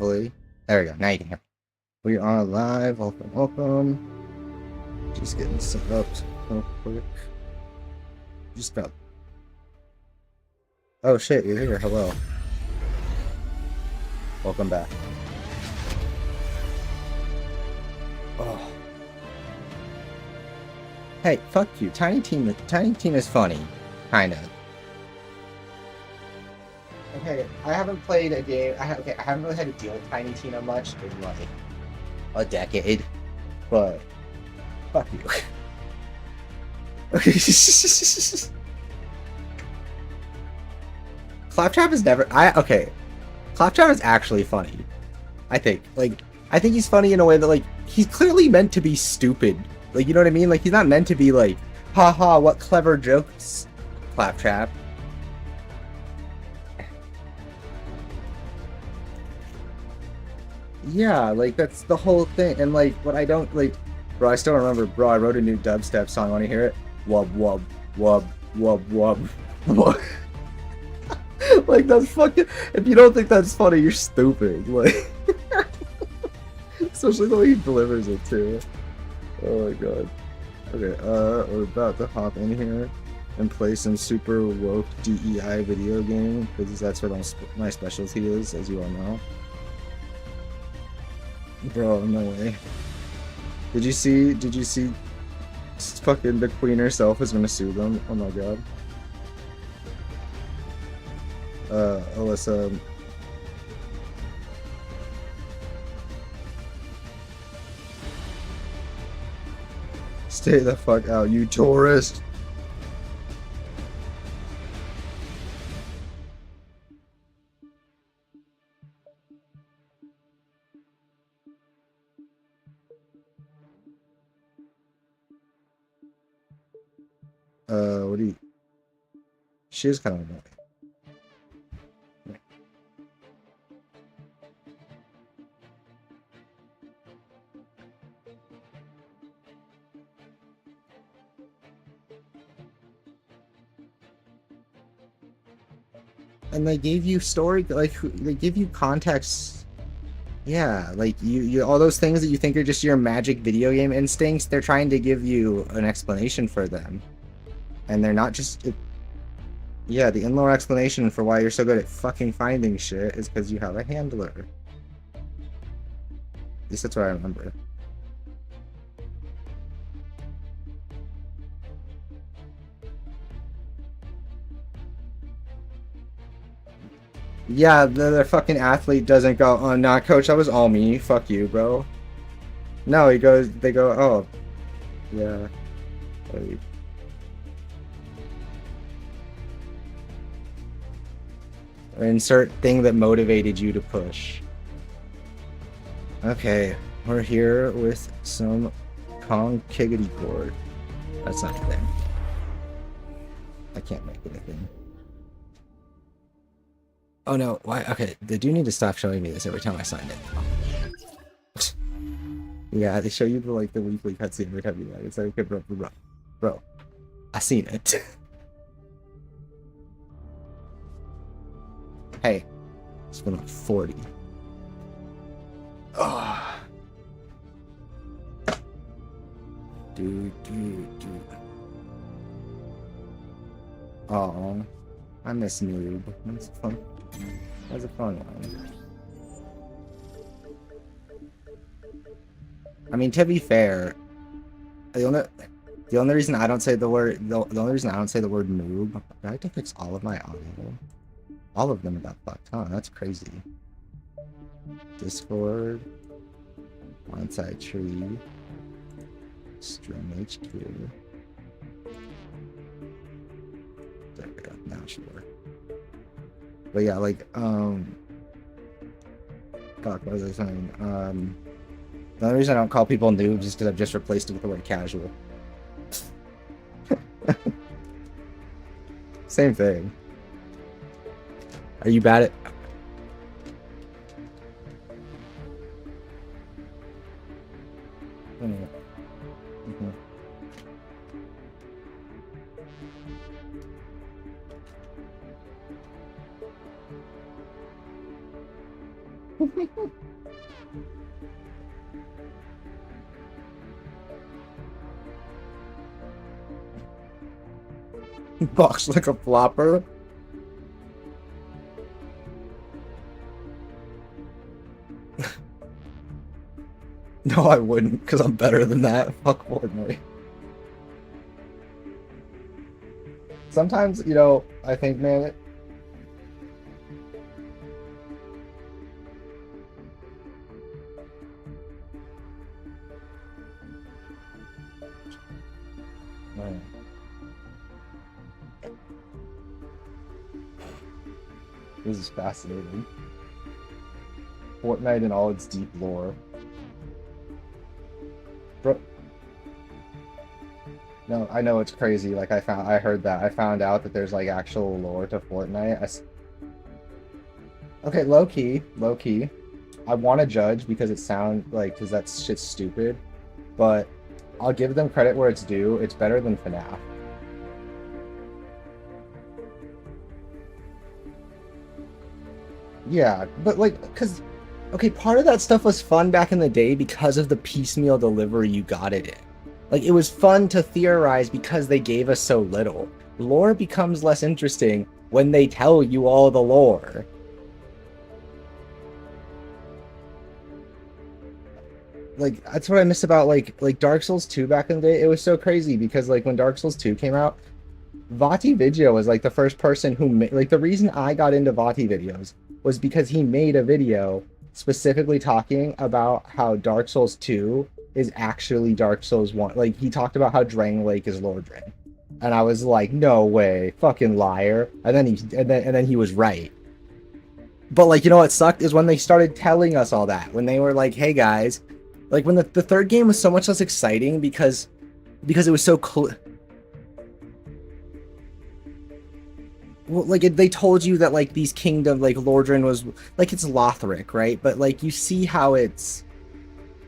hopefully. There we go. Now you can hear me. We are live. Welcome, welcome. Just getting set up real quick. Just about. Oh shit, you're here. Hello. Welcome back. Oh. Hey, fuck you. Tiny Team is funny. Kinda. Okay, I haven't played a game. I haven't really had to deal with Tiny Tina much in like a decade, but fuck you. Claptrap is never. Claptrap is actually funny. I think. I think he's funny in a way that he's clearly meant to be stupid. You know what I mean? He's not meant to be haha, what clever jokes, Claptrap. Yeah, that's the whole thing. And what I don't bro, I still remember, bro, I wrote a new dubstep song. Want to hear it? Wub wub wub wub wub wub. That's fucking. If you don't think that's funny, you're stupid. Especially the way he delivers it too. Oh my god. Okay, we're about to hop in here and play some super woke DEI video game because that's what my specialty is, as you all know. Bro, no way. Did you see fucking the queen herself is gonna sue them? Oh my god. Alyssa. Stay the fuck out, you tourist. What do you... She is kind of annoying. And they gave you story, they give you context. Yeah, you all those things that you think are just your magic video game instincts, they're trying to give you an explanation for them. And they're not just... Yeah, the in-lore explanation for why you're so good at fucking finding shit is because you have a handler. At least that's what I remember. Yeah, the fucking athlete doesn't go, oh, nah, coach, that was all me. Fuck you, bro. No, they go, oh. Yeah. Or insert thing that motivated you to push. Okay, we're here with some Conkiggity board. That's not a thing. I can't make it a thing. Oh no, why? Okay, they do need to stop showing me this every time I sign it. Yeah, they show you the weekly cutscene every time you do that. It's like, okay, bro, I seen it. Hey, it's been 40. Oh. Dude. Oh, I miss Noob. That's fun. That's a fun one. I mean, to be fair, the only reason I don't say the word noob, I have to fix all of my audio. All of them got fucked, huh? That's crazy. Discord, onside tree, stream HQ. There we go. Now it should work. But yeah, fuck, what was I saying? The only reason I don't call people noobs is because I've just replaced it with the word casual. Same thing. Are you bad at... Box like a flopper. No, I wouldn't, because I'm better than that. Fuck Fortnite. Sometimes, you know, I think, man, man, this is fascinating. Fortnite and all its deep lore. Bro, no, I know it's crazy. Like I heard that. I found out that there's like actual lore to Fortnite. Okay, low key, low key. I want to judge because it sound like because that shit's stupid, but I'll give them credit where it's due. It's better than FNAF. Yeah, but like, cause okay, part of that stuff was fun back in the day because of the piecemeal delivery you got it in. Like it was fun to theorize because they gave us so little. Lore becomes less interesting when they tell you all the lore. Like that's what I miss about like Dark Souls 2 back in the day. It was so crazy because like when Dark Souls 2 came out, Vati Video was like the first person who made like the reason I got into Vati videos was because he made a video specifically talking about how Dark Souls 2 is actually Dark Souls 1. Like he talked about how Drang Lake is Lordran. And I was like, no way, fucking liar. And then he was right. But like, you know what sucked is when they started telling us all that. When they were like, hey guys, like when the third game was so much less exciting because it was so well, like they told you that like these kingdom like Lordran was like it's Lothric, right? But like you see how it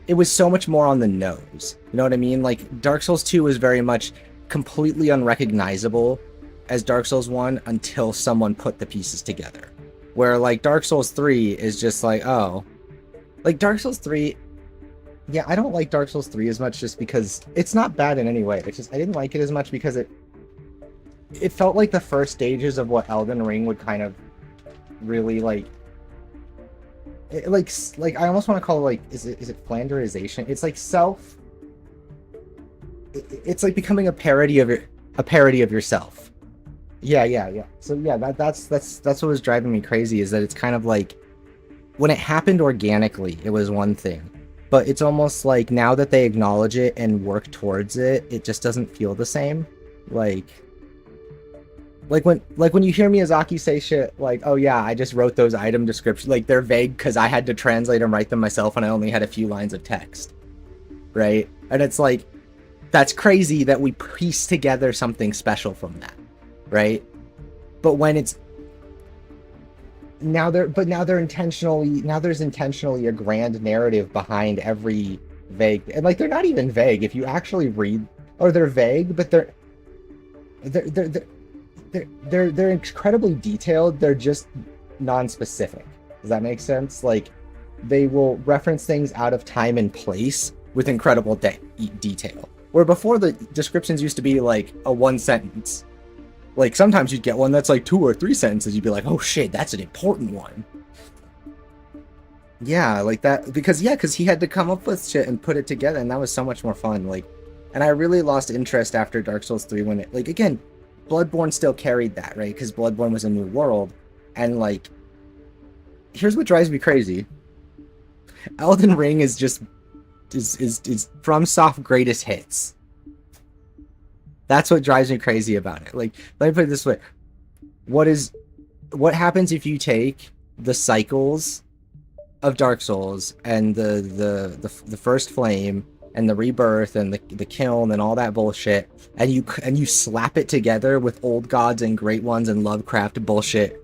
was so much more on the nose. You know what I mean? Like Dark Souls 2 was very much completely unrecognizable as Dark Souls 1 until someone put the pieces together. Where like Dark Souls 3 is just like, oh, like Dark Souls 3, yeah, I don't like Dark Souls 3 as much just because it's not bad in any way. It's just I didn't like it as much because it felt like the first stages of what Elden Ring would kind of really like like I almost want to call it like is it Flanderization? It's like it's like becoming a parody of yourself. Yeah. So yeah, that's what was driving me crazy is that it's kind of like when it happened organically, it was one thing. But it's almost like now that they acknowledge it and work towards it, it just doesn't feel the same. Like when you hear Miyazaki say shit like, oh yeah, I just wrote those item descriptions, like they're vague because I had to translate and write them myself and I only had a few lines of text. Right? And it's like, that's crazy that we piece together something special from that. Right? But when it's now there's intentionally a grand narrative behind every vague, and like they're not even vague if you actually read, or they're vague, but they're incredibly detailed. They're just non-specific. Does that make sense? Like they will reference things out of time and place with incredible detail. Where before the descriptions used to be like a one sentence. Like sometimes you'd get one that's like 2 or 3 sentences. You'd be like, oh shit, that's an important one. Yeah, like that because he had to come up with shit and put it together, and that was so much more fun. Like, and I really lost interest after Dark Souls 3 when it like again. Bloodborne still carried that, right? Because Bloodborne was a new world. And, like, here's what drives me crazy. Elden Ring is just... is FromSoft greatest hits. That's what drives me crazy about it. Like, let me put it this way. What happens if you take the cycles of Dark Souls and the first flame and the rebirth and the kiln and all that bullshit, and you slap it together with old gods and great ones and Lovecraft bullshit.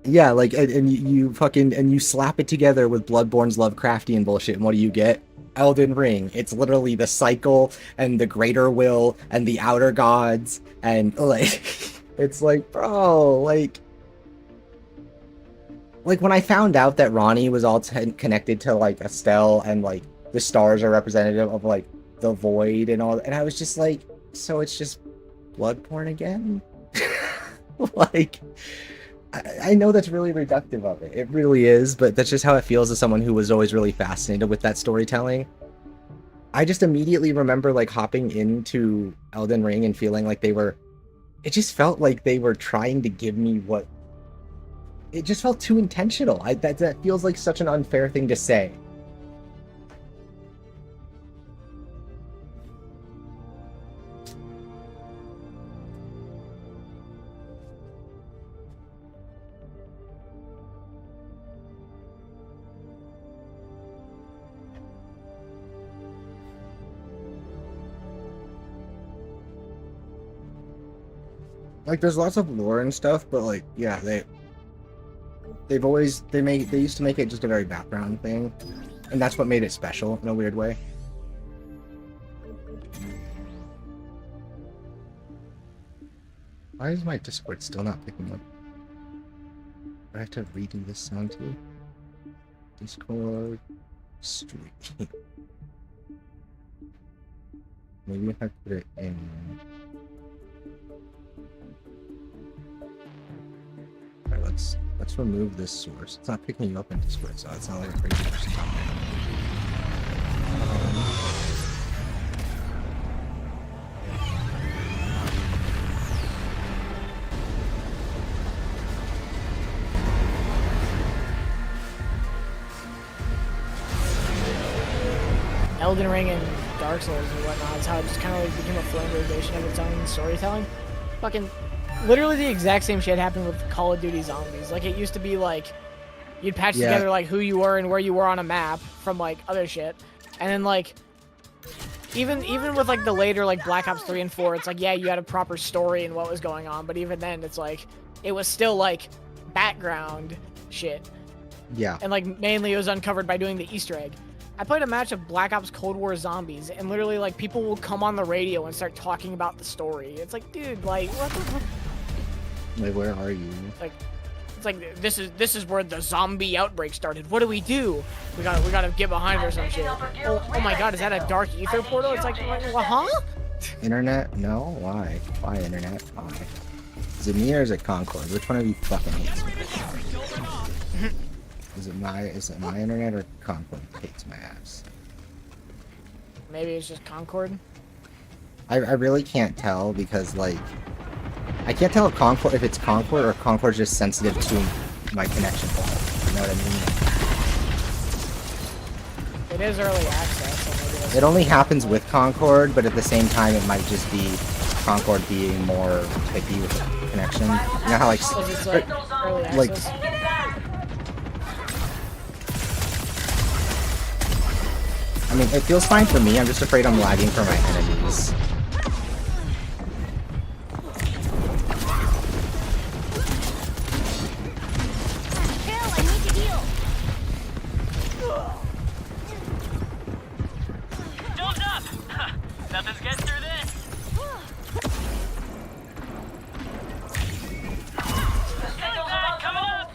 Yeah, like and you slap it together with Bloodborne's Lovecraftian bullshit, and what do you get? Elden Ring. It's literally the cycle and the greater will and the outer gods and like it's like, bro, like like when I found out that Ronnie was all connected to like Estelle and like the stars are representative of like the void and all, and I was just like, so it's just blood porn again? Like, I know that's really reductive of it. It really is, but that's just how it feels as someone who was always really fascinated with that storytelling. I just immediately remember like hopping into Elden Ring and feeling like it just felt like they were trying to give me what, it just felt too intentional. That feels like such an unfair thing to say. Like, there's lots of lore and stuff, but like, yeah, they used to make it just a very background thing, and that's what made it special in a weird way. Why is my Discord still not picking up? Do I have to redo this sound too? Discord stream. Maybe if I put it in. Alright, let's remove this source. It's not picking you up in Discord, so it's not like a crazy person. Elden Ring and Dark Souls and whatnot is how it just kind of like became a flamboyation of its own storytelling. Fucking literally the exact same shit happened with Call of Duty Zombies. Like, it used to be like you'd patch together like who you were and where you were on a map from like other shit, and then like even with like the later like Black Ops 3 and 4, it's like, yeah, you had a proper story and what was going on, but even then it's like it was still like background shit. Yeah. And like mainly it was uncovered by doing the Easter egg. I played a match of Black Ops Cold War Zombies, and literally, like, people will come on the radio and start talking about the story. It's like, dude, like, what the fuck? Like, where are you? Like, it's like, this is where the zombie outbreak started. What do? We gotta get behind it or some shit. Oh my god, is that a dark ether portal? It's like, what, huh? Internet? No? Why? Why internet? Why? Is it me or is it Concord? Which one of you fucking hates me? Is it my internet or Concord hates my ass? Maybe it's just Concord. I really can't tell because like I can't tell if it's Concord or Concord's just sensitive to my connection quality. You know what I mean? It is early access. So maybe it only happens with Concord, but at the same time it might just be Concord being more picky with the connection. You know how like it's like early access? I mean, it feels fine for me. I'm just afraid I'm lagging for my enemies. Nothing's getting through this. Coming up.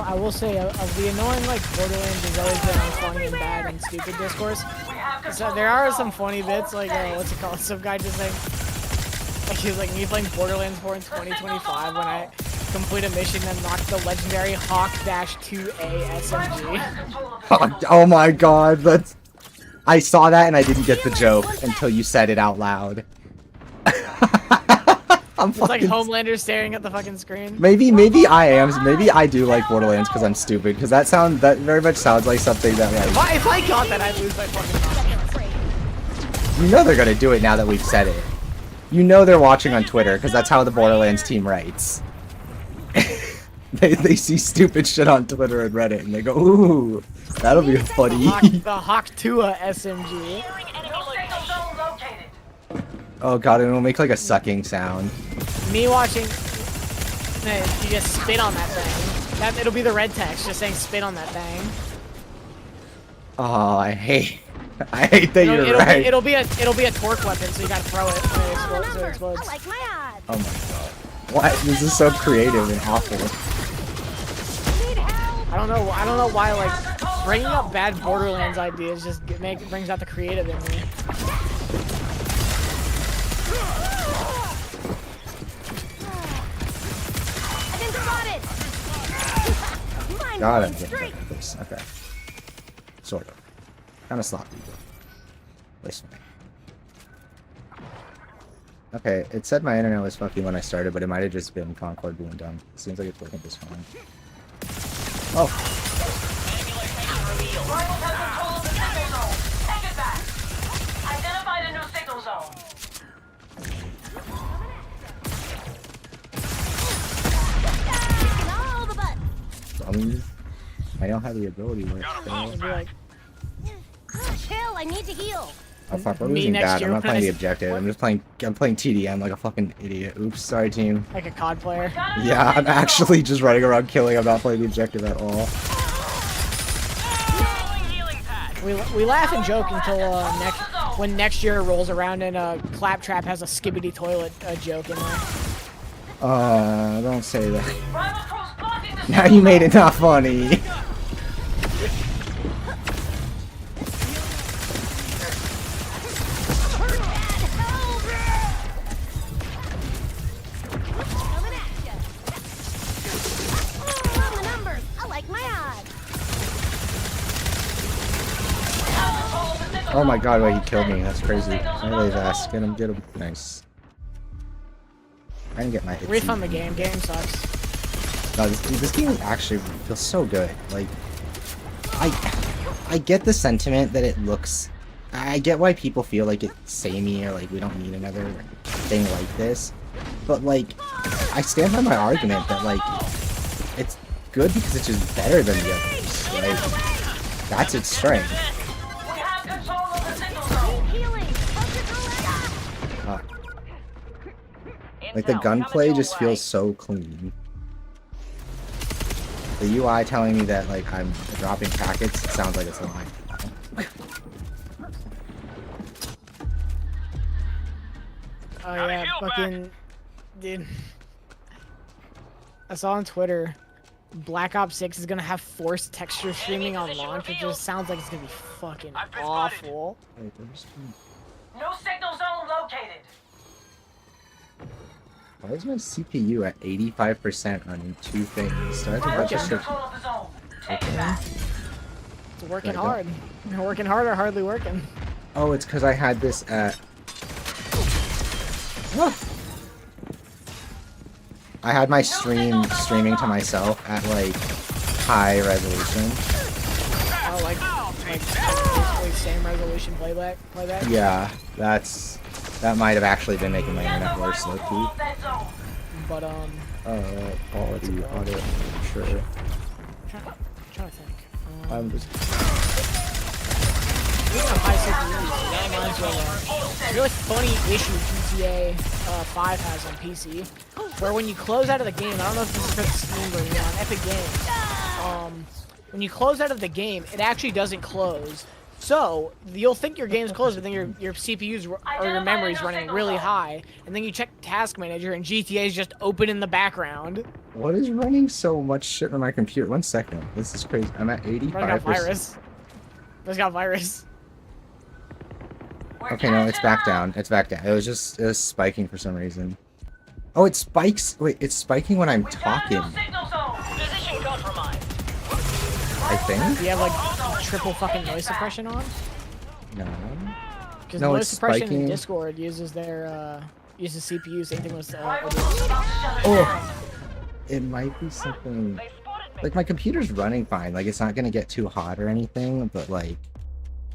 I will say, of the annoying, like, Borderlands has always been on funny and bad and stupid discourse. So there are some funny bits, like, what's it called? Some guy just like he was like, me playing Borderlands 4 in 2025 when I complete a mission and knock the legendary Hawk-2A SMG. Oh my god, that's... I saw that and I didn't get the joke until you said it out loud. It's like Homelander staring at the fucking screen. Maybe I do like Borderlands because I'm stupid, because that very much sounds like something that like... If I got that, I'd lose my fucking mind. You know they're gonna do it now that we've said it. You know they're watching on Twitter, because that's how the Borderlands team writes. They see stupid shit on Twitter and Reddit, and they go, ooh, that'll be funny. The Hawk-2A SMG. Oh god, and it'll make like a sucking sound. Me watching... You just spit on that thing. It'll be the red text just saying spit on that thing. Oh, I hate I hate that you're right. It'll be a torque weapon, so you gotta throw it when it explodes. So it explodes. I like my odds. Oh my god. What? This is so creative and awful. Need help. I don't know why like bringing up bad Borderlands ideas just brings out the creative in me. I've been spotted. Mine God, I'm went getting straight. better at this. Okay. Sort of. Kind of sloppy, but this way. Okay, it said my internet was fucking when I started, but it might have just been Concord being dumb. It seems like it's working just fine. Oh. Rivals have control of the signal zone. Take it back. Identify the new signal zone. Kicking all the butts. I don't have the ability where it's It'd be like, Chill, I need to heal. Oh fuck, we're Me losing next bad. year I'm not when playing I- the objective. I'm playing TDM like a fucking idiot. Oops, sorry team. like a COD player. Yeah, I'm actually just running around killing. I'm not playing the objective at all. Healing pad. We laugh and joke until when next year rolls around and Claptrap has a skibbity toilet joke in there. Don't say that. Rival crews blocking the Now you made it not funny. Coming at ya. Run the numbers. I like my odds. Oh my god, wait, he killed me. That's crazy. Anyways, ass. Get him, get him. Nice. I didn't get my hits. Refund the game. Game sucks. No, this game actually feels so good. Like, I get the sentiment that it looks. I get why people feel like it's samey or like we don't need another thing like this. But like, I stand by my argument that like, it's good because it's just better than the others. Like, that's its strength. We have control of the signal zone. Healing. Focus on that. Like the gunplay just feels so clean. The UI telling me that like I'm dropping packets sounds like it's a lie. Oh yeah, fucking dude. I saw on Twitter, Black Ops 6 is gonna have forced texture streaming on launch, which just sounds like it's gonna be fucking awful. No signal zone located. Why is my CPU at 85% on two things? Do I have to Rival put has this shit? control of the zone. Take it back. It's working Right, don't- hard. Working hard or hardly working. Oh, it's because I had this at. Ah. I had my streaming to myself at like high resolution. Oh, like basically same resolution playback. Yeah, that might have actually been making my internet worse though too. That zone. But Quality audit, sure. trying to think. I'm just. Speaking of high CPUs, that reminds me of a really funny issue GTA 5 has on PC, where when you close out of the game, I don't know if this is for the Steam version on Epic Games, when you close out of the game, it actually doesn't close. So you'll think your game's closed, but then your CPU's or your memory's running really high, and then you check Task Manager and GTA is just open in the background. What is running so much shit on my computer? 1 second. This is crazy. I'm at It's got 85%. virus. It's got virus. Okay, no, it's back down. It's back down. It was spiking for some reason. Oh, it spikes. Wait, it's spiking when I'm talking. Signal zone. Position compromised. I think. Do you have like triple fucking noise suppression on? No. Because No, noise it's suppression spiking. in Discord uses their uses CPU. Same thing with Oh, it might be something. Like my computer's running fine. Like it's not gonna get too hot or anything. But like,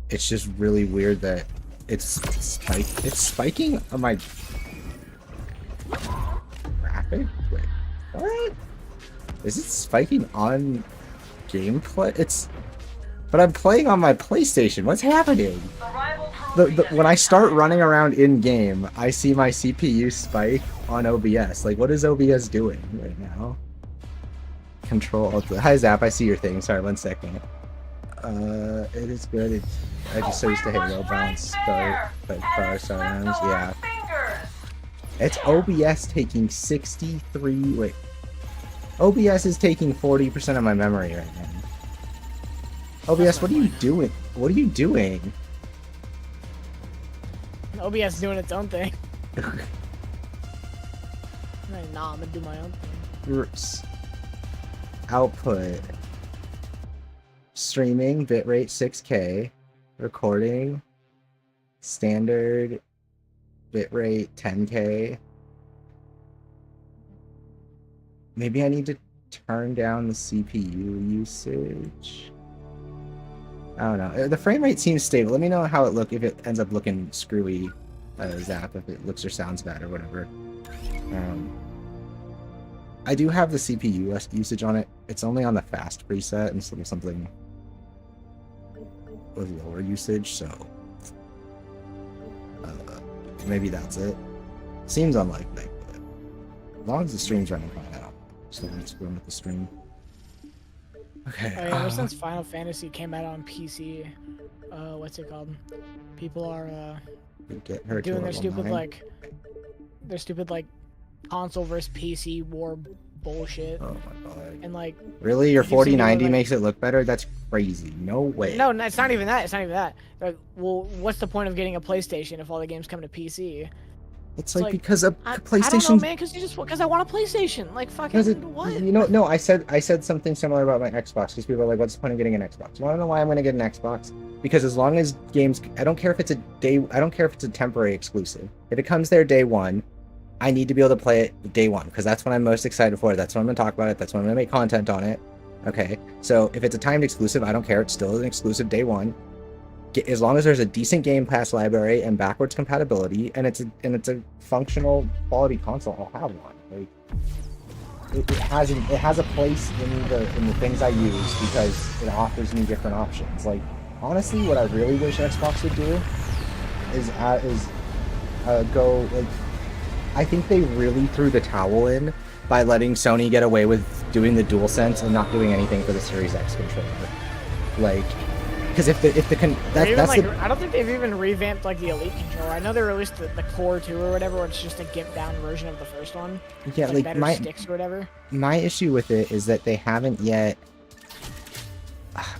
it's just really weird that it's spiking on my graphic. Wait, what? Is it spiking on gameplay? But I'm playing on my PlayStation. What's happening? When I start running around in game, I see my CPU spike on OBS. Like, what is OBS doing right now? Control Alt. Hi Zap, I see your thing. Sorry, 1 second. It is good. I just so used to Halo bounce start, like car sounds. Yeah. It's OBS taking 63. Wait. OBS is taking 40% of my memory right now. OBS, what are you doing? What are you doing? OBS doing its own thing. Nah, I'm gonna do my own thing. Output. Streaming, bitrate 6K. Recording. Standard. Bitrate 10K. Maybe I need to turn down the CPU usage. I don't know. The frame rate seems stable. Let me know how it look if it ends up looking screwy Zap, if it looks or sounds bad or whatever. I do have the CPU usage on it. It's only on the fast preset instead of something with lower usage, so maybe that's it. Seems unlikely, but as long as the stream's running fine out. So let's go with the stream. Okay. Oh, yeah, ever since Final Fantasy came out on PC, what's it called? People are doing their stupid like console versus PC war bullshit. Oh my god. And like really, your you seem to be 4090 like- makes it look better? That's crazy. No way. No, it's not even that. It's not even that. Like, well, what's the point of getting a PlayStation if all the games come to PC? It's like, because a I don't PlayStation. know, man. Because I want a PlayStation. Like fucking what? You know, no. I said something similar about my Xbox because people are like, "What's the point of getting an Xbox?" You want to know why I'm going to get an Xbox? Because as long as games, I don't care if it's a temporary exclusive. If it comes there day one, I need to be able to play it day one because that's when I'm most excited for it. That's when I'm going to talk about it. That's when I'm going to make content on it. Okay. So if it's a timed exclusive, I don't care. It's still an exclusive day one. As long as there's a decent Game Pass library and backwards compatibility, and it's a functional quality console, I'll have one. Like, it has a place in the things I use because it offers me different options. Like honestly, what I really wish Xbox would do is go like. I think they really threw the towel in by letting Sony get away with doing the DualSense and not doing anything for the Series X controller. Like. Because I don't think they've even revamped like the Elite controller. I know they released the Core 2 or whatever, where it's just a gimped down version of the first one. Yeah, like better sticks or whatever. My issue with it is that they haven't yet.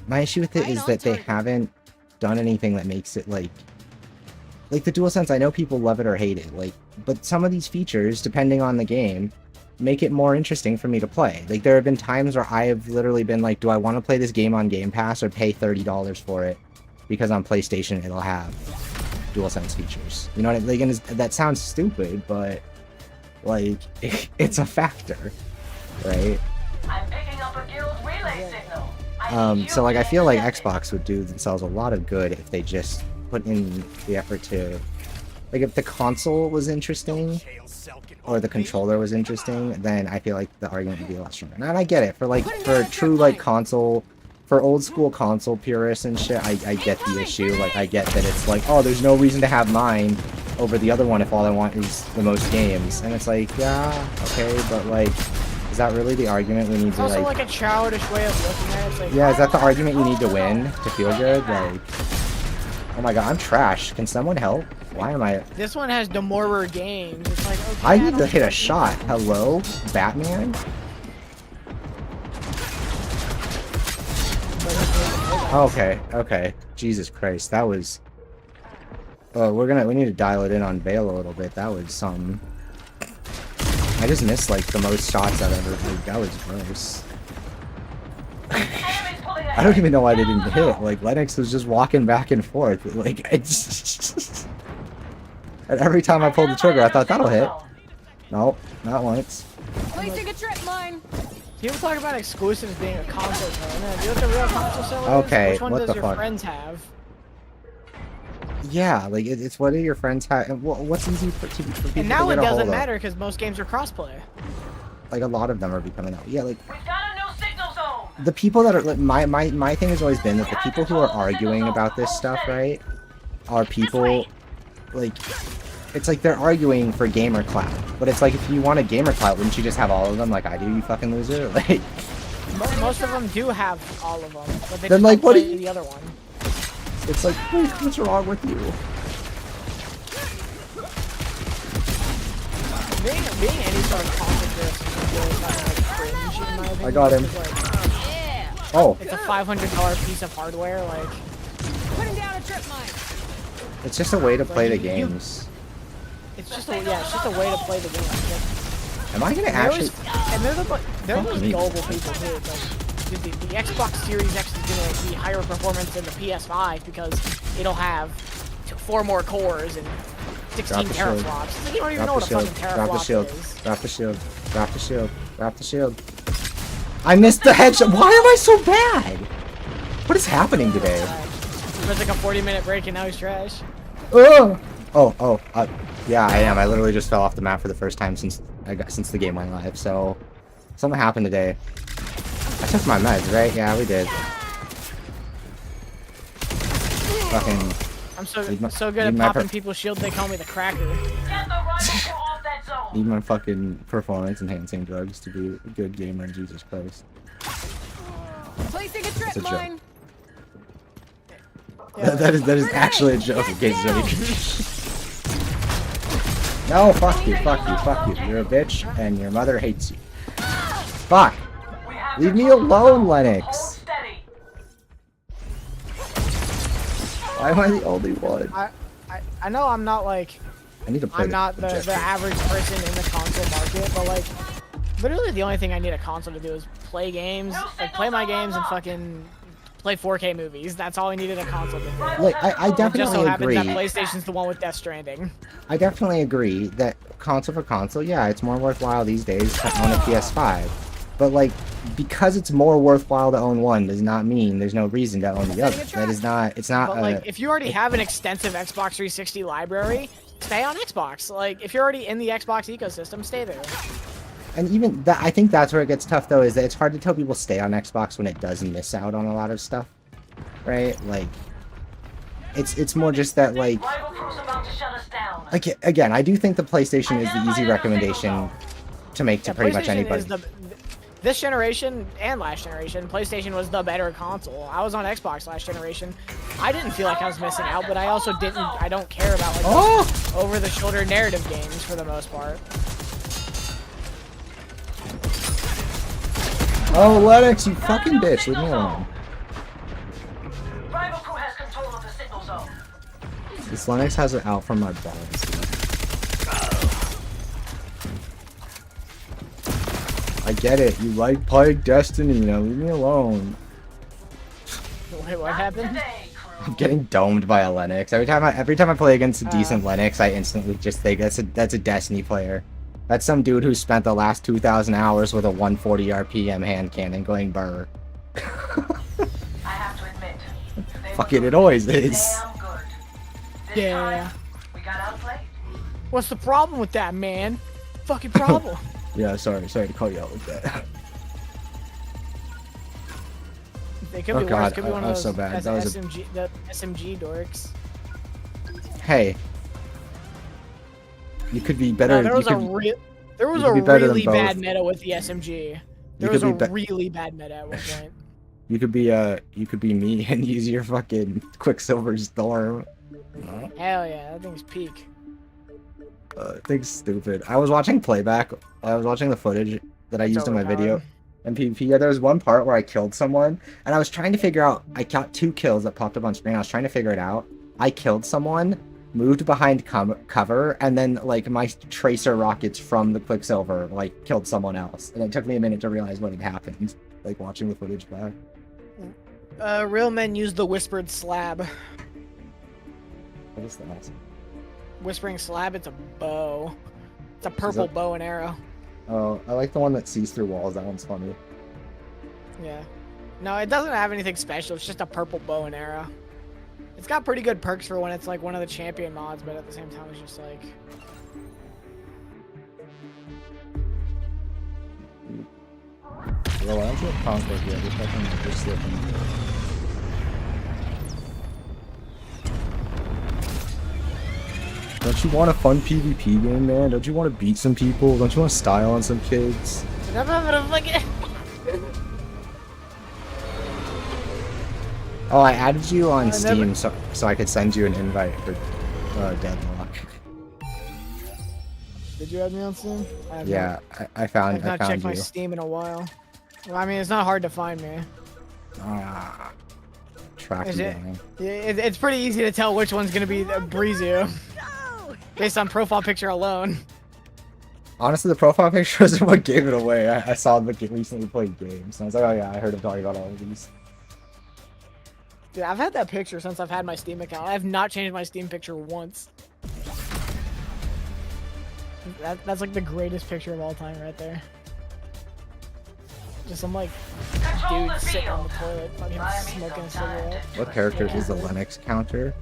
My issue with it is that they haven't done anything that makes it like the DualSense. I know people love it or hate it, but some of these features, depending on the game, make it more interesting for me to play. Like there have been times where I have literally been like, do I want to play this game on Game Pass or pay $30 for it? Because on PlayStation it'll have DualSense features. You know what I mean? Like, that sounds stupid, but like it's a factor, right? I'm picking up a guild relay signal. So like I feel like Xbox would do themselves a lot of good if they just put in the effort to, like, if the console was interesting or the controller was interesting, then I feel like the argument would be a lot stronger. And I get it for true like console, for old school console purists and shit. I get the issue. Like I get that it's like, oh, there's no reason to have mine over the other one if all I want is the most games. And it's like, yeah, okay, but like, is that really the argument we need It's to also like? like a childish way of looking at it. It's like, Yeah, is that the argument you need to win to feel good? Like, oh my god, I'm trash. Can someone help? Why am I? This one has Demorer games. It's like, okay, I need to don't hit a fucking- shot. Hello, Batman? Okay. Jesus Christ, that was. Oh, we need to dial it in on Vale a little bit. That was something. I just missed like the most shots I've ever made. That was gross. I don't even know why they didn't hit. Like Lennox was just walking back and forth. Like it's. And every time I pulled the trigger, I thought that'll hit. Nope, not once. Placing a trip mine. People talk about exclusives being a console seller. No, do you know what the real console seller is? Okay, Which one what does the your fuck? friends have? Yeah, like it's what do your friends have? And what's easy for people And now to it get a hold doesn't of? matter because most games are crossplay. Like a lot of them are becoming out. Yeah, like We've got a new signal zone. the people that are like my thing has always been that the people who are arguing about this stuff, right, are people like. It's like they're arguing for gamer clout, but it's like if you want a gamer clout, wouldn't you just have all of them like I do, you fucking loser? Like, Most of them do have all of them, but they Then, just like, don't what do play you- the other one. It's like, wait, what's wrong with you? Being any sort of conflict is really fucking like cringe in my opinion. I got him. because, like, Yeah. Oh, it's a $500 piece of hardware. Like, Putting down a trip mine. it's just a way to play the you- games. it's just a way to play the game. Like, Am I gonna they're actually? they're Fuck those me. gullible people too. It's like, the Xbox Series X is gonna be higher performance than the PS5 because it'll have 4 more cores and 16 Drop the shield. teraflops. It's like, you don't even know Drop what the a shield. fucking Drop the teraflop shield. is. Drop the shield. Drop the shield. Drop the shield. I missed the headshot. Why am I so bad? What is happening today? There's like a 40-minute break and now he's trash. Ugh. Oh, yeah, I am. I literally just fell off the map for the first time since the game went live. So something happened today. I took my meds, right? Yeah, we did. Fucking. I'm so Need my- so good at need my popping people's shields. They call me the cracker. Get the rifle crew off that zone. Need my fucking performance enhancing drugs to be a good gamer. Jesus Christ. Placing a trip It's a joke. mine. That is actually a joke. In case it's any confusion. No, fuck you, fuck you, fuck you. You're a bitch, and your mother hates you. Fuck. We have Leave me control of the alone, zone. Lennox. Hold steady. Why am I the only one? I know I'm not like I need to play I'm not the objective. average person in the console market, but like literally the only thing I need a console to do is play games, like play my games and fucking play 4K movies. That's all I needed a console to do. Like, I It just definitely so happens agree. that PlayStation's the one with Death Stranding. I definitely agree that console for console, yeah, it's more worthwhile these days to own a PS5. But like, because it's more worthwhile to own one does not mean there's no reason to own the other. That is not. It's not. But like, if you already have an extensive Xbox 360 library, stay on Xbox. Like, if you're already in the Xbox ecosystem, stay there. And even that, I think that's where it gets tough though, is that it's hard to tell people stay on Xbox when it does miss out on a lot of stuff, right? Like, it's more just that like, Rival crew's about to shut us down. again, I do think the PlayStation is the easy recommendation to make to pretty much PlayStation anybody. is this generation and last generation, PlayStation was the better console. I was on Xbox last generation. I didn't feel like I was missing out, but I also didn't. I don't care about like Oh! over-the-shoulder narrative games for the most part. Oh, Lennox, you fucking bitch! Leave me alone. Rival crew has control of the signal zone. This Lennox has it out from my balls. I get it. You like playing Destiny. Now leave me alone. Wait, what happened? Today, crew. I'm getting domed by a Lennox. Every time I play against a decent Lennox, I instantly just think that's a Destiny player. That's some dude who spent the last 2,000 hours with a 140 RPM hand cannon going burr. I have to admit. they Fuck were it, it always pretty is. damn good. This Yeah. time, we got outplayed. What's the problem with that, man? Fucking problem. Yeah, sorry to call you out like that. They could Oh be worse. God, Could be one I of was those so bad. That was a- the SMG dorks. Hey, you could be better. No, there was you a could, there was you a could be better than really bad both. meta with the SMG. There You was could a be be- really bad meta at one point. you could be me and use your fucking Quicksilver Storm. Hell yeah, that thing's peak. Thing's stupid. I was watching playback. I was watching the footage that I It's used in my overpowered. video. And PvP, yeah, there was one part where I killed someone, and I was trying to figure out. I got 2 kills that popped up on screen. I was trying to figure it out. I killed someone, moved behind cover, and then like my tracer rockets from the Quicksilver like killed someone else. And it took me a minute to realize what had happened. Like watching the footage back. Real men use the whispered slab. What is that? Whispering slab, it's a bow. It's a purple that- bow and arrow. Oh, I like the one that sees through walls. That one's funny. Yeah. No, it doesn't have anything special. It's just a purple bow and arrow. It's got pretty good perks for when it's like one of the champion mods, but at the same time, it's just like. Well, I don't get Concord yet. Just fucking just slipping. Don't you want a fun PvP game, man? Don't you want to beat some people? Don't you want to style on some kids? Oh, I added you on I Steam never- so I could send you an invite for Deadlock. Did you add me on Steam? I have Yeah, I found I've not checked my you. Steam in a while. Well, I mean, it's not hard to find me. Track Is you it? down. It's pretty easy to tell which one's gonna be Breezu, based on profile picture alone. Honestly, the profile picture is what gave it away. I saw the recently played games, and I was like, oh yeah, I heard him talking about all of these. Dude, I've had that picture since I've had my Steam account. I have not changed my Steam picture once. That's like the greatest picture of all time right there. Just some like Control dude the sitting on the field. toilet, fucking Buy me smoking a some time cigarette. to What character is the Lennox counter?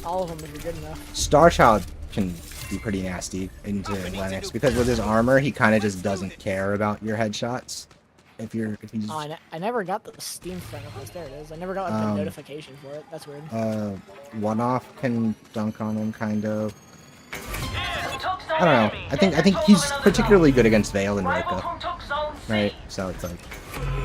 All of them if you're good enough. Starchild can be pretty nasty into Lennox because with his armor, he kind of just doesn't care about your headshots. If he's Oh, I never got the Steam friend request. There it is. I never got like, the notification for it. That's weird. one-off can dunk on him, kind of. We took zone I don't know. A. I think he's particularly good against Vale and Rival Roka, who took zone C. right? So it's like,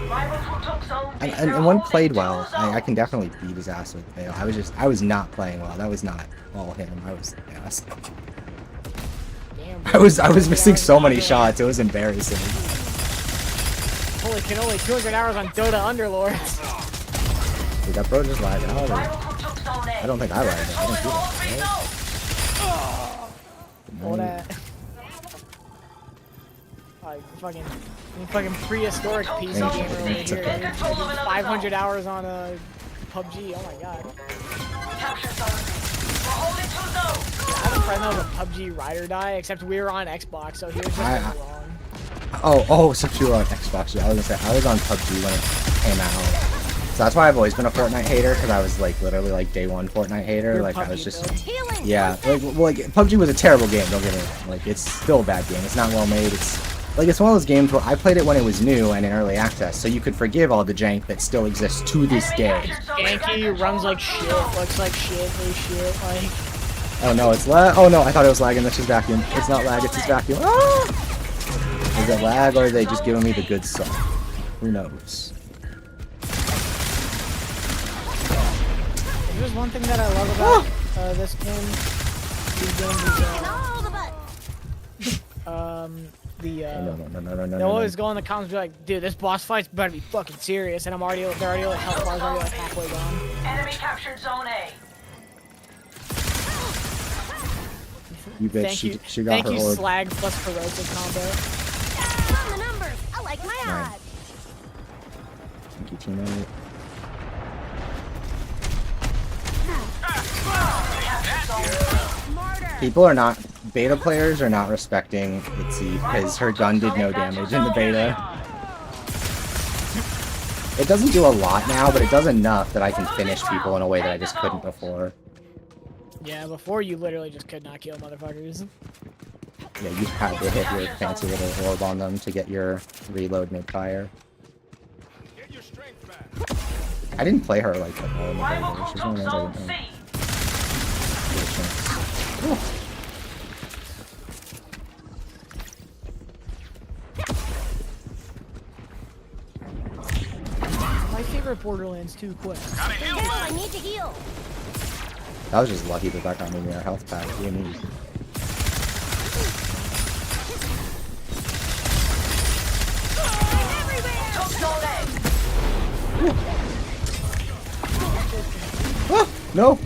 Rival who took zone B. and They're one holding played two well. I zones. can definitely beat his ass with Vale. I was not playing well. That was not all him. I was ass. Damn. I was missing so many shots. It was embarrassing. Holy cannoli, 200 hours on Dota Underlords. Did that bro just lag out? Or? Rival who took zone A. I don't think I lagged out. I didn't do Controlling all that. three Right? zones. All that. Like fucking prehistoric PC Yeah, gamer over it's here. okay. Dude. 500 hours on a PUBG. Oh my god. Capture zone B. We're holding two zones. I have a friend that was a PUBG ride or die, except we were on Xbox, so he was just wrong. Oh, so you were on Xbox. Yeah, I was gonna say I was on PUBG when it came out. So that's why I've always been a Fortnite hater, because I was like literally like day one Fortnite hater. You're like I PUBG was just build. Healing. yeah, like PUBG was a terrible game. Don't get me wrong. Like it's still a bad game. It's not well made. It's one of those games where I played it when it was new and in early access, so you could forgive all the jank that still exists to this day. Janky, runs like shit, looks like shit, is shit, like... Oh no, it's lag. Oh no, I thought it was lagging. That's just vacuum. It's not lag. It's just vacuum. Ah! Is it lag or are they just giving me the good stuff? Who knows? If there's one thing that I love about this game, these games All the is, No. they'll always go in the comments and be like, dude, this boss fight's better be fucking serious, and they're already like, health bar's already like halfway gone. Enemy captured zone A. You bitch. Thank you, She got thank her you, orb. slag plus corrosive combo. on the numbers. I like my Right. odds. Thank you, teammate. Smarter. People are not. Beta players are not respecting Itzy because her gun did no damage in the beta. It doesn't do a lot now, but it does enough that I can finish people in a way that I just couldn't before. Yeah, before you literally just could not kill motherfuckers. Yeah, you had to hit your fancy little orb on them to get your reload mid-fire. I didn't play her like that all in the Rival beta. who She's one took of zone those I didn't C. get a chance. Ooh. My favorite Borderlands 2 quest. Hell, I need to heal. That was just lucky that that got me our health pack. We need. Took zone A. Ah, no!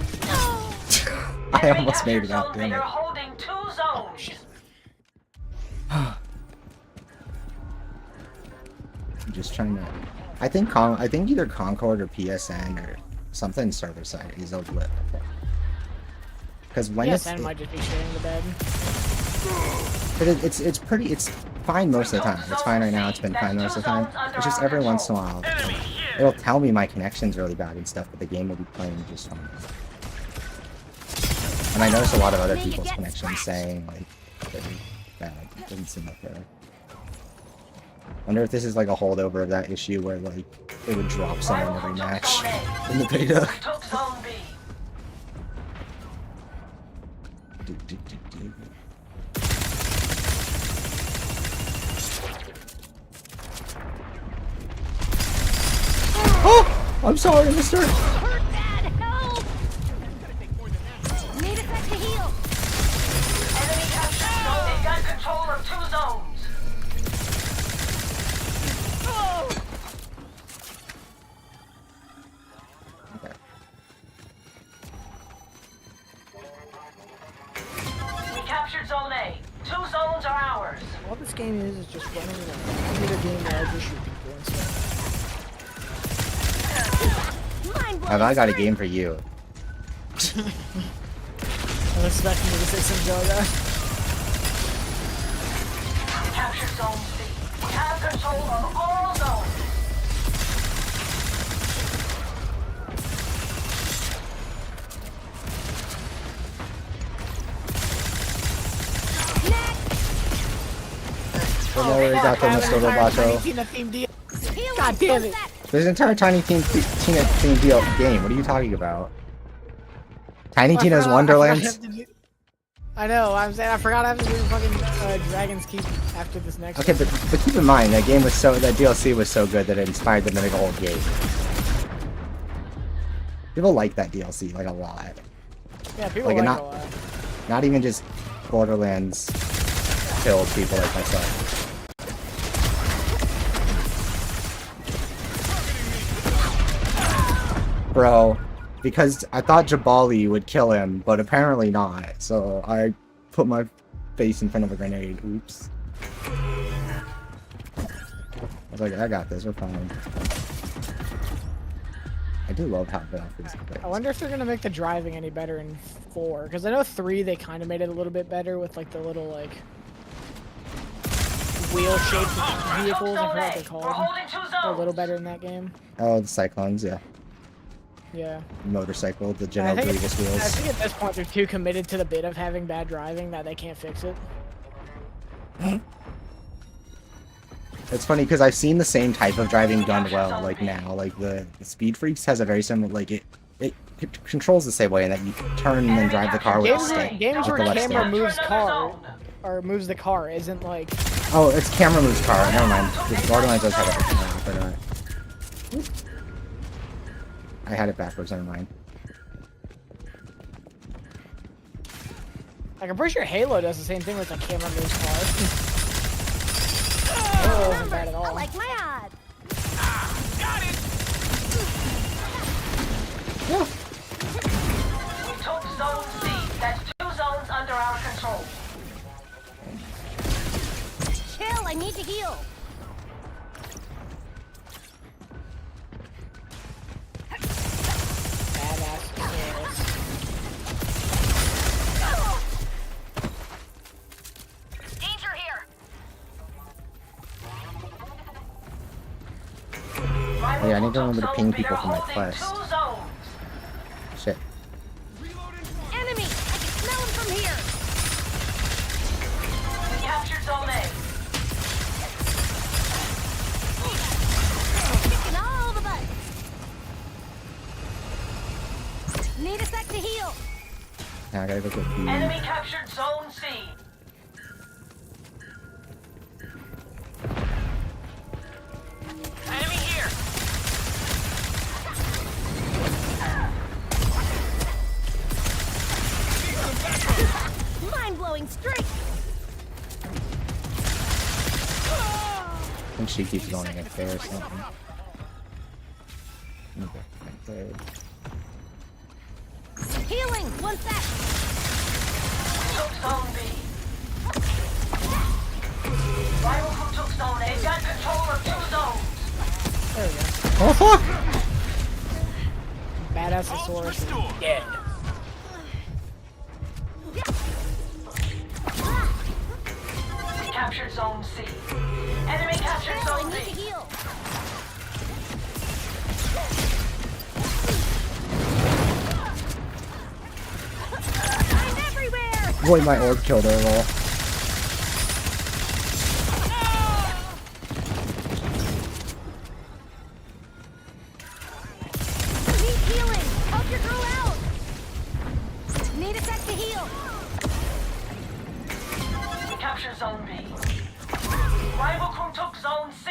I almost made it out, Zone B. damn You're it. holding two zones. I'm just trying to. I think either Concord or PSN or something server side is a blip. Because when PSN might just be shitting the bed. it's fine most of the time. It's fine right now. It's been fine most of the time. It's just every once in a while, it'll tell me my connection's really bad and stuff, but the game will be playing just fine. And I noticed a lot of other people's connections saying like they're bad. It doesn't seem like they're. Wonder if this is like a holdover of that issue where like it would drop someone every match in the beta. We took zone B. Oh! I'm sorry, mister. Hurt bad. Help! Need a sec to heal. Enemy captured zone. They've got control of 2 zones. Okay. We captured zone A. 2 zones are ours. All this game is just running in a computer game where I just shoot people and stuff. Have I got a game for you? I was expecting you to say something like that. We captured zone C. We have control of all zones. Don't know where you got from Mr. Roboto. God damn it. There's an entire Tiny Tina theme game. What are you talking about? Tiny Tina's Wonderlands? I know, I'm saying I forgot I have to do fucking Dragon's Keep after this next Okay, one. but keep in mind that DLC was so good that it inspired them to make a whole game. People like that DLC like a lot. Yeah, people like like not- it a lot. Not even just Borderlands killed people like myself. Bro, because I thought Jabali would kill him, but apparently not. So I put my face in front of a grenade. Oops. I was like, I got this, we're fine. I do love how Battlefield is. I wonder if they're gonna make the driving any better in 4, because I know 3 they kind of made it a little bit better with like the little like wheel-shaped vehicles. I forgot what they're We're called. holding 2 They're zones. a little better in that game. Oh, the Cyclones, yeah. Yeah. Motorcycle, the I General think, Grievous I wheels. think at this point they're too committed to the bit of having bad driving that they can't fix it. It's funny because I've seen the same type of driving done well, like now. Like the Speed Freaks has a very similar, like it controls the same way in that you turn and then drive the car with the stick. Games with where the left camera stick. moves car or moves the car isn't like Oh, it's camera moves car. Never mind. The Borderlands does have a but I had it backwards. Never mind. like I'm pretty sure Halo does the same thing with the camera moves car. Halo isn't bad at I all. like my odds. We took zone C. That's 2 zones under our control. Chill, I need to heal. Badass kills. Danger here. Yeah, I need to remember to ping people for my quest. 2 zones. Shit. Enemy! I can smell him from here! We captured zone A. Kicking all the butts! Need a sec to heal! Now I gotta go get the. Enemy captured zone C. Enemy here. Mind-blowing strike! I think she keeps going up there or something. Okay, right there. Healing! One sec! Took zone B. Rival who took zone A got control of 2 zones. There we go. Oh fuck! Badassosaurus is dead. We captured zone C. Enemy captured Chill, I zone need to B. heal! I'm everywhere! Boy, my orb killed her roll. Need healing! Help your girl out! Need a sec to heal! We captured zone B. Rival crew took zone C.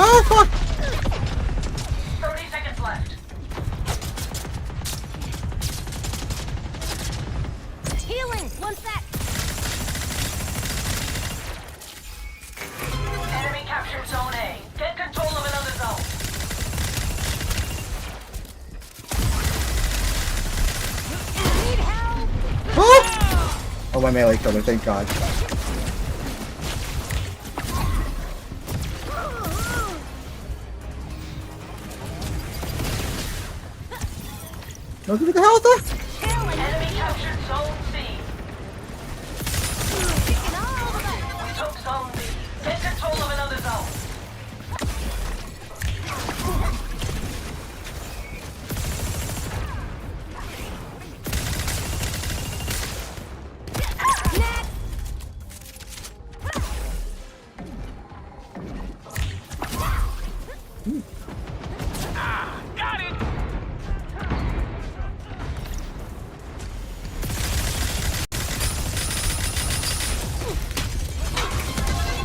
Oh fuck! 30 seconds left. Healing! One sec! Enemy captured Zone A. Get control of another zone. Need help! Oh, my melee killed her, thank god. Look at the health! Enemy captured Zone C. Kicking all over the... We took Zone B. Get control of another zone.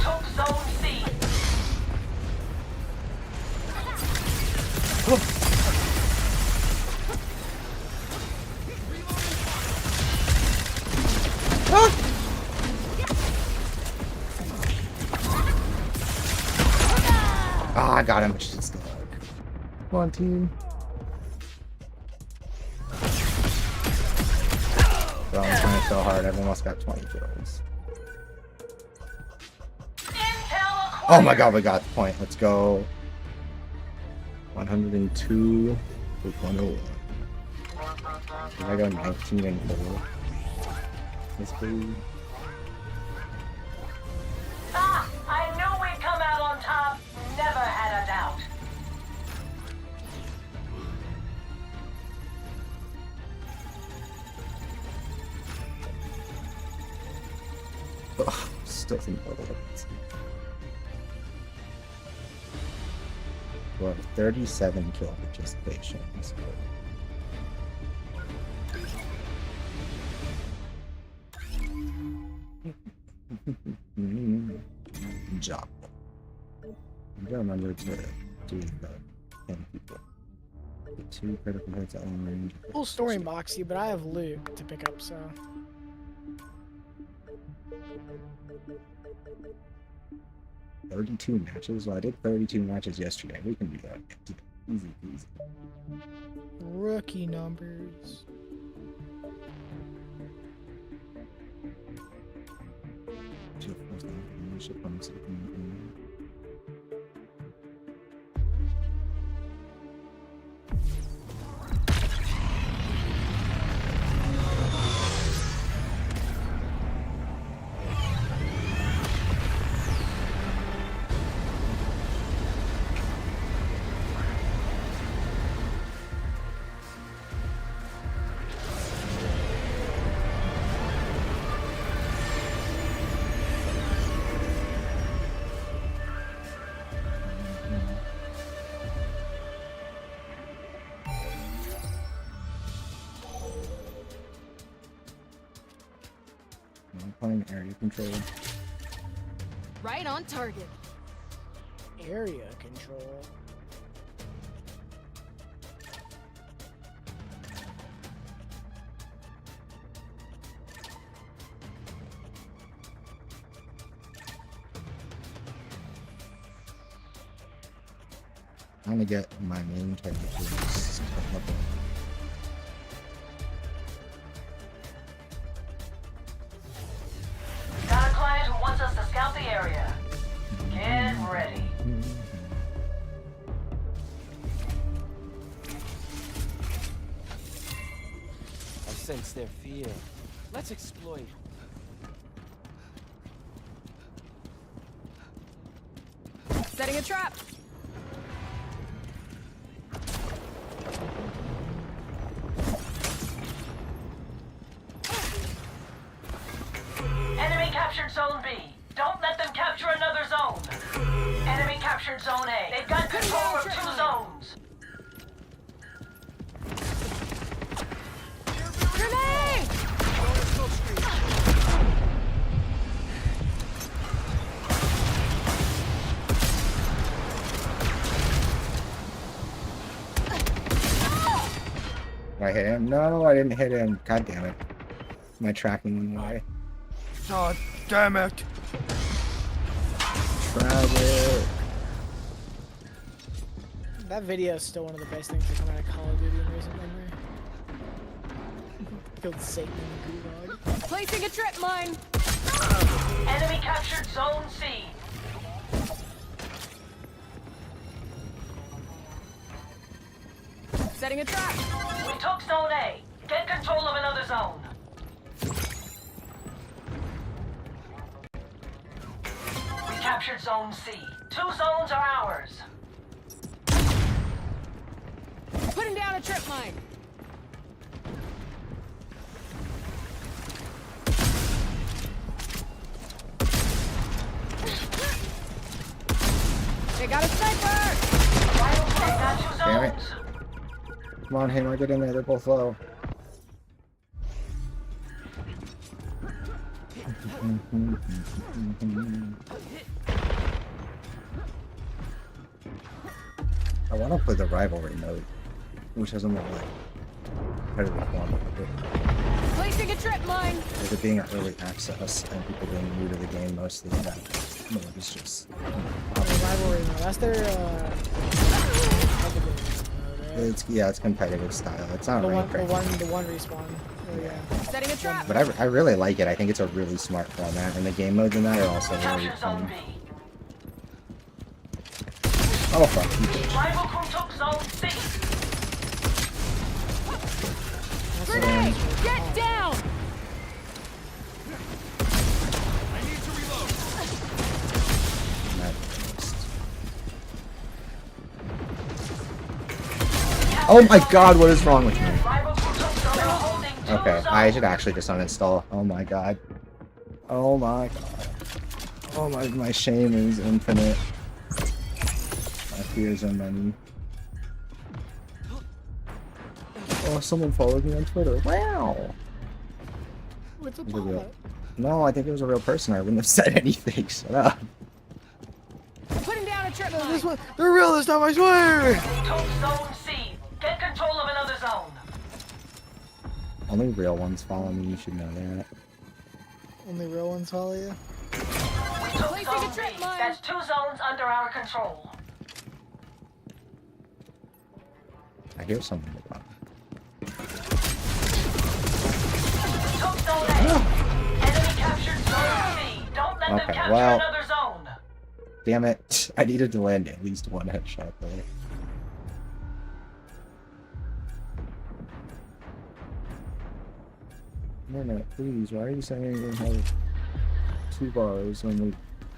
Took Zone C. Ah, I got him. Just come on, team. Bro, I'm trying so hard. I've almost got 20 kills. Intel acquired. Oh my god, we got the point. Let's go. 102 with 101. I go 19 and 4. Yes, please. Ah, I knew we'd come out on top. Never had a doubt. Ugh, still think about it. Well, 37 kill participation. That's good. Job. I gotta remember to do the 10 people. The 2 critical hits at long range. Full story Moxie, but I have loot to pick up, so. 32 matches? Well, I did 32 matches yesterday. We can do that. Easy peasy. Rookie numbers. I'm playing area control. Right on target. Area control. I'm gonna get my main character to step up. Got a client who wants us to scout the area. Get ready. I sense their fear. Let's exploit. Setting a trap. Enemy captured Zone B. Don't let them capture another zone. Enemy captured Zone A. They've got control of 2 zones. Grenade! Did I hit him? No, I didn't hit him. God damn it. My tracking went away. God damn it! Tragic. That video is still one of the best things to come out of Call of Duty in recent memory. Killed Satan in the gulag. Placing a trip mine. Enemy captured Zone C. Setting a trap. We took Zone A. Get control of another zone. We captured Zone C. 2 zones are ours. Putting down a trip mine. They got a sniper! Rival team got 2 Damn it. zones. Come on, Hammer, get in there. They're both low. I want to play the rivalry mode, which has a more like competitive form of it. Placing a trip mine. With it being early access and people being new to the game mostly, that mode is just. Rivalry mode. That's their It's competitive style. It's not the ranked right now. one respawn. Oh, yeah. Setting a trap. But I really like it. I think it's a really smart format, and the game modes in that are also really Captured Zone fun. B. Oh fuck, you bitch. Rival crew took Zone C. Grenade! Get down! Oh my god, what is wrong with me? Rival crew took Zone A, holding 2 Okay, zones. I should actually just uninstall. Oh my god. Oh my god. Oh my shame is infinite. My fears are many. Oh, someone followed me on Twitter. Wow! What's a It was a real- bot? No, I think it was a real person. I wouldn't have said anything. Shut up. Putting down a trip No, mine. this one, they're real this time, I swear! We took Zone C. Get control of another zone. Only real ones follow me, you should know that. Only real ones follow you? We took Placing Zone a trip B. mine. That's 2 zones under our control. I hear something about it. We took Zone A. Enemy captured Zone C. Don't let them Okay, capture well- another zone. Damn it. I needed to land at least one headshot there. No, please, why are you saying we have 2 bars when we...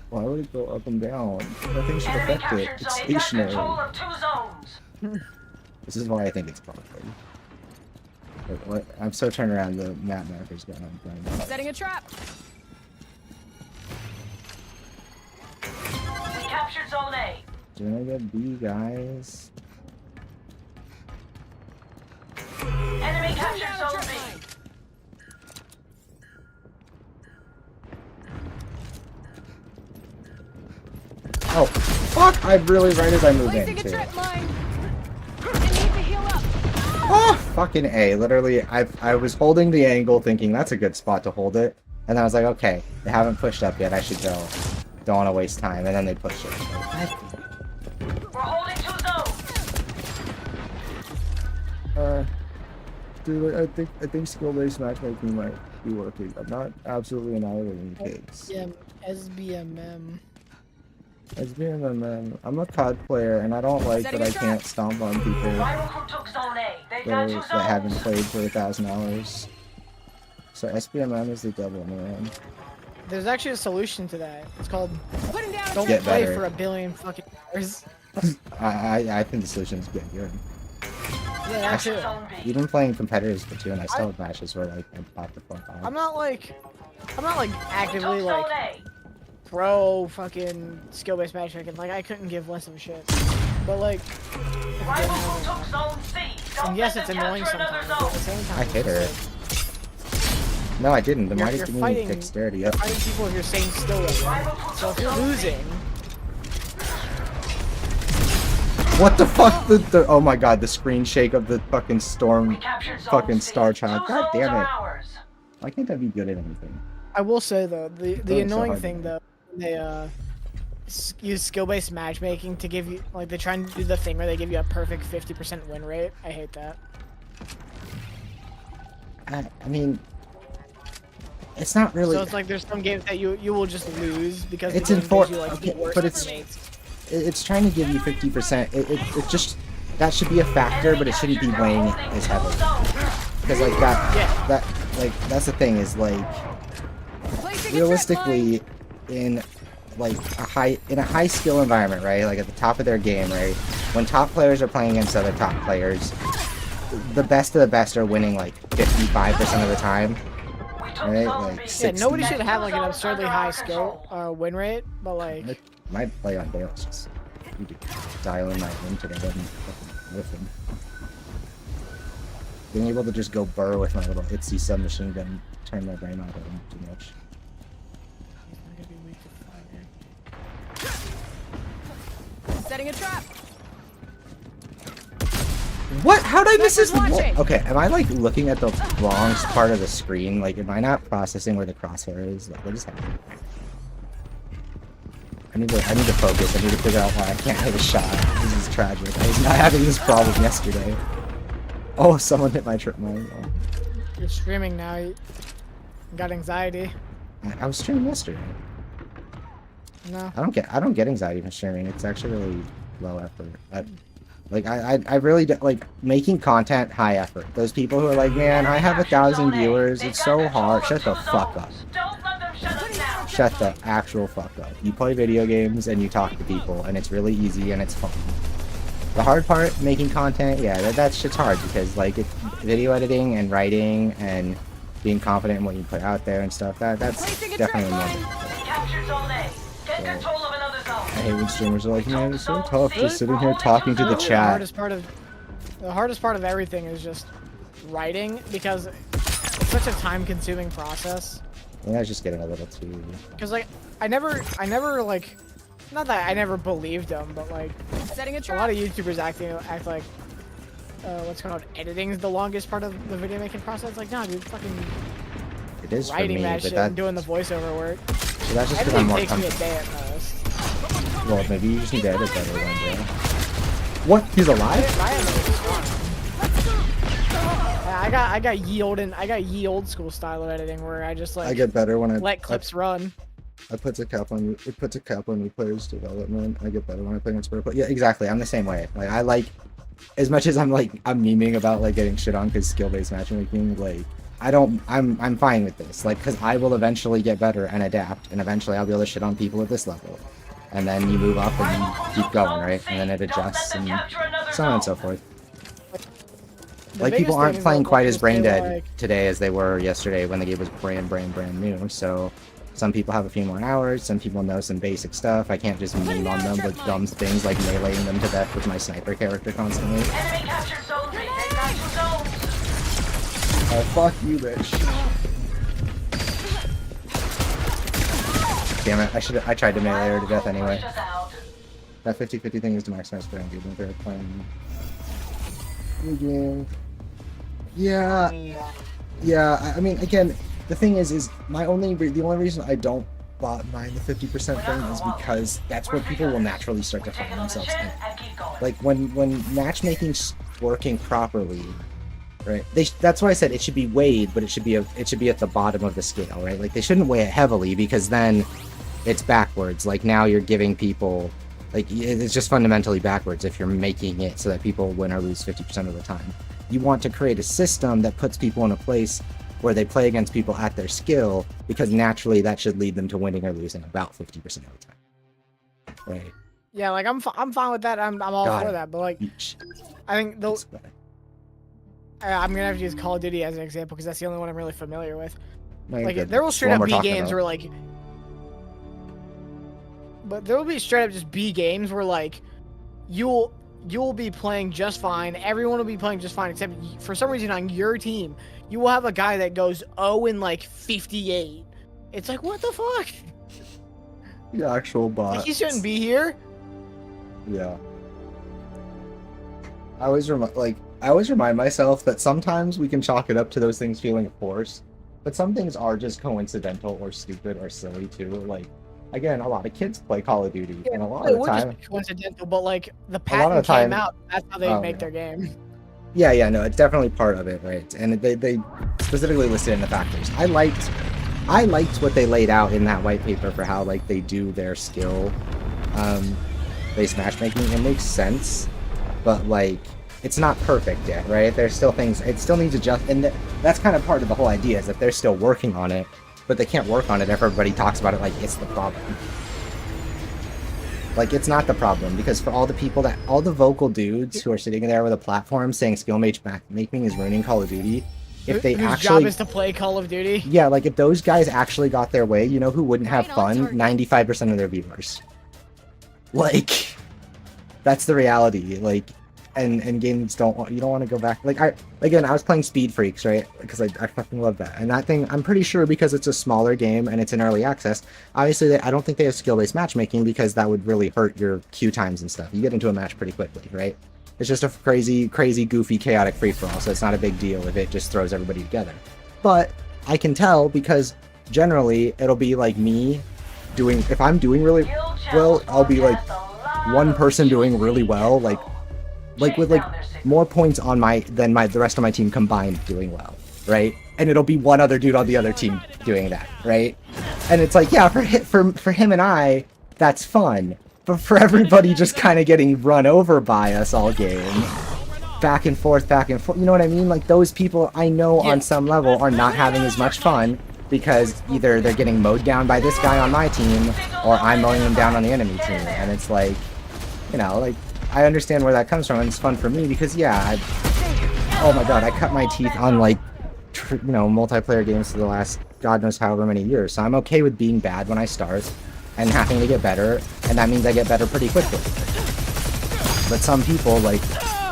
Why would it go up and down? Nothing should Enemy affect it. captured It's zone. They got control stationary. of 2 zones. This is why I think it's broken. Wait, what? I'm so turned around, the map marker's going on. Setting a trap. We captured Zone A. Did I get B, guys? Enemy Putting captured down a Zone trip B. mine. Oh, fuck! I really, right as I moved in, Placing a too. trip mine. I need to heal up. Oh, fucking A. Literally, I was holding the angle thinking that's a good spot to hold it. And then I was like, okay, they haven't pushed up yet, I should go. Don't want to waste time. And then they pushed it. We're holding 2 zones. Dude, I think skill-based matchmaking might be working. I'm not absolutely annihilating the kids. Yeah, SBMM. SBMM, I'm a COD player, and I don't like that I can't stomp on people Rival crew took Zone A. They've got 2 that zones. haven't played for 1,000 hours. So SBMM is the devil in the room. There's actually a solution to that. It's called Putting down a don't Get play better. for a billion fucking hours. I think the solution is getting good. Yeah, that's Captured it. Zone B. Even playing competitors for 2, and I still have matches where like I pop the fuck off. I'm not like We actively took like Zone A. pro fucking skill-based matchmaking. Like I couldn't give less of a shit. But like, Rival crew took Zone C. Don't and yes, let it's them annoying capture another sometimes. But at the zone. same time, I it's hit just her. like, No, I didn't. The You're- mighty you're community fighting- dexterity up. fighting people with your same skill level. Rival crew So took if you're Zone C. losing, What the fuck? Oh my god, the screen shake of the fucking storm, We captured zone fucking C. Star Child. 2 God zones damn are it. ours. Why can't that be good at anything? I will say though, the so annoying hard thing to though, they use skill-based matchmaking to give you like they're trying to do the thing where they give you a perfect 50% win rate. I hate that. I mean, it's not really. So it's like there's some games that you will just lose because It's the in game for- gives you like okay, the worst but it's- mates. It's trying to give you 50%. It just that should be a factor, but it shouldn't be weighing as heavily. Because like that's the thing is like realistically in like a high skill environment, right? Like at the top of their game, right? When top players are playing against other top players, the best of the best are winning like 55% of the time, right? Like Yeah, 60. nobody should have like an absurdly high skill win rate, but like My play on Vale is just need to dial in my win today. Wasn't with him. Being able to just go burr with my little itsy submachine gun turned my brain off of him too much. Setting a trap. What? How'd I miss this? Sniper's watching. Okay, am I like looking at the wrong part of the screen? Like, am I not processing where the crosshair is? Like, what is happening? I need to focus. I need to figure out why I can't hit a shot. This is tragic. I was not having this problem yesterday. Oh, someone hit my trip. you're streaming now, you got anxiety. I was streaming yesterday. No. I don't get anxiety from streaming. It's actually really low effort. I really do, like making content high effort. Those people who are like, man, I have 1,000 viewers. It's so hard. Shut the fuck up. Don't let them shut us down. Shut the actual fuck up. You play video games and you talk to people, and it's really easy and it's fun. The hard part, making content, yeah, that shit's hard because like it's video editing and writing and being confident in what you put out there and stuff. That's definitely more. We captured zone A. Get control of another zone. I hate when streamers are like, man, it's so tough Really? just sitting here talking to the The chat. hardest part of everything is just writing because it's such a time-consuming process. I think I was just getting a little too. Because like I never like, not that I never believed them, but like Setting a a trap. lot of YouTubers act like what's called editing is the longest part of the video making process. Like, nah, dude, fucking It is for writing me, that but shit that and doing the voiceover work. so that's just because I'm Editing more takes me a comfortable. day at most. Well, maybe you just need to edit better one day. What? He's alive? I am I got ye old school style of editing where I just like I get better when I let clips run. It puts a cap on new players' development. I get better when I play against pro. Yeah, exactly. I'm the same way. Like I like, as much as I'm memeing about like getting shit on because skill-based matchmaking. Like I'm fine with this. Like because I will eventually get better and adapt, and eventually I'll be able to shit on people at this level, and then you move up and you keep going, right? And then it adjusts and so on and so forth. The Like people biggest aren't thing is playing that, quite like, as brain they, dead like- today as they were yesterday when the game was brand new. So some people have a few more hours, some people know some basic stuff. I can't just meme on them with dumb things like meleeing them to death with my sniper character constantly. Enemy captured zone B. They got 2 zones. Oh, fuck you, bitch. Damn it, I tried to melee her to death anyway. Pushed us out. That 50-50 thing is to maximize but I'm good when they're playing the game. Yeah. Yeah, I mean, again, the thing is the only reason I don't mind the 50% thing is because that's where people will naturally start to find themselves in. And keep going. Like when matchmaking's working properly, right? That's why I said it should be weighed, but it should be at the bottom of the scale, right? Like they shouldn't weigh it heavily because then it's backwards. Like now you're giving people, like it's just fundamentally backwards if you're making it so that people win or lose 50% of the time. You want to create a system that puts people in a place where they play against people at their skill, because naturally that should lead them to winning or losing about 50% of the time. Right? Yeah, like I'm fine with that. I'm all Got for it. that. But like Each. I think It's- I'm gonna have to use Call of Duty as an example because that's the only one I'm really familiar with. No, you're Like good. there will It's the straight one up we're be talking games about. where like, but there will be straight up just B games where like you'll be playing just fine. Everyone will be playing just fine except for some reason on your team you will have a guy that goes 0 and like 58. It's like what the fuck? The actual bot. Like, he shouldn't be here. Yeah. I always remind myself that sometimes we can chalk it up to those things feeling forced, but some things are just coincidental or stupid or silly too. Like, again, a lot of kids play Call of Duty, and a lot It of the would just time, be coincidental, but like the of patent the time- came out. That's how they Oh, make yeah. their game. yeah, no, it's definitely part of it, right? And they specifically listed in the factors. I liked what they laid out in that white paper for how like they do their skill based matchmaking. It makes sense, but like it's not perfect yet, right? There's still things it still needs adjust, and that's kind of part of the whole idea is that they're still working on it, but they can't work on it if everybody talks about it like it's the problem. Like, it's not the problem, because for all the vocal dudes who are sitting there with a platform saying skill matchmaking is ruining Call of Duty, if they Whose actually... job is to play Call of Duty. Yeah, like, if those guys actually got their way, you know who wouldn't have fun? 95% of their viewers. Like, that's the reality, like, and games you don't want to go back. Like, I was playing Speed Freaks, right? Because I fucking love that. And that thing, I'm pretty sure because it's a smaller game and it's in early access, obviously I don't think they have skill-based matchmaking because that would really hurt your queue times and stuff. You get into a match pretty quickly, right? It's just a crazy, goofy, chaotic free-for-all, so it's not a big deal if it just throws everybody together. But I can tell because generally it'll be like me doing, if I'm doing really well, I'll be like one person doing really well, like with like more points on than the rest of my team combined doing well, right? And it'll be one other dude on the other team doing that, right? And it's like, yeah, for him and I, that's fun. But for everybody just kind of getting run over by us all game, back and forth, you know what I mean? Like, those people I know on some level are not having as much fun because either they're getting mowed down by this guy on my team or I'm mowing them down on the enemy team. And it's like, you know, like, I understand where that comes from, and it's fun for me because, yeah, oh my god, I cut my teeth on, like, you know, multiplayer games for the last god knows however many years, so I'm okay with being bad when I start and having to get better, and that means I get better pretty quickly. But some people, like,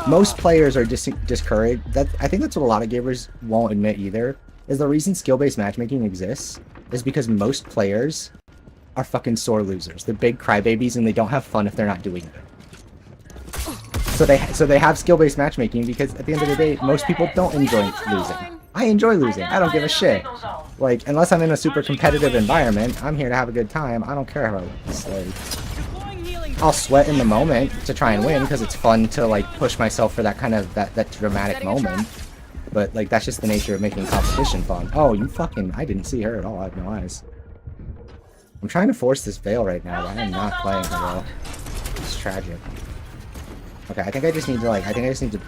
most players are discouraged. I think that's what a lot of gamers won't admit either, is the reason skill-based matchmaking exists is because most players are fucking sore losers. They're big crybabies, and they don't have fun if they're not doing it. So they have skill-based matchmaking because at the end of the day, most people don't enjoy losing. I enjoy losing. I don't give a shit. Like, unless I'm in a super competitive environment, I'm here to have a good time. I don't care how I lose. Like, I'll sweat in the moment to try and win because it's fun to like push myself for that kind of that dramatic moment. But like, that's just the nature of making competition fun. Oh, you fucking! I didn't see her at all. I have no eyes. I'm trying to force this Vale right now, but I am not playing her well. It's tragic. Okay, I think I just need to,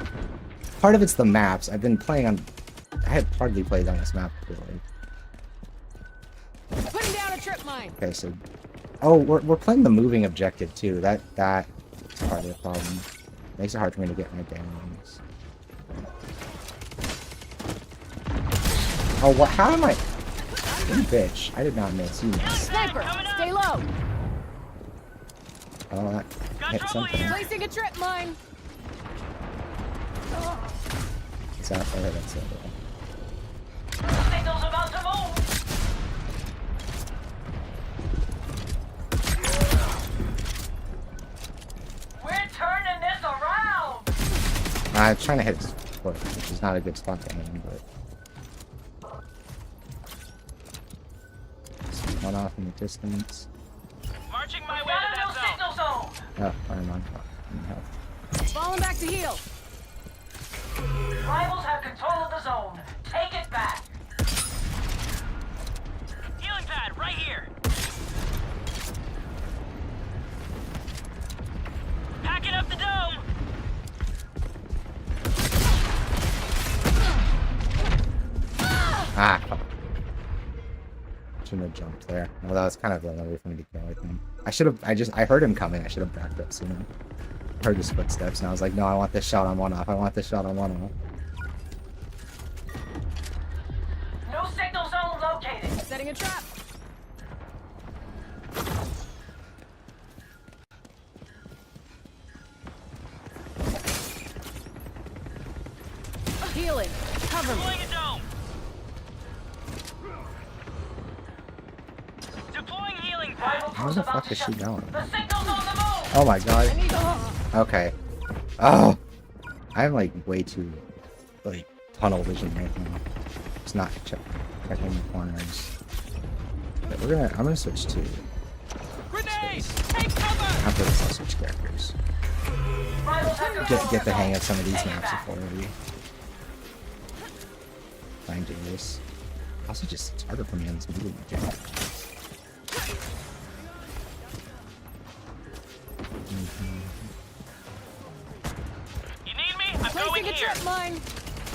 part of it's the maps. I've been playing on, I had hardly played on this map really. Putting down a trip mine. Okay, so, oh, we're playing the moving objective too. That's part of the problem. Makes it hard for me to get my damn wings. Oh, what, how am I, you bitch, I did not miss, you missed. Sniper, stay low. Oh, that hit something. Placing a trip mine. Is that, okay, that's it. Signal's about to move. We're turning this around. I'm trying to hit his foot, which is not a good spot to aim, but... One off in the distance. Marching my way to that signal zone. Oh, never mind. Falling back to heal. Rivals have control of the zone. Take it back. Healing pad right here. Packing up the dome. Ah, fuck. Shouldn't have jumped there. Well, that was kind of the only way for me to kill, I think. I heard him coming. I should have backed up sooner. I heard his footsteps, and I was like, no, I want this shot on one off. I want this shot on one off. No signal zone located. Setting a trap. Healing. Cover me. Deploying a dome. Deploying healing pad. Where the fuck is she going? The signal's on the move. Oh my god. I need the hook. Okay. Oh! I'm like way too like tunnel vision right now. It's not checking the corners. But I'm gonna switch to. Grenades! Take cover! After this, I'll switch characters. Get the hang of some of these maps before we try and do this. Also, just it's harder for me on this medium game. You need me? I'm Placing going a here. trip mine.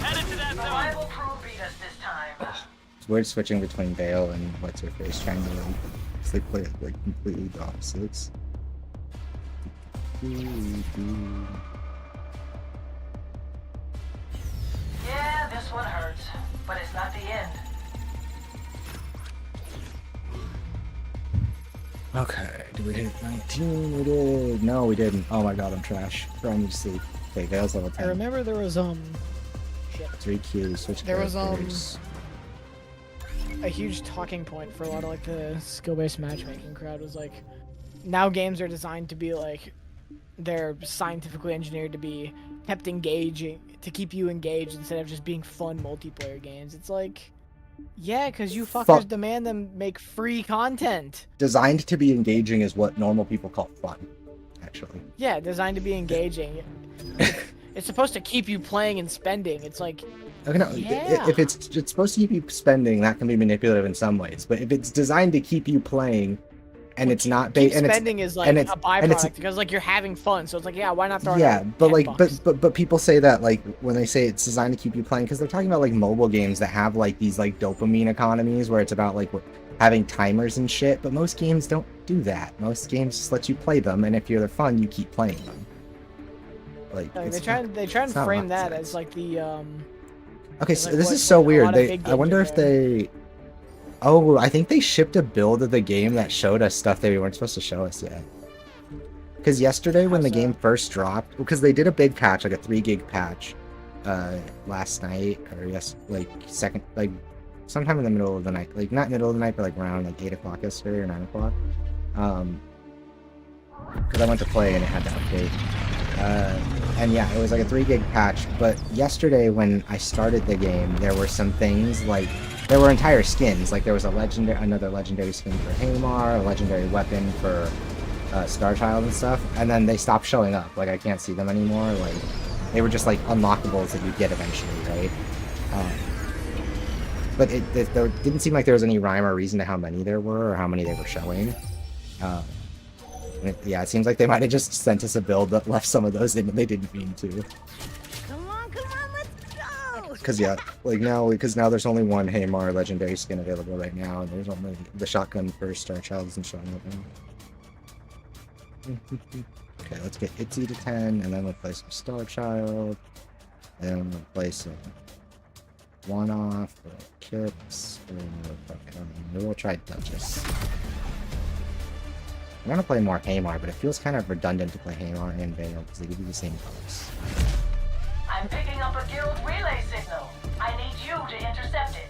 Headed to that The zone. rival crew beat us this time. It's weird switching between Vale and what's her face, trying to like, they play like completely the opposites. Yeah, this one hurts, but it's not the end. Okay, did we hit 19? We did. No, we didn't. Oh my god, I'm trash. Throwing me to sleep. Okay, Vale's level 10. I remember there was shit. 3 Qs, switch There was characters. a huge talking point for a lot of like the skill-based matchmaking crowd was like, now games are designed to be like, they're scientifically engineered to be kept engaging, to keep you engaged instead of just being fun multiplayer games. It's like, yeah, because you fuckers demand them make free content. Designed to be engaging is what normal people call fun, actually. Yeah, designed to be engaging. It's supposed to keep you playing and spending. It's like, Okay, no, yeah. if it's supposed to keep you spending, that can be manipulative in some ways. But if it's designed to keep you playing, and it's not keep based, and spending is like and a it's- byproduct because like you're having fun. So it's like, yeah, why not throw? yeah, another but 10 like, bucks? but people say that like when they say it's designed to keep you playing, because they're talking about like mobile games that have like these like dopamine economies where it's about like having timers and shit. But most games don't do that. Most games just let you play them, and if you're fun, you keep playing them. Like Like, it's they try and it's not frame rocket that science. as like the Okay, It's so like this what- is so what a weird. lot of big I games wonder are if they. Oh, I think they shipped a build of the game that showed us stuff they weren't supposed to show us yet. Because yesterday, when How's the that? game first dropped, because they did a big patch, like a 3 gig patch, last night or sometime in the middle of the night, like not middle of the night, but like around like 8 o'clock yesterday or 9 o'clock. Because I went to play and it had to update. And yeah, it was like a 3 gig patch. But yesterday, when I started the game, there were some things like there were entire skins. Like there was another legendary skin for Hamar, a legendary weapon for Starchild and stuff. And then they stopped showing up. Like I can't see them anymore. Like they were just like unlockables that you'd get eventually, right? But there didn't seem like there was any rhyme or reason to how many there were or how many they were showing. Yeah, it seems like they might have just sent us a build that left some of those in, but they didn't mean to. Come on, let's go. Because yeah, like now there's only one Hamar legendary skin available right now, and there's only the shotgun for Starchild isn't showing up now. Okay, let's get Itzy to 10, and then we'll play some Starchild, and then we'll play some one-off, or Kips, or we'll try Duchess. I want to play more Hamar, but it feels kind of redundant to play Hamar and Vale because they give you the same colors. I'm picking up a guild relay signal. I need you to intercept it.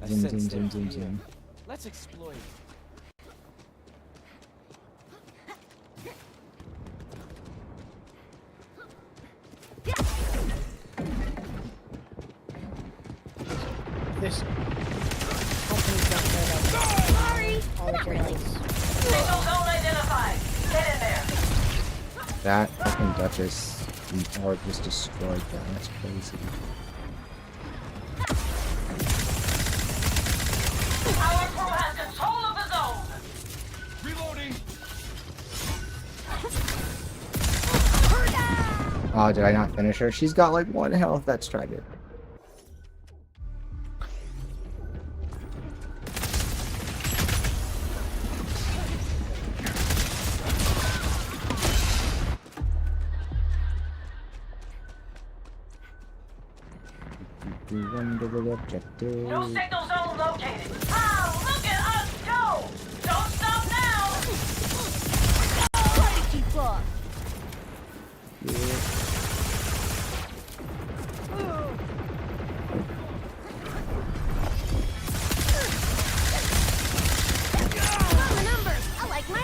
I Zoom, sense zoom, their zoom, zoom, fear. zoom. Let's exploit. this company's not care about Sorry, all they not care really. about is Signal zone identified. Get in there. That fucking Duchess or just destroyed them. That's crazy. Our crew has control of the zone. Reloading. Oh, did I not finish her? She's got like 1 health. That's tragic. Under the objective. New signal zone located. Wow, look at us go! Don't stop now! Try to keep up. On the numbers. I like my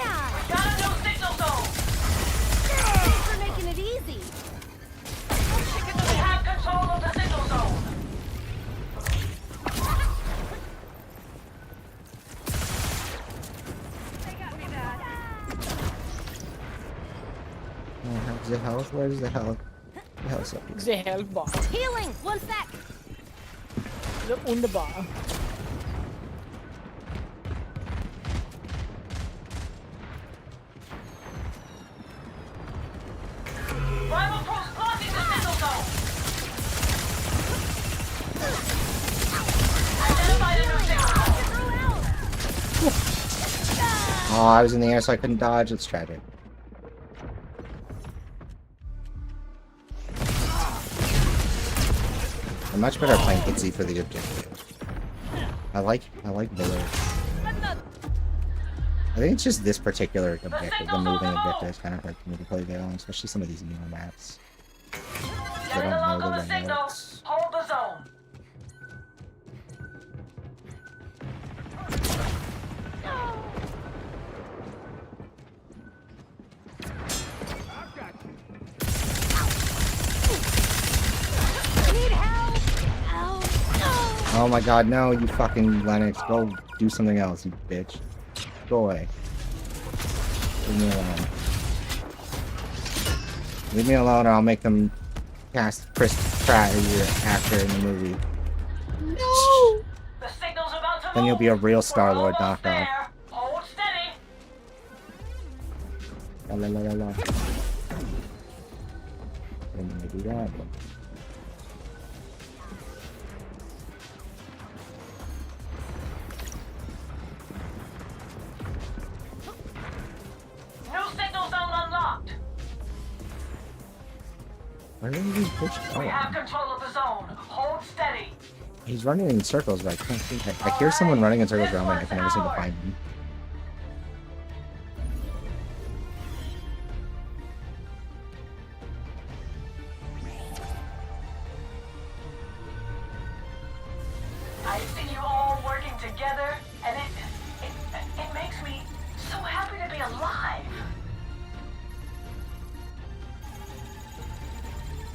Is it health? Where's the health? The health's up here. The health bar. Healing. 1 sec. The underbar. Rival troops blocking the signal zone. Identified a new signal zone. Oh, I was in the air, so I couldn't dodge. It's tragic. I'm much better playing Itsy for the objective. I like bullets. I think it's just this particular objective, the moving objective, is kind of hard for me to play Vale on, especially some of these newer maps. I Getting a don't lock know on the the signal. layouts. Hold the zone. Need help. Ow. Oh my god, no, you fucking Lennox. Go do something else, you bitch. Go away. Leave me alone. Leave me alone or I'll make them cast Chris Pratt as your actor in the movie. No! The signal's about to Then you'll be a move. real We're Star-Lord almost knockoff. there. Hold steady. La la la la la. Didn't do that. New signal zone unlocked. Where did he push? We Oh, have control of the zone. Hold steady. he's running in circles, but I can't think. I hear someone running in circles around me. I can never seem to find him. I see you all working together, and it makes me so happy to be alive.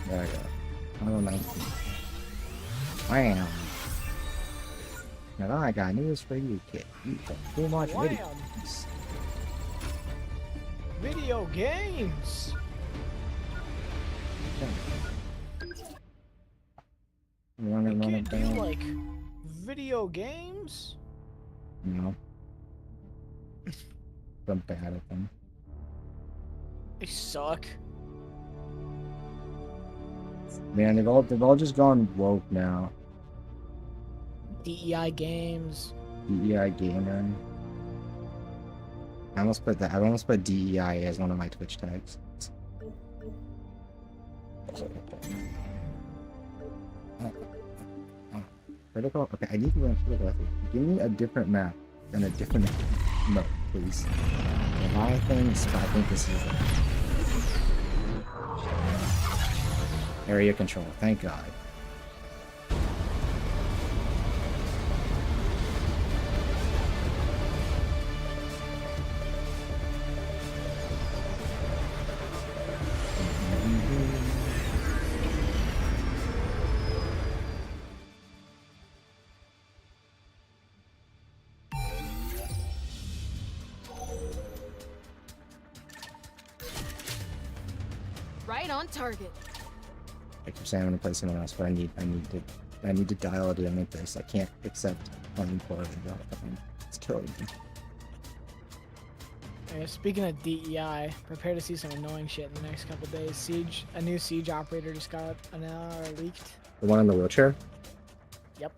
There I go. Oh, nice. Wow. Now I got news for you, kid. You got too much Wham. videos. Video games. Running, running, Kid, do you down. like video games? No. I'm bad at them. They suck. Man, they've all just gone woke now. DEI games. DEI gamer. I almost put DEI as one of my Twitch tags. Critical? Okay, I need to run critical. Give me a different map and a different mode, please. I think this is it. Area control, thank God. Right on target. I keep saying I'm gonna play someone else, but I need to dial it in with this. I can't accept playing poorly. It's killing me. Yeah, speaking of DEI, prepare to see some annoying shit in the next couple days. A new siege operator just got leaked. The one in the wheelchair? Yep.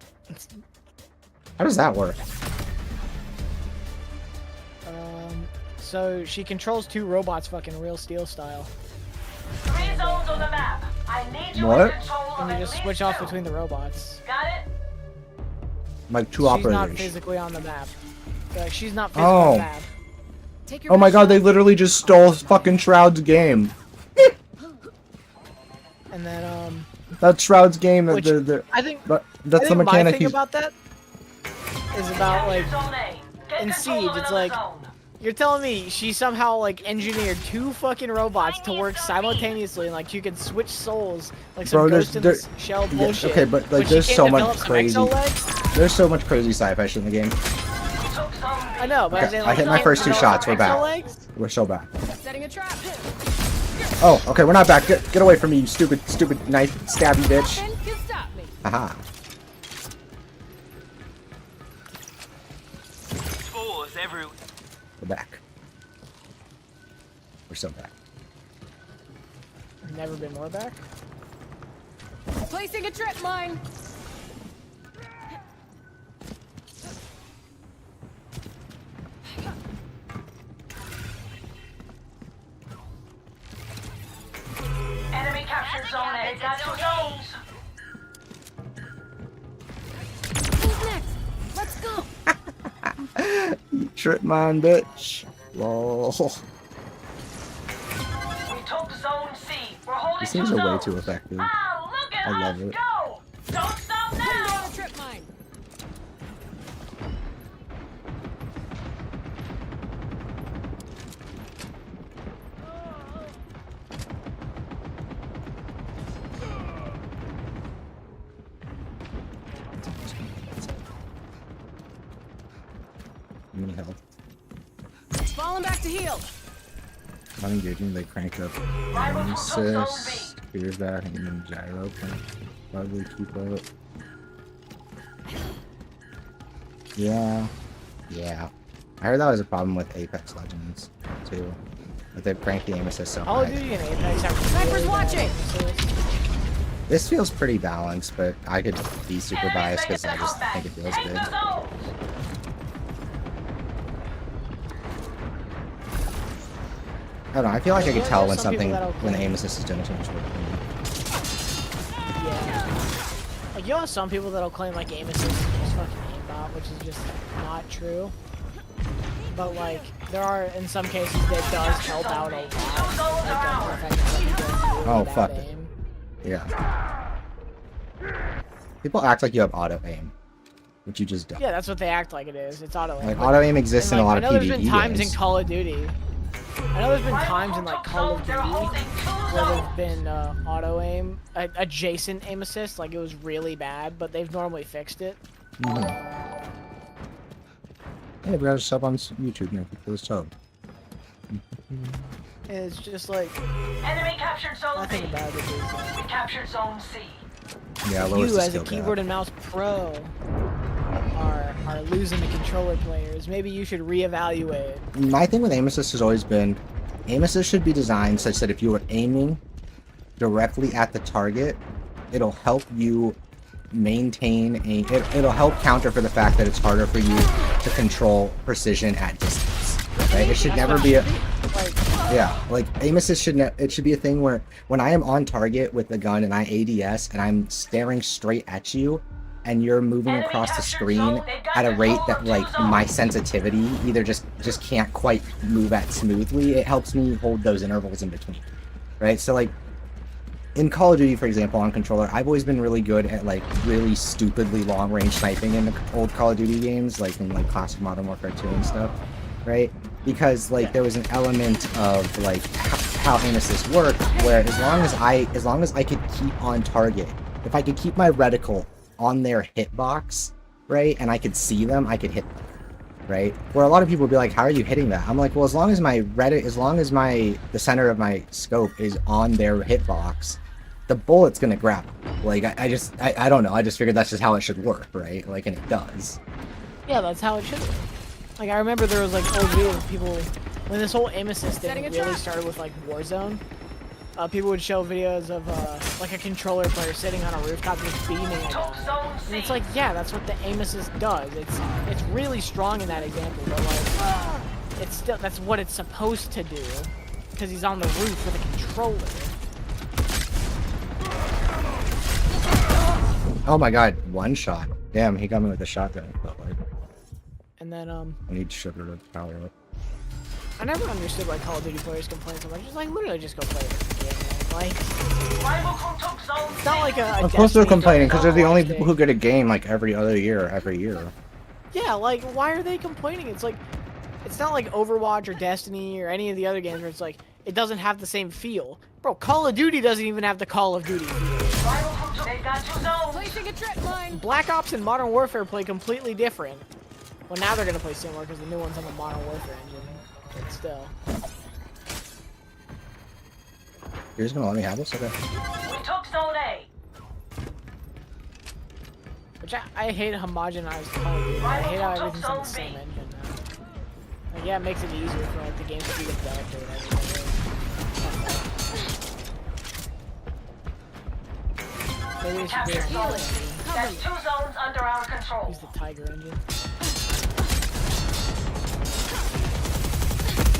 How does that work? So she controls 2 robots fucking real steel style. 3 zones on the map. I need you What? in control of And you at just least switch off 2. between the robots. Got it? Like 2 She's operators. not physically on the map. Like, she's not physically Oh. on the map. Take your Oh my best god, they shot. literally just stole fucking Shroud's game. And then, That's Shroud's game. Which- That's I think the I think my mechanic thing he's... about that is about, like, Zone A. Get in control Siege, of it's another like- zone. you're telling me she somehow, like, engineered 2 fucking robots to work simultaneously, and, like, you could switch souls, like some Bro, Ghost in the there's- Shell yeah, bullshit. okay, but, like, she there's can't so much develop some crazy- exo-legs? There's so much crazy sci-fi shit in the game. We took zone B. I know, but Okay, I'm saying, I like, hit you my can't first 2 develop shots, we're some back. exo-legs? We're so back. Setting a trap. Oh, okay, we're not back. Get away from me, you stupid knife stabby bitch. Nothing can stop me. Haha. Spores everywhere. We're back. We're so back. Never been more back. Placing a trip mine. Enemy captured zone A. Got two zones. Who's next? Let's go. Trip mine, bitch. Lol. We took zone C. We're holding These two things are way zones. too effective. Ah, look at I us love it. go! Don't stop Putting now! down a trip mine. How many health? Falling back to heal. Not engaging, they crank up Rival aim took zone assist, spears back, and then gyro can probably keep up. Yeah. Yeah. I heard that was a problem with Apex Legends, too. But they crank the aim assist so Call of high. Duty and Apex have Sniper's really bad watching! emphasis. This feels pretty balanced, but I could be super Enemies biased making because I their just comeback. think it feels Take good. the zones. I don't know, I feel like I could Yeah, tell there's when some people something, that'll when claim- aim assist is doing too much work for me. Yeah. Like, you know some people that'll claim like aim assist is just fucking aimbot, which is just not true. But like, there are in some cases that does help out a lot. Like, Oh, fuck it. Yeah. People act like you have auto aim, which you just don't. Yeah, that's what they act like it is. It's auto aim. Like auto aim exists in a lot of I know there's been PvE times games. in Call of Duty. I know there's been times in like Call of They're Duty holding two where zones. there's been auto aim, adjacent aim assist, like it was really bad, but they've normally fixed it. Hey, we got a sub on YouTube now. For the sub. It's just like Enemy captured zone B. nothing about it is. We captured zone C. Yeah, lowers You the as a skill keyboard gap. and mouse pro are losing the controller players. Maybe you should reevaluate. My thing with aim assist has always been, aim assist should be designed such that if you are aiming directly at the target, it'll help you maintain it'll help counter for the fact that it's harder for you to control precision at distance. Right? It should That's never what be it a should be. Like, yeah, like aim assist it should be a thing where when I am on target with the gun and I ADS and I'm staring straight at you and you're moving Enemy across the captured screen zone. They got at a rate control that of like two zones. my sensitivity either just can't quite move at smoothly, it helps me hold those intervals in between. Right? So like in Call of Duty, for example, on controller, I've always been really good at like really stupidly long range sniping in the old Call of Duty games, like in like classic Modern Warfare 2 and stuff, right? Because like there was an element of like how aim assist worked, where as long as I could keep on target, if I could keep my reticle on their hitbox, right, and I could see them, I could hit them, right? Where a lot of people would be like, "How are you hitting that?" I'm like, "Well, as long as the center of my scope is on their hitbox, the bullet's gonna grab them." Like I don't know. I just figured that's just how it should work, right? Like, and it does. yeah, that's how it should work. Like, I remember there was like old videos of people when this whole aim assist thing Setting a really trap. started with like Warzone. People would show videos of like a controller player sitting on a rooftop just beaming at Took them. zone And C. it's like, yeah, that's what the aim assist does. It's really strong in that example, but like, it's still that's what it's supposed to do because he's on the roof with a controller. Oh my god, one shot. Damn, he got me with a shotgun. It felt like And then I need sugar to power up. I never understood why Call of Duty players complain so much. Just like literally just go play the game, man. Like Rival crew took zone it's not like a Of course they're Destiny complaining because they're the only Overwatch people thing. who get a game like every year. Yeah, like, why are they complaining? It's like, it's not like Overwatch or Destiny or any of the other games where it's like, it doesn't have the same feel. Bro, Call of Duty doesn't even have the Call of Duty feel. Rival crew took. They got two zones. Placing a trip mine. Black Ops and Modern Warfare play completely different. Well, now they're gonna play similar because the new one's on the Modern Warfare engine. But still. You're just gonna let me have this? Okay. We took Zone A. Which I hate homogenized Call of Duty. I hate how everything's on the same engine now. Like, yeah, it makes it easier for like the games to be developed or whatever. Maybe they should do it. That's 2 zones under our control. Use the Tiger engine.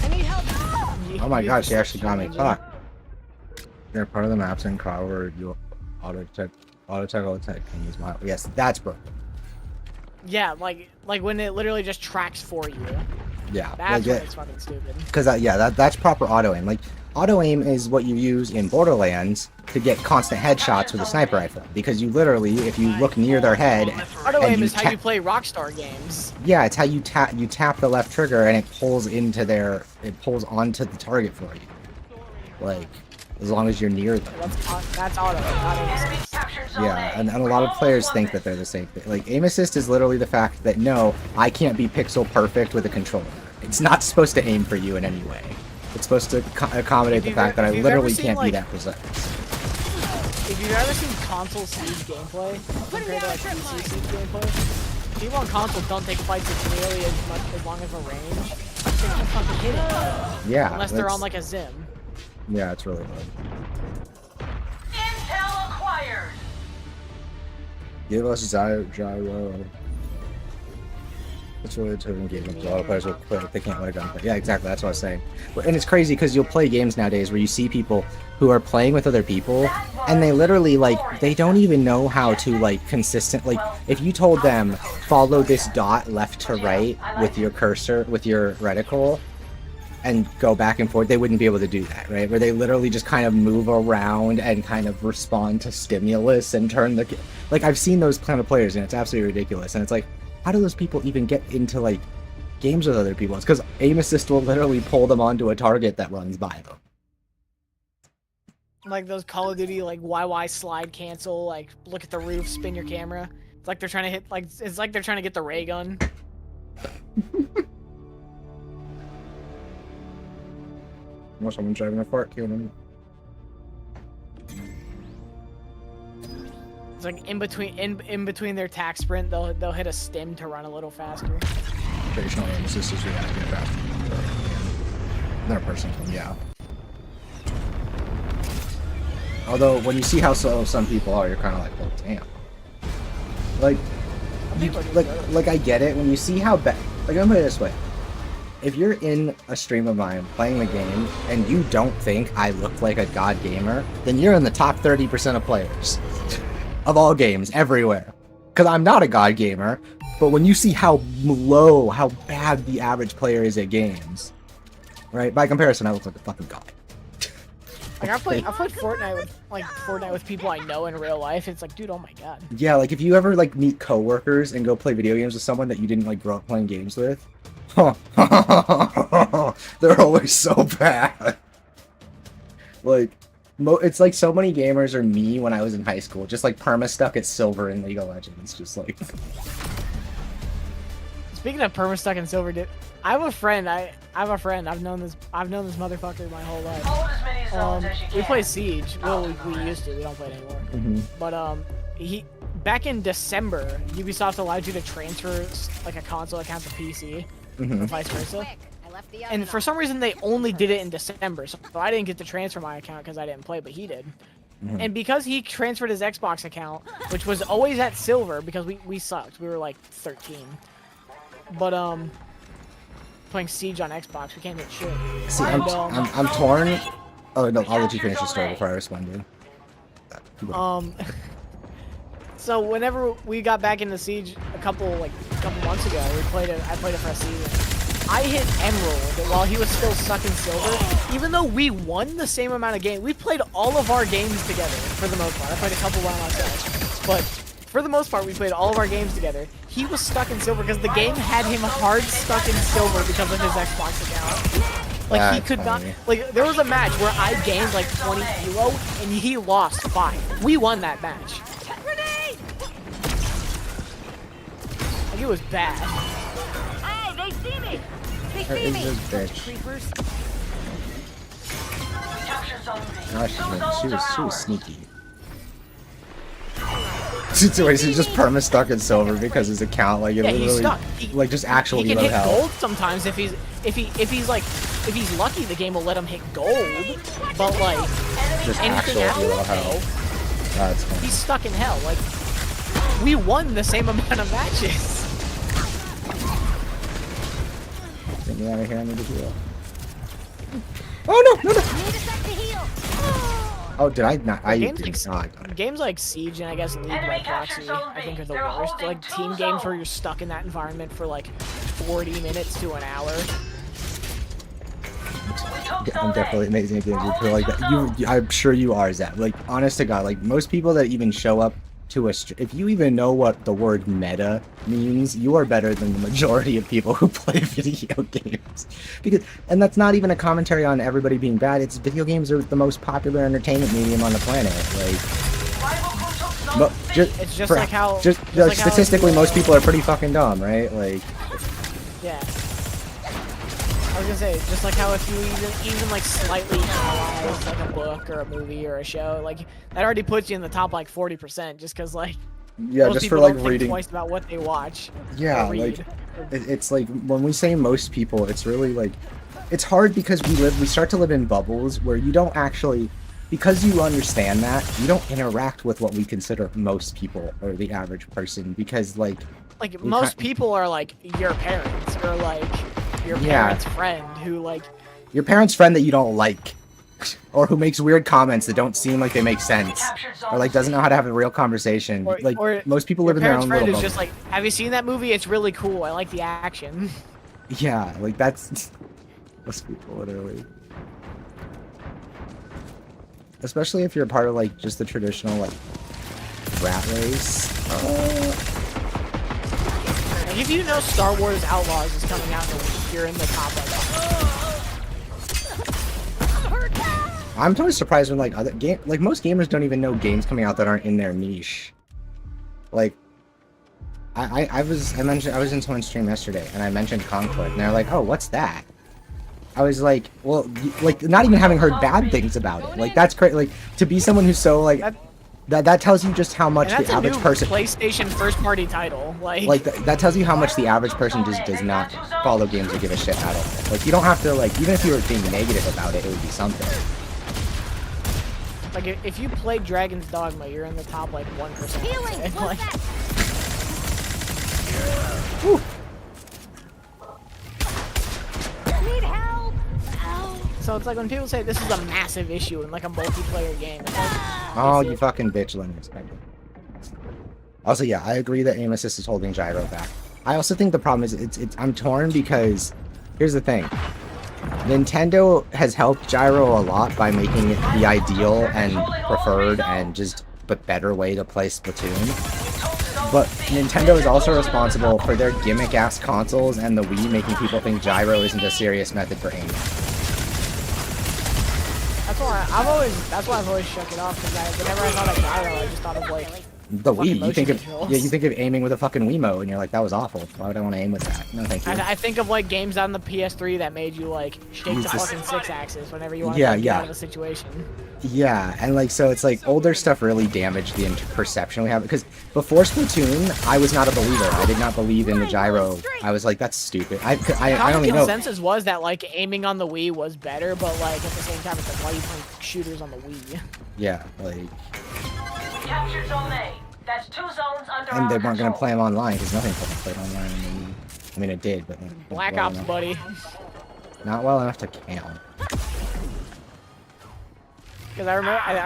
I need help. Oh my god, she actually got me. Fuck. They're part of the maps in COD where you auto check can use my. Yes, that's broken. Yeah, like when it literally just tracks for you. Yeah, That's like when it's fucking stupid. because that's proper auto aim. Like auto aim is what you use in Borderlands to get constant headshots with a sniper rifle. Because you literally, if you look near their head, Auto and aim you is how you play Rockstar games. yeah, it's how you tap the left trigger and it pulls onto the target for you. Like as long as you're near them. That's auto. Not aim Enemy assist. captured Zone Yeah, A. and a lot of players think that they're the same thing. Like, aim assist is literally the fact that, no, I can't be pixel perfect with a controller. It's not supposed to aim for you in any way. It's supposed to accommodate the fact that I literally can't be that precise. If you've ever seen console Siege gameplay, compared to like PC Siege gameplay, people on console don't take fights at nearly as long as a range. They can fucking hit it. Yeah. Unless they're on like a Zim. Yeah, it's really hard. Intel acquired. Give us gyro. It's really a tough engagement. A lot of players will quit if they can't let a gun play. Yeah, exactly. That's what I was saying. And it's crazy because you'll play games nowadays where you see people who are playing with other people, and they literally they don't even know how to consistent. If you told them follow this dot left to right with your cursor with your reticle, and go back and forth, they wouldn't be able to do that, right? Where they literally just kind of move around and kind of respond to stimulus and turn the... I've seen those kind of players, and it's absolutely ridiculous. And it's like, how do those people even get into, games with other people? It's because aim assist will literally pull them onto a target that runs by them. Like those Call of Duty, YY slide cancel, look at the roof, spin your camera. It's like they're trying to hit, it's like they're trying to get the ray gun. Or someone driving a fart, killing them. It's like in between their tack sprint, they'll hit a stim to run a little faster. Traditional aim assist is reacting faster. They're personal, yeah. Although when you see how slow some people are, you're kind of like, oh damn. I get it when you see how bad. I'm gonna put it this way. If you're in a stream of mine playing the game and you don't think I look like a god gamer, then you're in the top 30% of players of all games everywhere. Because I'm not a god gamer, but when you see how bad the average player is at games, right? By comparison, I look like a fucking god. I played Fortnite with people I know in real life. It's like, dude, oh my god. Yeah, if you ever meet coworkers and go play video games with someone that you didn't grow up playing games with, they're always so bad. It's like so many gamers are me when I was in high school, just perma stuck at silver in League of Legends, just Speaking of perma stuck in silver, dude, I have a friend. I've known this motherfucker my whole life. Hold as many zones as you can. We play Siege. Well, we used to. We don't play it anymore. Mm-hmm. But back in December, Ubisoft allowed you to transfer a console account to PC, Mm-hmm. or vice versa. Quick, I left the And oven for on. some reason, they only did it in December, so I didn't get to transfer my account because I didn't play, but he did. Mhm. And because he transferred his Xbox account, which was always at silver because we sucked. We were 13. But playing Siege on Xbox, we can't get shit. See, And, I'm torn. Oh no, I'll let you finish the story before I respond to you. So whenever we got back into Siege a couple months ago, I played it for a season. I hit Emerald while he was still stuck in Silver, even though we won the same amount of games. We played all of our games together for the most part. I played a couple by myself, but for the most part, we played all of our games together. He was stuck in Silver because the game had him hard stuck in Silver because of his Xbox account. He could not. There was a match where I gained 20 elo and he lost 5. We won that match. It was bad. Hey, they see me! They Where see is me! this bitch? Creepers. Capture Zone B. Gosh, she was sneaky. So he's just perma stuck in silver because his account, like, it Yeah, he's literally, stuck. like, just actual He can emo hit hell. gold sometimes if he's lucky. The game will let him hit gold, but like Just anything actual after emo that, hell. though, That's funny. he's stuck in hell. Like we won the same amount of matches. Get me out of here, I need to heal. Oh no, no, no! Need a sec to heal. Oh, did I not? I Games did like, not. games like Siege and I guess League by Enemy proxy, captured zone I think are the B. They're worst. holding Like two team games where zones. you're stuck in that environment for like 40 minutes to an hour. I'm definitely amazing at games. You feel like that. I'm sure you are, Zach. Like, honest to God, like most people that even show up to a if you even know what the word meta means, you are better than the majority of people who play video games. And that's not even a commentary on everybody being bad. It's video games are the most popular entertainment medium on the planet. Like, but It's just like how statistically, if you, most people are pretty fucking dumb, right? Like, yeah. I was gonna say, just like how if you even like slightly analyze like a book or a movie or a show, like that already puts you in the top like 40%, just because like yeah, most just people for like don't think reading. twice about what they watch. Yeah, or like read. it's like when we say most people, it's really like it's hard because we start to live in bubbles where you don't actually, because you understand that, you don't interact with what we consider most people or the average person, because like most people are like your parents or like your Yeah. parents' friend who like your parents' friend that you don't like, or who makes weird comments that don't seem like they make sense, or like doesn't know how to have a real conversation. Like most people live in their parents' own friend little is just bubble. like, have you seen that movie? It's really cool. I like the action. Yeah, like that's most people literally. Especially if you're a part of like just the traditional like rat race. Like if you know Star Wars Outlaws is coming out in a week, you're in the top like. I'm totally surprised when like most gamers don't even know games coming out that aren't in their niche. Like, I was in someone's stream yesterday and I mentioned Concord and they're like, oh, what's that? I was like, well, like not even having heard bad things about it. Like that's great. Like to be someone who's so like that tells you just how much And that's the average a new person. PlayStation first-party title. Like That tells you how much the average person just does not follow games or give a shit out of it. Like you don't have to like even if you were being negative about it, it would be something. Like if you play Dragon's Dogma, you're in the top like 1%. Healing. And, One like, sec. Need help. Ow. so it's like when people say this is a massive issue in like a multiplayer game. It's like, Oh, you fucking bitch, let me respect it. Also, yeah, I agree that aim assist is holding gyro back. I also think the problem is I'm torn because here's the thing. Nintendo has helped gyro a lot by making it the ideal and preferred and just but better way to play Splatoon. But Nintendo is also responsible for their gimmick-ass consoles and the Wii making people think gyro isn't a serious method for aiming. that's why I've always shook it off, because whenever I thought of gyro, I just thought of like The fucking Wii, you think motion of controls. you think of aiming with a fucking Wiimote, and you're like, that was awful. Why would I want to aim with that? No, thank you. I think of like games on the PS3 that made you like shake the Jesus. fucking 6-axis whenever you want Yeah, to get yeah. out of a situation. Yeah, and like so it's like older stuff really damaged the perception we have, because before Splatoon I was not a believer. I did not believe in the gyro. I was like, that's stupid. I Common only know. consensus was that like aiming on the Wii was better, but like at the same time it's like, why are you playing shooters on the Wii? Yeah, like, Captured zone A. That's 2 zones under and they our weren't gonna control. play them online because nothing fucking played online. On the Wii. I mean, it did, but not Black well Ops, enough. buddy. Not well enough to count. Because I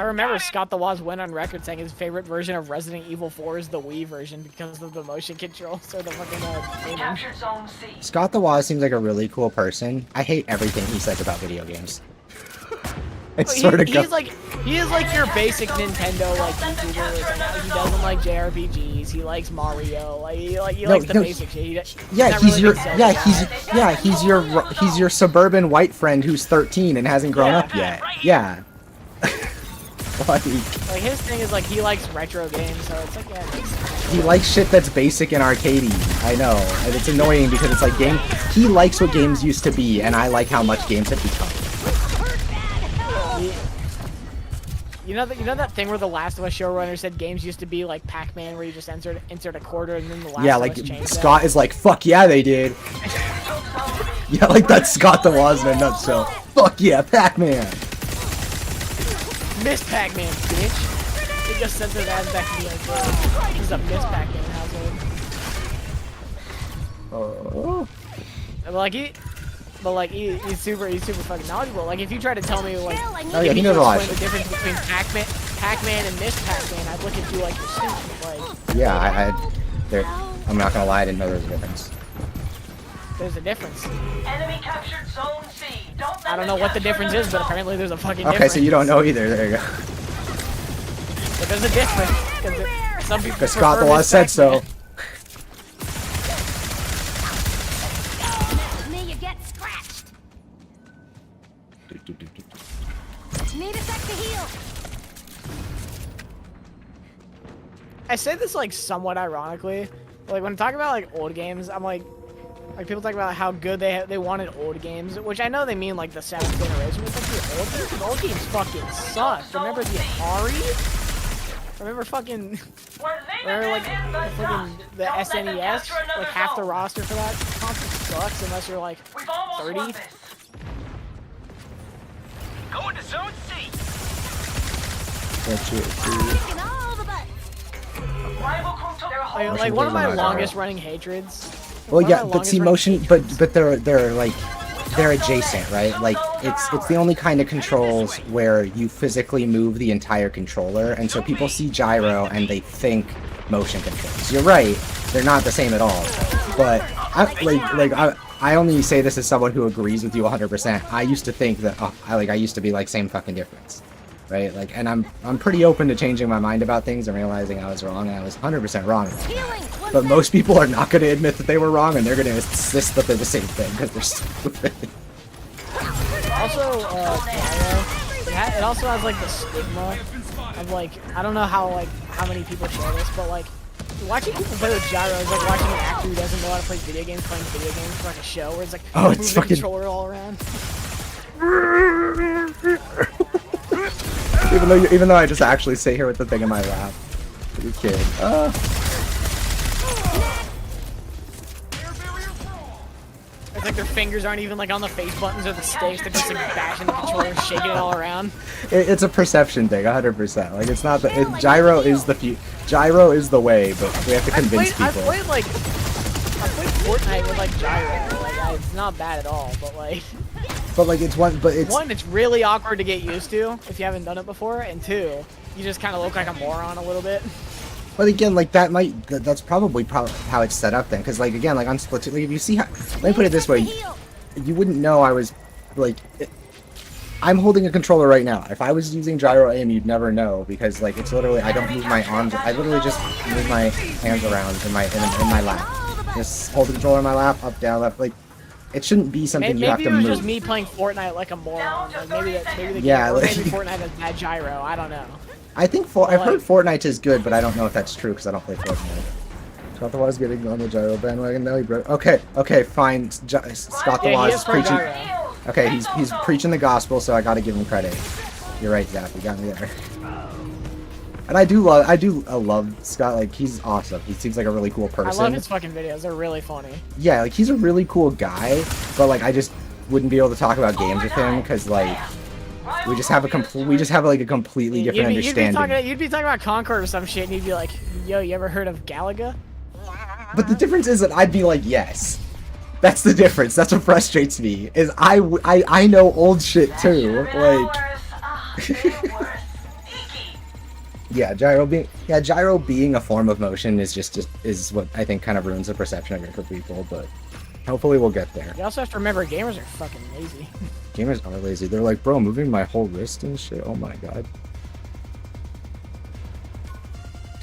remember Scott the Woz went on record saying his favorite version of Resident Evil 4 is the Wii version because of the motion controls or the fucking aiming. Captured zone C. Scott the Woz seems like a really cool person. I hate everything he says about video games. It's sort of He is like your basic Nintendo like YouTuber. It's like, he doesn't like JRPGs. He likes Mario. Like he likes the basic shit. Yeah, he's your suburban white friend who's 13 and hasn't grown up yet. Yeah. Like, his thing is like he likes retro games, so it's like, yeah, it makes sense. he likes shit that's basic and arcadey. I know, and it's annoying because it's like he likes what games used to be, and I like how much games have become. you know that thing where the Last of Us showrunner said games used to be like Pac-Man, where you just insert a quarter and then the Last Yeah, of like Us changed Scott that. is like, fuck yeah, they did. Yeah, like that's Scott the Woz in a nutshell. Fuck yeah, Pac-Man. Miss Pac-Man, bitch. They just sent their ass back to the like, this is a Miss Pac-Man household. Oh. He's super fucking knowledgeable. Like if you try to tell me like, Oh yeah, he knows a lot. the difference between Pac-Man and Miss Pac-Man, I'd look at you like you're stupid. Like Yeah, I'm not gonna lie, I didn't know there was a difference. there's a difference. Enemy captured Zone C. Don't let I don't them know what the capture difference another is, but zone. apparently there's a fucking Okay, difference. so you don't know either. There you go. But there's a difference because some people. Because Scott the prefer Woz Miss said so. With me, you get scratched. Need a sec to heal. I say this like somewhat ironically. Like when talking about like old games, I'm like people talk about how good they wanted old games, which I know they mean like the 7th generation. But like the old games fucking sucked. Remember the Atari? Remember fucking? Remember like the SNES? Like half the roster for that console sucks unless you're like We've almost 30. won this. Going to Zone C. Kicking all the butts. Rival crew took their whole Like one of my Motion longest running hatreds. Well, One of yeah, my but longest see, running motion, hatreds. but they're like they're adjacent, right? Like it's the only kind of controls where you physically move the entire controller, and so people see gyro and they think motion controls. You're right, they're not the same at all. But I only say this as someone who agrees with you 100%. I used to think that I used to be like same fucking difference, right? Like, and I'm pretty open to changing my mind about things and realizing I was wrong, and I was 100% wrong. Healing. But most people are not going to admit that they were wrong, and they're going to insist that they're the same thing because they're stupid. Also, gyro, it also has like the stigma of like I don't know how many people share this, but like watching people play with gyro is like watching an actor who doesn't know how to play video games playing video games for like a show where it's like Oh, move it's the fucking- controller all around. even though I just actually sit here with the thing in my lap. You kid. It's like their fingers aren't even like on the face buttons or the sticks. They're just like bashing the controller, and shaking it all around. It's a perception thing, 100%. Like it's not the gyro is the gyro is the way, but we have to convince I people. played Fortnite with like gyro. Like it's not bad at all, but like But like it's really awkward to get used to if you haven't done it before, and 2, you just kind of look like a moron a little bit. But again, like that's probably how it's set up then, because like again, like on Splatoon, like if you see how, let me put it this way, you wouldn't know I was like, I'm holding a controller right now. If I was using gyro aim, you'd never know because like it's literally I don't move my arms, I literally just move my hands around in my lap, just hold the controller in my lap, up, down, left, like. It shouldn't be something you have Maybe to it was move. just me playing Fortnite like a moron. Like maybe the Yeah, game, or like- maybe Fortnite has bad gyro. I don't know. I think I've heard Fortnite is good, but I don't know if that's true because I don't play Fortnite. Scott the Woz getting on the gyro bandwagon now. He broke. Okay, fine. Scott the Yeah, he Woz is is pro preaching. gyro. Okay, he's preaching the gospel, so I got to give him credit. You're right, Zap. You got me there. And I do love Scott. Like he's awesome. He seems like a really cool person. I love his fucking videos. They're really funny. Yeah, like he's a really cool guy, but like I just wouldn't be able to talk about games with him because like we just have a completely different understanding. You'd be talking about Concord or some shit, and he'd be like, "Yo, you ever heard of Galaga?" But the difference is that I'd be like, yes. That's the difference. That's what frustrates me. Is I know old shit too. Like, yeah, gyro being a form of motion is what I think kind of ruins the perception of it for people. But hopefully we'll get there. You also have to remember, gamers are fucking lazy. Gamers are lazy. They're like, bro, moving my whole wrist and shit. Oh my god.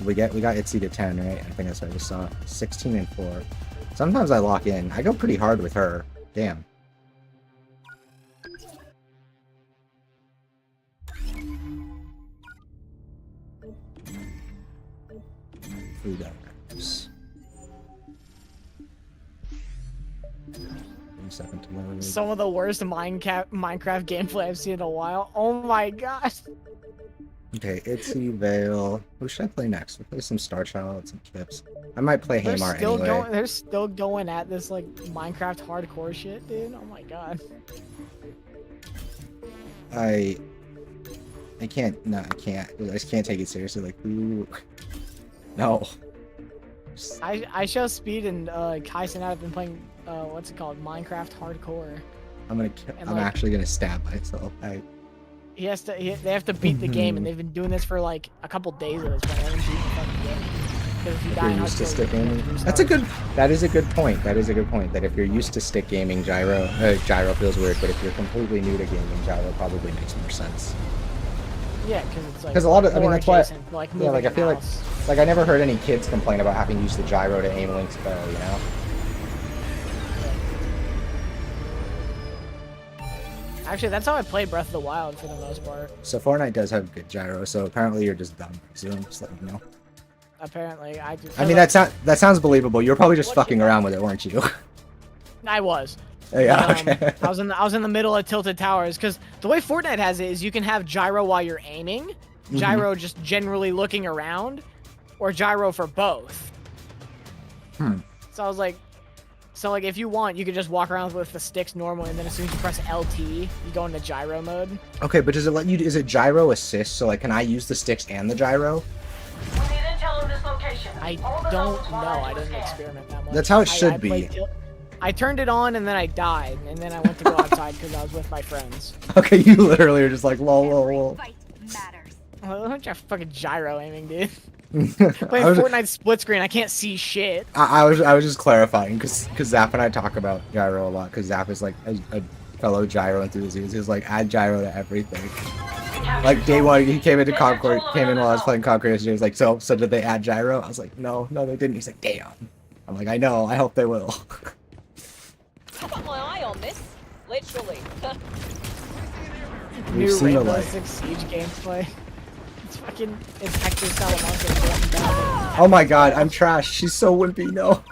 We got Itzy to 10, right? I think that's what I just saw. 16 and 4. Sometimes I lock in. I go pretty hard with her. Damn. Food items. 27 to load. Some of the worst Minecraft gameplay I've seen in a while. Oh my gosh. Okay, Itsy, Vale. Who should I play next? We'll play some Star Child, some Kips. I might play They're Hamar still anyway. going. They're still going at this like Minecraft hardcore shit, dude. Oh my god. I can't. No, I can't. I just can't take it seriously. Like, who? No. I show Speed and Kaisen have been playing what's it called, Minecraft hardcore. I'm like- actually gonna stab myself. They have to beat the game, and they've been doing this for like a couple days at this point. They haven't beaten the fucking game. 'Cause if you If die you're in used to hardcore, stick you have to gaming, restart. that is a good point. That is a good point. That if you're used to stick gaming, gyro feels weird. But if you're completely new to gaming, gyro probably makes more sense. Yeah, because it's like. 'Cause a lot of- I mean, more that's why- adjacent, like, Yeah, like I moving feel the like mouse. I never heard any kids complain about having to use the gyro to aim Link's bow. You know. Actually, that's how I played Breath of the Wild for the most part. So Fortnite does have good gyro. So apparently you're just dumb. So I'm just letting you know. Apparently, I just. I mean, that sounds believable. You're probably just fucking around with it, weren't you? I was. Yeah. But, Okay. I was in the middle of Tilted Towers because the way Fortnite has it is you can have gyro while you're aiming, Mm-hmm. gyro just generally looking around, or gyro for both. So I was like, if you want, you could just walk around with the sticks normally, and then as soon as you press LT, you go into gyro mode. Okay, but does it let you? Is it gyro assist? So like, can I use the sticks and the gyro? We need intel on this location. I All the don't zones know. will I enter didn't scan. experiment that much. That's how it I should played be. I turned it on and then I died, and then I went to go outside because I was with my friends. Okay, you literally are just like lol lol lol. Fight matters. Well, look at fucking gyro aiming, dude. I Playing was, Fortnite split screen, I can't see shit. I was just clarifying because Zap and I talk about gyro a lot because Zap is like a fellow gyro enthusiast. He's like add gyro to everything. Like day one, he came into Concord, came in while I was playing Concord yesterday. He was like, so did they add gyro? I was like, no, they didn't. He's like, damn. I'm like, I know. I hope they will. I've got my eye on this. Literally. We've New seen the Rainbow light. Six Siege gameplay. It's Hector Salamanca. Oh my god, I'm trash. She's so wimpy. No.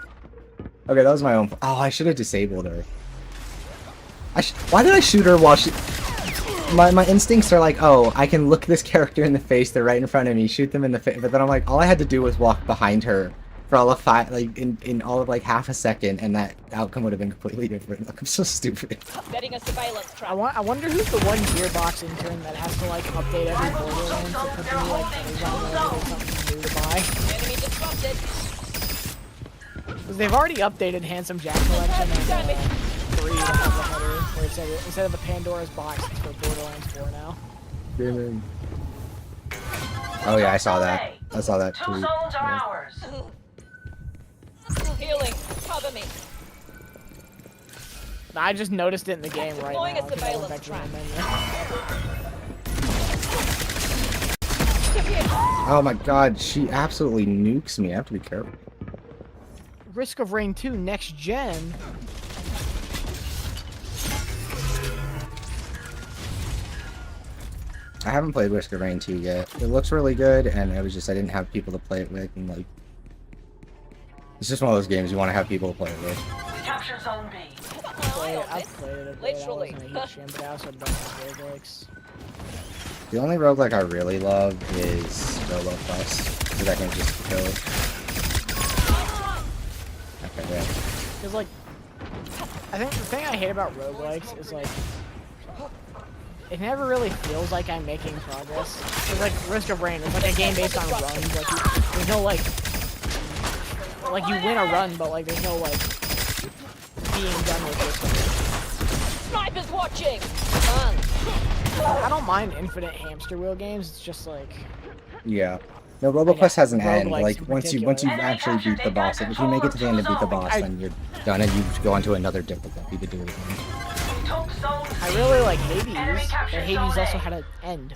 Okay, that was my own. Oh, I should have disabled her. Why did I shoot her while she? My instincts are like, oh, I can look this character in the face. They're right in front of me. Shoot them in the face. But then I'm like, all I had to do was walk behind her for all of in all of like half a second, and that outcome would have been completely different. Like, I'm so stupid. Setting a surveillance trap. I wonder who's the one Gearbox intern that has to like update every Borderlands to put me like something new to buy. Enemy disrupted. Because they've already updated Handsome Jack Collection and 3 to have the header, where it said instead of the Pandora's box, it's for Borderlands 4 now. Oh yeah, I saw that. I saw that Two tweet. zones are Yeah. ours. Healing. Cover me. I just noticed it in the game right Deploying now. a 'cause I went back surveillance to the menu. Oh my god, she absolutely nukes me. I have to be careful. Risk of Rain 2 next gen. I haven't played Risk of Rain 2 yet. It looks really good, and it was just I didn't have people to play it with, and like, it's just one of those games you want to have people to play it with. We captured zone B. I've got my eye on I've this. played it a bit. Literally. I wasn't a huge fan, but I also don't like roguelikes. The only roguelike I really love is Robo Plus, because I can just kill it. Okay, yeah. Because, like, I think the thing I hate about roguelikes is, like, it never really feels like I'm making progress. It's like Risk of Rain. It's like a game based on runs. Like, there's no, like, you win a run, but, like, there's no, like, being done with this. Snipers watching. Man. I don't mind infinite hamster wheel games. It's just, like, Yeah. No, Robo Plus has an end. roguelikes Like in once you particular. actually beat the boss, if you make it to the end and beat the boss, then you're done, and you go on to another difficulty to do it again. We took zone C. I really like Hades, Enemy but captured Hades zone also A. had an end.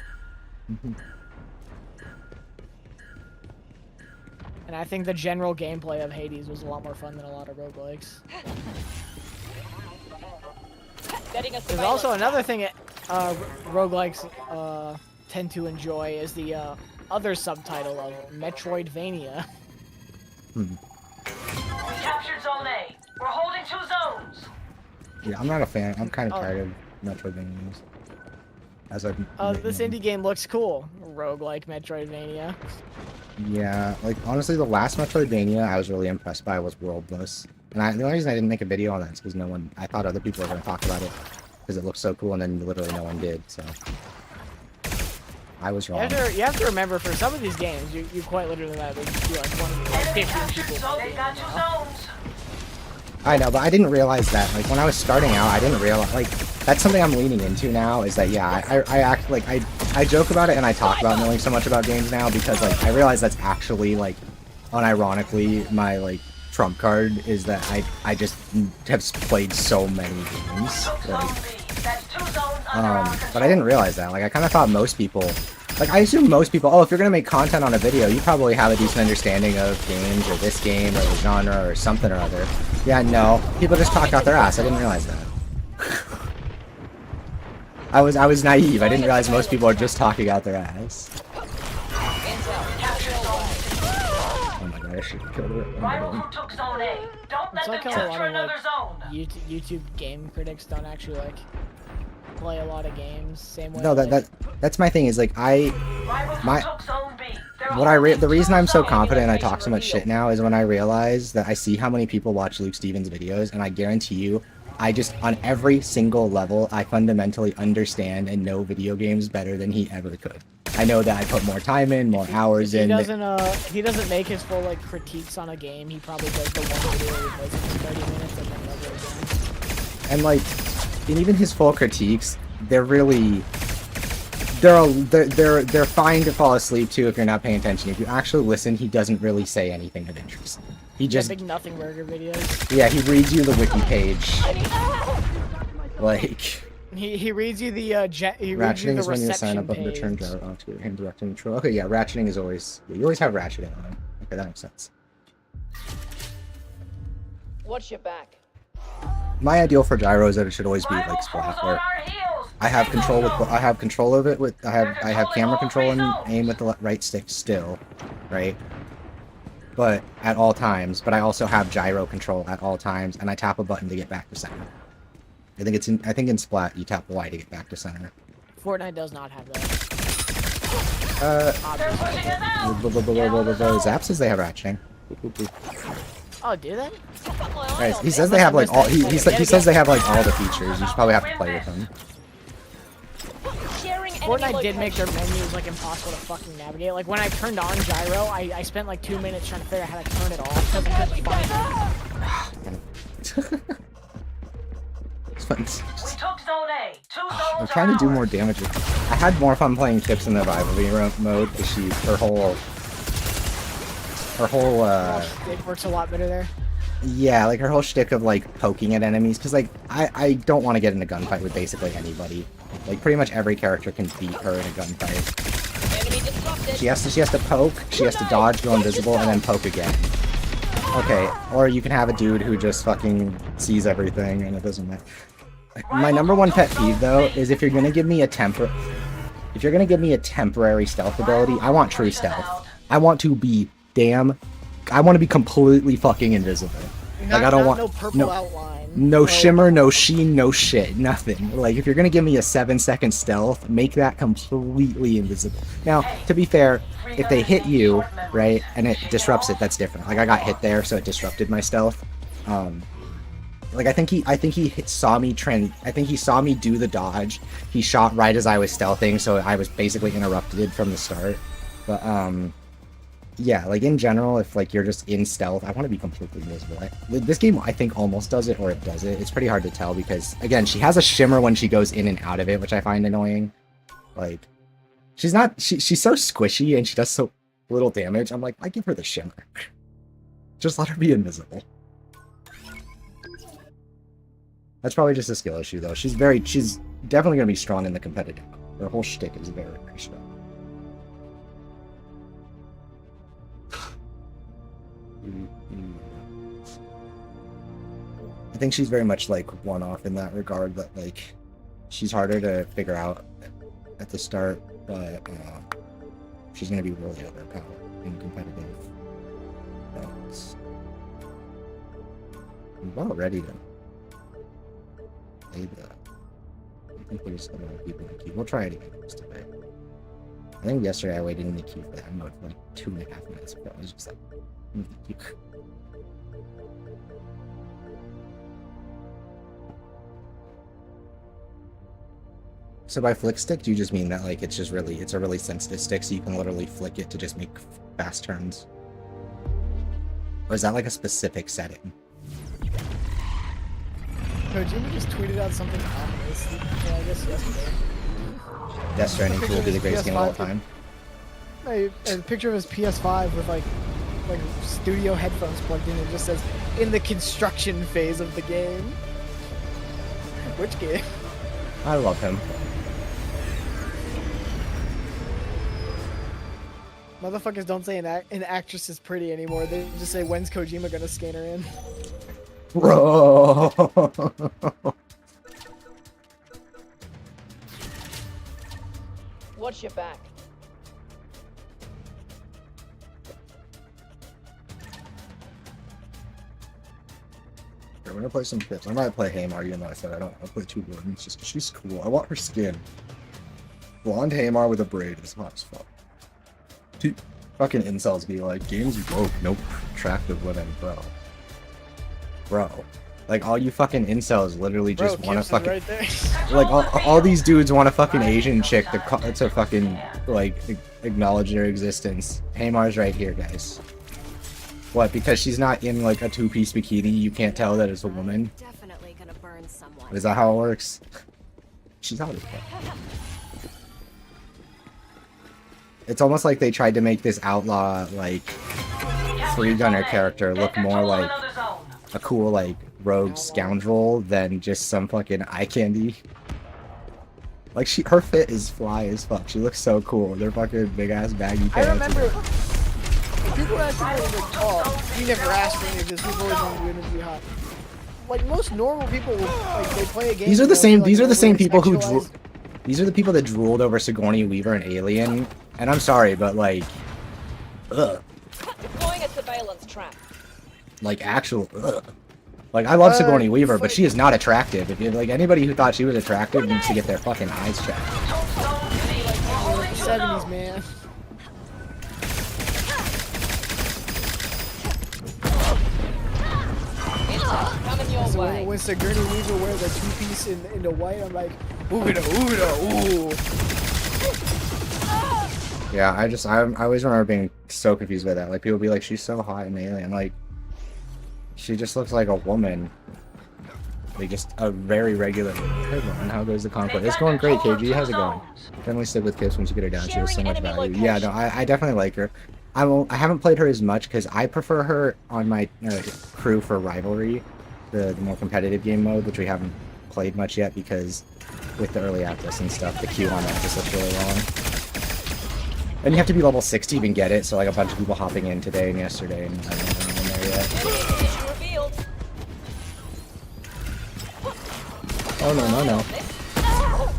And I think the general gameplay of Hades was a lot more fun than a lot of roguelikes. Setting a There's surveillance also another trap. thing roguelikes tend to enjoy is the other subtitle of Metroidvania. We captured zone A. We're holding 2 zones. Yeah, I'm not a fan. I'm kind of Oh. tired of Metroidvanias. As I've This indie game looks cool. roguelike Metroidvania. Yeah, like honestly, the last Metroidvania I was really impressed by was Worldless, and the only reason I didn't make a video on that is because no one. I thought other people were going to talk about it because it looked so cool, and then literally no one did. So I was wrong. You have to remember, for some of these games, you quite literally might be like one of the like, Enemy 15 captured people. zone. They got two zones. I know, but I didn't realize that. Like when I was starting out, I didn't realize. Like that's something I'm leaning into now. Is that yeah, I act like I joke about it and I talk about knowing so much about games now because like I realize that's actually like unironically my like trump card is that I just have played so many games. Like, That's two zones under our control. but I didn't realize that. Like I kind of thought most people. Like, I assume most people, oh, if you're gonna make content on a video, you probably have a decent understanding of games, or this game, or the genre, or something or other. Yeah, no. People just talk out their ass. I didn't realize that. I was naive. I didn't realize most people are just talking out their ass. Oh my god, I should have killed it. Rival who took zone A. Don't let It's like them how a capture lot of another like zone. YouTube game critics don't actually like play a lot of games. Same way. No, like, that's my thing. Is like Rival who took zone B. They're the reason I'm so confident and I Animation talk so much reveal. shit now is when I realize that I see how many people watch Luke Stevens videos, and I guarantee you, I just on every single level, I fundamentally understand and know video games better than he ever could. I know that I put more time in, more hours in. if he doesn't make his full like critiques on a game, he probably does the one video where he plays it for 30 minutes and then never again. And like, and even his full critiques, they're really, they're fine to fall asleep to if you're not paying attention. If you actually listen, he doesn't really say anything of interest. He just, Big nothing burger videos. yeah, he reads you the wiki page. Like, He reads you the he reads you ratcheting the is when you assign a reception button to turn page. gyro onto your hand direct control. Okay, yeah, ratcheting is always, yeah, you always have ratcheting on. Okay, that makes sense. Watch your back. My ideal for gyro is that it should always be like Rival splat, who's on where our heels. I have control with, I have control of it with, I have camera controlling all control and three zones. aim with the right stick still, right? But at all times, but I also have gyro control at all times, and I tap a button to get back to center. I think in Splat you tap Y to get back to center. Fortnite does not have that. They're pushing us out. Zap says they have ratcheting. Oh, do they? Right, he says they have like all. He says they have like all the features. You should probably have to play with them. Sharing enemy Fortnite did make their location. menus like impossible to fucking navigate. Like when I turned on gyro, I spent like 2 minutes trying to figure out how to turn it off because I couldn't find it. It's fun. We took zone A. Two zones I'm trying to do are more ours. damage. I had more fun playing Tips in the rivalry mode because her whole It works a lot better there. yeah, like her whole shtick of like poking at enemies, because like I don't want to get in a gunfight with basically anybody. Like pretty much every character can beat her in a gunfight. Enemy disrupted. She has to poke, she has to dodge, go invisible, and then poke again. Okay, or you can have a dude who just fucking sees everything and it doesn't matter. My number one pet peeve though is if you're gonna give me a temporary stealth ability, I want true stealth. I want to be I want to be completely fucking invisible. Like I don't want no purple outline. no shimmer, no sheen, no shit, nothing. Like if you're gonna give me a 7-second stealth, make that completely invisible. Now, to be fair, if they hit you, right, and it disrupts it, that's different. Like I got hit there, so it disrupted my stealth. Like I think he saw me do the dodge. He shot right as I was stealthing, so I was basically interrupted from the start. But yeah, like in general, if like you're just in stealth, I want to be completely invisible. This game, I think, almost does it, or it does it. It's pretty hard to tell because, again, she has a shimmer when she goes in and out of it, which I find annoying. Like, she's so squishy and she does so little damage. I'm like, I give her the shimmer. Just let her be invisible. That's probably just a skill issue, though. She's definitely gonna be strong in the competitive. Her whole shtick is very, very strong. I think she's very much like one-off in that regard, that like she's harder to figure out at the start, but she's gonna be really overpowered in competitive rounds. We're all ready to play the. I think there's a lot of people in the queue. We'll try it again today. I think yesterday I waited in the queue for that mode for like 2.5 minutes. But I was just like, in the queue. So by flick stick, do you just mean that like it's a really sensitive stick, so you can literally flick it to just make fast turns? Or is that like a specific setting? Kojima just tweeted out something ominous. I guess yesterday. Death Stranding 2 will be the greatest game of all time. A picture of his PS5 with like studio headphones plugged in. It just says in the construction phase of the game. Which game? I love him. Motherfuckers don't say an actress is pretty anymore. They just say, when's Kojima gonna scan her in? Bro. Watch your back. I'm gonna play some tips. I might play Hamar, even though I said I don't. I'll play 2 Gordons just because she's cool. I want her skin. Blonde Hamar with a braid is hot as fuck. Fucking incels be like, games woke, nope, attractive women, bro. Like, all you fucking incels literally just want to fucking... Right there. Like, all these dudes want a fucking Asian chick to fucking, like, acknowledge their existence. Hamar's right here, guys. What, because she's not in, like, a 2-piece bikini, you can't tell that it's a woman? Definitely gonna burn someone. Is that how it works? She's out of fuck. It's almost like they tried to make this outlaw, like, free gunner character look more like a cool, like, rogue scoundrel than just some fucking eye candy. Like, her fit is fly as fuck. She looks so cool. They're fucking big-ass baggy pants. I remember people asked me like, oh, you never asked for any of this. We've always wanted women to be hot. Like, most normal people, like, they play a game. These are the same. Like, these are the same people who sexualized. These are the people that drooled over Sigourney Weaver and Alien. And I'm sorry, but like, ugh. Deploying a surveillance trap. Like actual, ugh. Like I love Sigourney Weaver, but she is not attractive. If you like anybody who thought she was attractive needs to get their fucking eyes checked. 70s, man. Coming your So way. when Sigourney Weaver wears a 2-piece in the white, I'm like, ooh. Yeah, I always remember being so confused by that. Like people be like, she's so hot in Alien. Like, she just looks like a woman. Like just a very regular. Hey, man, how goes the Concord? It's going great, KG. How's it going? Definitely stick with Kips once you get her down. She has so much value. Yeah, no, I definitely like her. I haven't played her as much because I prefer her on my crew for Rivalry, the more competitive game mode, which we haven't played much yet because with the early access and stuff, the queue on that just looks really long. And you have to be level 6 to even get it, so like a bunch of people hopping in today and yesterday, and I haven't been in there yet. Mission revealed. Oh no.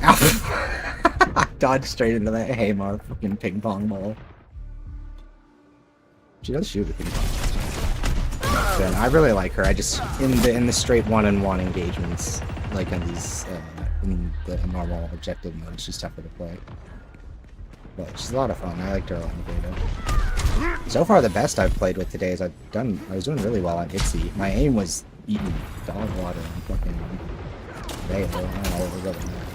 Ow. Dodged straight into that Hamar fucking ping pong ball. She does shoot with ping pong. Then I really like her. I just in the straight one-on-one engagements, like in these in the normal objective mode, she's tougher to play. But she's a lot of fun. I liked her a lot in beta. So far, the best I've played with today is I was doing really well on Itzy. My aim was eating dog water and fucking Vale. I don't know what we're going there.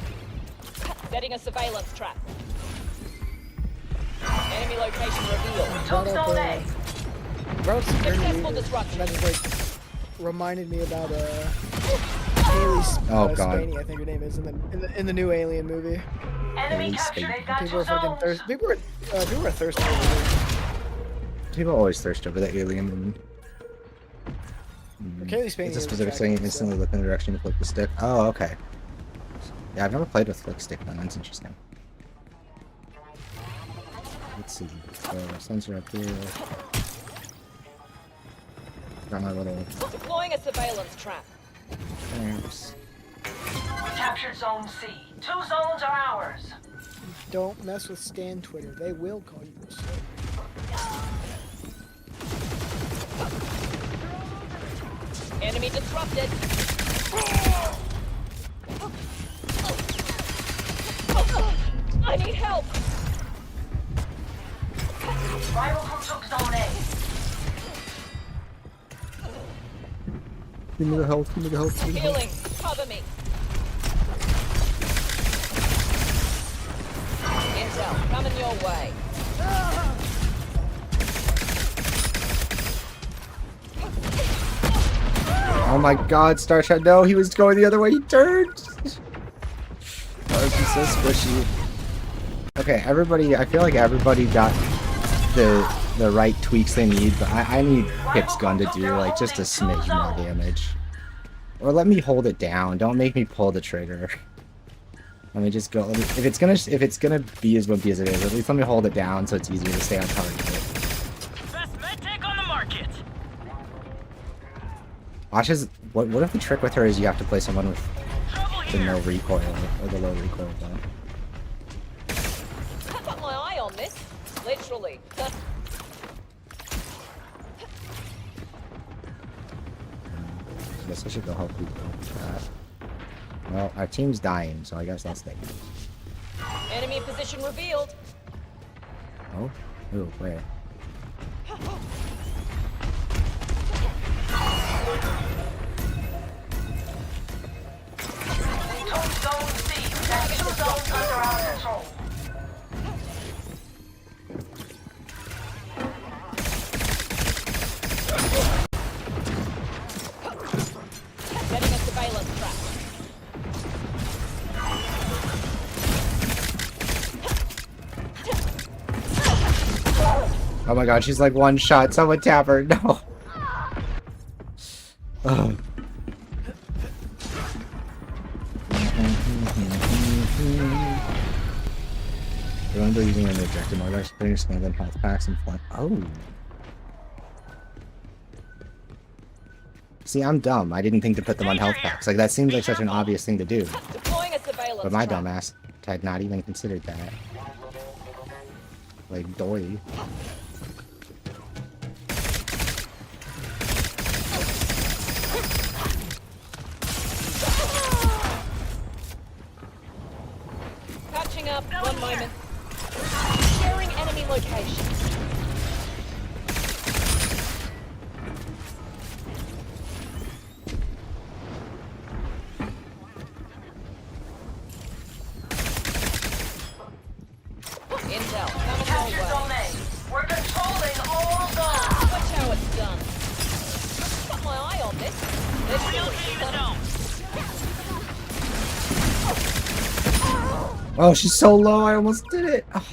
Setting a surveillance trap. Enemy location revealed. Brought up, brought up Sigourney Successful Weaver. disruption. And that just like reminded me about Haley Spaney, I think her name is, in the new Alien movie. Enemy captured. They've got People two are fucking zones. thirsty. People are thirsty over there. People always thirst over the Alien. Kaylee Spaney It's a is specific thing. attractive, Instantly look in the direction to flick the stick. Oh, okay. Yeah, I've never played with flick stick though. That's interesting. Let's see. Sensor up here. Got my little. Deploying a surveillance trap. Thanks. We captured Zone C. 2 zones are ours. Don't mess with Stan Twitter. They will call you a slave. Enemy disrupted. I need help. Rival crew took zone A. Give me the health, give me the health, give me the health. Healing. Cover me. Intel, coming your way. Oh my god, Starshot, no, he was going the other way, he turned! Oh, she's so squishy. Okay, everybody, I feel like everybody got the right tweaks they need, but I need Pip's gun to do, like, just a smidge more damage. Or let me hold it down, don't make me pull the trigger. Let me just go, if it's gonna be as wimpy as it is, at least let me hold it down so it's easier to stay on target. Best med tech on the market. Watch his, what if the trick with her is you have to play someone with Trouble the here. no recoil, or the low recoil gun? I've got my eye on this. Literally. I guess I should go help people. Well, our team's dying, so I guess that's the. Enemy position revealed. Oh? Ooh, where? Took zone C. That's 2 zones under our control. Setting a surveillance trap. Oh my god, she's like one shot. Someone tap her. No. Oh. Remember using an objective mode, I should expand them health packs and flank. Oh. See, I'm dumb. I didn't think to put them on health packs. Like, that seems like such an obvious thing to do. Deploying a surveillance But my trap. dumbass had not even considered that. Like, doy. Patching up. One moment. Sharing enemy location. Intel, coming Capture your way. zone A. We're controlling all zones. Watch how it's done. Got my eye on this. Oh, she's so low, I almost did it. Oh.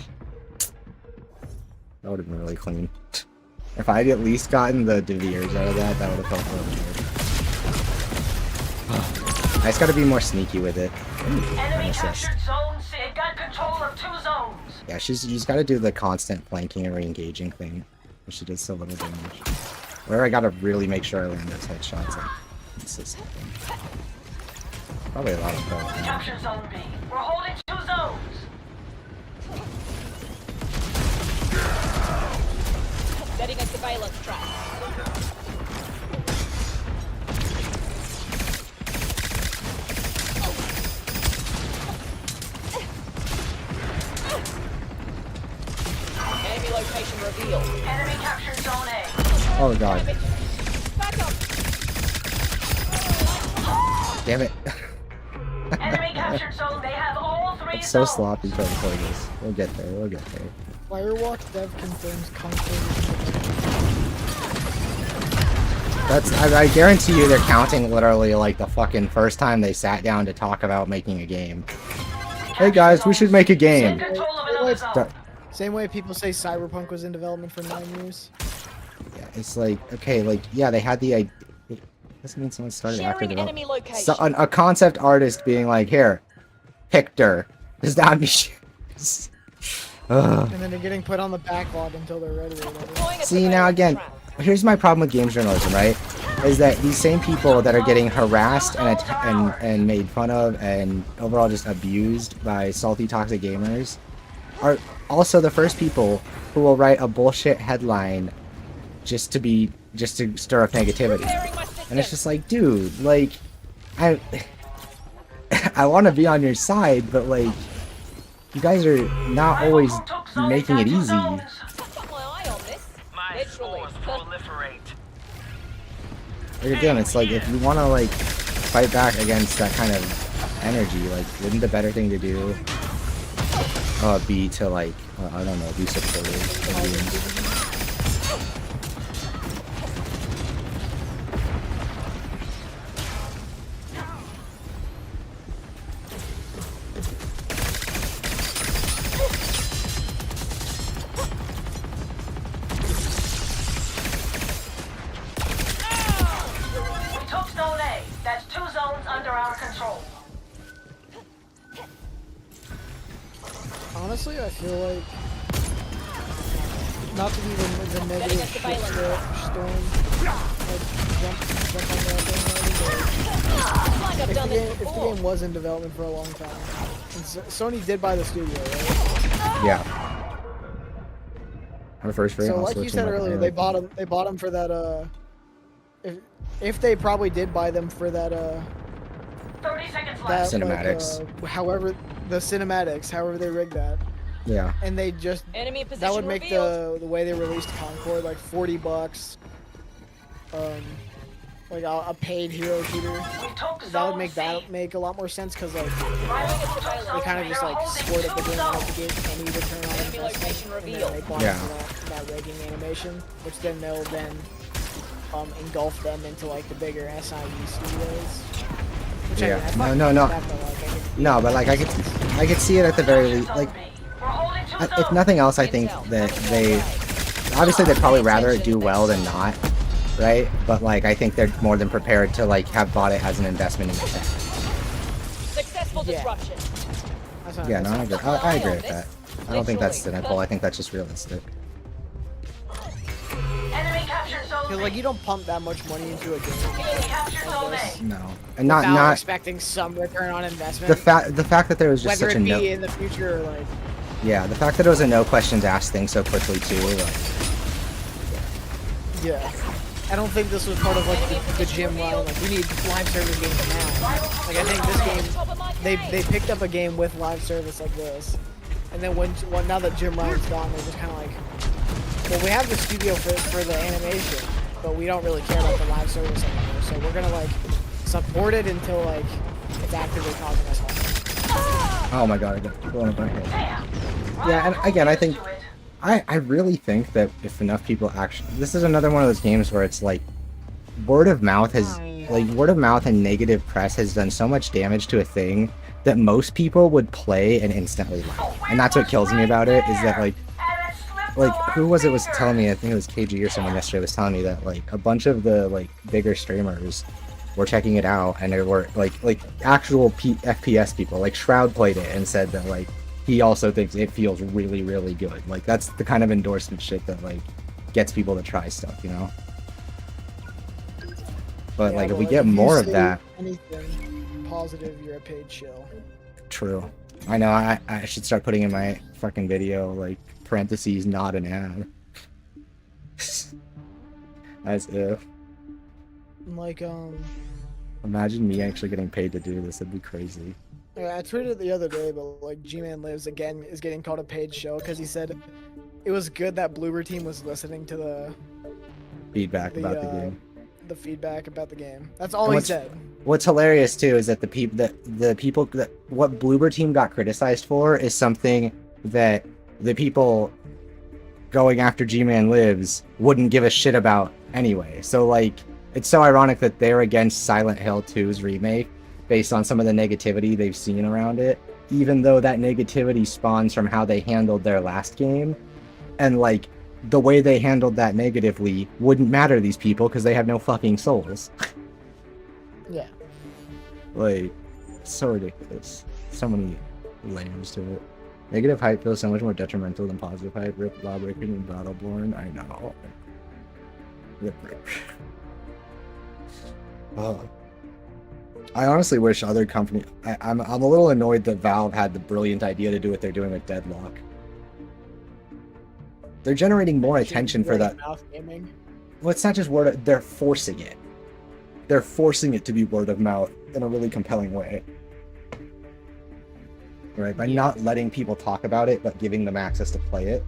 That would have been really clean. If I'd at least gotten the DeVeers out of that, that would have felt really good. Oh. I just gotta be more sneaky with it. Enemy Assist. captured zone C. They've got control of 2 zones. Yeah, she's gotta do the constant flanking and re-engaging thing. But she did so little damage. Where I gotta really make sure I land those headshots like consistently. Probably a lot of pro. Capture zone B. We're holding 2 zones. Setting a surveillance trap. Enemy location revealed. Enemy captured zone A. Oh god. Back up. Damn it. Enemy captured zone. They have all 3 It's so zones. sloppy trying to play this. We'll get there, we'll get there. Firewalk dev confirms Concord. That's, I guarantee you they're counting literally like the fucking first time they sat down to talk about making a game. Hey guys, we should make a game. Take control of another zone. Start- Same way people say Cyberpunk was in development for 9 years. Yeah, it's like, okay, like, yeah, they had the idea. Doesn't mean someone started after Sharing development. enemy location. So, a concept artist being like, here, Hector. Does that mean? Ugh. And then they're getting put on the backlog until they're ready or whatever. Deploying a See, now surveillance again, trap. here's my problem with games journalism, right? Is that these same people that are getting harassed and made fun of and overall just abused by salty toxic gamers are also the first people who will write a bullshit headline just to stir up negativity. Repairing my And it's system. just like, dude, like, I want to be on your side, but like, you guys are not always making it easy. Got my eye on Literally. spores proliferate. Like, again, it's like, if you want to, like, fight back against that kind of energy, like, wouldn't the better thing to do be to, like, I don't know, be supportive of the We took Zone A. That's 2 zones under our control. Honestly, I feel like not to be the negative against the violence. storm, like jump on that thing. It's like I've done this If the before. game was in development for a long time, and Sony did buy the studio, right? Yeah. Our first frame. So, like you said earlier, they bought them. They bought them for that. If they probably did buy them for that. 30 seconds That left. Cinematics. Like, however, the cinematics, however they rigged that, Yeah. and they just Enemy position that would make revealed. the way they released Concord like $40. Like a paid hero shooter. We took That Zone would make C. that make a lot more sense because like Riley took they Zone kind of C. just They're like holding scored up the 2 game out of zones. the gate any return on Enemy investment, location and then revealed. they bought Yeah. into that rigging animation, which then they'll engulf them into like the bigger SIE studios. Which Yeah. I fucking No. that, but, like, I could- No, but like I could see it at the very least. Like, We're holding 2 zones. if nothing else, I think that they obviously they'd probably rather it do well than not, right? But like I think they're more than prepared to like have bought it as an investment in the tech. Successful Yeah. disruption. That's not- Yeah, no, I that's agree. I agree with that. I don't think that's cynical. I think that's just realistic. Enemy captured Zone Because B. like you don't pump that much money into a game Enemy captured Zone A. No, and not without expecting some return on investment. the fact that there was just whether such a it be no. in the future or like Yeah, the fact that it was a no questions asked thing so quickly too. Like, yeah. I don't think this was part of like the gym line. Like we need live service games now. Like I think this game, they picked up a game with live service like this, and then when now that Jim Ryan's gone, they're just kind of like, well, we have the studio for the animation, but we don't really care about the live service anymore. So we're gonna like support it until like it's actively causing us harm. oh my god, I got blown up my head. Damn. Yeah, and again, I think To it. I really think that if enough people actually, this is another one of those games where it's like word of mouth and negative press has done so much damage to a thing that most people would play and instantly like. And that's what kills me about it is that like who was telling me, I think it was KG or someone yesterday was telling me that like a bunch of the like bigger streamers were checking it out and there were like actual FPS people, like Shroud played it and said that like he also thinks it feels really, really good. Like that's the kind of endorsement shit that like gets people to try stuff, you know? But Yeah, like if well, we get you more of say that, anything positive, you're a paid shill. true. I know I should start putting in my fucking video like parentheses not an ad. As if. Like Imagine me actually getting paid to do this, it'd be crazy. yeah, I tweeted it the other day, but like G-Man Lives again is getting called a paid show because he said it was good that Bloober Team was listening to the Feedback about the game. the feedback about the game. That's all And he what's- said. What's hilarious too is that the people that what Bloober Team got criticized for is something that the people going after G-Man Lives wouldn't give a shit about anyway. So like it's so ironic that they're against Silent Hill 2's remake based on some of the negativity they've seen around it, even though that negativity spawns from how they handled their last game, and like the way they handled that negatively wouldn't matter to these people because they have no fucking souls. Yeah. Like, so ridiculous. So many layers to it. Negative hype feels so much more detrimental than positive hype. Rip Lawbreaker and Battleborn. I know. Rip. Oh. I honestly wish other company. I'm a little annoyed that Valve had the brilliant idea to do what they're doing with Deadlock. They're generating more attention for that. Mouth gaming. Well, it's not just they're forcing it. They're forcing it to be word of mouth in a really compelling way. Right? By not letting people talk about it, but giving them access to play it.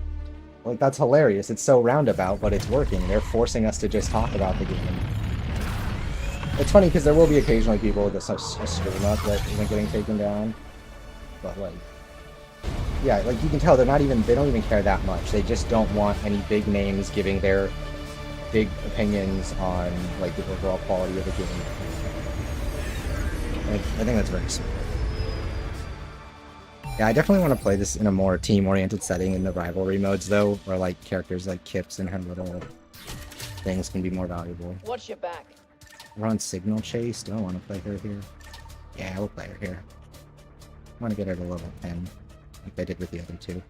Like, that's hilarious. It's so roundabout, but it's working. They're forcing us to just talk about the game. It's funny because there will be occasionally people with a stream up that isn't getting taken down. But, like, yeah, like, you can tell they don't even care that much. They just don't want any big names giving their big opinions on, like, the overall quality of the game. I think that's very smart. Yeah, I definitely want to play this in a more team-oriented setting in the rivalry modes, though, where, like, characters like Kips and her little things can be more valuable. Watch your back. We're on Signal Chase. Do I want to play her here? Yeah, we'll play her here. I want to get her to level 10, like I did with the other two.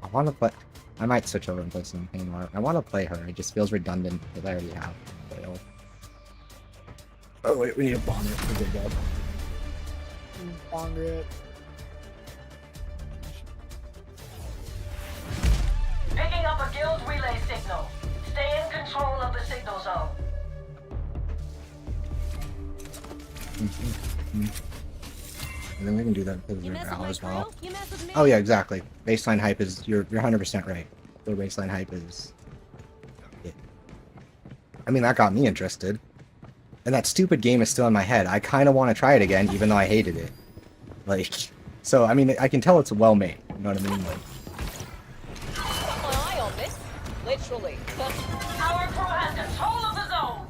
I want to play... I might switch over and play something more. I want to play her. It just feels redundant because I already have Vale. Oh wait, we need a bomb it to dig up. Longer it. Picking up a guild relay signal. Stay in control of the signal zone. And then we can do that because You we're mess with Vale my as well. crew, you mess with me. Oh yeah, exactly. Baseline hype is you're 100% right. The baseline hype is. Yeah. I mean, that got me interested. And that stupid game is still in my head. I kind of want to try it again, even though I hated it. Like, so I mean, I can tell it's well made. You know what I mean? Like, Got my eye on this. Literally. Our crew has control of the zone.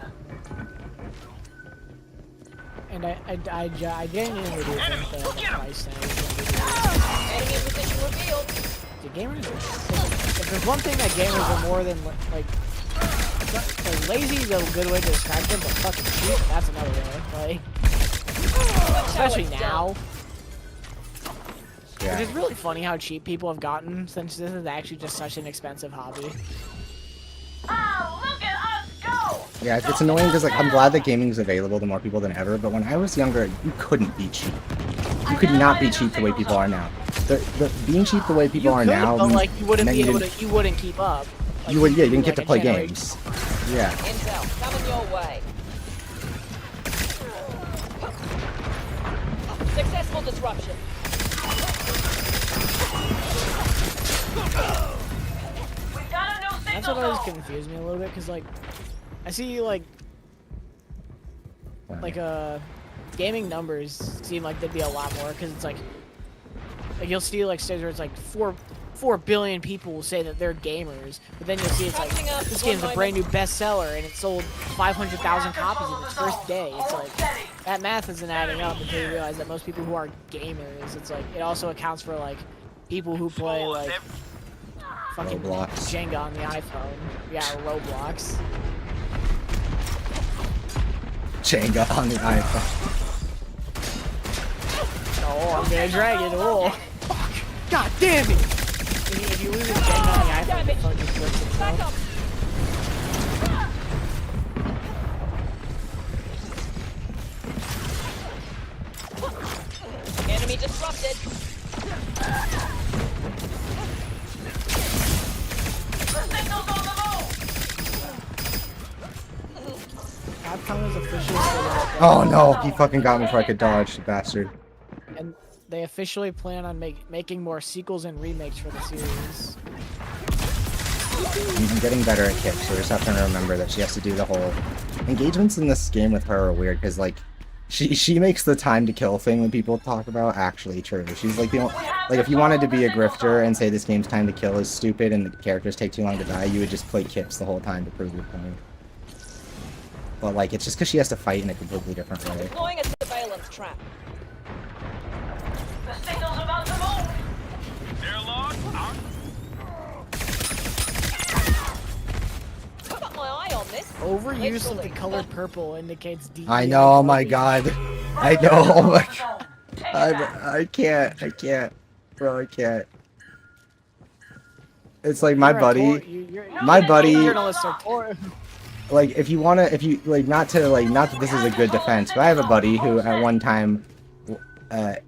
And I genuinely do think that the price tag is going to be Enemy position revealed. the gamers. If there's one thing that gamers are more than like lazy is a good way to describe them, but fucking cheap, that's another way. Like, especially now. yeah. It is really funny how cheap people have gotten since this is actually just such an expensive hobby. Ah, look at us go! Yeah, it's annoying because like I'm glad that gaming is available to more people than ever, but when I was younger, you couldn't be cheap. You could not be cheap the way people are now. The being cheap the way people are could, now, but like you wouldn't meant be you able didn't- to, you wouldn't keep up. Like, you didn't like get to a play generation. games. Yeah. Intel coming your way. Successful disruption. We've got a new That's signal what always zone. confused me a little bit, because like I see like gaming numbers seem like they'd be a lot more, because it's like you'll see like stages where it's like 4 billion people will say that they're gamers, but then you'll see it's like Catching up, this one game's a brand new bestseller and it sold 500,000 copies in its first day. It's like that math isn't adding up until you realize that most people who are gamers, it's like it also accounts for like people who play like fucking Roblox. Jenga on the iPhone. Yeah, Roblox. Jenga on the iPhone. Oh, I'm gonna drag it. Oh, fuck! God damn it! If you lose a Jenga on the iPhone, the phone just breaks Back itself. up. Enemy disrupted. The signal's on the move. Capcom is officially stating that Oh no, he fucking got me before I could dodge, the bastard. and they officially plan on making more sequels and remakes for the series. I'm getting better at Kip, so we just have to remember that she has to do the whole... Engagements in this game with her are weird, because, like, she makes the time to kill thing that people talk about actually true. She's like, like, if you wanted to be a grifter and say this game's time to kill is stupid and the characters take too long to die, you would just play Kips the whole time to prove your point. But, like, it's just because she has to fight in a completely different way. Deploying a surveillance trap. The signal's about to move. Got my eye on this. Overuse of the Literally. color purple indicates DEI. I know, oh my god. I know, oh my god. Zone. Take it back. I can't. Bro, I can't. It's like my buddy, my buddy, Journalists are like if you like not that this is a good defense, but I have a buddy who at one time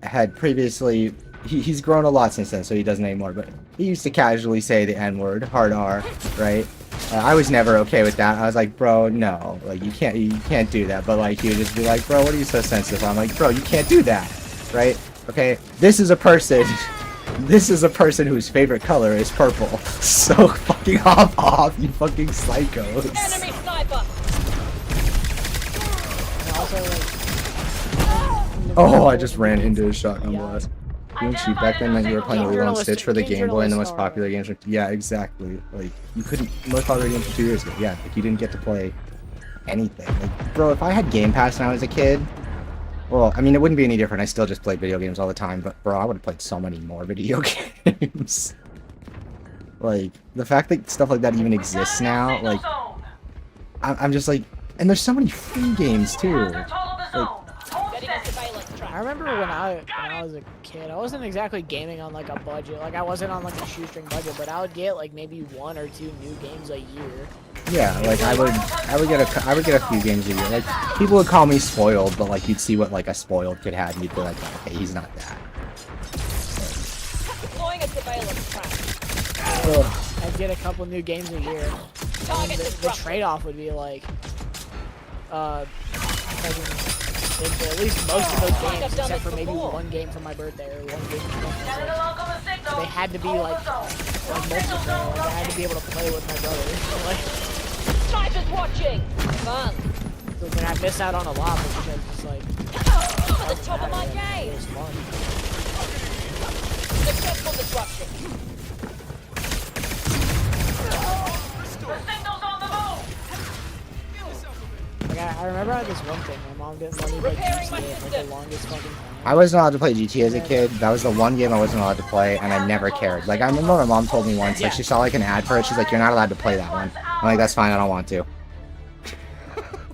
had previously, he's grown a lot since then, so he doesn't anymore, but he used to casually say the N-word, hard R, right? I was never okay with that. I was like, bro, no, like you can't do that. But like he would just be like, bro, what are you so sensitive? I'm like, bro, you can't do that, right? Okay, this is a person. This is a person whose favorite color is purple. So fucking hop off, you fucking psychos. Enemy sniper. And also, like, Oh, I just ran into a shotgun Yeah. blast. Being cheap back then meant you were playing a Lilo and Stitch for the Game Boy and the most popular games. Yeah, exactly. Like, you couldn't, most popular games from 2 years ago. Yeah, like, you didn't get to play anything. Like, bro, if I had Game Pass when I was a kid, well, I mean, it wouldn't be any different. I still just played video games all the time, but bro, I would have played so many more video games. Like, the fact that stuff like that even exists now, like, I'm just like, and there's so many free games too. Getting a surveillance track. I remember when I was a kid, I wasn't exactly gaming on like a budget. Like I wasn't on like a shoestring budget, but I would get like maybe 1 or 2 new games a year. Yeah, like I would get a few games a year. Like people would call me spoiled, but like you'd see what like a spoiled kid had, and you'd be like, okay, he's not that. Deploying a surveillance track. I'd get a couple new games a year. And Target the disrupted. trade-off would be like, at least most of those games, except for maybe one game for my birthday or one game for Christmas, they had to be like multiplayer. Like I had to be able to play with my brother. Like, Snipers watching. Fun. so then I miss out on a lot because it's like I'm at the top of my it game. was fun. Successful disruption. The signal's on the move! Like I remember I had this one thing. My mom didn't let me play Repairing my GTA for the system. longest fucking time. I wasn't allowed to play GTA as a kid. That was the one game I wasn't allowed to play, and I never cared. Like I remember my mom told me once, like she saw like an ad for it. She's like, "You're not allowed to play that one." I'm like, "That's fine. I don't want to."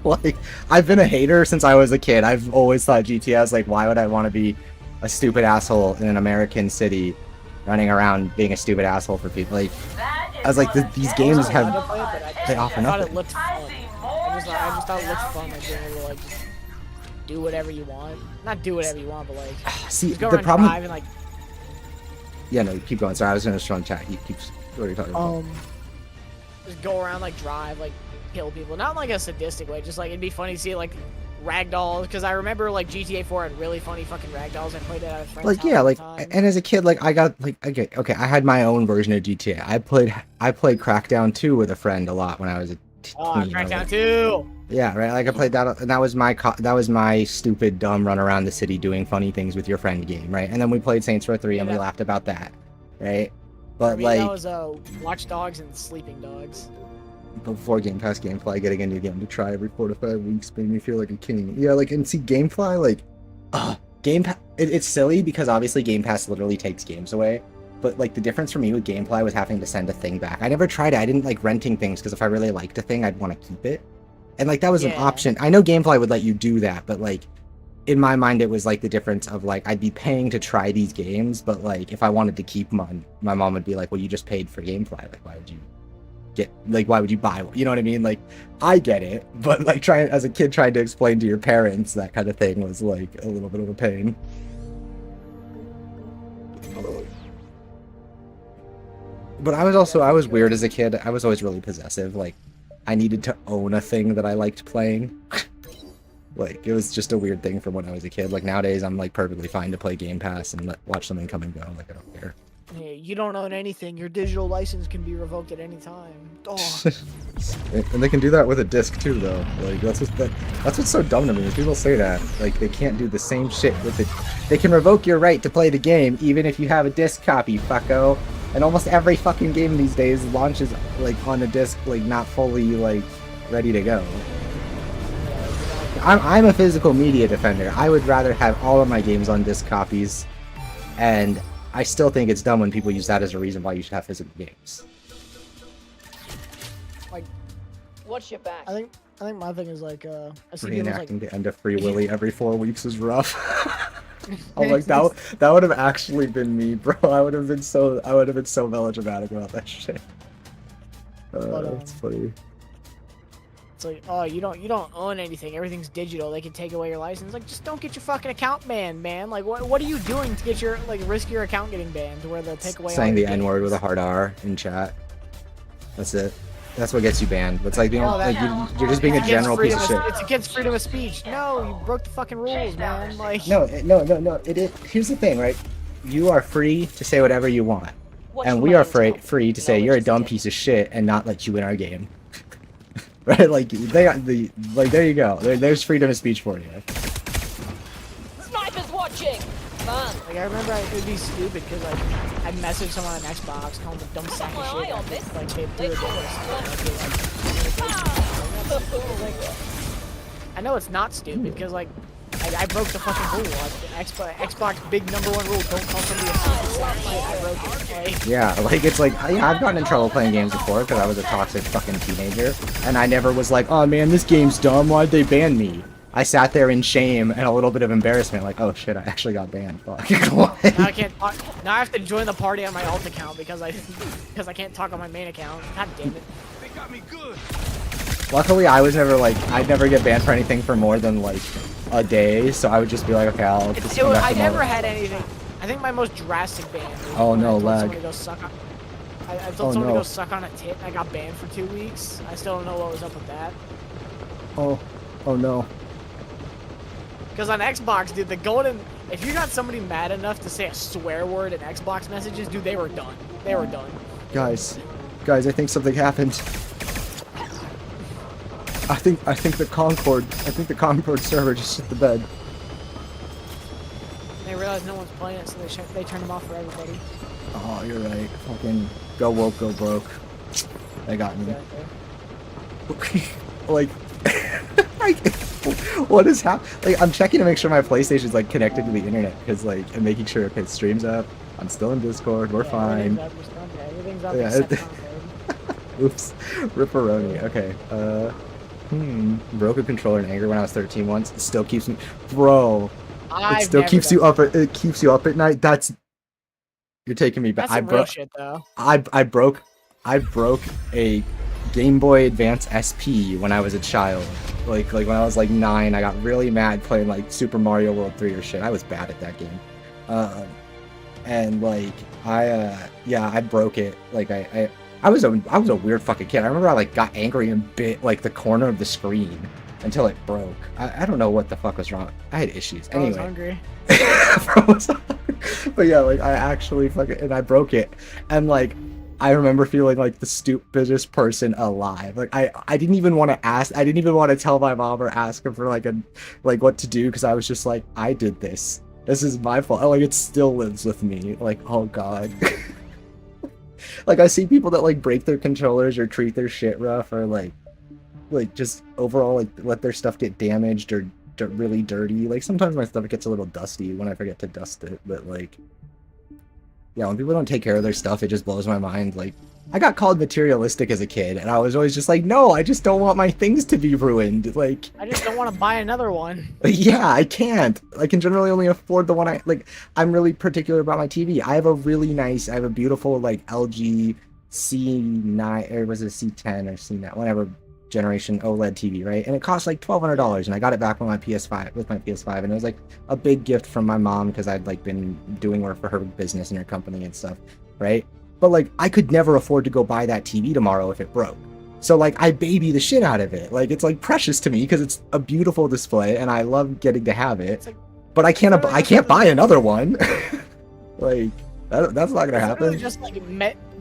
Like I've been a hater since I was a kid. I've always thought GTA was like, why would I want to be a stupid asshole in an American city, running around being a stupid asshole for people? Like I was like, these games I was allowed to have play it, but they offer I thought nothing. it looked fun. I just thought it looked fun, like being able to like just do whatever you want. Not do whatever you want, but like See, just go the around problem. drive and like Yeah, no, keep going. Sorry, I was gonna show in chat. You keep. What are you talking about? just go around like drive, like kill people. Not in, like a sadistic way, just like it'd be funny to see like ragdolls, because I remember like GTA 4 had really funny fucking ragdolls. I played it at a friend's Like house yeah, all the like time. and as a kid, like I got like okay, I had my own version of GTA. I played Crackdown 2 with a friend a lot when I was a teen. Crackdown 2. Yeah, right. Like I played that, and that was my stupid, dumb run around the city doing funny things with your friend game, right? And then we played Saints Row 3, and we Yeah. laughed about that, right? For But me, like that was Watch Dogs and Sleeping Dogs. before Game Pass Gamefly, getting a new game to try every 4 to 5 weeks made me feel like a king. Yeah, like and see Gamefly, like, Game Pass. It's silly because obviously Game Pass literally takes games away. But like the difference for me with Gamefly was having to send a thing back. I never tried it. I didn't like renting things because if I really liked a thing, I'd want to keep it. And like that was an Yeah. option. I know Gamefly would let you do that, but like in my mind it was like the difference of like I'd be paying to try these games, but like if I wanted to keep mine, my mom would be like, "Well, you just paid for Gamefly. Like why would you buy one?" You know what I mean? Like I get it, but like trying as a kid trying to explain to your parents that kind of thing was like a little bit of a pain. But I was weird as a kid. I was always really possessive. Like I needed to own a thing that I liked playing. Like it was just a weird thing from when I was a kid. Like nowadays I'm like perfectly fine to play Game Pass and watch something come and go. Like I don't care. Hey, you don't own anything. Your digital license can be revoked at any time. Oh. And they can do that with a disc too, though. Like that's what's so dumb to me is people say that like they can't do the same shit with it. They can revoke your right to play the game even if you have a disc copy, fucko. And almost every fucking game these days launches like on a disc, like not fully like ready to go. I'm a physical media defender. I would rather have all of my games on disc copies, and I still think it's dumb when people use that as a reason why you should have physical games. Like Watch your back. I think my thing is like I see people like Reenacting the end of Free Willy every 4 weeks is rough. I'm like that would have actually been me, bro. I would have been so melodramatic about that shit. It's funny. it's like, oh, you don't own anything. Everything's digital. They can take away your license. Like, just don't get your fucking account banned, man. Like, what are you doing to get your risk your account getting banned to where they'll take away all Saying your the N-word games? with a hard R in chat. That's it. That's what gets you banned. It's like, Oh, that- you're just being a It's against general piece freedom of shit. It's against freedom of speech. No, you broke the fucking rules, man. Like, No. Here's the thing, right? You are free to say whatever you want, What's and your we are main job? free to say you're a dumb piece of shit and not let you in our game. Right? Like there you go. There's freedom of speech for you. Snipers watching. Fun. like I remember it would be stupid because like I'd message someone on Xbox, call them a dumb sack My of eye shit. on this. Like they'd do They it. call I know it's not stupid because like I broke the fucking rule. Like, Xbox big #1 rule: don't call somebody a stupid sack of shit. I broke it. Like, Yeah, like it's like I've gotten in trouble playing games before because I was a toxic fucking teenager, and I never was like, oh man, this game's dumb. Why'd they ban me? I sat there in shame and a little bit of embarrassment, like, oh shit, I actually got banned. Fuck. now I can't talk. Now I have to join the party on my alt account because I can't talk on my main account. God damn it. Luckily, I was never like, I'd never get banned for anything for more than like a day, so I would just be like, okay, I'll just come back I tomorrow. never had anything. I think my most drastic ban. Was Oh, when no, I told lag. someone to go suck on, I told Oh, someone to no. go suck on a tit. And I got banned for 2 weeks. I still don't know what was up with that. Oh no. Because on Xbox, dude, the golden. If you got somebody mad enough to say a swear word in Xbox messages, dude, they were done. They were done. Guys, I think something happened. I think the Concord server just hit the bed. They realized no one's playing it, so they turned them off for everybody. Oh, you're right. Fucking go woke, go broke. They got me. Exactly. Like, what is happening? Like, I'm checking to make sure my PlayStation's like connected to the internet, because like, I'm making sure okay, stream's up. I'm still in Discord. We're fine. Everything's up Yeah, except it- Concord. Oops, ripperoni. Okay. Broke a controller in anger when I was 13 once. It still keeps me, bro. I've It still never keeps done you up. It keeps you up at night. You're taking me back. That's some real shit, though. I broke a Game Boy Advance SP when I was a child. Like when I was like 9, I got really mad playing like Super Mario World 3 or shit. I was bad at that game. And like I broke it. Like I was a weird fucking kid. I remember I like got angry and bit like the corner of the screen until it broke. I don't know what the fuck was wrong. I had issues. I was Anyway. hungry. But yeah, like I actually I broke it, and like I remember feeling like the stupidest person alive. Like I didn't even want to ask. I didn't even want to tell my mom or ask her for like what to do, because I was just like, I did this. This is my fault. Like it still lives with me. Like, oh god. Like I see people that like break their controllers or treat their shit rough, or like just overall like let their stuff get damaged or really dirty. Like sometimes my stuff gets a little dusty when I forget to dust it, but like yeah, when people don't take care of their stuff, it just blows my mind. Like I got called materialistic as a kid, and I was always just like, no, I just don't want my things to be ruined. Like I just don't want to buy another one. yeah, I can't. I can generally only afford the one I'm really particular about my TV. I have a beautiful like LG C9, or was it C10 or C9, whatever generation OLED TV, right? And it cost like $1,200, and I got it back with my PS5, and it was like a big gift from my mom because I'd like been doing work for her business and her company and stuff, right? But like I could never afford to go buy that TV tomorrow if it broke. So like I baby the shit out of it. Like it's like precious to me because it's a beautiful display and I love getting to have it. Like, but I can't buy another one. Like that's not gonna happen. Really just like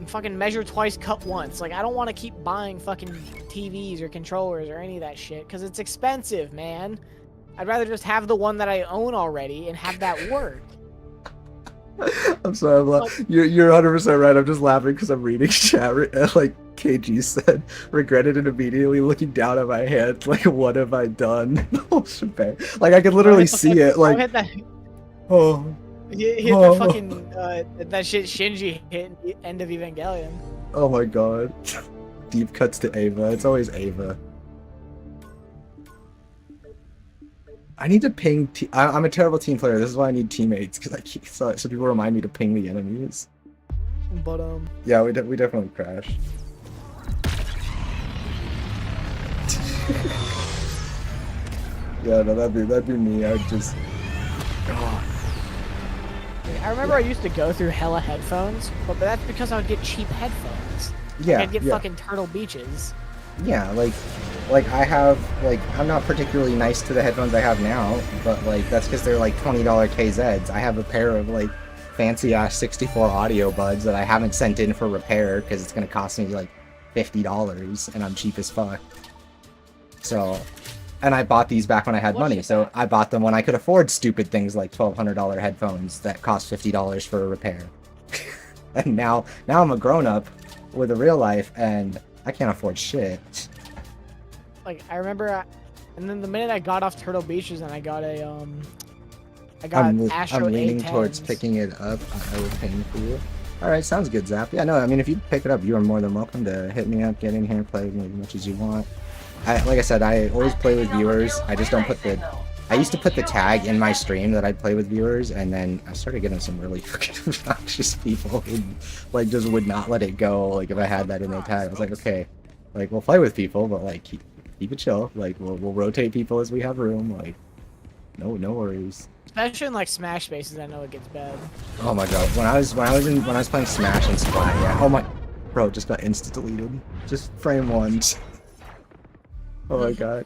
fucking measure twice, cut once. Like I don't want to keep buying fucking TVs or controllers or any of that shit because it's expensive, man. I'd rather just have the one that I own already and have that work. I'm sorry, you're 100% right. I'm just laughing because I'm reading chat. Like KG said, regretted it immediately, looking down at my hand. Like, what have I done? Oh, shebang. Like I could literally see it. Like, hit that. oh, Hit the fucking that shit Shinji hit in the end of Evangelion. oh my god. Deep cuts to Ava. It's always Ava. I need to ping. I'm a terrible team player. This is why I need teammates, because I keep so people remind me to ping the enemies. But Yeah, we definitely crashed. Yeah, no, that'd be me. I would just. Oh. I remember I used to go through hella headphones, but that's because I would get cheap headphones. Yeah, I'd get yeah. fucking Turtle Beaches. Yeah, like I have, like, I'm not particularly nice to the headphones I have now, but like that's because they're like $20 KZs. I have a pair of like fancy ass 64 audio buds that I haven't sent in for repair because it's gonna cost me like $50 and I'm cheap as fuck. So, and I bought these back when I had money, so I bought them when I could afford stupid things like $1,200 headphones that cost $50 for a repair. And now I'm a grown up with a real life and I can't afford shit. Like I remember, and then the minute I got off Turtle Beaches and I got a Astro I'm leaning A10s. towards picking it up. I was paying for you. Alright, sounds good, Zap. Yeah, no, I mean, if you pick it up, you are more than welcome to hit me up, get in here, play with me as much as you want. Like I said, I always play with viewers. I just don't put the... I used to put the tag in my stream that I'd play with viewers, and then I started getting some really freaking obnoxious people who, like, just would not let it go, like, if I had that in their tag. I was like, okay, like, we'll play with people, but, like, keep it chill. Like, we'll rotate people as we have room. Like, no worries. Especially in like Smash spaces, I know it gets bad. Oh my god, when I was playing Smash and Splat, yeah. Oh my, bro, just got insta deleted. Just frame one. Oh my god.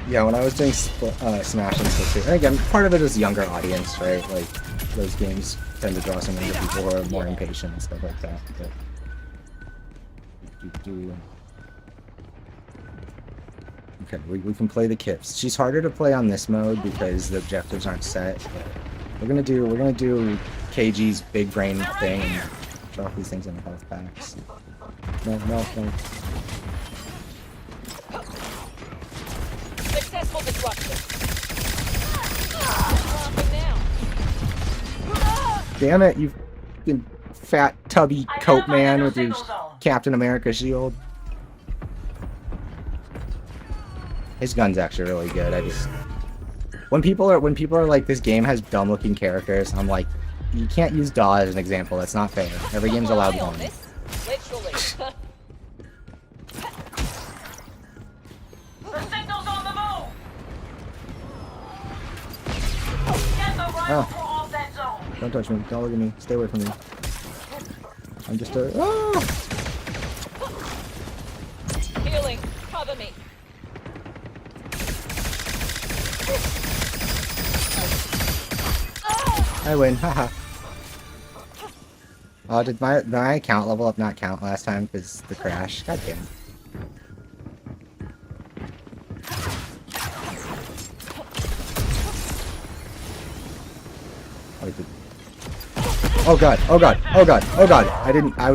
Yeah, when I was doing Smash and Splat, and again, part of it is younger audience, right? Like, those games tend to draw some younger people who are more impatient and stuff like that. But... Okay, we can play the Kips. She's harder to play on this mode because the objectives aren't set. But we're gonna do KG's big brain thing and drop these things in the health packs. No. Successful disruption. Damn it, you fucking fat tubby coat man with your Captain America shield. His gun's actually really good. I just when people are like, this game has dumb looking characters, I'm like, you can't use DAW as an example. That's not fair. Every game's allowed one. Literally. The signal's on the move! Get the rifle off that zone! Don't touch me. Don't look at me. Stay away from me. I'm just a... Ah! Healing. Cover me. I win. Haha. Oh, did my account level up not count last time because the crash? God damn. Oh god, oh god, oh god, oh god. I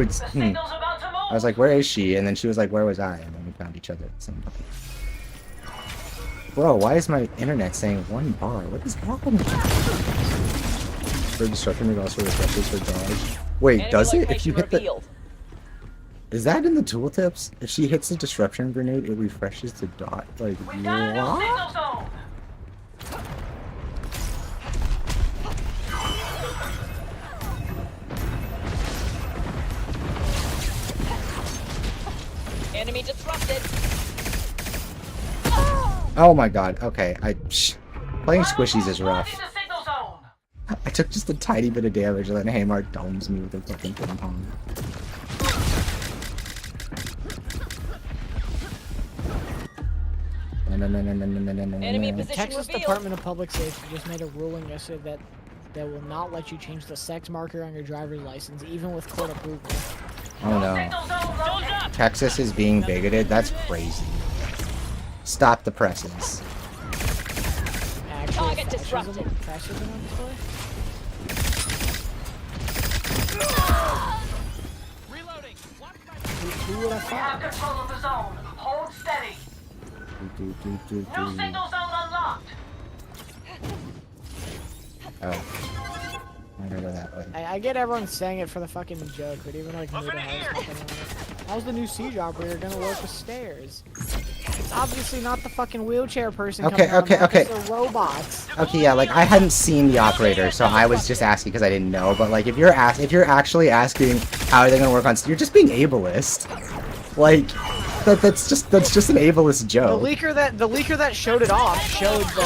was like, where is she? And then she was like, where was I? And then we found each other at the same time. Bro, why is my internet saying 1 bar? What is happening? For destruction, it also refreshes for dodge. Wait, Enemy does it? If you hit revealed. the... Is that in the tooltips? If she hits the disruption grenade, it refreshes to dot. Like, We got a new what? signal zone! Enemy disrupted. Oh my god, okay. Playing squishies is rough. Blocking the signal zone! I took just a tiny bit of damage and then Hamar domes me with a fucking ping pong. Enemy position Texas revealed. Department of Public Safety just made a ruling yesterday that will not let you change the sex marker on your driver's license, even with court approval. Oh no. Signal zone located! Texas is being bigoted? That's crazy. Stop the presses. Actual Target disrupted. fascism on display? Reloading. Who would I We find? have control of the zone. Hold steady. New signal zone unlocked. Oh. I'm gonna go that way. I get everyone saying it for the fucking joke, but even like Muda has nothing on it. How's the new siege operator gonna work with stairs? It's obviously not the fucking wheelchair person. Okay, coming okay, on, okay. It's the robots. Okay, yeah, like I hadn't seen the operator, so I was just asking because I didn't know. But like, if you're actually asking how are they gonna work on, you're just being ableist. Like, that's just an ableist The joke. leaker that showed it off showed the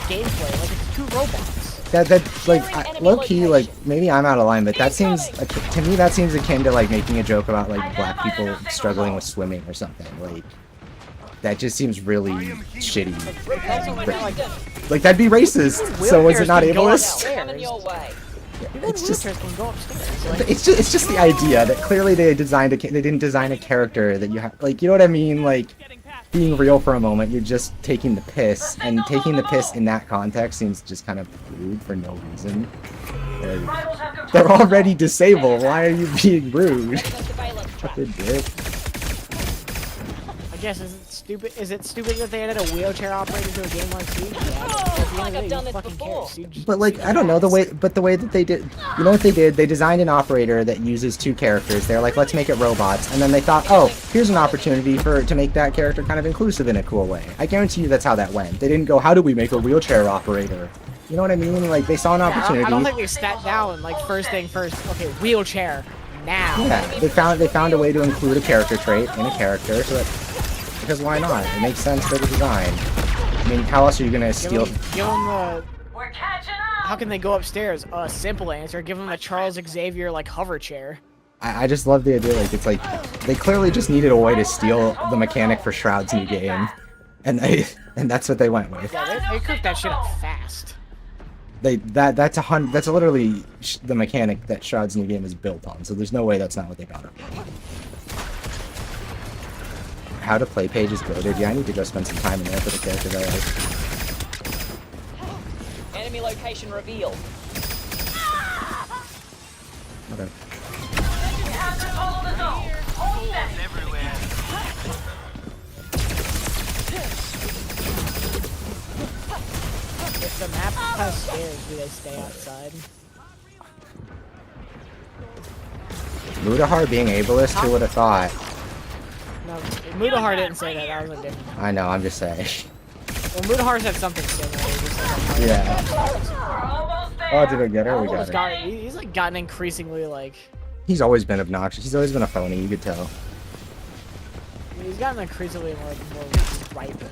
gameplay. Like it's 2 robots. That like low key, like maybe I'm out of line, but that seems to me that seems akin to like making a joke about like black people struggling with swimming or something. Like that just seems really shitty. Like that'd be racist. So is it not ableist? It's just it's just the idea that clearly they didn't design a character that you have, like, you know what I mean, like being real for a moment. You're just taking the piss, and taking the piss in that context seems just kind of rude for no reason. They're already disabled. Why are you being rude? Fucking dick. I guess is it stupid that they added a wheelchair operator to a game like Siege? Yeah, like I've done this before. But like, I don't know, the way that they did, you know what they did? They designed an operator that uses two characters. They're like, let's make it robots, and then they thought, oh, here's an opportunity to make that character kind of inclusive in a cool way. I guarantee you that's how that went. They didn't go, how do we make a wheelchair operator? You know what I mean? Like, they saw an opportunity. I don't think they sat down like first thing first. Okay, wheelchair now. Yeah, they found a way to include a character trait in a character, so that. Because why not? It makes sense for the design. I mean, how else are you gonna steal? Give them the. We're catching up. How can they go upstairs? A simple answer. Give them a Charles Xavier like hover chair. I just love the idea. Like, it's like they clearly just needed a way to steal the mechanic for Shroud's new game, and that's what they went with. Yeah, they cooked that shit up fast. That's literally the mechanic that Shroud's new game is built on. So there's no way that's not what they got up. How to play page is goated. Yeah, I need to go spend some time in there for the characters I like. Enemy location revealed. Okay. You have control of the zone. Hold steady. Everywhere. If the map has stairs, do they stay outside? Mudahar being ableist, who would have thought? No, Mudahar didn't say that. That was a different. I know, I'm just saying. Well, Mudahar said something similar. He just said, Yeah. We're almost there. Oh, did I get her? We got her. He's like gotten increasingly like. He's always been obnoxious. He's always been a phony, you could tell. He's gotten increasingly more right wing.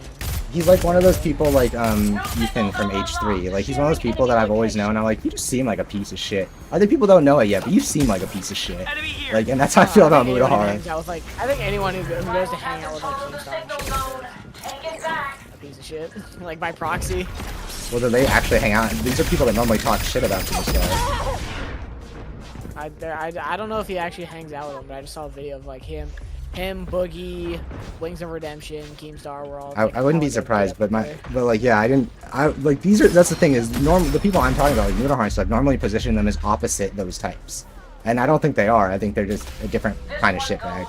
He's like one of those people like Ethan from H3. Like, he's one of those people that I've always known. I'm like, you just seem like a piece of shit. Other people don't know it yet, but you seem like a piece of shit. Like, and that's how I feel about Mudahar. I think anyone who goes to hang out with like Signal zone. Take it back. a piece of shit. Like by proxy. Well, do they actually hang out? These are people that normally talk shit about this guy. I don't know if he actually hangs out with him, but I just saw a video of like him, Boogie, Wings of Redemption, Keemstar were all. I wouldn't be surprised, but like, yeah, that's the thing is, the people I'm talking about, like Mudahar and stuff, normally position them as opposite those types, and I don't think they are. I think they're just a different kind of shitbag.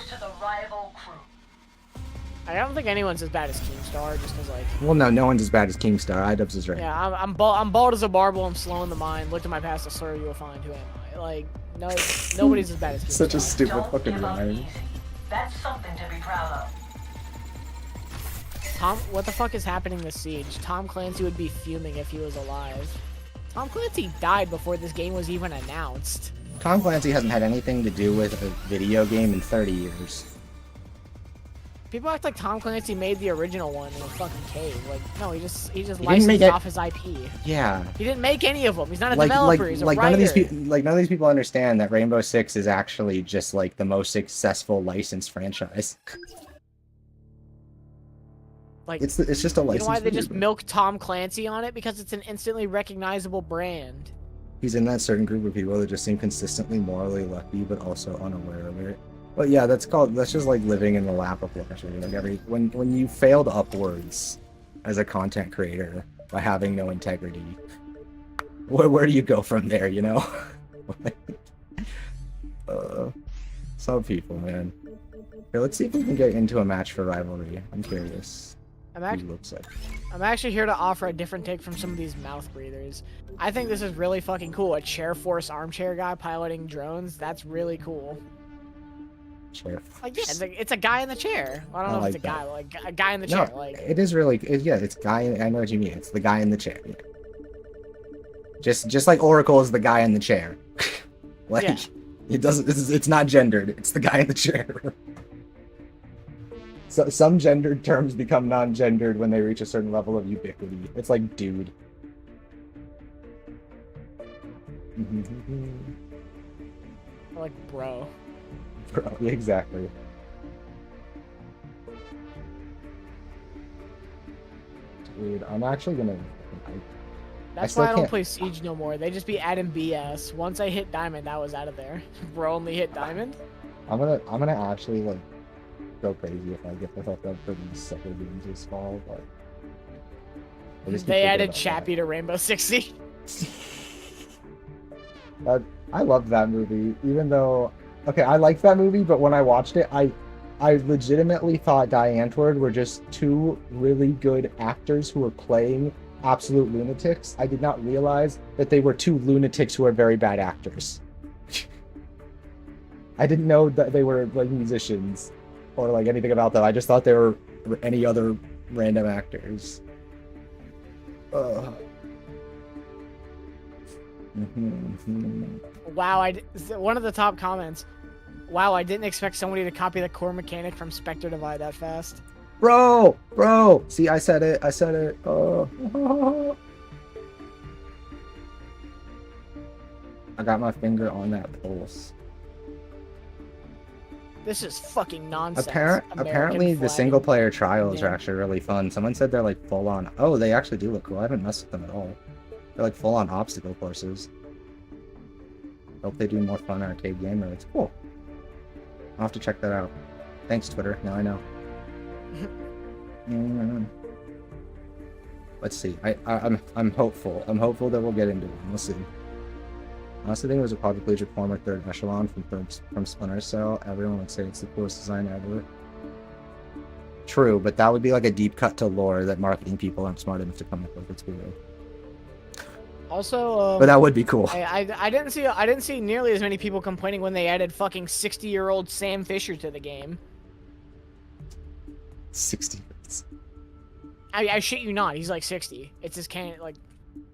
I don't think anyone's as bad as Keemstar, just cause like. Well, no one's as bad as Keemstar. Idubbbz is right. Yeah, I'm bald as a marble. I'm slow in the mind. Look to my past, a slur you will find. Who am I? Like, no, nobody's as bad as Keemstar. Such a stupid Don't fucking give up line. easy. That's something to be proud of. Tom, what the fuck is happening this siege? Tom Clancy would be fuming if he was alive. Tom Clancy died before this game was even announced. Tom Clancy hasn't had anything to do with a video game in 30 years. People act like Tom Clancy made the original one in a fucking cave. Like, no, he just licensed off his IP. Yeah. He didn't make any of them. He's not a developer. He's a writer. None of these people understand that Rainbow Six is actually just like the most successful licensed franchise. Like, it's just a license. You know why they just milk Tom Clancy on it? Because it's an instantly recognizable brand. He's in that certain group of people that just seem consistently morally lucky, but also unaware of it. But yeah, that's just like living in the lap of luxury. Like when you failed upwards as a content creator by having no integrity, where do you go from there? You know, some people, man. Okay, let's see if we can get into a match for rivalry. I'm curious. I'm actually here to offer a different take from some of these mouth breathers. I think this is really fucking cool. A chair force armchair guy piloting drones. That's really cool. Chair. Like, yeah, it's a guy in the chair. I don't know if it's a guy, but like a guy in the chair. Like, it is really, yeah, it's guy. I know what you mean. It's the guy in the chair. Yeah. Just like Oracle is the guy in the chair. Like, yeah. It doesn't. It's not gendered. It's the guy in the chair. So some gendered terms become non-gendered when they reach a certain level of ubiquity. It's like dude. Like, bro. Bro, yeah, exactly. Dude, I'm actually gonna. That's still why I don't can't- play Siege no more. They just be adding BS. Once I hit Diamond, I was out of there. Bro only hit Diamond. I'm gonna actually like go crazy if I get myself up for these second games this fall, but I just keep They thinking added about Chappie to Rainbow Six Siege. I love that movie, even though okay, I liked that movie, but when I watched it, I legitimately thought Diane Antwoord were just two really good actors who were playing absolute lunatics. I did not realize that they were two lunatics who are very bad actors. I didn't know that they were like musicians or like anything about them. I just thought they were any other random actors. Ugh. Wow, one of the top comments. Wow, I didn't expect somebody to copy the core mechanic from Spectre Divide that fast. Bro! See, I said it. Oh. I got my finger on that pulse. This is fucking nonsense. Apparently, the single player trials are actually really fun. Someone said they're like full on. Oh, they actually do look cool. I haven't messed with them at all. They're like full on obstacle courses. Hope they do more fun arcade game modes. Cool. I'll have to check that out. Thanks, Twitter. Now I know. Let's see. I'm hopeful. I'm hopeful that we'll get into one. We'll see. I honestly think it was a quadriplegic former third echelon from Splinter Cell. Everyone would say it's the coolest design ever. True, but that would be like a deep cut to lore that marketing people aren't smart enough to come up with. It's weird. Also, but that would be cool. I didn't see nearly as many people complaining when they added fucking 60-year-old Sam Fisher to the game. 60. I shit you not. He's like 60. It's his like.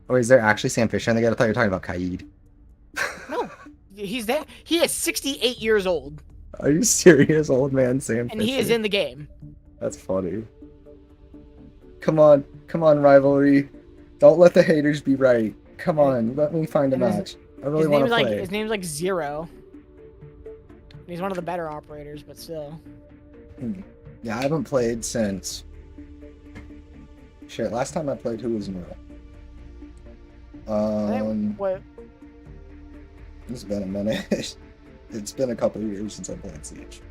Oh, is there actually Sam Fisher in the game? I thought you were talking about Kaid. No, he's that. He is 68 years old. Are you serious, old man Sam Fisher? And he is in the game. That's funny. Come on, rivalry. Don't let the haters be right. Come on, let me find a match. I really want to play. His name's like Zero. He's one of the better operators, but still. Yeah, I haven't played since. Shit, last time I played, who was new? What? It's been a minute. It's been a couple of years since I played Siege.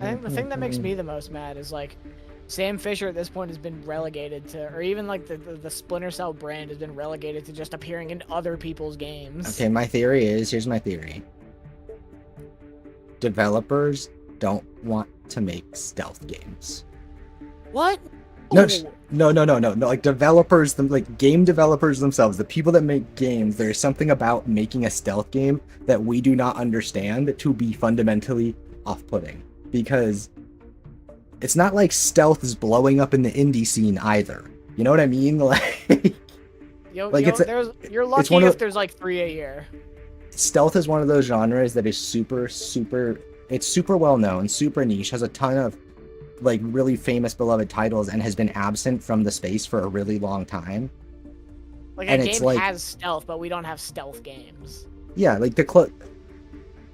I think the thing that makes me the most mad is like Sam Fisher at this point has been relegated to, or even like the Splinter Cell brand has been relegated to just appearing in other people's games. Okay, here's my theory. Developers don't want to make stealth games. What? No, like developers, like game developers themselves, the people that make games, there's something about making a stealth game that we do not understand to be fundamentally off-putting. Because it's not like stealth is blowing up in the indie scene either. You know what I mean? You're lucky if there's like 3 a year. Stealth is one of those genres that is super well known, super niche, has a ton of like really famous beloved titles, and has been absent from the space for a really long time. Like a game has stealth, but we don't have stealth games. Yeah, like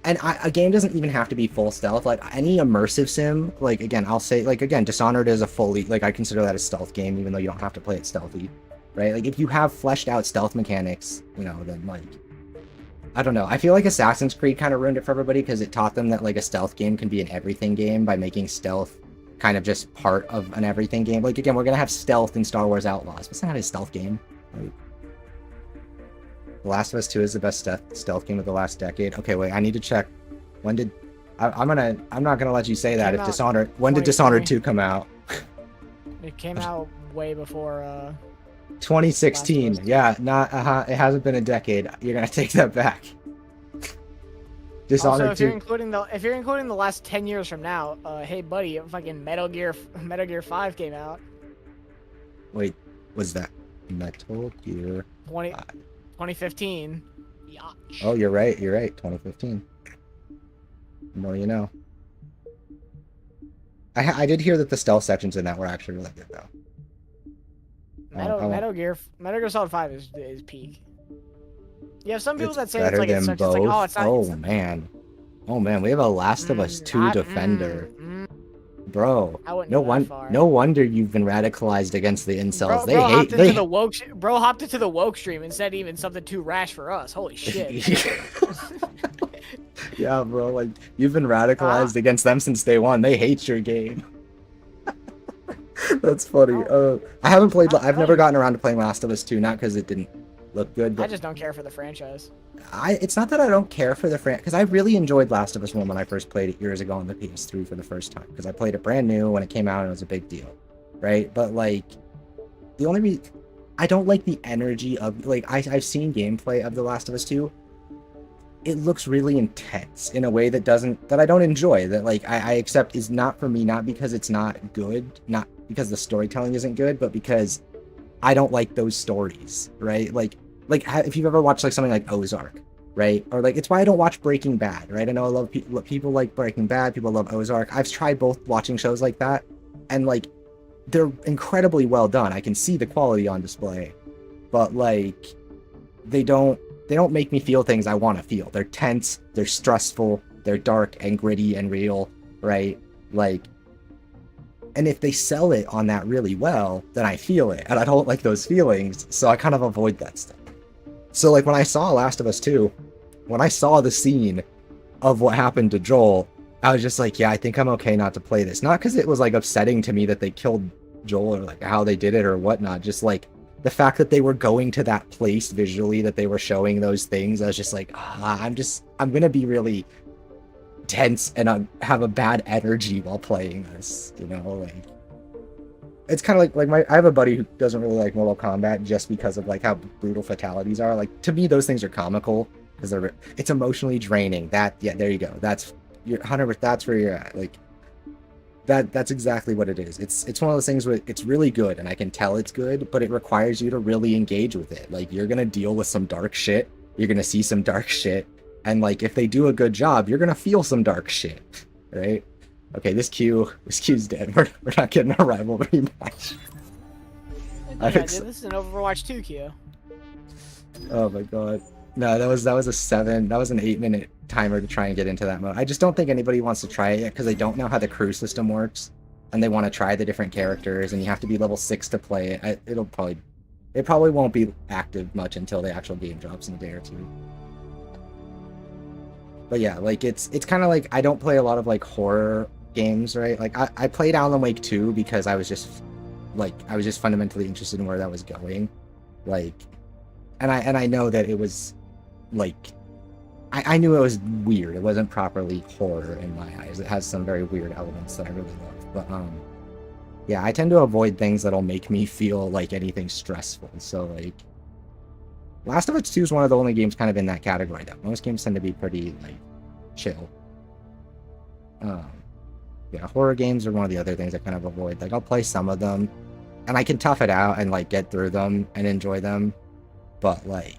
a game doesn't even have to be full stealth. Like any immersive sim, like again, I'll say like again, Dishonored is a fully, like I consider that a stealth game, even though you don't have to play it stealthy, right? Like if you have fleshed out stealth mechanics, you know, then like I don't know. I feel like Assassin's Creed kind of ruined it for everybody because it taught them that like a stealth game can be an everything game by making stealth kind of just part of an everything game. Like again, we're gonna have stealth in Star Wars Outlaws, but it's not a stealth game. Like, The Last of Us 2 is the best stealth game of the last decade. Okay, wait, I need to check. When did I'm not gonna let you say that if Dishonored. When did Dishonored 2 come out? It came out way before 2016. Yeah, it hasn't been a decade. You're gonna take that back. Dishonored also, if you're including the last 10 years from now, hey buddy, fucking Metal Gear 5 came out. Wait, was that Metal Gear 2015? Yach. Oh, you're right. 2015. No, you know. I did hear that the stealth sections in that were actually really good though. Metal Gear Solid 5 is peak. You have some people It's that say it's better like it than sucks. both. It's like, oh, it's not. Oh man. Oh man, we have a Last of Us 2 defender. Bro, I wouldn't go that far. no wonder you've been radicalized against the incels. Bro hopped into the woke. Bro hopped into the woke stream and said even something too rash for us. Holy shit. Yeah, bro, like you've been radicalized against them since day one. They hate your game. That's funny. I haven't played. I've never gotten around to playing Last of Us 2, not because it didn't look good. But I just don't care for the franchise. It's not that I don't care for the franchise, because I really enjoyed Last of Us 1 when I first played it years ago on the PS3 for the first time, because I played it brand new when it came out and it was a big deal, right? But like, the only reason I don't like the energy of like I've seen gameplay of The Last of Us 2. It looks really intense in a way that I don't enjoy, that like I accept is not for me, not because it's not good, not because the storytelling isn't good, but because I don't like those stories, right? Like if you've ever watched like something like Ozark, right? Or like, it's why I don't watch Breaking Bad, right? I know a lot of people like Breaking Bad, people love Ozark. I've tried both watching shows like that, and like they're incredibly well done. I can see the quality on display, but like they don't make me feel things I want to feel. They're tense, they're stressful, they're dark and gritty and real, right? Like, and if they sell it on that really well, then I feel it, and I don't like those feelings, so I kind of avoid that stuff. So like when I saw Last of Us 2, when I saw the scene of what happened to Joel, I was just like, yeah, I think I'm okay not to play this. Not because it was like upsetting to me that they killed Joel or like how they did it or whatnot, just like the fact that they were going to that place visually, that they were showing those things. I was just like, I'm gonna be really tense and have a bad energy while playing this, you know? Like, it's kind of like I have a buddy who doesn't really like Mortal Kombat just because of like how brutal fatalities are. Like, to me, those things are comical because it's emotionally draining. There you go. That's you're 100%. That's where you're at. Like, that's exactly what it is. It's one of those things where it's really good and I can tell it's good, but it requires you to really engage with it. Like, you're gonna deal with some dark shit. You're gonna see some dark shit, and like if they do a good job, you're gonna feel some dark shit, right? Okay, this queue's dead. We're not getting a rivalry match. Yeah, dude, this is an Overwatch 2 queue. Oh my god. No, that was a 8-minute timer to try and get into that mode. I just don't think anybody wants to try it yet because they don't know how the crew system works, and they want to try the different characters, and you have to be level 6 to play it. It probably won't be active much until the actual game drops in a day or two. But yeah, like it's kind of like I don't play a lot of like horror games, right? Like I played Alan Wake 2 because I was just fundamentally interested in where that was going, like, and I know that it was like I knew it was weird. It wasn't properly horror in my eyes. It has some very weird elements that I really love, but yeah, I tend to avoid things that'll make me feel like anything stressful. So like Last of Us 2 is one of the only games kind of in that category though. Most games tend to be pretty like chill. Yeah, horror games are one of the other things I kind of avoid. Like, I'll play some of them, and I can tough it out and, like, get through them and enjoy them, but, like,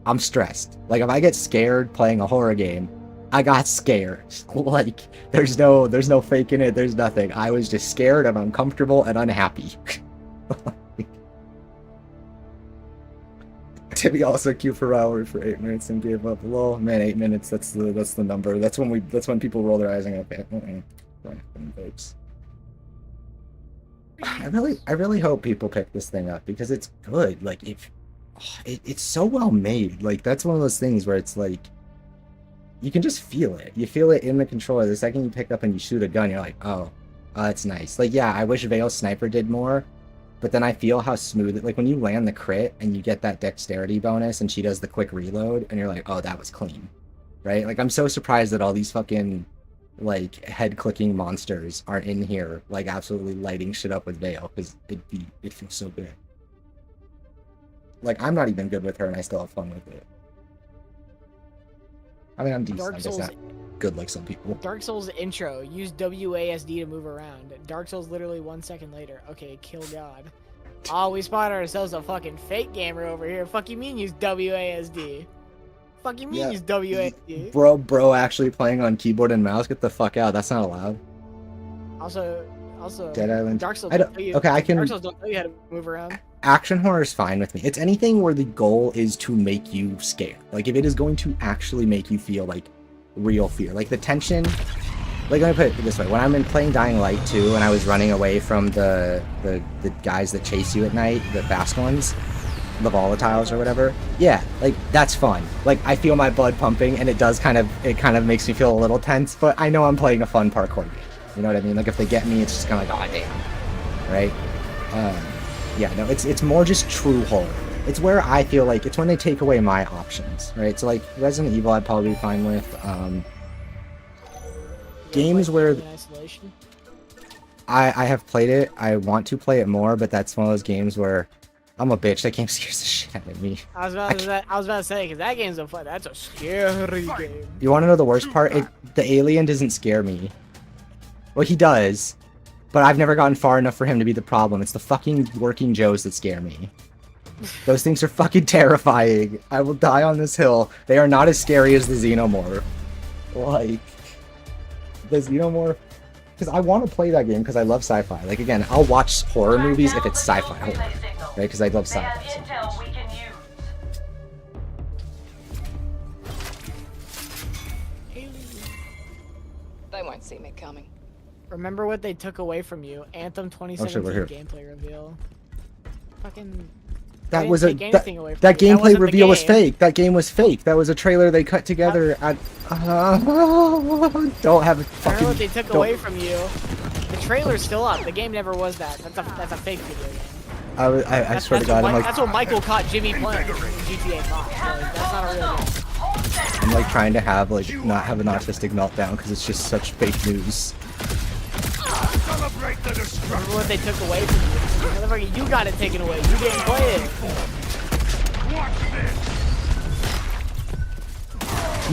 I'm stressed. Like, if I get scared playing a horror game, I got scared. Like, there's no faking it, there's nothing. I was just scared and uncomfortable and unhappy. Timmy also queued for Rivalry for 8 minutes and gave up. Lol, man, 8 minutes, that's the number. That's when people roll their eyes and go, folks. I really hope people pick this thing up because it's good. Like, it's so well made. Like, that's one of those things where it's like you can just feel it. You feel it in the controller. The second you pick up and you shoot a gun, you're like, oh, that's nice. Like, yeah, I wish Vale Sniper did more, but then I feel how smooth it, like when you land the crit and you get that dexterity bonus and she does the quick reload and you're like, oh, that was clean, right? Like, I'm so surprised that all these fucking like head clicking monsters aren't in here like absolutely lighting shit up with Vale, because it feels so good. Like, I'm not even good with her and I still have fun with it. I mean, I'm decent. I'm just not good like some people. Dark Souls intro. Use WASD to move around. Dark Souls literally 1 second later. Okay, kill God. Oh, we spotted ourselves a fucking fake gamer over here. Fuck you mean use WASD? Fuck you mean use WASD? Bro actually playing on keyboard and mouse? Get the fuck out. That's not allowed. Also, Dead Island. Dark Souls I can... Dark Souls don't tell you how to move around. action horror is fine with me. It's anything where the goal is to make you scared. Like if it is going to actually make you feel like real fear, like the tension. Like, let me put it this way: when I'm playing Dying Light 2 and I was running away from the guys that chase you at night, the fast ones, the volatiles or whatever, yeah, like that's fun. Like I feel my blood pumping, and it kind of makes me feel a little tense. But I know I'm playing a fun parkour game. You know what I mean? Like if they get me, it's just kind of like, oh damn, right? Yeah, no, it's more just true horror. It's where I feel like it's when they take away my options, right? So like Resident Evil, I'd probably be fine with. Games where I have played it, I want to play it more, but that's one of those games where I'm a bitch. That game scares the shit out of me. I was about to say, because that game's that's a scary game. You want to know the worst part? The alien doesn't scare me. Well, he does, but I've never gotten far enough for him to be the problem. It's the fucking working Joes that scare me. Those things are fucking terrifying. I will die on this hill. They are not as scary as the Xenomorph. Like, the Xenomorph... Because I want to play that game because I love sci-fi. Like, again, I'll watch horror movies if it's sci-fi horror. Right? Because I love sci-fi. Intel we can use. They won't see me coming. Remember what they took away from you? Anthem 2017 gameplay reveal. Fucking... That was that gameplay reveal was fake. That game was fake. That was a trailer they cut together. Don't have a fucking. Remember what they took away from you? The trailer's still up. The game never was that. That's a fake video game. I swear to God, I'm like. That's what Michael caught Jimmy playing in GTA 5. Like, that's not a real game. I'm like trying to have not have an autistic meltdown because it's just such fake news. Remember what they took away from you? Motherfucker, you got it taken away. You didn't play it.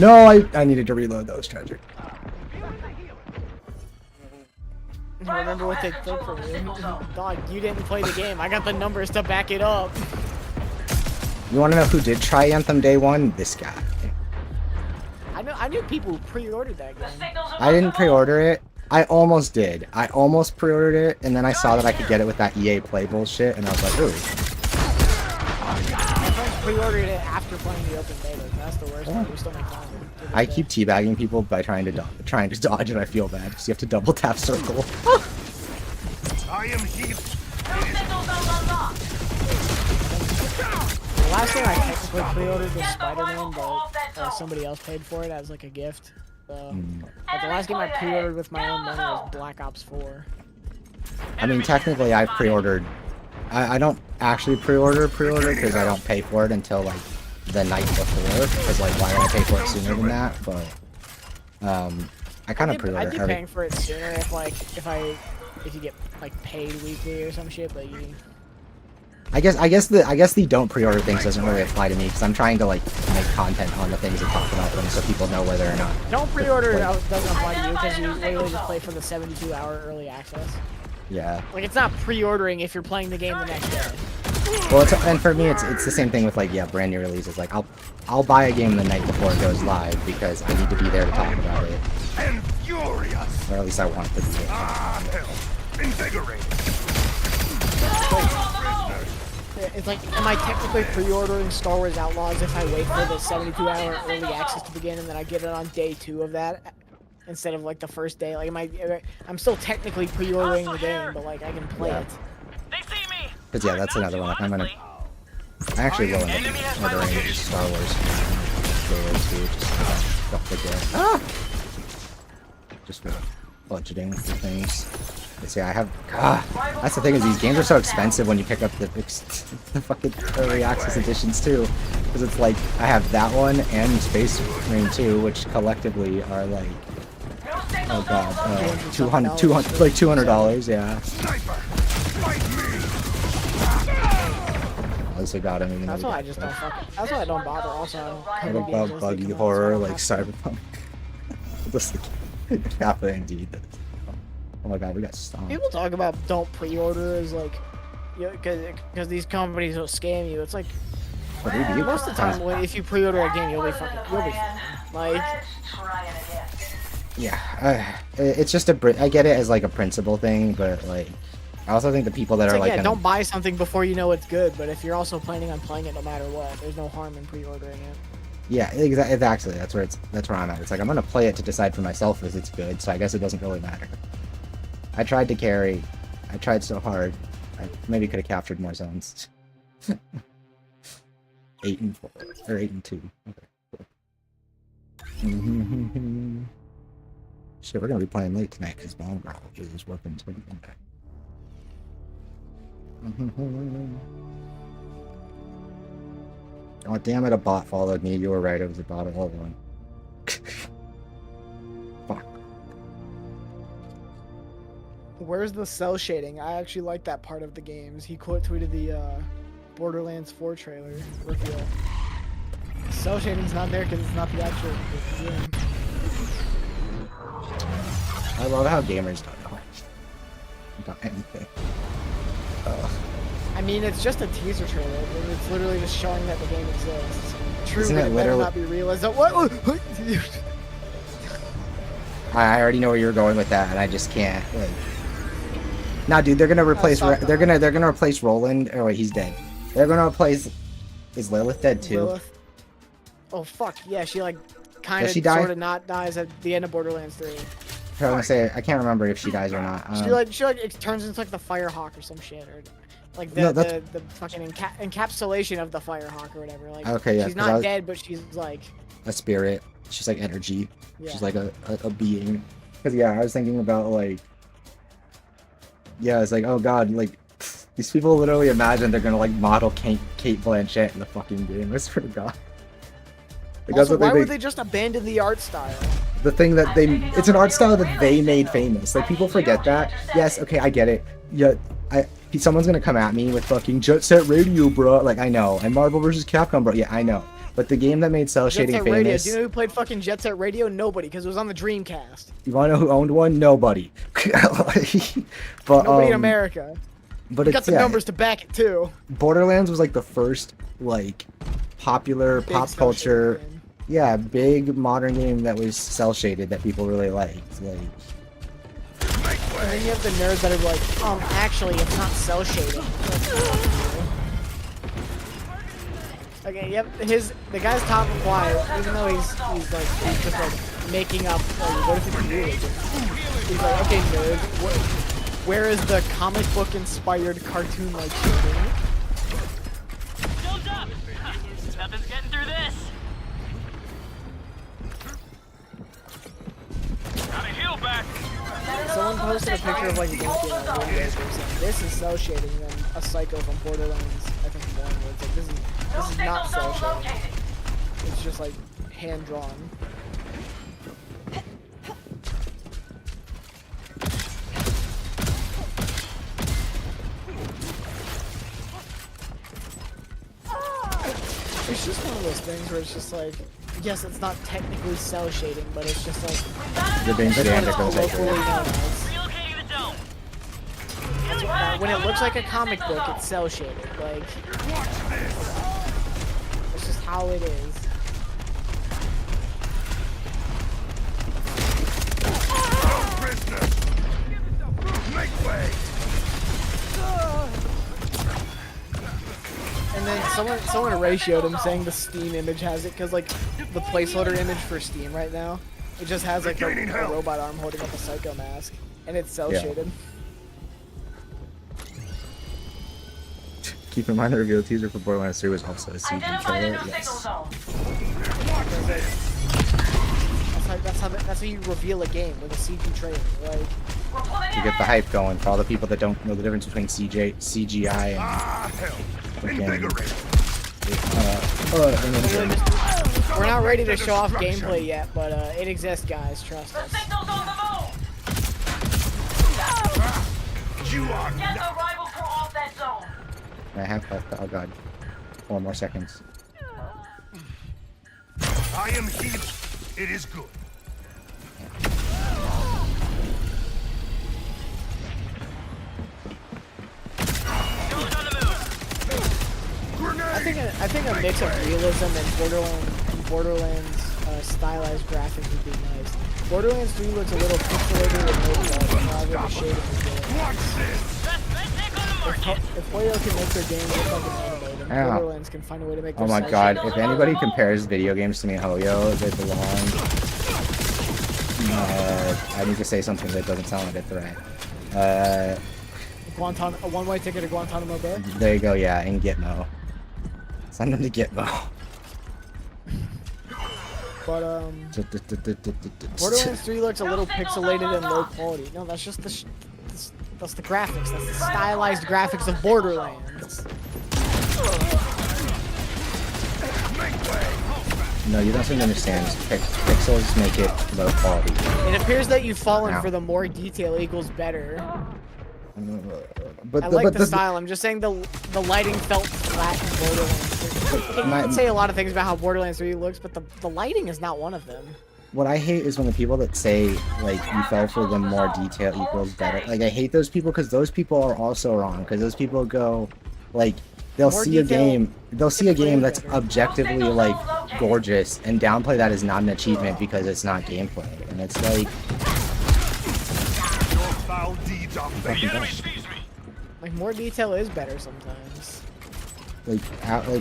No, I needed to reload those treasure. Remember what they took from you? Dog, you didn't play the game. I got the numbers to back it up. You want to know who did try Anthem day one? This guy. I knew people who pre-ordered that game. I didn't pre-order it. I almost did. I almost pre-ordered it, and then I saw that I could get it with that EA Play bullshit, and I was like, ooh. My friends pre-ordered it after playing the open beta. That's the worst part. We still make time. I keep teabagging people by trying to dodge, and I feel bad because you have to double tap circle. I am here. The last thing I technically pre-ordered was Spider-Man, but somebody else paid for it as like a gift. So, but the last game I pre-ordered with my own money was Black Ops 4. I mean, technically, I pre-ordered. I don't actually pre-order because I don't pay for it until like the night before. Because like, why would I pay for it sooner than that? But I kind of pre-order. I'd be paying for it sooner if you get like paid weekly or some shit. But you. I guess the don't pre-order things doesn't really apply to me because I'm trying to like make content on the things that talk about them so people know whether or not. Don't pre-order doesn't apply to you because you literally just play for the 72-hour early access. Yeah. Like it's not pre-ordering if you're playing the game the next day. Well, and for me it's the same thing with like brand new releases. Like I'll buy a game the night before it goes live because I need to be there to talk about it. And furious. Or at least I want to be there. Hell. Invigorating. It's like, am I technically pre-ordering Star Wars Outlaws if I wait for the 72-hour early access to begin and then I get it on day 2 of that instead of like the first day? Like, I'm still technically pre-ordering the game, but like I can play it. They see me. But yeah, that's another one. I actually will end up ordering Star Wars too, just don't forget. Just for budgeting for things. But yeah, I have. That's the thing is these games are so expensive when you pick up the fucking early access editions too, because it's like I have that one and Space Marine 2, which collectively are like, oh god, $200, yeah. Also got him. That's why I just don't fucking. That's why I don't bother. Also, what about buggy horror like Cyberpunk? Just happening indeed. Oh my god, we got stomped. People talk about don't pre-order as like, because these companies will scam you. It's like, most of the time, if you pre-order a game, you'll be fine. Like, yeah, it's just I get it as like a principle thing, but like, I also think the people that It's are like, like, yeah, don't buy something before you know it's good, but if you're also planning on playing it no matter what, there's no harm in pre-ordering it. yeah, exactly. That's where I'm at. It's like I'm gonna play it to decide for myself if it's good. So I guess it doesn't really matter. I tried to carry. I tried so hard. I maybe could have captured more zones. 8 and 4 or 8 and 2. Okay. Cool. Shit, we're gonna be playing late tonight because Bomb Girl is working too. Oh damn it! A bot followed me. You were right. It was a bot all along. Fuck. Where's the cell shading? I actually like that part of the games. He quote tweeted the Borderlands 4 trailer reveal. Cell shading's not there because it's not the actual game. I love how gamers don't know about anything. I mean, it's just a teaser trailer. But it's literally just showing that the game exists. True, Isn't but it it better literally- not be real. Is that what? I already know where you're going with that, and I just can't. Like, nah, dude, they're gonna replace. stop They're gonna replace Roland. Oh wait, he's dead. They're gonna replace. Is Lilith dead too? Lilith. Oh fuck yeah, she like kind Does of she die? sort of not dies at the end of Borderlands 3. I was gonna say I can't remember if she dies or not. She like it turns into like the Firehawk or some shit, or like the No, that's- the fucking encapsulation of the Firehawk or whatever. Like Okay, yeah, she's 'cause not I- dead, but she's like a spirit. She's like energy. yeah. She's like a being. Because yeah, I was thinking about like. Yeah, it's like oh god, like these people literally imagine they're gonna like model Kate Blanchett in the fucking game. I swear to God. Like, that's Also, what why they would they just abandon the art style? the thing that it's an art style that they made famous. Like people forget that. Yes, okay, I get it. Yeah, someone's gonna come at me with fucking Jet Set Radio, bro. Like I know, and Marvel vs. Capcom, bro. Yeah, I know. But the game that made cell Jet shading Set Radio. famous. Do you know who played fucking Jet Set Radio? Nobody, because it was on the Dreamcast. You wanna know who owned one? Nobody. But Nobody in America. But You it's got the yeah, numbers to back it too. Borderlands was like the first like popular Big pop cell culture. shading game. Yeah, big modern game that was cell shaded that people really liked. Like. And then you have the nerds that are like, actually, it's not cell shading. Okay, yep. The guy's top reply, even though he's just like making up. Like, what if it's really? He's like, okay, nerd. Where is the comic book inspired cartoon like shading? Shields up! Nothing's getting through this! Gotta heal back! Someone posted a picture of like Lincoln or Windows or something. This is cell shading, and then a psycho from Borderlands, I think one where it's like this is not cell shading. It's just like hand drawn. It's just one of those things where it's just like, yes, it's not technically cell shading, but it's just like You're being that's what pedantic it's on colloquially Sacred. known as. Relocating the dome! That's what, when it looks like a comic book, it's cell shaded. Like, it's just how it is. Prisoner! Make way! And then someone ratioed him saying the Steam image has it because like the placeholder image for Steam right now, it just has like a Regaining health. robot arm holding up a psycho mask, and it's cell Yeah. shaded. Keep in mind the reveal teaser for Borderlands 3 was also a CG Identify the trailer. new signal Yes. zone. That's how you reveal a game with a CG trailer. Like, We're pulling To get the hype going for all the people that don't know the difference between CGI and Ah, hell! Okay. Invigorate! we're not ready to show off gameplay yet, but it exists, guys. Trust The us. signal's on the move! You are Get not. the rival crew off that zone! I have health. Oh god. 4 more seconds. I am healed. It is good. Goes on the move! I think a mix of realism and Borderlands stylized graphics would be nice. Borderlands 3 looks a little pixelated and however the shading is good. Watch this! Best bet If Hoyo can make their game look like an anime, then Yeah. Borderlands can find a way to make their Oh my site god, look if like anybody compares video games to MiHoYo, they belong. I need to say something that doesn't sound like a threat. a one-way ticket to Guantanamo Bay. There you go, yeah, and Gitmo. Send them to Gitmo. But Borderlands 3 looks a little pixelated and low quality. No, that's just that's the graphics. That's the stylized graphics of Borderlands. No, you don't seem to understand. Pixels make it low quality. It appears that you've fallen Ow. for the more detail equals better. But I like the style. I'm just saying the lighting felt flat in Borderlands 3. You can say a lot of things about how Borderlands 3 looks, but the lighting is not one of them. What I hate is when the people that say, like, you fell for the more detail equals better. Like, I hate those people because those people are also wrong. Because those people go, like, they'll More see a detail game, that's better. objectively, like, gorgeous and downplay that as not an achievement because it's not gameplay. And it's like, Your foul deeds are fake. Like, more detail is better sometimes. like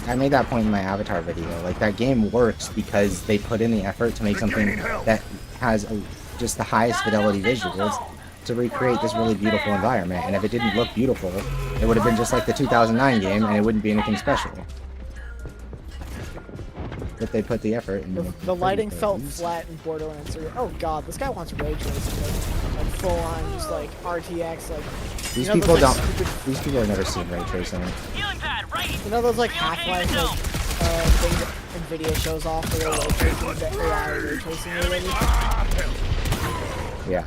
I made that point in my Avatar video. Like, that game works because they put in the effort to make something that has just the highest fidelity visuals to recreate this really beautiful environment. And if it didn't look beautiful, it would have been just like the 2009 game, and it wouldn't be anything special. But they put the effort in. The lighting felt flat in Borderlands 3. Oh god, this guy wants ray tracing, like full on, just like RTX, like. These you know, people those, don't. like, stupid, These people have never seen ray tracing. you know those like Half-Life like things that Nvidia shows off for their ray tracing, the AI ray tracing already. Yeah.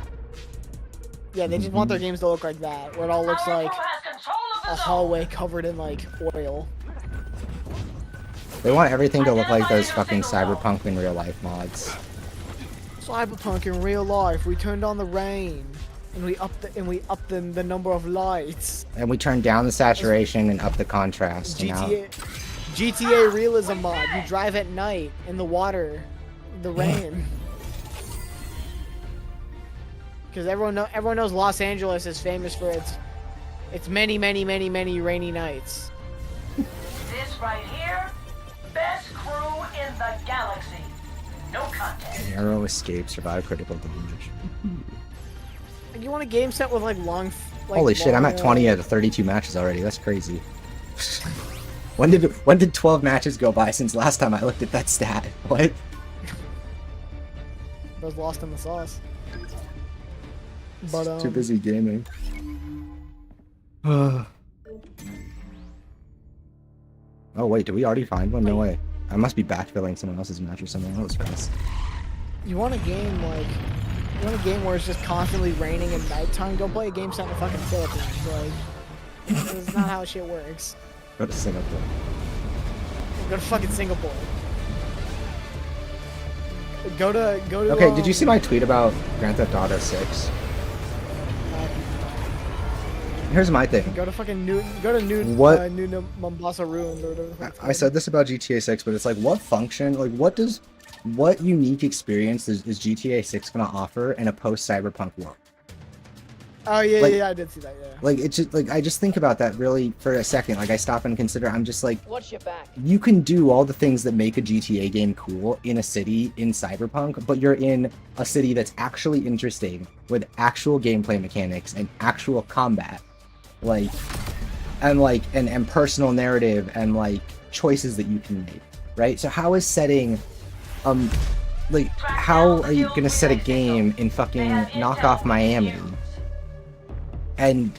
Yeah, they just want their games to look like that, where it all looks like a hallway covered in like oil. They want everything to look like those fucking Cyberpunk in real life mods. Cyberpunk in real life, we turned on the rain, and we upped the number of lights. And we turn down the saturation and up the contrast. You know? GTA realism mod. You drive at night in the water, the rain. Because everyone knows Los Angeles is famous for its many rainy nights. This right here, best crew in the galaxy. No contest. Narrow escape, survive critical damage. You want a game set with like long. Like, Holy shit! I'm at 20 out of 32 matches already. That's crazy. When did 12 matches go by since last time I looked at that stat? What? I was lost in the sauce. But Too busy gaming. Oh wait, did we already find one? No way. I must be backfilling someone else's match or something. That was fast. You want a game where it's just constantly raining at nighttime? Go play a game set in the fucking Philippines. Like, that's not how shit works. Go to Singapore. Go to fucking Singapore. Go to. Okay, did you see my tweet about Grand Theft Auto 6? Here's my thing. Go to New Mombasa Ruins or whatever. I said this about GTA 6, but it's like, what function, like, what unique experience is GTA 6 gonna offer in a post-Cyberpunk world? Oh yeah, like, yeah, I did see that. Yeah. Like, it's just like, I just think about that really for a second. Like, I stop and consider. I'm just like, Watch your back. you can do all the things that make a GTA game cool in a city in Cyberpunk, but you're in a city that's actually interesting with actual gameplay mechanics and actual combat, and personal narrative and like choices that you can make, right? So how is setting, how are you gonna set a game in fucking knockoff Miami? And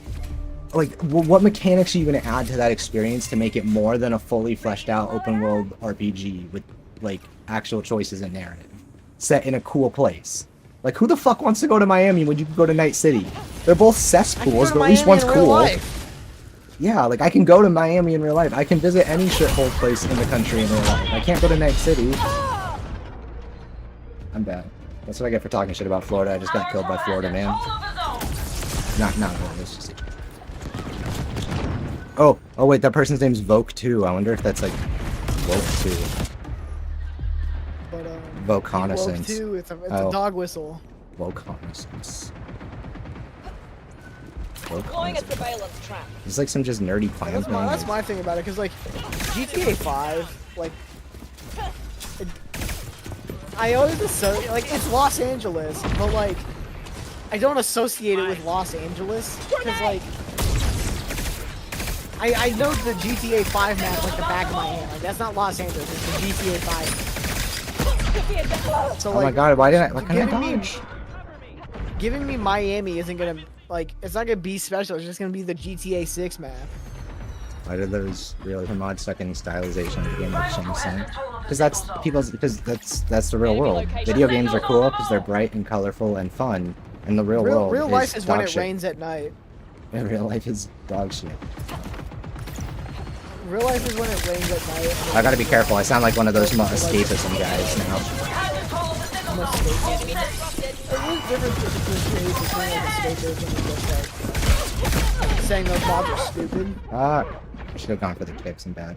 like, what mechanics are you going to add to that experience to make it more than a fully fleshed out open world RPG with like actual choices and narrative set in a cool place? Like, who the fuck wants to go to Miami when you can go to Night City? They're both cesspools, but at least one's cool. Yeah, like, I can go to Miami in real life. I can visit any shithole place in the country in real life. I can't go to Night City. I'm bad. That's what I get for talking shit about Florida. I just got killed by Florida, man. Not really, let's just see. Oh wait, that person's name's Voke 2. I wonder if that's like Voke 2. But Voconnaissance. Vogue 2, it's a dog whistle. Voconnaissance. Deploying a surveillance trap. It's like some just nerdy plan That's thing. my thing about it, because, like, GTA 5, like, I always associate, like, it's Los Angeles, but, like, I don't associate it with Los Angeles, because, like, I know the GTA 5 map like the back of my hand. Like, that's not Los Angeles, it's the GTA 5. So, Oh my like, god, why couldn't I giving me- dodge? Giving me Miami isn't gonna, like, it's not gonna be special, it's just gonna be the GTA 6 map. Why did those real mod stuck in stylization of the game like Shane saying? Because that's the real world. Video games are cool because they're bright and colorful and fun, and the real world Real life is when dog it shit. rains at night. And real life is dog shit. Real life is when it rains at night. I gotta be careful. I sound like one of those escapism guys now. There's a difference between like escapism and just like saying those mods are stupid. Ah, I should have gone for the kicks and bad.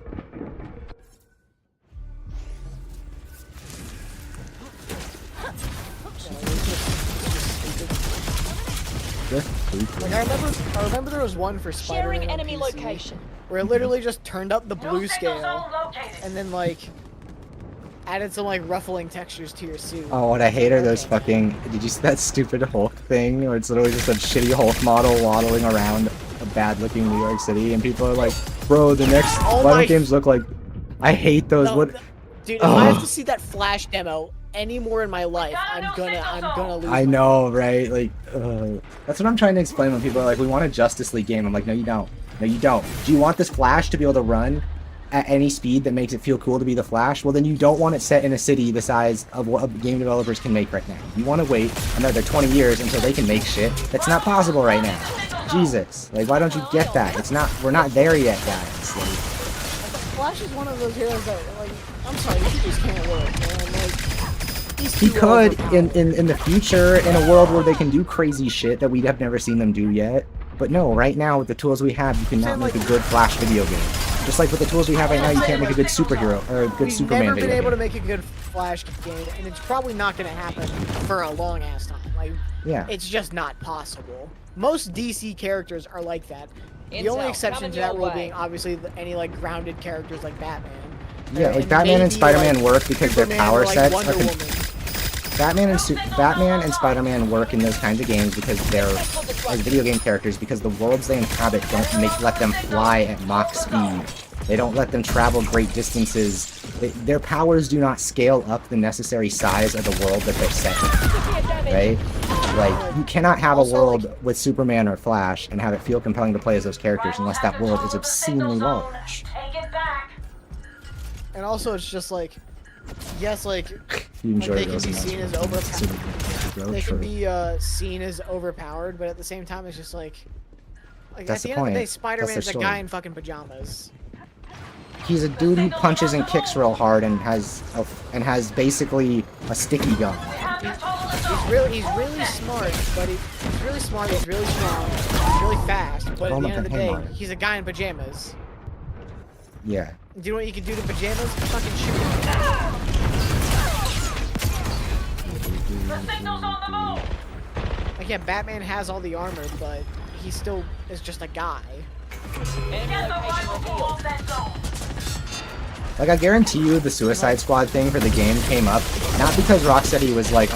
Like I remember there was one for Spider-Man Sharing enemy PC, location. where it literally just turned up the blue New signal scale zone located. and then like added some like ruffling textures to your suit. Oh, what I hate are those fucking. Did you see that stupid Hulk thing where it's literally just a shitty Hulk model waddling around a bad-looking New York City, and people are like, "Bro, the next Oh why my- don't games look like?" I hate those. No, What? dude, if I have Ugh. to see that Flash demo any more in my life, I'm gonna lose. I my- know, right? Like, that's what I'm trying to explain when people are like, "We want a Justice League game." I'm like, "No, you don't. No, you don't. Do you want this Flash to be able to run at any speed that makes it feel cool to be the Flash? Well, then you don't want it set in a city the size of what game developers can make right now. You want to wait another 20 years until they can make shit that's not possible right now. Jesus, like, why don't you get that? It's not. We're not there yet, guys. Like, Flash is one of those heroes that, like, I'm sorry, he just can't work, man. Like, he's he too could overpowered. in the future, in a world where they can do crazy shit that we have never seen them do yet. But no, right now with the tools we have, you cannot make a good Flash video game. Just like with the tools we have right now, you can't make a good superhero or a good We've Superman never been video able to game. make a good Flash game, and it's probably not going to happen for a long ass time. Like, Yeah. it's just not possible. Most DC characters are like that. The only Intel, exception coming to that your rule way. being obviously any like grounded characters like Batman. Yeah, like And Batman and maybe, Spider-Man like, work because their Superman power or, like, sets Wonder are. Woman. Batman and Spider-Man work in those kinds of games because they're like video game characters because the worlds they inhabit don't let them fly at Mach speed. They don't let them travel great distances. Their powers do not scale up the necessary size of the world that they're set in, right? Like, you cannot have a Also, world like- with Superman or Flash and have it feel compelling to play as those characters unless that world is obscenely large. Take it back. And also, it's just like, yes, like You enjoy they can those be so much. seen as overpowered. Superman, They true. can be seen as overpowered, but at the same time, it's just like That's at the the end of the point. day, That's Spider-Man's their a guy story. in fucking pajamas. He's a dude who punches and kicks real hard and has basically a sticky gun. We have control of the zone. He's really smart, but he's really smart. He's really strong. He's really fast. But Call at the him end of the a day, Hammer. he's a guy in pajamas. Yeah. Do you know what you can do to pajamas? Fucking shoot him. The signal's on the move. Like, yeah, Batman has all the armor, but he still is just a guy. Enemy Get the location rifle revealed. off that zone. Like, I guarantee you the Suicide Squad thing for the game came up, not because Rocksteady was like,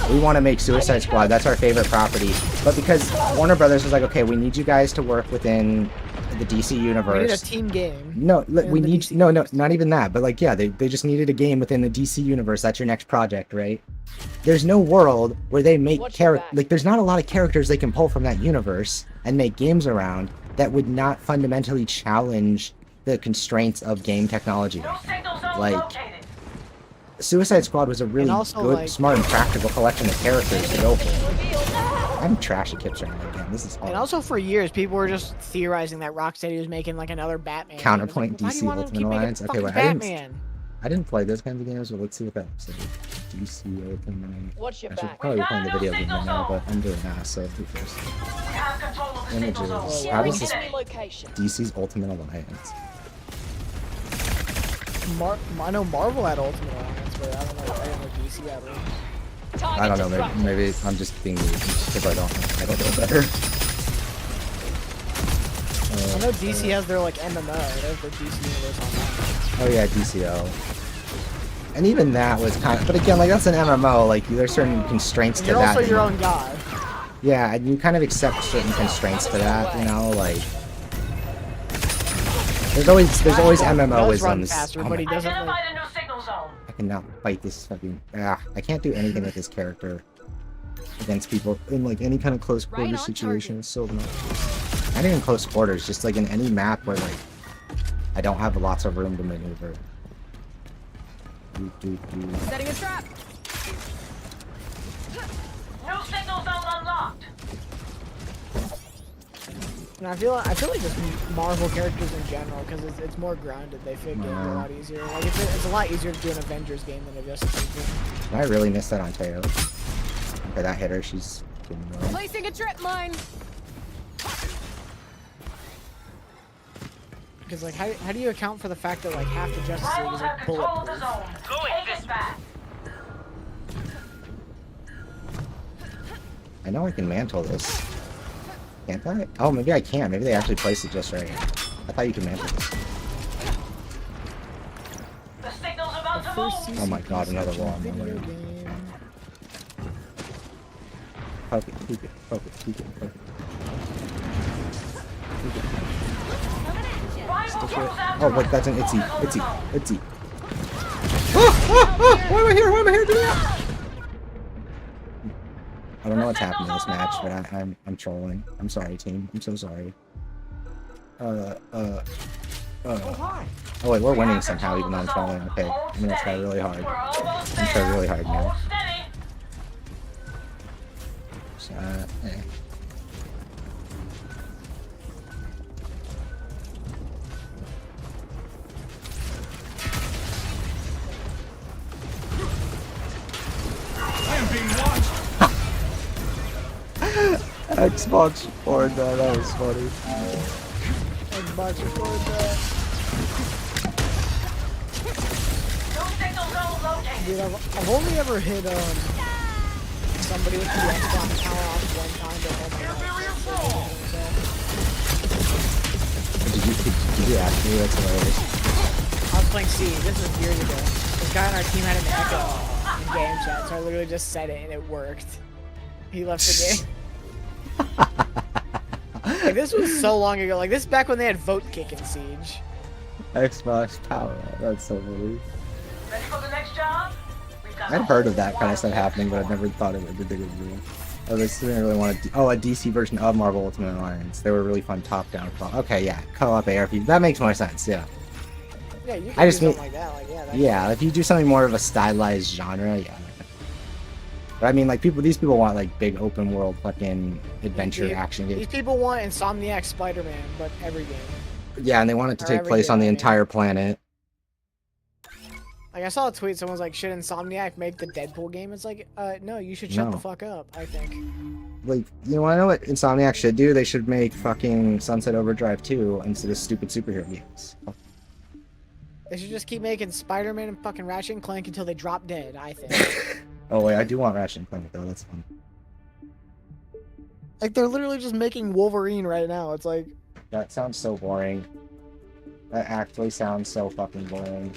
we want to make Suicide Squad, that's our favorite property, but because Warner Brothers was like, okay, we need you guys to work within the DC We need a universe. team game. No, in we the need, DC no, universe. not even that, but like, yeah, they just needed a game within the DC universe, that's your next project, right? There's no world where they make Watch your back. like, there's not a lot of characters they can pull from that universe and make games around that would not fundamentally challenge the constraints of game technology. New signal zone Like, located. Suicide Squad was a really also, good, like- smart, and practical collection of characters to go for. I'm trashy kips right now again. This is hard. And also for years, people were just theorizing that Rocksteady was making like another Batman. game. Counterpoint It's like, why do DC you wanna Ultimate keep making Alliance? Okay, fucking wait, Batman. I didn't play those kinds of games, but let's see what that says. DC Ultimate. Watch your I should back. probably be playing the video game right now, but I'm doing that, so let's do first. We have control of the signal Images. zone. How Sharing does this- enemy location. DC's Ultimate Alliance. I know Marvel had Ultimate Alliance, but I don't know DC had one. I don't know, maybe I'm just being weird because I don't know better. I know DC has their like MMO. They have their DC Universe Online. Oh yeah, DCO. And even that was kind of, but again, like that's an MMO. Like there's certain constraints And to you're that. also your own guy. Yeah, and you kind of accept certain constraints to that. You know, like there's always Does run MMOisms. faster, Oh but my he doesn't. Identify Like, the new signal zone. I cannot fight this fucking. I can't do anything with this character against people in like any kind of close quarters on situation. It's so annoying. Not even close quarters, just like in any map where like I don't have lots of room to maneuver. Setting a trap. New signal zone unlocked. and I feel like just Marvel characters in general, because it's more grounded. They fit games a lot easier. Like it's a lot easier to do an Avengers game than a Justice League game. I really missed that on Teo. Okay, that hit her. She's getting annoying. Placing a trip mine. Because like how do you account for the fact that like half the Justice League Rivals is have like control of the bulletproof? zone. Take it back. I know I can mantle this. Can't I? Oh, maybe I can. Maybe they actually placed it just right. I thought you could mantle this. The signal's about to First move. Oh my god, another wall. video game. Poke it, poke it, poke it, poke it, poke it. Poke it. Rival Stick it. troops have Oh, to wait, that's an run. itsy, Focus itsy, on the zone. itsy. Why am I here? Why am I here doing that? I don't know what's happening in this match, but I'm trolling. I'm sorry, team. I'm so sorry. Oh wait, we're winning somehow, even though I'm trolling. Okay, I'm gonna try really hard. We're almost I'm gonna try there. really hard now. Hold steady. Eh. I'm being watched. Xbox or that was funny. Xbox record that. New signal zone located. Dude, I've only ever hit somebody with the Xbox power off one time, but oh my god. Did you ask me? That's hilarious. I was playing C. This was years ago. This guy on our team had an echo in game chat, so I literally just said it and it worked. He left the game. Like, this was so long ago. Like, this is back when they had vote kick in Siege. Xbox power. That's so funny. Ready for the next job? We've got I'd the heard of whole that kind of stuff wild happening, but I never thought it would be big of a deal. Oh, they didn't really want to. Oh, a DC version of Marvel Ultimate Alliance. They were really fun top-down. Okay, yeah, co-op ARP. That makes more sense. Yeah. Yeah, you can I do just mean- something like that. Like, yeah, that's Yeah, if you do something more of a stylized genre, yeah. But I mean, like these people want like big open world fucking adventure Yeah, action These games. people want Insomniac Spider-Man, but every game. Yeah, and they want it to Or take every place on the game. entire planet. Like, I saw a tweet, someone's like, should Insomniac make the Deadpool game? It's like, no, you should shut No. the fuck up, I think. Like, you wanna know what Insomniac should do? They should make fucking Sunset Overdrive 2 instead of stupid superhero games. They should just keep making Spider-Man and fucking Ratchet and Clank until they drop dead, I think. Oh wait, I do want Ratchet and Clank though. That's fun. Like, they're literally just making Wolverine right now. It's like, That sounds so boring. That actually sounds so fucking boring.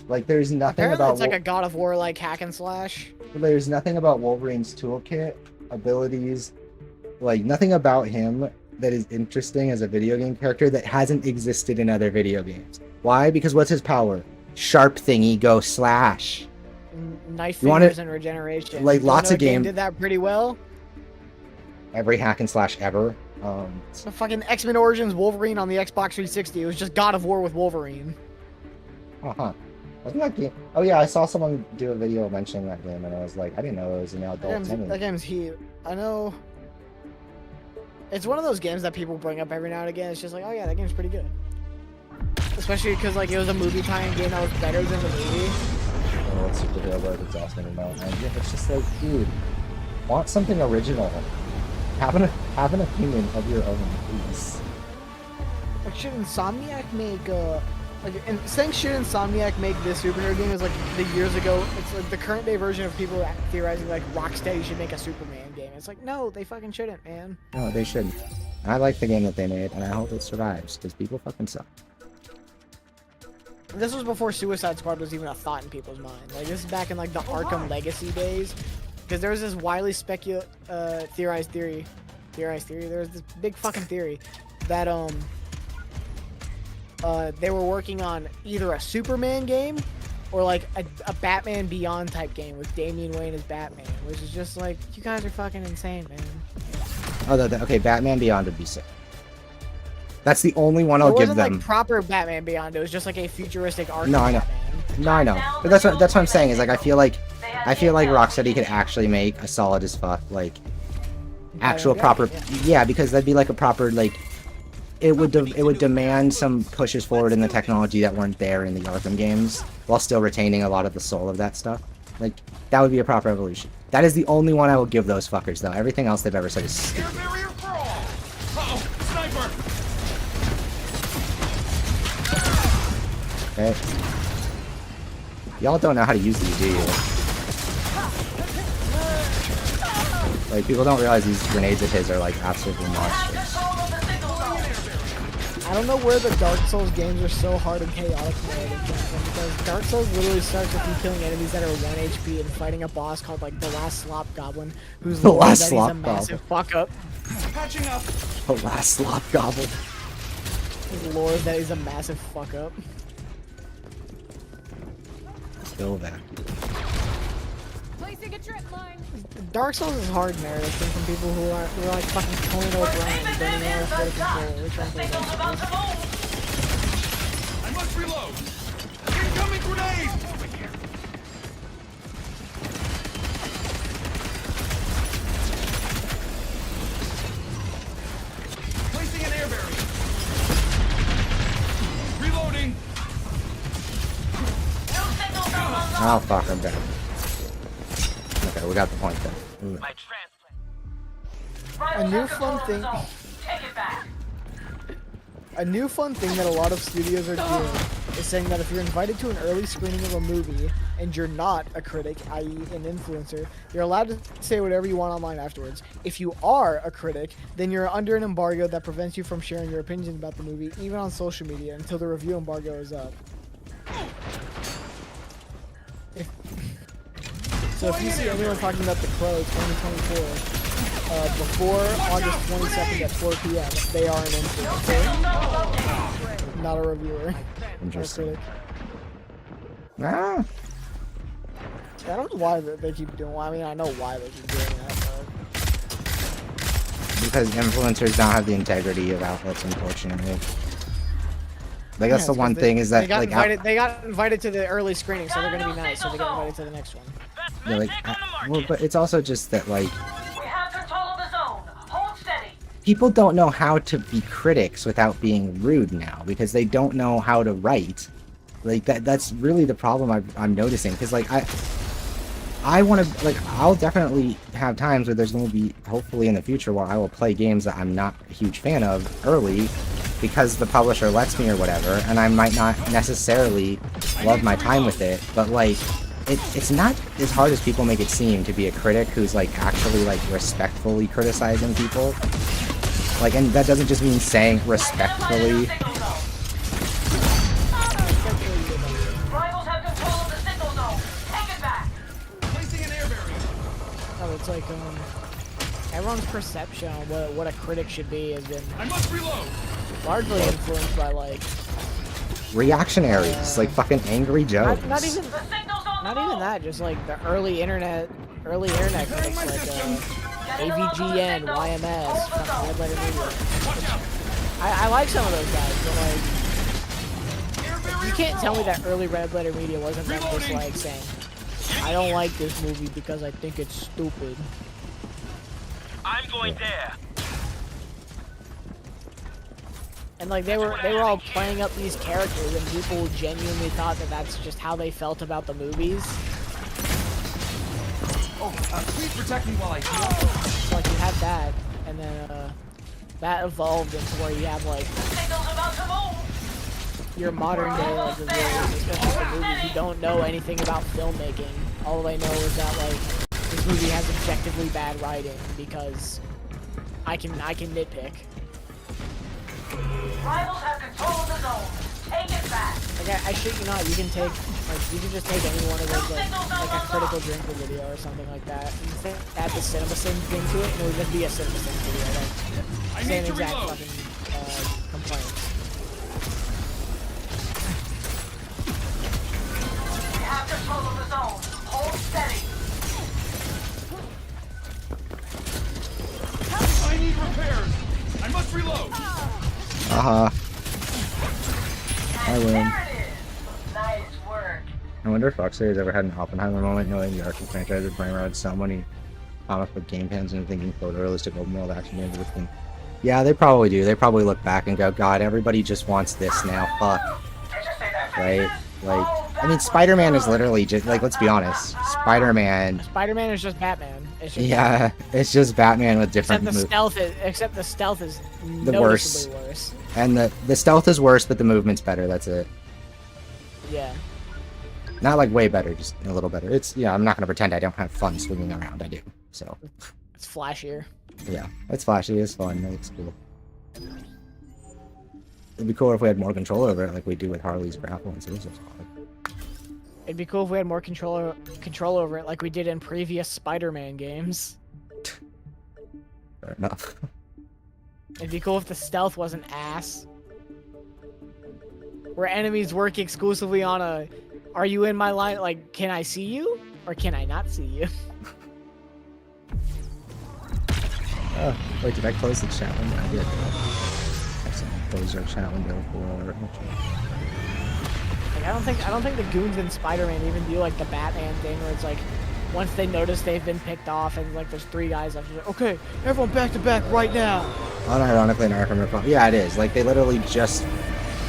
Like, there's nothing apparently about it's like a God of War, like, hack and slash. there's nothing about Wolverine's toolkit, abilities, like nothing about him that is interesting as a video game character that hasn't existed in other video games. Why? Because what's his power? Sharp thingy, go slash. Knife You want fingers it- and regeneration. like, You lots know of a game game- did that pretty well. Every hack and slash ever. The fucking X-Men Origins Wolverine on the Xbox 360. It was just God of War with Wolverine. Uh-huh. Wasn't that game? Oh yeah, I saw someone do a video mentioning that game, and I was like, I didn't know it was an adult That game's heat. I know. It's one of those games that people bring up every now and again. It's just like, oh yeah, that game's pretty good. Especially because like it was a movie tie-in game that was better than the movie. Oh, it's superhero, but it's awesome about it. Yeah, it's just like, dude, want something original. Have an opinion of your own, please. Like, should Insomniac make and saying should Insomniac make this superhero game is like the years ago. It's like the current day version of people theorizing like Rocksteady should make a Superman game. It's like, no, they fucking shouldn't, man. No, they shouldn't. I like the game that they made, and I hope it survives, because people fucking suck. This was before Suicide Squad was even a thought in people's mind. Like, this is back in, like, the Arkham Legacy days. Because there was this widely theorized theory. There was this big fucking theory that, they were working on either a Superman game or, like, a Batman Beyond type game with Damian Wayne as Batman. Which is just, like, you guys are fucking insane, man. Oh, okay, Batman Beyond would be sick. That's the only one I'll give them. It wasn't like proper Batman Beyond. It was just like a futuristic Arkham. No, I know. Batman. No, I know. But that's what I'm saying is like I feel like Rocksteady could actually make a solid as fuck like actual proper yeah, because that'd be like a proper like it would demand some pushes forward in the technology that weren't there in the Arkham games while still retaining a lot of the soul of that stuff. Like that would be a proper evolution. That is the only one I will give those fuckers though. Everything else they've ever said is stupid. Okay. Y'all don't know how to use these, do you? Like, people don't realize these grenades of his are, like, absolutely monstrous. I don't know where the Dark Souls games are so hard and chaotic narrative came from, because Dark Souls literally starts with you killing enemies that are 1 HP and fighting a boss called, like, the Last Slop Goblin, who's The Last he's Slop a massive fuck up. Patching up. The Last Slop Goblin. His lore is that he's a massive fuck up. Kill that. Placing a trip line. Dark Souls is hard narrative came from people who are like fucking Conan O'Brien and don't know how to control. We're trying to play Signal's about to move. I must reload. Incoming grenade. Placing an air barrier. Reloading. New signals are unlocked. Oh, fuck, I'm dead. Okay, we got the point then. Ooh. My transplant. A new Rivals have fun control of thing. the zone. Take it back. A new fun thing that a lot of studios are doing is saying that if you're invited to an early screening of a movie and you're not a critic, i.e. an influencer, you're allowed to say whatever you want online afterwards. If you are a critic, then you're under an embargo that prevents you from sharing your opinions about the movie, even on social media, until the review embargo is up. So if you see anyone talking about The Crow 2024 before August 22nd at 4 p.m., they are an influencer, not a reviewer. Or a Interesting. critic. Ah, I don't know why they keep doing. I mean, I know why they keep doing that, but because influencers don't have the integrity of outlets, unfortunately. Like, that's yeah, the it's one 'cause thing is that, they got like, invited. They got invited to the early screening, so they're gonna be nice. So they get invited to the next one. yeah, like well, but it's also just that, like, We have control of the zone. Hold steady. people don't know how to be critics without being rude now because they don't know how to write. Like that's really the problem I'm noticing because like I want to like I'll definitely have times where there's going to be hopefully in the future where I will play games that I'm not a huge fan of early because the publisher lets me or whatever, and I might not necessarily love my time with it, but like it's not as hard as people make it seem to be a critic who's like actually like respectfully criticizing people. Like, and that doesn't just mean saying respectfully. Rivals have control of the signal zone. Take it back. Placing an air barrier. Oh, it's like everyone's perception on what a critic should be has been I must reload. largely influenced by like Reactionaries, like fucking Angry Joes. not even The signal's on not the even move. that, just like the early internet critics like AVGN, YMS, fucking Red Letter Media. I like some of those guys, but like you can't tell me that early Red Letter Media wasn't them just like saying, I don't like this movie because I think it's stupid. I'm going there. And like they were all playing up these characters, and people genuinely thought that that's just how they felt about the movies. Oh, please protect me while I heal. So like you had that, and then that evolved into where you have like Signal's about to move. your modern day like reviewers, especially for movies who don't know anything about filmmaking. All they know is that like this movie has objectively bad writing because I can nitpick. Rivals have control of the zone. Take it back. Like I shit you not, you can take like you can just take any one of those like a critical drinker video or something like that, and just add the cinema sim thing to it, and it would just be a cinema sim video. Like same exact fucking complaints. We have control of the zone. Hold steady. I need repairs. I must reload. I win. There it is. Nice work. I wonder if Rocksteady's ever had an Oppenheimer moment knowing the Arkham franchise is playing around so many comic book game fans and thinking photorealistic open world action games with them. Yeah, they probably do. They probably look back and go, God, everybody just wants this now. Fuck. Did you see that? Right? Like, I mean, Spider-Man is literally just, like, let's be honest. Spider-Man, Spider-Man is just Batman. It's just yeah, it's just Batman with different except the stealth is The worst. noticeably worse. And the stealth is worse, but the movement's better. That's it. Yeah. Not like way better, just a little better. It's, yeah, I'm not going to pretend I don't have fun swinging around. I do. So, It's flashier. yeah, it's flashy, it's fun, it looks cool. It'd be cool if we had more control over it, like we do with Harley's grapple and scissors. It'd be cool if we had more control over it, like we did in previous Spider-Man games. Fair enough. It'd be cool if the stealth wasn't ass. Where enemies work exclusively on a, are you in my line? Like, can I see you or can I not see you? Oh, wait, did I close the chat window? I did. Excellent. Close our chat window for. Like, I don't think the goons in Spider-Man even do like the Batman thing where it's like, once they notice they've been picked off and like there's 3 guys left, like, okay, everyone back to back right now. Unironically, in Arkham Republic. Yeah, it is. Like, they literally just.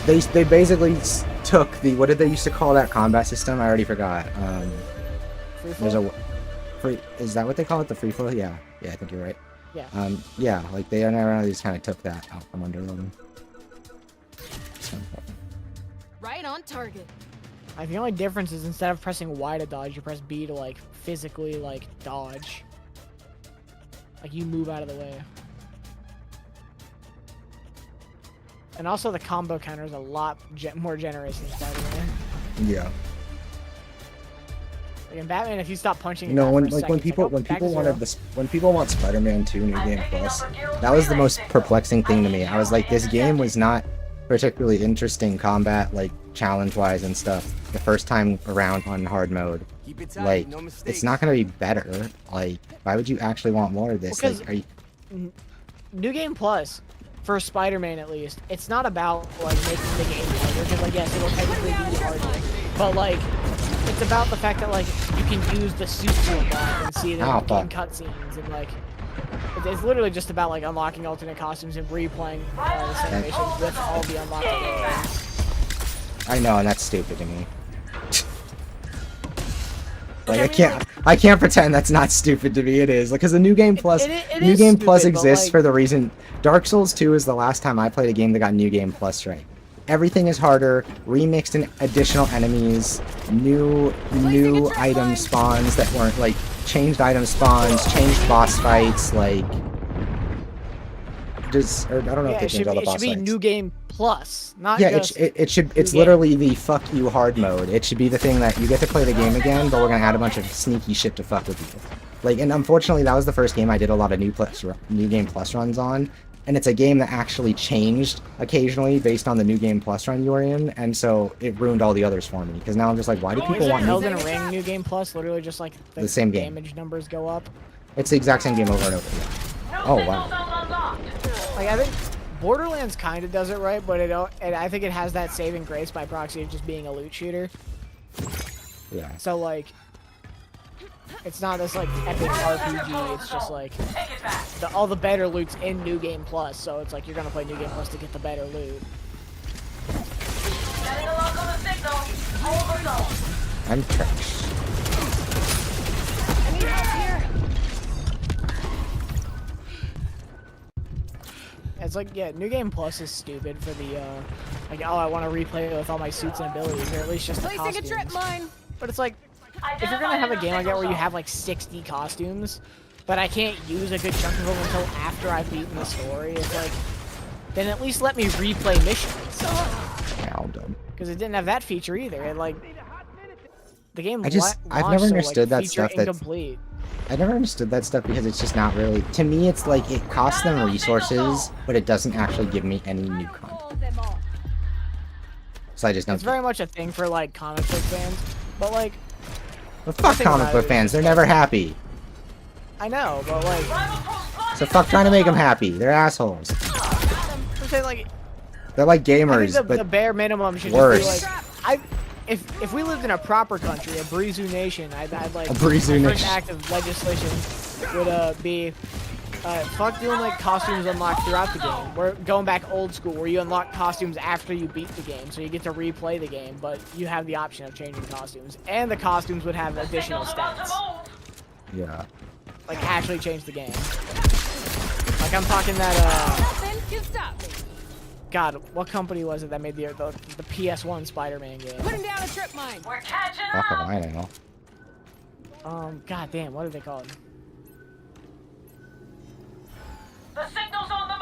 They basically took the. What did they used to call that combat system? I already forgot. Free There's flow? a. Free, is that what they call it? The free flow? Yeah. Yeah, I think you're right. Yeah. Yeah, like they unironically just kind of took that out from under them. So, Right on target. Like, the only difference is instead of pressing Y to dodge, you press B to like physically like dodge. Like you move out of the way. And also the combo counter is a lot more generous in Spider-Man. yeah. Like in Batman, if you stop punching, You know, it when back for a like when second, it's people like, oh, when back to people zero. wanted this when people want Spider-Man 2 New Game Plus, that was the most perplexing thing to me. I was like, this game was not particularly interesting combat, like challenge-wise and stuff. The first time around on hard mode, Keep it tight, like no mistakes. it's not gonna be better. Like, why would you actually want more of this? Well, 'cause- Like, are you? New Game Plus, for Spider-Man at least, it's not about like making the game harder, because like yes, it'll technically be harder, but like it's about the fact that like you can use the suit to unlock and see the Oh, game fuck. cutscenes and like it's literally just about like unlocking alternate costumes and replaying the animations with all the unlocked abilities. I know, and that's stupid to me. Like I can't pretend that's not stupid to me. It is, because the New Game Plus, it New is Game Plus stupid, but, exists like- for the reason. Dark Souls 2 is the last time I played a game that got New Game Plus right. Everything is harder, remixed in additional enemies, new item spawns that weren't like changed item spawns, changed boss fights, like just or I don't know Yeah, if they it should changed all be, the it boss should be fights. New Game Plus, not Yeah, just it's New Game. literally the fuck you hard mode. It should be the thing that you get to play the game again, but we're gonna add a bunch of sneaky shit to fuck with you. Like, and unfortunately, that was the first game I did a lot of New Game Plus runs on, and it's a game that actually changed occasionally based on the New Game Plus run you were in, and so it ruined all the others for me. Because now I'm just like, why do people want New? Elden Ring New Game Plus literally just like The same game. damage numbers go up. It's the exact same game over and over again. New Oh, signal wow. zone unlocked. Like I think Borderlands kind of does it right, but and I think it has that saving grace by proxy of just being a loot shooter. Yeah. So like, it's not this like epic RPG. It's just like Take it back. all the better loot's in New Game Plus. So it's like you're gonna play New Game Plus to get the better loot. Getting a lock on the signal. Hold the zone. I'm trash. I need help here. It's like, yeah, New Game Plus is stupid for the like, oh, I want to replay it with all my suits and abilities, or at least just the Placing a costumes. trip mine. But it's like, if you're gonna have a game like that where you have like 60 costumes, but I can't use a good chunk of them until after I've beaten the story, it's like, then at least let me replay missions. Yeah, all done. Because it didn't have that feature either. It like the game. I've never launched, understood so, like, that feature stuff. That's incomplete. I never understood that stuff because it's just not really. To me, it's like it costs them resources, but it doesn't actually give me any new content. So I just don't. It's very much a thing for like comic book fans, but like. But fuck thing comic about book it fans. is They're that- never happy. I know, but like. So fuck trying to make them happy. They're assholes. I'm saying like. They're like I think gamers, the but bare minimum should worse. just be like. If we lived in a proper country, a Brizu nation, I'd like A Brizu my first nation. act of legislation would be fuck doing like costumes unlocked throughout the game. We're going back old school where you unlock costumes after you beat the game, so you get to replay the game, but you have the option of changing costumes, and the costumes would have additional stats. yeah. Like actually change the game. Like I'm talking that Nothing can stop me. God, what company was it that made the PS1 Spider-Man game? Putting down a trip mine. We're catching Fuck if up. I know. God damn, what are they called? The signal's on the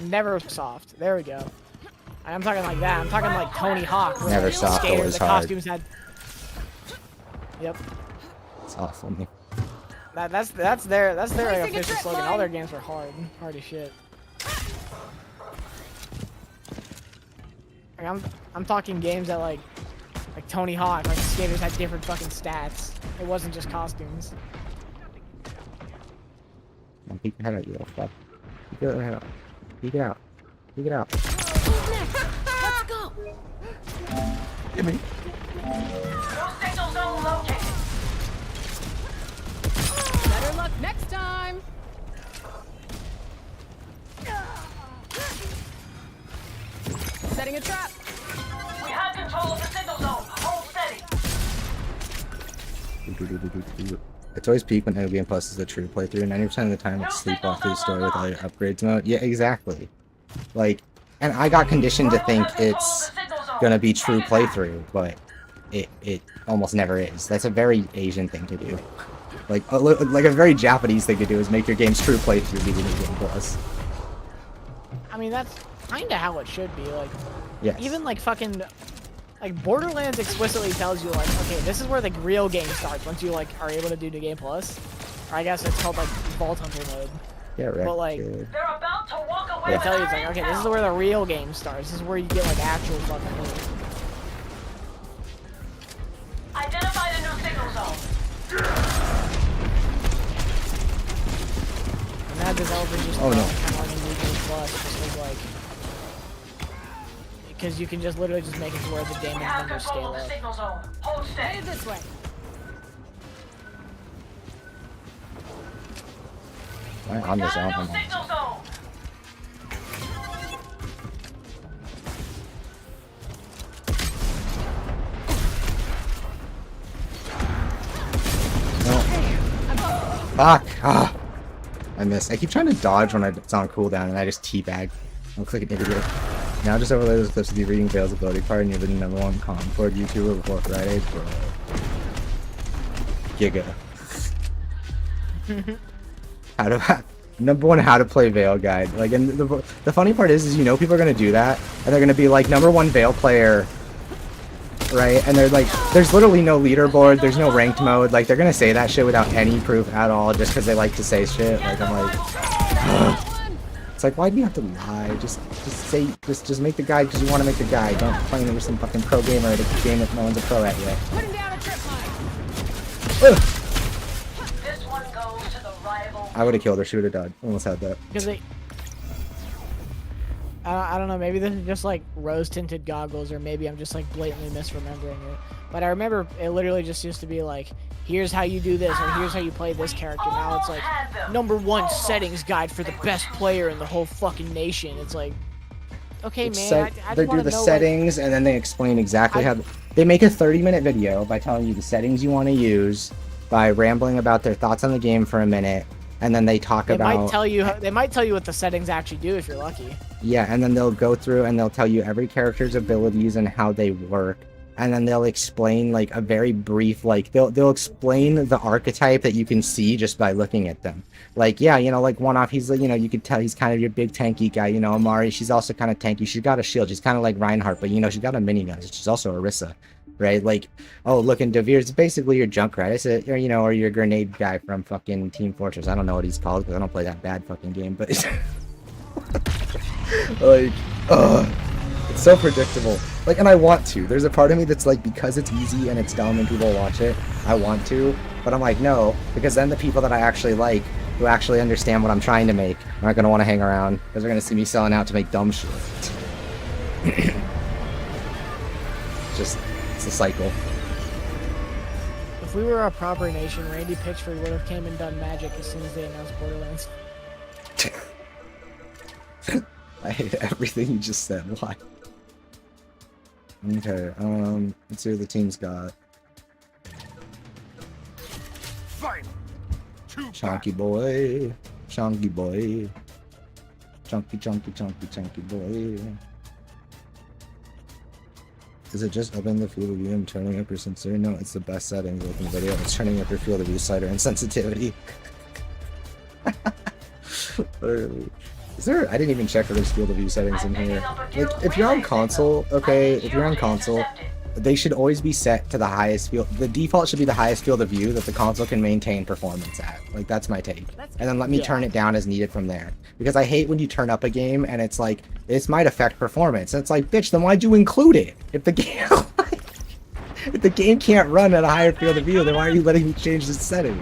move. Neversoft. There we go. I'm talking like that. I'm talking like Tony Hawk. where, like, Neversoft skaters, was the hard. costumes had. Yep. It's awful. Me. That's their like, Placing a official trip slogan. mine. All their games were hard as shit. Like, I'm talking games that like Tony Hawk, like skaters had different fucking stats. It wasn't just costumes. Don't peek your head out, you little fuck. Peek your head out. Peek it out. Peek it out. Who's next? Let's go. Give me. No signal zone located. Better luck next time. Setting a trap. We have control of the signal zone. Hold steady. It's always peak when New Game Plus is the true playthrough. 90% of the time it's sleepwalk through the story with all your upgrades mode. Yeah, exactly. Like, and I got conditioned to think it's gonna be true playthrough, but it almost never is. That's a very Asian thing to do. Like a very Japanese thing to do is make your game's true playthrough be the New Game Plus. I mean, that's kind of how it should be. Like, Yes. even like fucking, like Borderlands explicitly tells you like, okay, this is where the real game starts once you like are able to do New Game Plus. Or I guess it's called like Vault Hunter mode. Yeah, right. But, like, dude. They're about to walk away. They with tell you it's our like, okay, intel. this is where the real game starts. This is where you get like actual fucking loot. Identify the new signal zone. And that developers just Oh, no. kind of like New Game Plus just was like, because you can just literally just make it to where the We damage have numbers control scale of the up. signal zone. Hold steady. Headed this way. Am I on the Got zone? a I'm new on the signal zone. zone. No. Fuck! Ah! I missed. I keep trying to dodge when it's on cooldown and I just teabag. I look like an idiot. Now just overlay those clips of you reading Vale's ability card and you're the #1 Concord YouTuber before Friday, bro. Giga. How to #1 how to play Vale guide. Like, and the funny part is you know people are gonna do that and they're gonna be like #1 Vale player, right? And they're like, there's literally no leaderboard, there's no ranked mode. Like, they're gonna say that shit without any proof at all, just because they like to say shit. Like, I'm like, ugh. It's like, why do you have to lie? Just say, just make the guide because you want to make the guide. Don't claim that you're some fucking pro gamer at a game that no one's a pro at yet. Putting down a trip mine. Ugh. This one goes to the rival. I would have killed her. She would have died. Almost had that. Because they, I don't know, maybe this is just like rose-tinted goggles, or maybe I'm just like blatantly misremembering it. But I remember it literally just used to be like, here's how you do this, or here's how you play this character. Now it's like, #1 settings guide for the best player in the whole fucking nation. It's like, okay, It's man, set- I they just do want the to know. settings and then they explain exactly how. They make a 30-minute video by telling you the settings you want to use, by rambling about their thoughts on the game for a minute, and then they talk They about. might tell you. They might tell you what the settings actually do if you're lucky. Yeah, and then they'll go through and they'll tell you every character's abilities and how they work, and then they'll explain like a very brief, like they'll explain the archetype that you can see just by looking at them. Like, yeah, you know, like one off, he's like, you know, you could tell he's kind of your big tanky guy. You know, Amari, she's also kind of tanky. She's got a shield. She's kind of like Reinhardt, but you know, she's got a minigun. She's also Orisa, right? Like, oh, look, and Devere's basically your Junkrat. It's a, or, you know, or your grenade guy from fucking Team Fortress. I don't know what he's called because I don't play that bad fucking game, but like, it's so predictable. Like, and I want to. There's a part of me that's like, because it's easy and it's dumb and people watch it, I want to. But I'm like, no, because then the people that I actually like, who actually understand what I'm trying to make, aren't going to want to hang around because they're going to see me selling out to make dumb shit. It's a cycle. If we were a proper nation, Randy Pitchford would have came and done magic as soon as they announced Borderlands. I hate everything you just said. Why? Okay, let's see what the team's got. Fight. Chunky boy. Chunky boy. Chunky boy. Is it just upping the field of view and turning up your sensitivity? No, it's the best settings within the video. It's turning up your field of view slider and sensitivity. Is there? I didn't even check for those field of view settings in here. Like, if you're on console, okay, if you're on console, they should always be set to the highest field. The default should be the highest field of view that the console can maintain performance at. Like, that's my take. And then let me turn it down as needed from there. Because I hate when you turn up a game and it's like, this might affect performance. And it's like, bitch, then why'd you include it? If the game, if the game can't run at a higher field of view, then why are you letting me change the setting?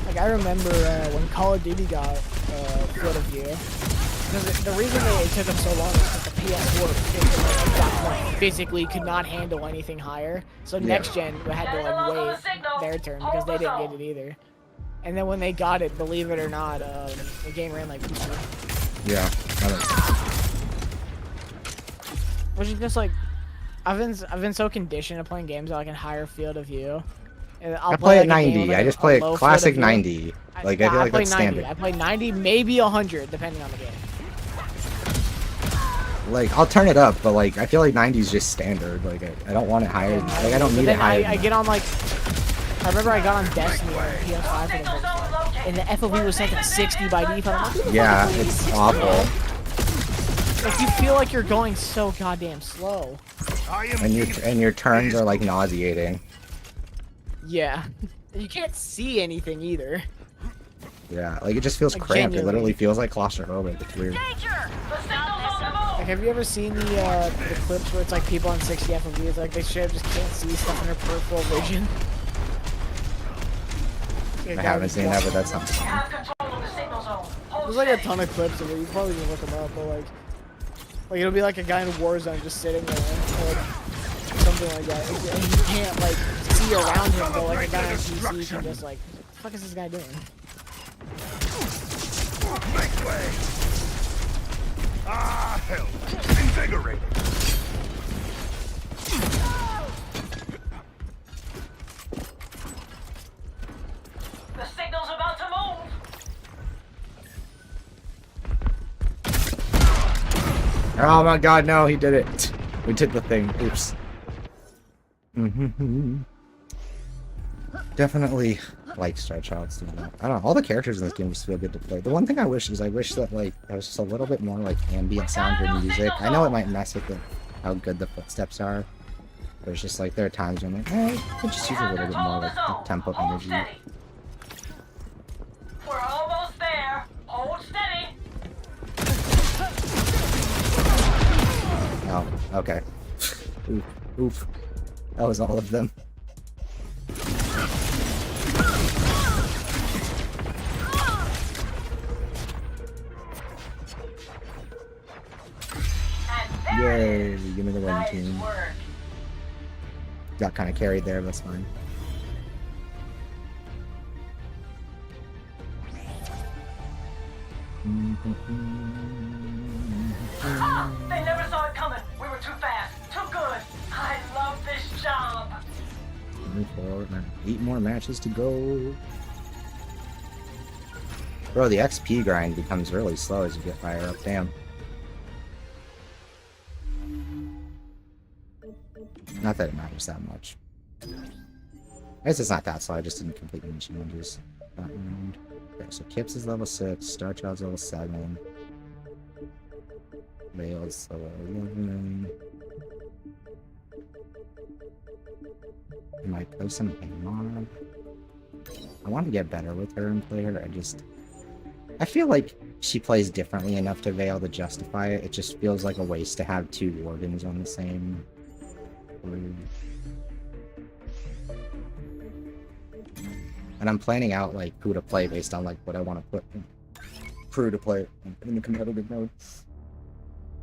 Like, I remember when Call of Duty got field of view. Because the reason it took them so long is because the PS4 physically could not handle anything higher. So next gen had to like wait their turn because they didn't get it either. And then when they got it, believe it or not, the game ran like PC. Yeah. Which is just like, I've been so conditioned to playing games at like a higher field of view. I play at 90. I just play at classic 90. Like, I feel like that's standard. I play 90, maybe 100, depending on the game. Like, I'll turn it up, but like, I feel like 90 is just standard. Like, I don't want it higher. Like, I don't need it higher. I get on like, I remember I got on Destiny on PS5 for the first time, and the FOV was set to 60 by default. I'm like, yeah, it's awful. Like, you feel like you're going so goddamn slow. And your turns are like nauseating. Yeah. You can't see anything either. Yeah, like it just feels Like, cramped. genuinely. It literally feels like claustrophobic. It's weird. Like, have you ever seen the clips where it's like people on 60 FOV? It's like they straight up just can't see stuff in their peripheral vision. I haven't seen that, but that sounds fun. There's like a ton of clips of it. You can probably just look them up, but like it'll be like a guy in Warzone just sitting there, or like something like that, and you can't like see around him, but like a guy on PC can just like, what the fuck is this guy doing? Make way! Ah, hell! Invigorating! The signal's about to move! Oh my god, no, he did it. We did the thing. Oops. Definitely like Star Child's doing that. I don't know, all the characters in this game just feel good to play. The one thing I wish is that like there was just a little bit more like ambient sound or music. I know it might mess with how good the footsteps are. But it's just like there are times when I'm like, I could just use a little bit more like tempo energy. We're almost there. Hold steady. Oh, okay. Oof. Oof. That was all of them. Yay, give me the win team. Nice work. Got kind of carried there, but that's fine. They never saw it coming. We were too fast, too good. I love this job. 8 more matches to go. Bro, the XP grind becomes really slow as you get higher up. Damn. Not that it matters that much. I guess it's not that slow, I just didn't complete any challenges that round. Okay, so Kips is level 6, Starchild's level 7. Vale's level 11. I might play some Amon. I want to get better with her and play her. I feel like she plays differently enough to Vale to justify it. It just feels like a waste to have 2 Wardens on the same crew. And I'm planning out like who to play based on like what I want to put in crew to play in the competitive mode.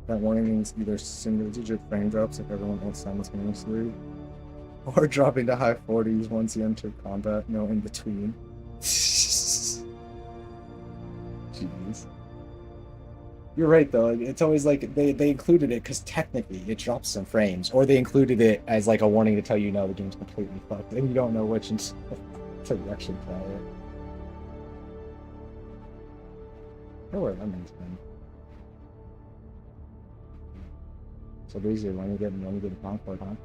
That warning means either single-digit frame drops if everyone else simultaneously, or dropping to high 40s once you enter combat, no in between. Jeez. You're right though, it's always like they included it because technically it drops some frames, or they included it as like a warning to tell you no, the game's completely fucked and you don't know which direction to try it. Oh, where Lemon's been. So Breezy, when you get Concord, huh?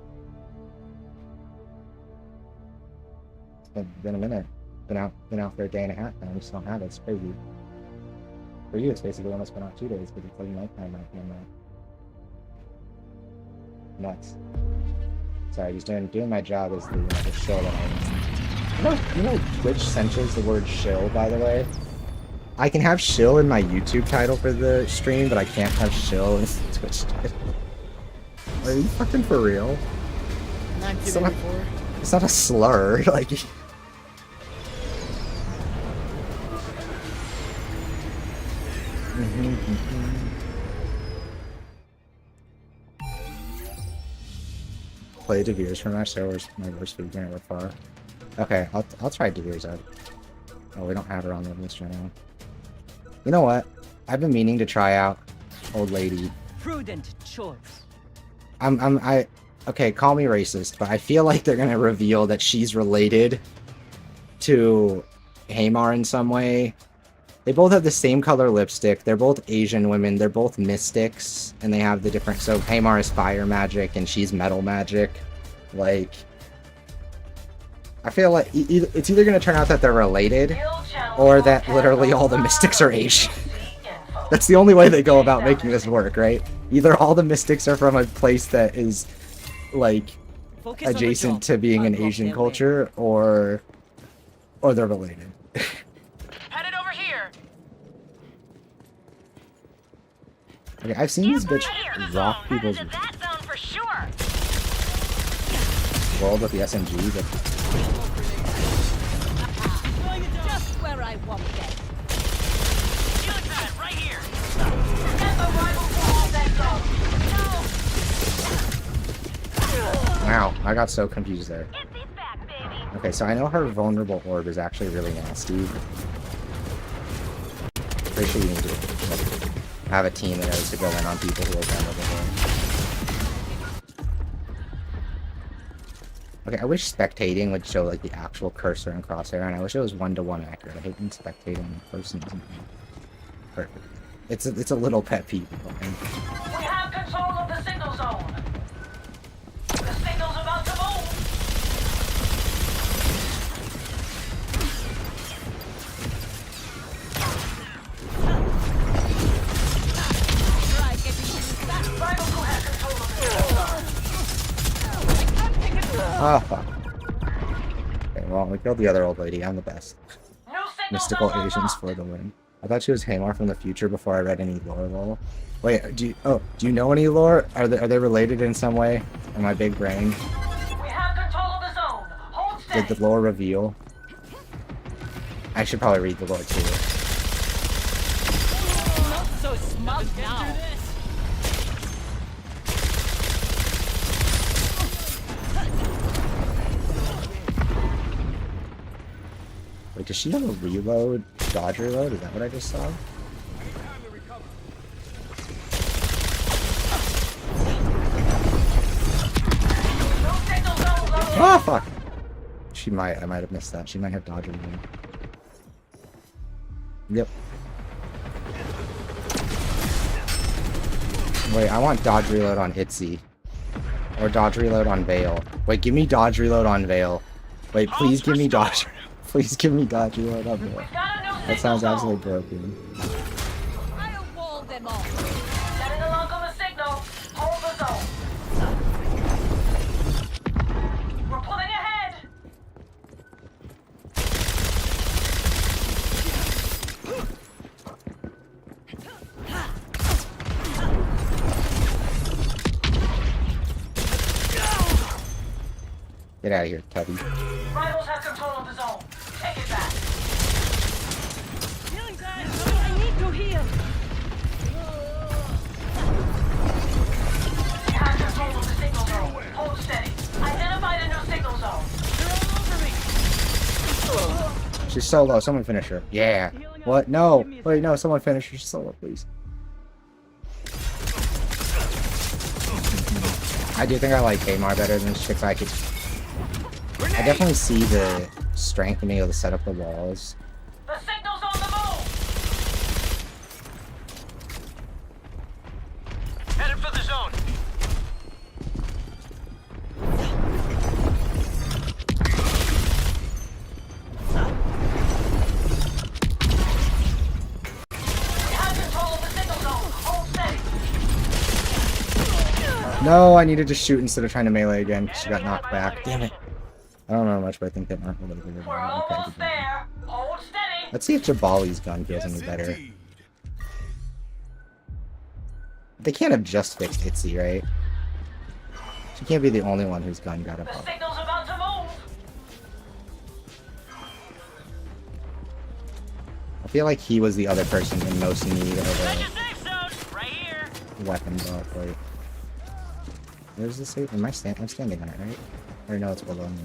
It's been a minute. Been out for a day and a half and we still don't have it. It's crazy. For you, it's basically almost been out 2 days because it's like nighttime right now. Nuts. Sorry, just doing my job as the show that I. You know Twitch censors the word shill, by the way? I can have shill in my YouTube title for the stream, but I can't have shill in the Twitch title. Are you fucking for real? It's not a slur, like... Play De Beers for my servers. My worst food game far. Okay, I'll try De Beers out. Oh, we don't have her on the list right now. You know what? I've been meaning to try out Old Lady. Prudent choice. Okay, call me racist, but I feel like they're gonna reveal that she's related to Hamar in some way. They both have the same color lipstick, they're both Asian women, they're both mystics, and they have the different... So Hamar is fire magic, and she's metal magic. Like... I feel like it's either gonna turn out that they're related, or that literally all the mystics are Asian. That's the only way they go about making this work, right? Either all the mystics are from a place that is, like, adjacent to being an Asian culture, or they're related. Headed over here. Okay, I've seen this bitch rock people's That zone for sure. world with the SMG, but... Just where I want them. Right here. Get the rival wall that zone. Wow, I got so confused there. Get these back, baby. Okay, so I know her vulnerable orb is actually really nasty. Pretty sure you need to have a team that knows to go in on people who are vulnerable. Okay, I wish spectating would show like the actual cursor and crosshair, and I wish it was 1-to-1 accurate. I hate when spectating in person isn't perfect. It's a little pet peeve. We have control of the signal zone. The signal's about to move. Rival who has control of the signal zone. Ah, fuck. Okay, well, we killed the other old lady. I'm the best. New signal Mystical zone Asians unlocked. for the win. I thought she was Hamar from the future before I read any lore, lol. Wait, do you know any lore? Are they related in some way? In my big brain? We have control of the zone. Hold steady. Did the lore reveal? I should probably read the lore too. Not so smug now. Wait, does she have a reload? Dodge reload? Is that what I just saw? Oh fuck! I might have missed that. She might have dodge reload. Yep. Wait, I want dodge reload on Itzy. Or dodge reload on Vale. Wait, give me dodge reload on Vale. Wait, please give me dodge. Please give me dodge reload on Vale. We've got a new That sounds signal absolutely zone. broken. I'll wall them off. Getting a lock on the signal. Hold the zone. We're pulling ahead. Get out of here, Tubby. Rivals have control of the zone. Take it back. Healing time. I need to heal. We have control of the signal zone. Hold steady. Identified a new signal zone. They're all over me. She's so low. Someone finish her. Yeah. What? No. Wait, no. Someone finish her. She's so low, please. I do think I like Kmart better than this chick. I definitely see the strength in being able to set up the walls. The signal's on the move. Headed for the zone. We have control of the signal zone. Hold steady. No, I needed to shoot instead of trying to melee again. She got knocked back. Damn it. I don't know much, but I think that might be a little bit of We're almost there. Hold steady. Let's see if Jabali's gun feels any better. Indeed. They can't have just fixed Itzy, right? She can't be the only one whose gun got a The bug. signal's about to move. I feel like he was the other person in most need of Safe zone. Right here. a weapon buff. Wait. Where's the safe? I'm standing on it, right? Or no, it's below me.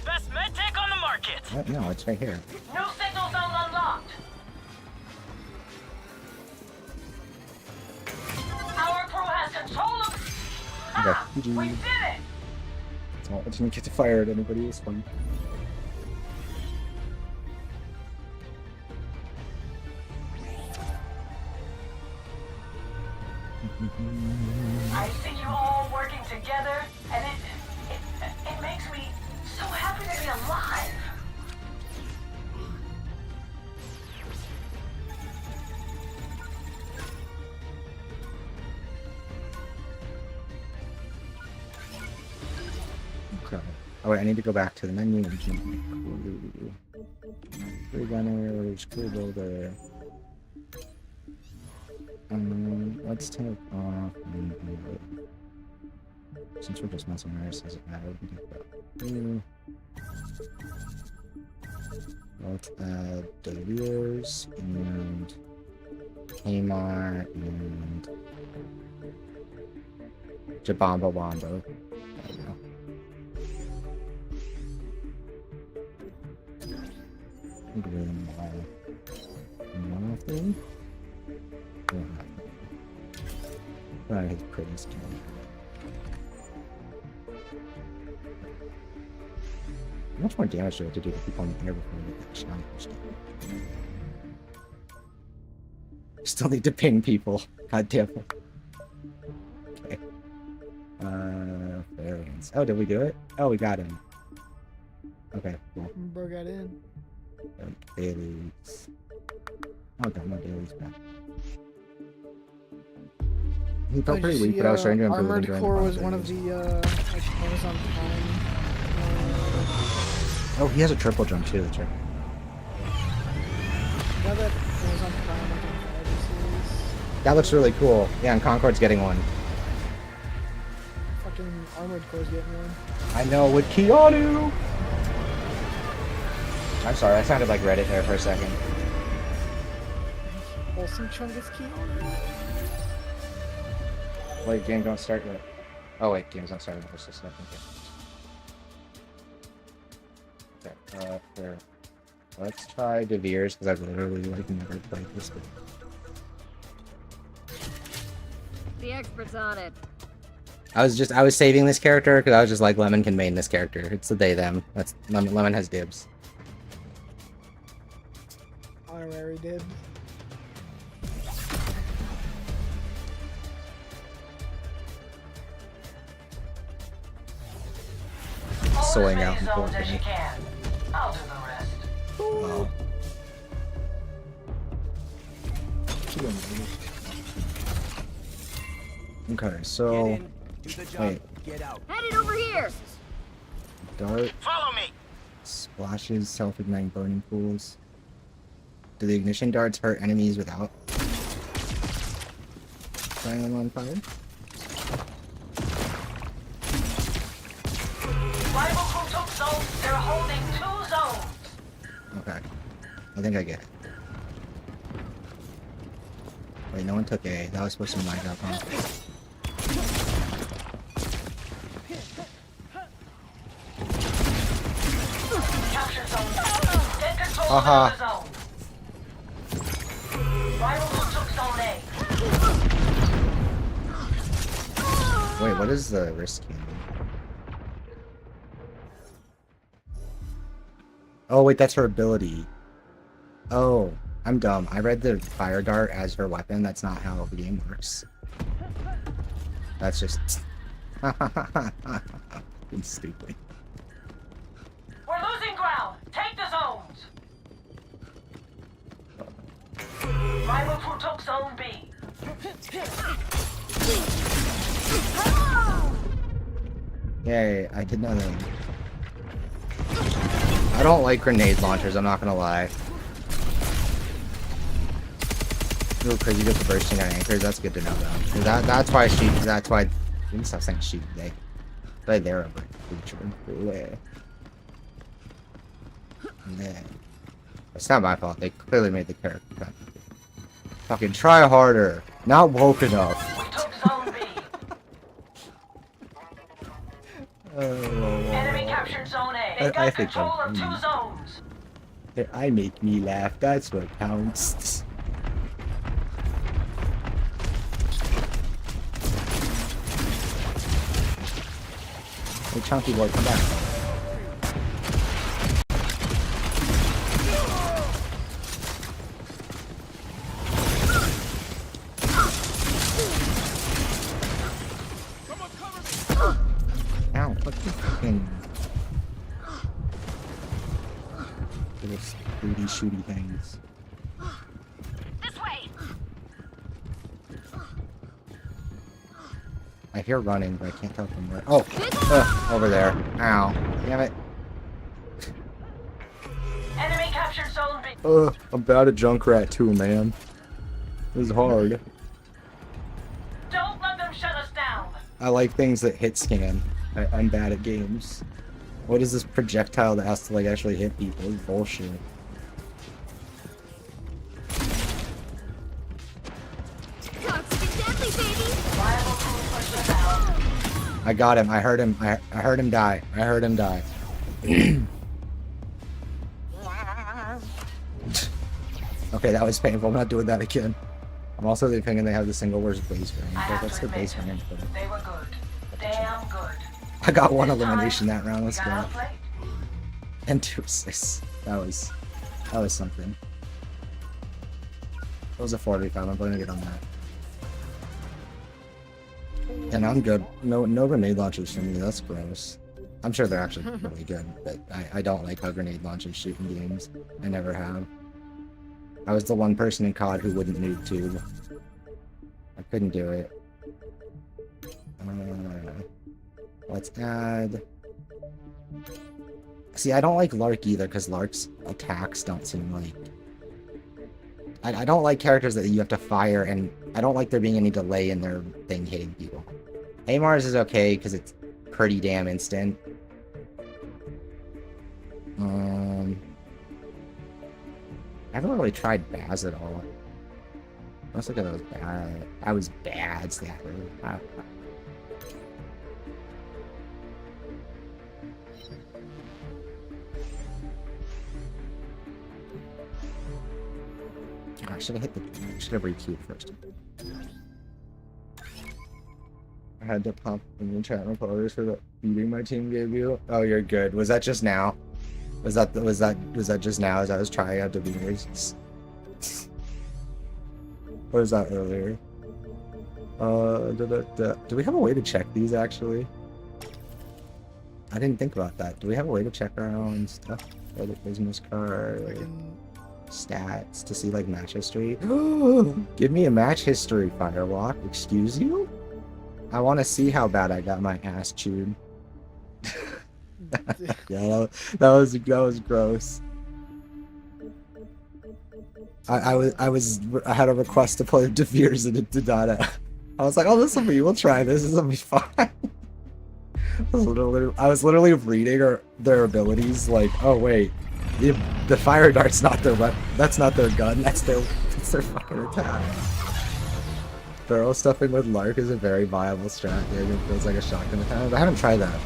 Best med tech on the market. What? No, it's right here. New signal zone unlocked. Our crew has control of. Ha! Okay. We did it. Oh, I didn't get to fire at anybody. It's fine. I see you all working together, and it makes me so happy to be alive. Okay. Oh wait, I need to go back to the menu and change my crew gunners, crew builder. Let's take off. Since we're just messing around, it doesn't matter. We can take that. Let's add De Beers and Kmart and Jabombo Wombo. There we go. Green nothing. Alright, his pretty skin. How much more damage do I have to do to people on the air before we get the shot? Still need to ping people. God damn it. Okay. Variants. Oh, did we do it? Oh, we got him. Okay, cool. Bro got in. Dailies. Oh, got no dailies back. He felt pretty weak, but I was trying to improve him Armored during Core the was one of dailies. the like Amazon Prime. Oh, he has a triple jump too, that's right. Yeah, that Amazon Prime like anthology series. That looks really cool. Yeah, and Concord's getting one. Fucking Armored Core's getting one. I know, with Keanu! I'm sorry, I sounded like Reddit there for a second. Olsen Chungus Keanu. Wait, game don't start yet. Oh wait, game's not starting for a second. Okay, here. Let's try De Beers, because I've literally like never played this before. The expert's on it. I was saving this character because I was just like, Lemon can main this character. It's the they them. That's Lemon has dibs. Honorary did. soling as out many in zones as you 4K. can. I'll do the rest. Oh. Okay, so Get in, do the job, wait, get out. Headed over here. dart Follow me. splashes, self-ignite burning pools. Do the ignition darts hurt enemies without setting them on fire? Rival crew took zones. They're holding 2 zones. Okay, I think I get it. Wait, no one took A. That was supposed to be my job, huh? Capture zone. Get control Haha. of the zone. Rival crew took zone A. Wait, what is the risk cannon? Oh, wait, that's her ability. Oh, I'm dumb. I read the fire dart as her weapon. That's not how the game works. That's just... I'm stupid. We're losing ground. Take the zones. Rival crew took zone B. Yay, I did nothing. I don't like grenade launchers, I'm not gonna lie. Ooh, cause you get the bursting on anchors, that's good to know though. That's why let me stop saying she, they're a creature. Yeah. It's not my fault, they clearly made the character cut. Fucking try harder, not woke enough. We took zone B. Enemy captured zone A. They've I got think control I'm- of 2 zones. I make me laugh, that's what counts. Hey, chunky boy, come back. Ow, what the fucking... little booty shooty things. This way. I hear running, but I can't tell from where. Oh! Over there. Ow. Damn it. Enemy captured zone B. I'm bad at Junkrat too, man. This is hard. Don't let them shut us down. I like things that hit scan. I'm bad at games. What is this projectile that has to like actually hit people? It's bullshit. Constant deadly, baby. Rival crew pushed us out. I got him. I heard him. I heard him die. I heard him die. Okay, that was painful. I'm not doing that again. I'm also thinking they have the single worst base range. I Like, have that's to the base admit, range. But they were good. Damn good. I got one This time, elimination that round. Let's we go. got outplayed. And 2 assists. That was something. It was a 45. I'm going to get on that. And I'm good. No grenade launchers for me. That's gross. I'm sure they're actually really good, but I don't like how grenade launchers shoot in games. I never have. I was the one person in COD who wouldn't noob tube. I couldn't do it. Let's add... See, I don't like Lark either, because Lark's attacks don't seem like... I don't like characters that you have to fire, and I don't like there being any delay in their thing hitting people. Amar's is okay, because it's pretty damn instant. I haven't really tried Baz at all. Let's look at those bad. I was bad, Slacker. I should have hit the. Should have re-queued first. I had to pump in the chat reporters for the beating my team gave you. Oh, you're good. Was that just now? Was that just now as I was trying out the beaters? Or was that earlier? Do we have a way to check these actually? I didn't think about that. Do we have a way to check our own stuff? Or the business card, Fucking- stats to see like match history? Give me a match history, Firewalk. Excuse you? I want to see how bad I got my ass chewed. Yeah, that was gross. I had a request to play Devere's and it did not. I was like, oh, this will be. We'll try this. This will be fine. I was literally reading their abilities. Like, oh wait, the fire dart's not their weapon. That's not their gun. That's their fucking attack. Barrel stuffing with Lark is a very viable strat. It feels like a shotgun attack. I haven't tried that.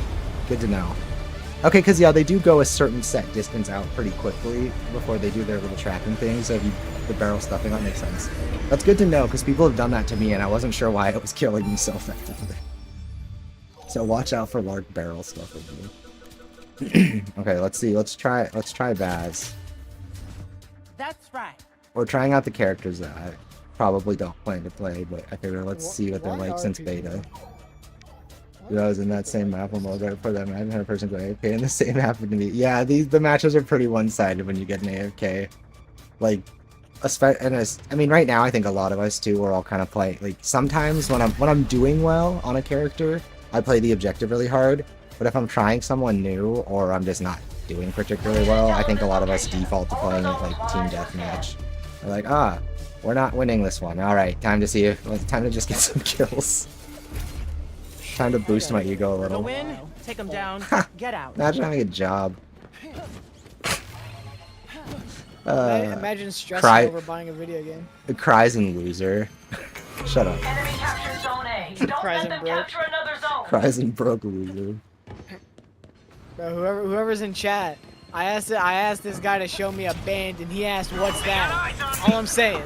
Good to know. Okay, because yeah, they do go a certain set distance out pretty quickly before they do their little trapping thing, so if the barrel stuffing, that makes sense. That's good to know, because people have done that to me, and I wasn't sure why it was killing me so effectively. So watch out for Lark barrel stuffing. Okay, let's see. Let's try Baz. That's right. We're trying out the characters that I probably don't plan to play, but I figured let's see what they're like since beta. I was in that same map mode right before that match. I had a person go AFK, and the same happened to me. Yeah, the matches are pretty one-sided when you get an AFK. Like, I mean, right now I think a lot of us too are all kind of playing. Like, sometimes when I'm doing well on a character, I play the objective really hard. But if I'm trying someone new or I'm just not doing particularly well, I think a lot of us default to playing it like team deathmatch. We're like, we're not winning this one. All right, time to just get some kills. Time to boost my ego a The little. win, take them down, get out. Imagine having a job. Imagine stressing cry- over buying a video game. It cries and loser. Shut up. Enemy captured zone A. Don't Cries let and them broke. capture another zone. Cries and broke loser. Bro, whoever's in chat, I asked this guy to show me a band, and he asked, "What's that?" All I'm saying.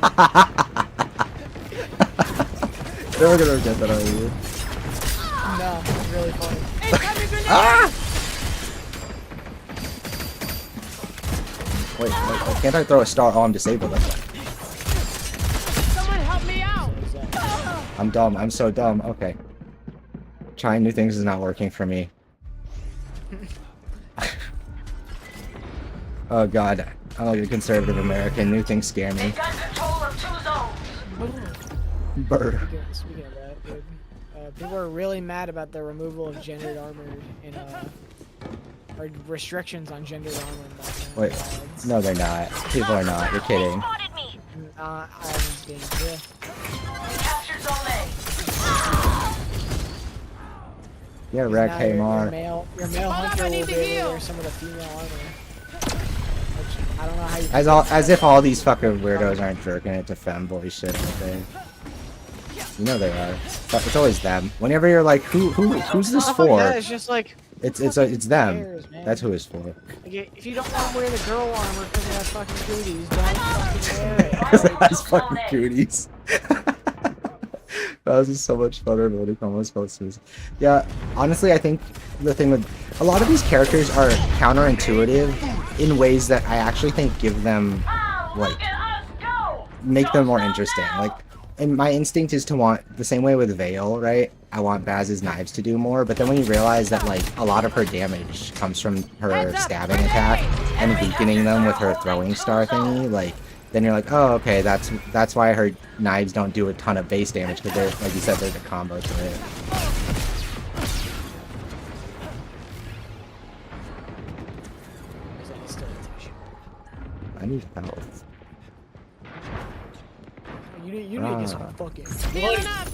They're gonna get that out of you. No, it's really funny. Wait, can't I throw a star? Oh, I'm disabled. That's why. Someone help me out. I'm dumb. I'm so dumb. Okay. Trying new things is not working for me. Oh god. I'm like a conservative American. New things scare me. They've got control of 2 zones. Brr. Speaking of that, dude, people are really mad about the removal of gendered armor in or restrictions on gendered armor. In Wait. No, they're not. People are not. You're kidding. Spotted me. I haven't been here. They captured zone A. Yeah, wreck Now Haymar. your male hunter will be able to wear some of the female armor. Which, I don't know how you. As if all these fucking weirdos aren't jerking it to femboy shit, aren't they? You know they are. But it's always them. Whenever you're like, who's this for? Yeah, it's just like It's them. cares, man? That's who it's for. Like, if you don't want to wear the girl armor because it has fucking cooties, don't fucking wear it. Because it has fucking cooties. That was just so much funner than what he almost posters. Yeah, honestly, I think the thing with a lot of these characters are counterintuitive in ways that I actually think give them, like, Look at us go. make them more Don't interesting. stop now. Like, and my instinct is to want the same way with Vale, right? I want Baz's knives to do more, but then when you realize that like a lot of her damage comes from her stabbing attack and weakening them with her throwing star thingy, like then you're like, oh, okay, that's why her knives don't do a ton of base damage because they're, like you said, they're the combo to it. I need health. You need to get some fucking. Healing up.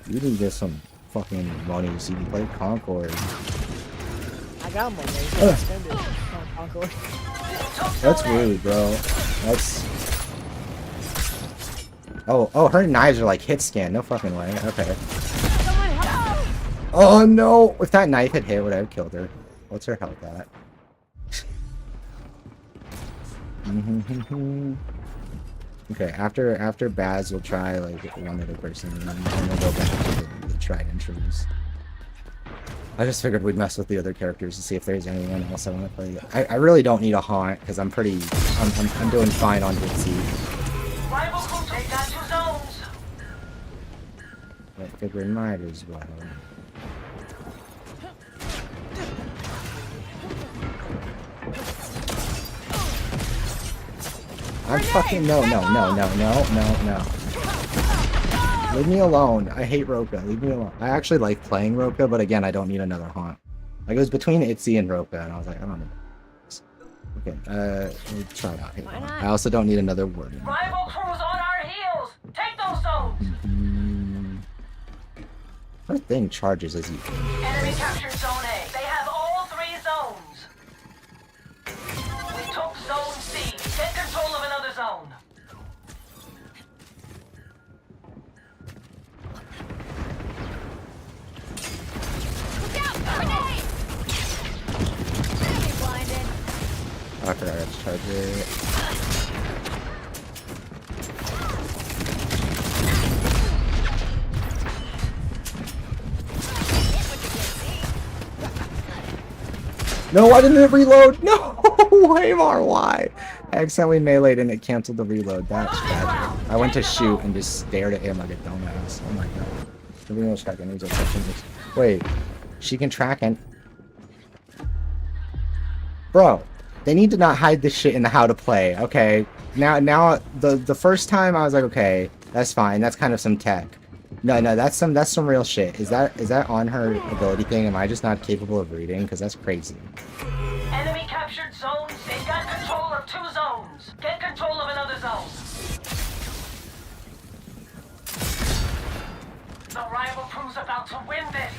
You need to get some fucking money so you can play Concord. I got money. I gotta spend it on Concord. That's rude, bro. That's... Oh, her knives are like hit scan. No fucking way. Okay. Someone help. Oh no! If that knife had hit, would I have killed her? What's her health at? Okay, after Baz, we'll try like one other person, and then we'll go back to the tried and trues. I just figured we'd mess with the other characters to see if there's anyone else I want to play. I really don't need a haunt because I'm doing fine on Dixie. Rival group, they got 2 zones. I figured might as well. I'm fucking no. Leave me alone. I hate Roka. Leave me alone. I actually like playing Roka, but again, I don't need another haunt. Like, it was between Itzy and Roka, and I was like, I don't know. Okay, let me try it out here. I also don't need another warden. Rival crews on our heels! Take those zones! Her thing charges as you. Enemy captured Zone A. They have all 3 zones. We took Zone C. Get control of another zone. Look out! Grenade! Enemy blinded. I forgot I got to charge it. No, why didn't it reload? No! Waymar, why? I accidentally meleeed and it canceled the reload. That's tragic. I went to shoot and just stared at him like a dumbass. Oh my god. The reload's tracking. Wait, she can track and... Bro, they need to not hide this shit in the how to play, okay? Now, the first time I was like, okay, that's fine. That's kind of some tech. No, that's some real shit. Is that on her ability thing? Am I just not capable of reading? Because that's crazy. Enemy captured zones. They've got control of 2 zones. Get control of another zone. The rival crew's about to win this.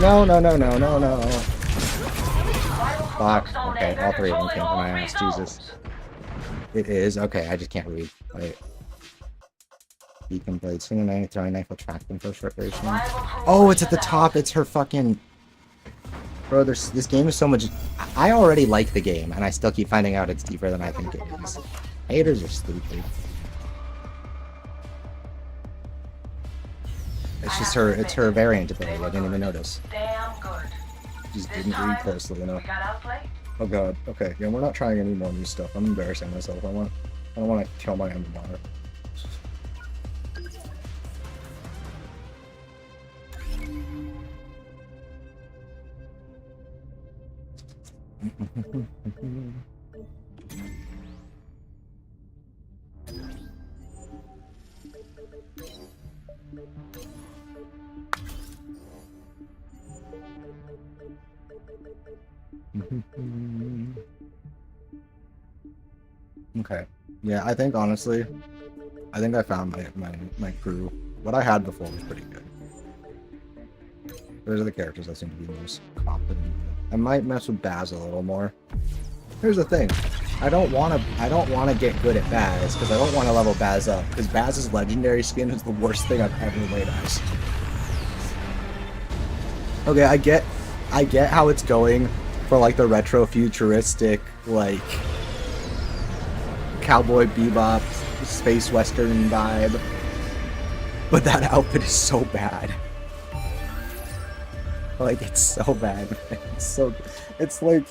Oh no. Fuck. Okay, all 3 of them came from my ass. Jesus. It is? Okay, I just can't read. Wait. Beacon blade. Swing a knife, throwing knife will track them for a short duration. Oh, it's at the top. It's her fucking... Bro, this game is so much... I already like the game, and I still keep finding out it's deeper than I think it is. Haters are stupid. It's just her variant ability. I didn't even notice. Damn good. Just didn't read closely enough. We got outplayed. Oh god. Okay. Yeah, we're not trying any more new stuff. I'm embarrassing myself. I don't want to kill my own tomorrow. Okay. Yeah, I think honestly, I think I found my crew. What I had before was pretty good. Those are the characters I seem to be most confident in. I might mess with Baz a little more. Here's the thing. I don't wanna get good at Baz, because I don't want to level Baz up, because Baz's legendary skin is the worst thing I've ever laid eyes. Okay, I get how it's going for like the retro futuristic, like Cowboy Bebop, space western vibe. But that outfit is so bad. Like, it's so bad, man. It's like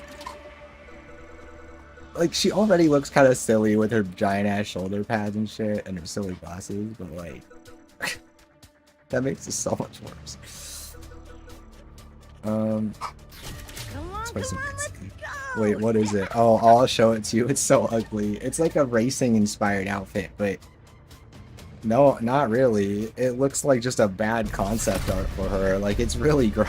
she already looks kind of silly with her giant ass shoulder pads and shit and her silly glasses, but like that makes it so much worse. Wait, what is it? Oh, I'll show it to you. It's so ugly. It's like a racing inspired outfit, but no, not really. It looks like just a bad concept art for her. Like, it's really gross.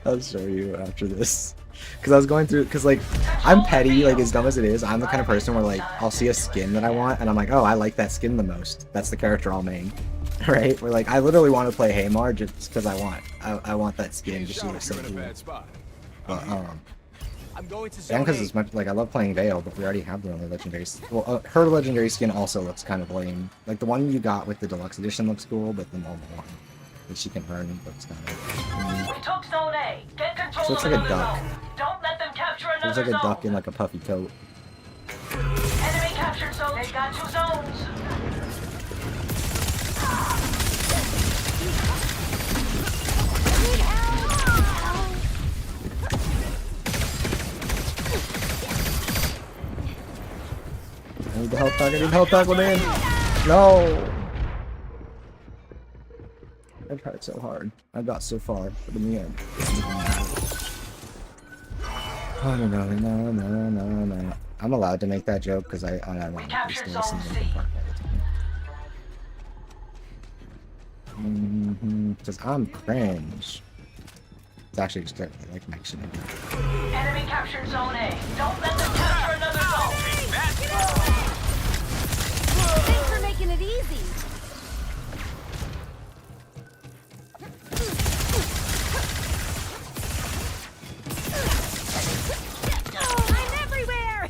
I'll show you after this. Because I was going through, because like, I'm petty, like as dumb as it is. I'm the kind of person where like, I'll see a skin that I want and I'm like, oh, I like that skin the most. That's the character I'll main. Right? Where like, I literally want to play Haymar just because I want that skin just to look so cool. But, and because it's much, like, I love playing Vale, but we already have the only legendary, well, her legendary skin also looks kind of lame. Like, the one you got with the deluxe edition looks cool, but the normal one that she can earn looks kind of... We took Zone A. Get control She looks of like a another duck. zone. Don't let them capture She looks another like a zone. duck in like a puffy coat. Enemy captured zone. They've got 2 zones. need the health pack. I need health pack with in. No. I tried so hard. I got so far, but in the end, oh no. I'm allowed to make that joke because I We want captured to Zone listen C. to the because I'm cringe. It's actually just I like mentioning it. Enemy captured Zone A. Don't let them capture another zone. Thanks for making it easy. I'm everywhere.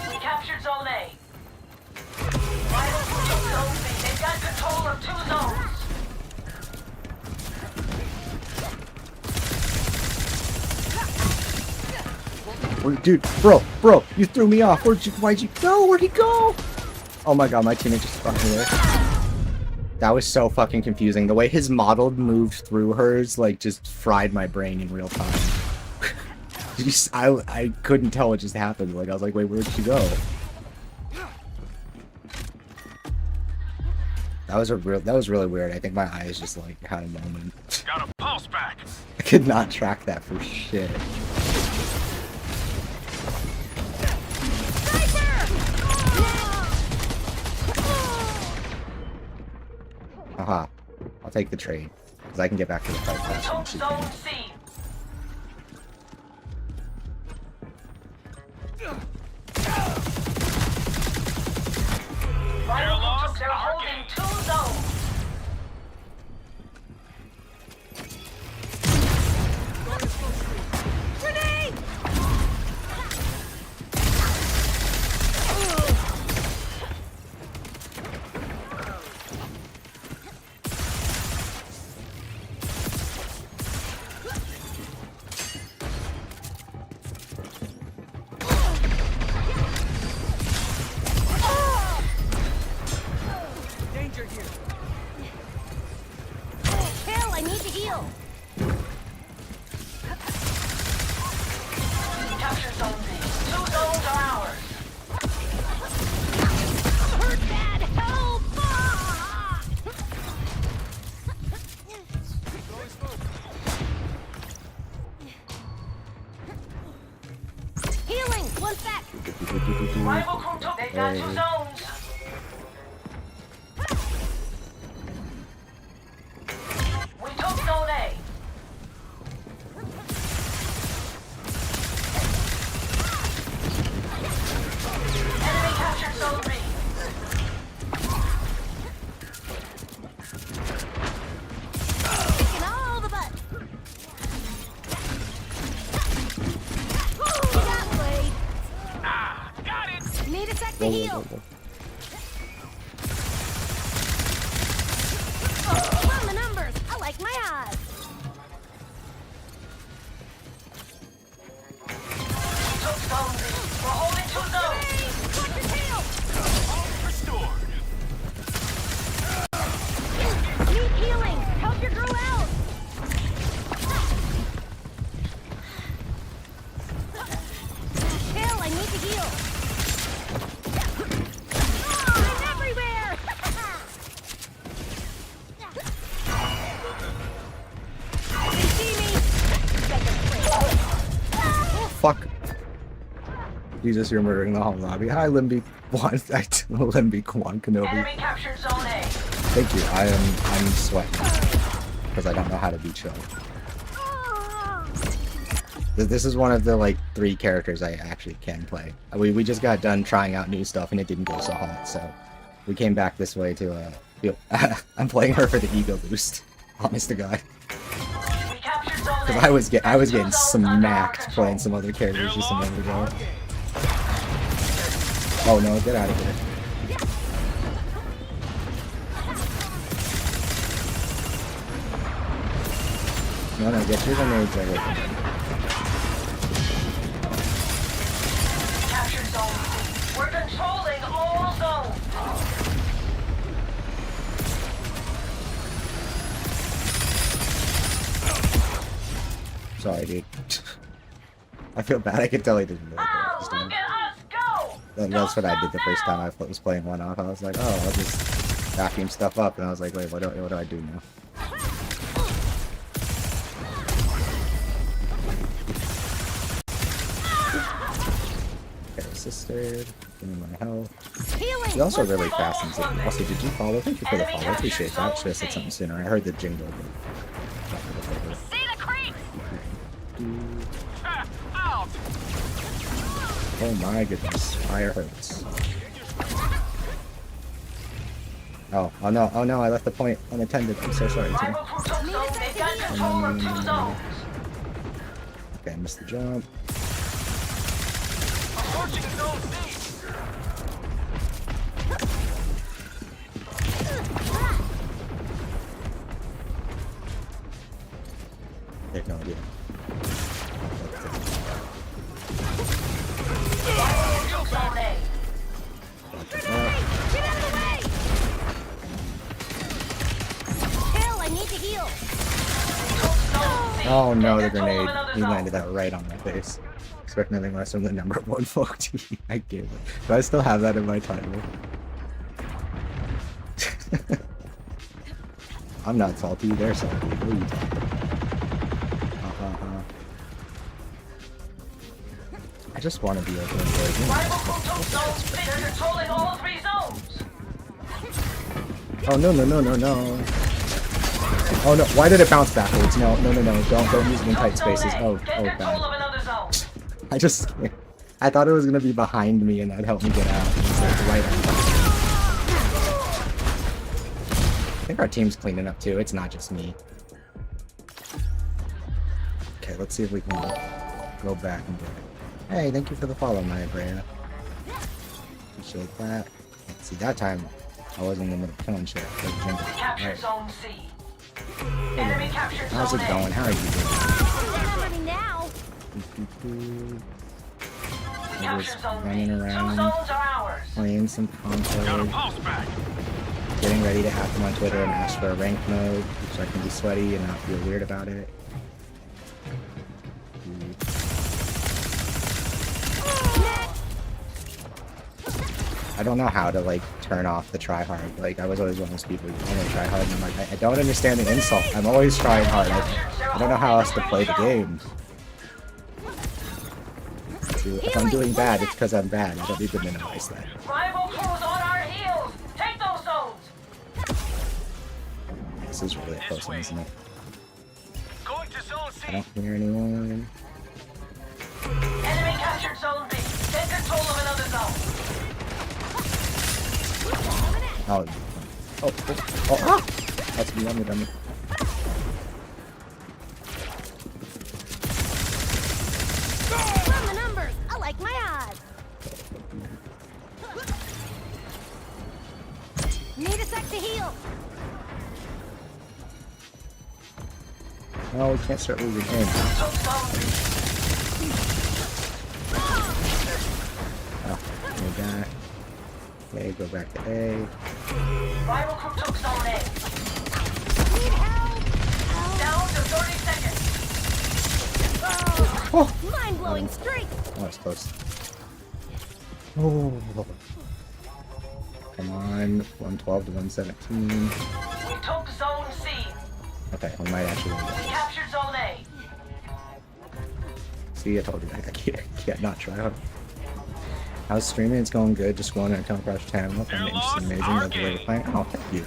We captured Zone A. Rivals who took Zone B. They've got control of 2 zones. Dude, bro, you threw me off. Why'd you go? Where'd he go? Oh my god, my teammate just fucking away. That was so fucking confusing. The way his model moved through hers, like, just fried my brain in real time. I couldn't tell what just happened. Like, I was like, wait, where'd she go? That was really weird. I think my eyes just, like, had a moment. Got a pulse back. I could not track that for shit. Haha. I'll take the trade. Because I can get back to the fight We faster than took she Zone can. C. Rivals took. They're holding 2 zones. Grenade! Danger here. Hell, I need to heal. Capture Zone B. 2 zones are ours. Hurt bad. Help! Ah! Healing. One sec. Rival crew took. They've got 2 zones. We took Zone A. Enemy captured Zone B. Kicking all the butt. Got played. Got it. Need a sec to Whoa, heal. whoa. Run the numbers. I like my odds. We took Zone B. We're holding 2 zones. Watch your tail. Restored. Need healing. Help your girl out. Hell, I need to heal. I'm everywhere. They see me. Oh, fuck. Jesus, you're murdering the whole lobby. Hi, Limby. Limby Kwan Kenobi. Enemy captured Zone A. Thank you. I'm sweating. Because I don't know how to be chill. This is one of the, like, 3 characters I actually can play. We just got done trying out new stuff and it didn't go so hot, so we came back this way to, I'm playing her for the ego boost. Honest to God. We captured Zone A. Because I was getting Two zones under our smacked control. playing some other characters just a minute ago. Oh no, get out of here. No, get your grenades away from me. Zone C. We're controlling all zones. Sorry, dude. I feel bad. I could tell he didn't know. Oh, Just look at us go! that's what I did the first time I was playing one off. I was like, oh, I'll just vacuum stuff up, and I was like, wait, what do I do now? Okay, assisted. Give me my health. Healing. He's also really fast and zippy. Also, did you follow? Thank you for the follow. I appreciate that. Should have said something sooner. I heard the jingle. But See the creep. Out! oh my goodness, fire hurts. Oh no, I left the point unattended. I'm so sorry, team. Rival crew took zone. They've got control of 2 zones. Okay, I missed the jump. Approaching Zone C! I have no idea. Rival crew took Zone A. Get out of the way. Hill, I need to heal. Took Zone C. Oh no, the Take control of grenade. another He zone. landed that right on my face. Expect nothing less from the number one folk team. I gave it. Do I still have that in my title? I'm not salty, they're salty. What are you talking about? I just want to be able to enjoy games. Rival crew took Zone C. They're controlling all 3 zones. Oh no. Oh no, why did it bounce backwards? No, don't use it in tight spaces. Oh Get control god. of another zone. I thought it was gonna be behind me and that'd help me get out. It's like right on. I think our team's cleaning up too, it's not just me. Okay, let's see if we can go back and get it. Hey, thank you for the follow, Maya Brea. Appreciate that. See, that time I wasn't in the middle of killing shit. Capture Right. Zone C. Enemy captured Zone How's it A. going? How are you Remember me now. doing? I'm Capture just Zone B. running 2 around, zones are ours. playing some Got a Concord, pulse back! getting ready to hack them on Twitter and ask for a rank mode so I can be sweaty and not feel weird about it. I don't know how to like turn off the try hard. Like I was always one of those people who only try hard and I'm like, I don't understand the insult. I'm always trying hard. I don't know how else to play the game. If I'm doing bad, it's because I'm bad. I don't need to minimize that. Rival crews on our heels. Take those zones. This is really a close one, isn't it? Going to Zone I C! don't hear anyone. Enemy captured Zone B. Take control of another zone. Oh. Ah! That's me, I'm the dummy. Run the numbers. I like my odds. Need a sec to heal. No, we can't start losing aim. Took Zone B. Oh, go back. Okay, go back to A. Rival crew took Zone A. Need help. Down to 30 seconds. Oh, mind-blowing streak. Oh, it's close. Oh. Come on. 112 to 117. We took Zone C. Okay, we might actually win We this. captured Zone A. See, I told you I can't not try hard. How's streaming? It's going good. Just going on Concord channel. I'm amazing. Love the way you're playing. Oh, thank you.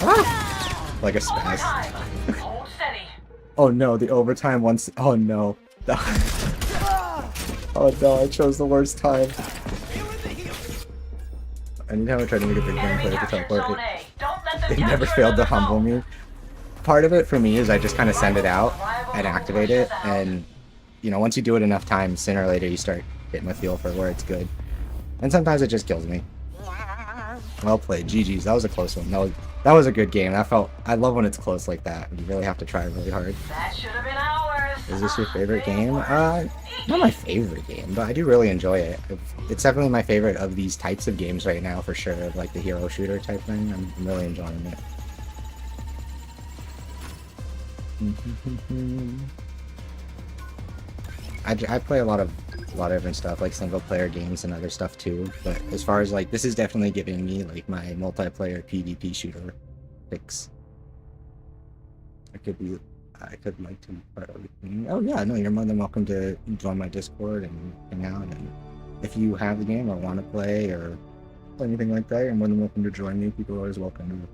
Ah! Like a spaz. Overtime. Hold steady. Oh no, the overtime once. Oh no. Oh no, I chose the worst time. Anytime I try to make a big game Enemy play with the captured teleport, Zone A. Don't let them it never capture failed to another humble zone. me. Part of it for me is I just kind of send it out and activate it, and you know, once you do it enough times, sooner or later you start getting a feel for where it's good. And sometimes it just kills me. Well played, GG's. That was a close one. That was a good game. I love when it's close like that. You really have to try really hard. That should have been ours. Is this your favorite game? Not my favorite game, but I do really enjoy it. It's definitely my favorite of these types of games right now, for sure. Like the hero shooter type thing. I'm really enjoying it. I play a lot of different stuff, like single player games and other stuff too. But as far as like, this is definitely giving me like my multiplayer PvP shooter fix. I could like to part everything. Oh yeah, no, you're more than welcome to join my Discord and hang out. And if you have the game or want to play or anything like that, you're more than welcome to join me. People are always welcome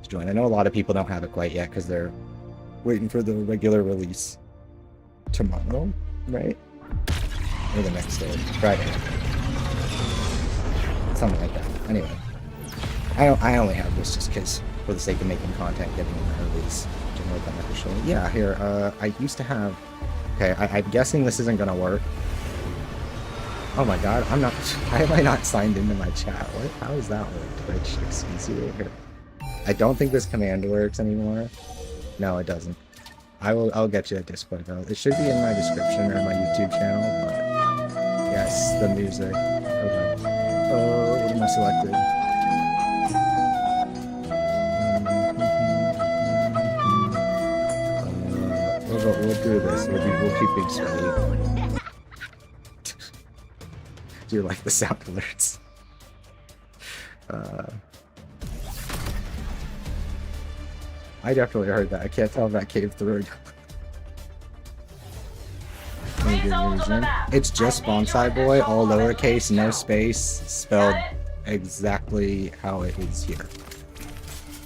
to join. I know a lot of people don't have it quite yet because they're waiting for the regular release tomorrow, right? Or the next day, Friday, something like that. Anyway, I only have this just because for the sake of making content, getting an release. Beneficial. Yeah, here, I used to have... Okay, I'm guessing this isn't gonna work. Oh my god, I'm not... Why am I not signed into my chat? What? How does that work? Twitch exclusive here. I don't think this command works anymore. No, it doesn't. I'll get you a Discord though. It should be in my description or my YouTube channel, but... Yes, the music. Okay. Oh, what am I selected? We'll do this. We'll keep things straight. Do you like the sound alerts? I definitely heard that. I can't tell if that came through. It's just Bonsai Boy, all lowercase, no space, spelled exactly how it is here.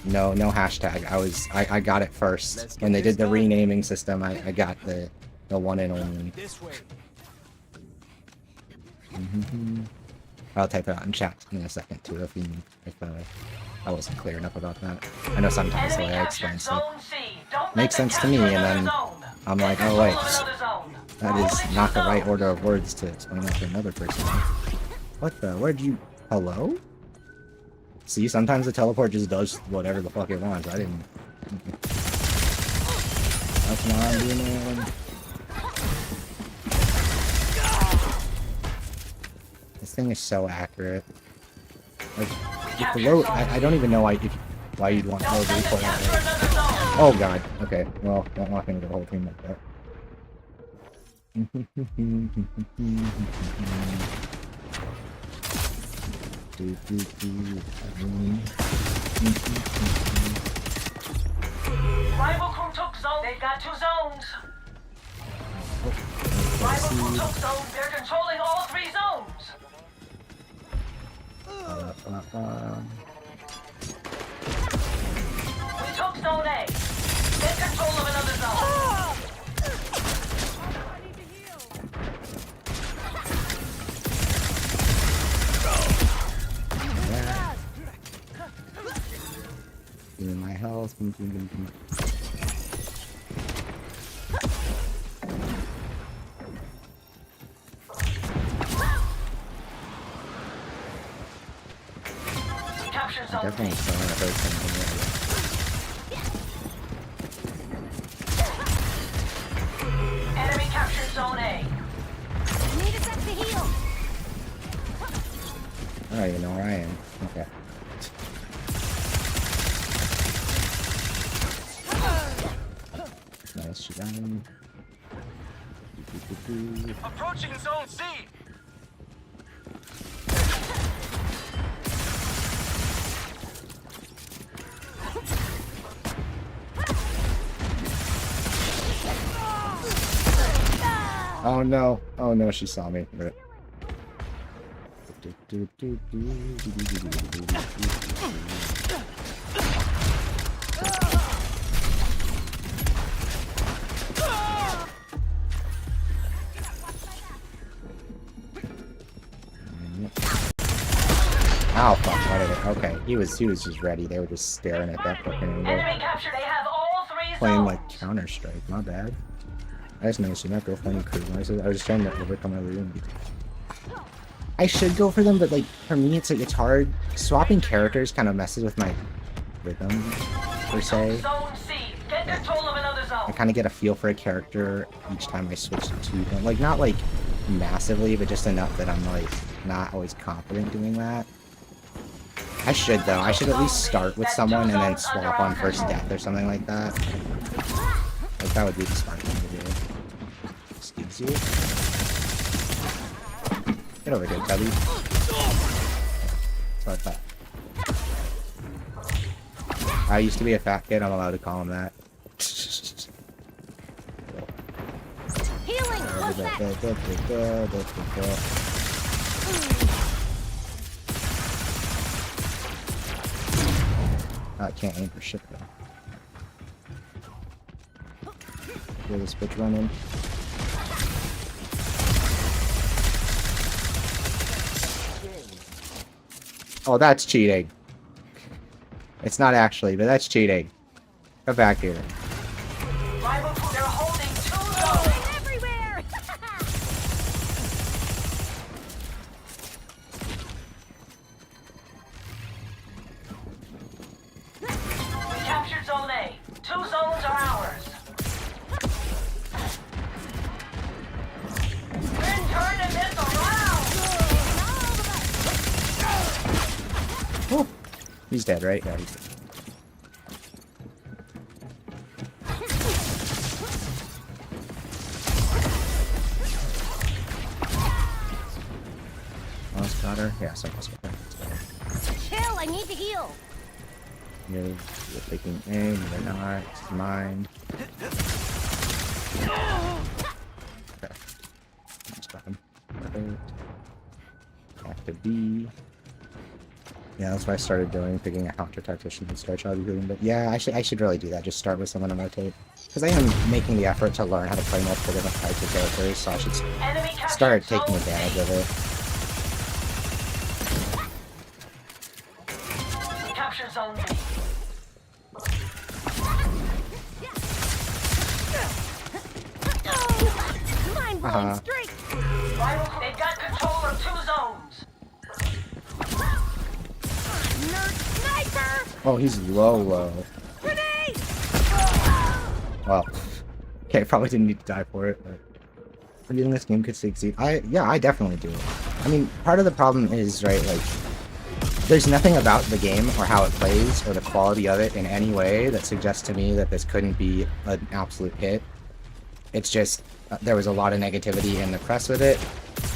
No hashtag. I got it first. When they did the renaming system, I got the one and only. I'll type it out in chat in a second too if I wasn't clear enough about that. I know sometimes the way I explain stuff makes sense to me, and then I'm like, oh wait, that is not the right order of words to explain that to another person. What the? Where'd you? Hello? See, sometimes the teleport just does whatever the fuck it wants. I didn't... That's not I'm doing it. This thing is so accurate. Like, with the low... I don't even know why you'd want low recoil. Oh god. Okay, well, don't walk into the whole thing like that. Rival crew took zone. They've got 2 zones. Rival crew took zone. They're controlling all 3 zones. We took zone A. Get control of another zone. In my health. Capture zone. Definitely saw that hurt something. Enemy captured zone A. Need a sec to heal. Oh, you know where I am. Okay. Nice shooting. Approaching zone C. Oh no. Oh no, she saw me. Rip. Oh fuck, what did it? Okay, he was just ready. They were just staring at that fucking angle. Enemy capture. They have all 3 zones. Playing like Counter-Strike, not bad. I just noticed you're not go funny crew. I was just trying to overcome my room. I should go for them, but like for me it's like it's hard. Swapping characters kind of messes with my rhythm, per se. Zone C. Get control of another zone. zone. kind of get a feel for a character each time I switch to them. Like, not like massively, but just enough that I'm like not always confident doing that. I should though. I should at least start with someone and then swap on first death or something like that. Like that would be the smart thing to do. Excuse you. Get over here, Tubby. That's what I thought. I used to be a fat kid. I'm allowed to call him that. Healing. What's that? I can't aim for shit though. Hear this bitch running. Oh, that's cheating. It's not actually, but that's cheating. Come back here. Rival, they're holding 2 zones. Everywhere. We captured Zone A. 2 zones are ours. Been turning this around. Oh, he's dead, right? Yeah, he's dead. Almost got her? Yes, almost got her. Chill. I need to heal. You're taking aim, you're not. It's mine. Okay. Almost got him. Perfect. Back to B. Yeah, that's what I started doing, picking a counter tactician and start child doing. But yeah, I should really do that. Just start with someone on my tape. Because I am making the effort to learn how to play multiple different types of characters, so I should Enemy captured start taking Zone advantage C. of it. We captured Zone B. Mind blowing Uh-huh. streak. Rival, they've got control of 2 zones. Nerd sniper. Oh, he's low. Grenade. Well, okay, probably didn't need to die for it, but I mean, this game could succeed. Yeah, I definitely do. I mean, part of the problem is, right, like, there's nothing about the game or how it plays or the quality of it in any way that suggests to me that this couldn't be an absolute hit. It's just, there was a lot of negativity in the press with it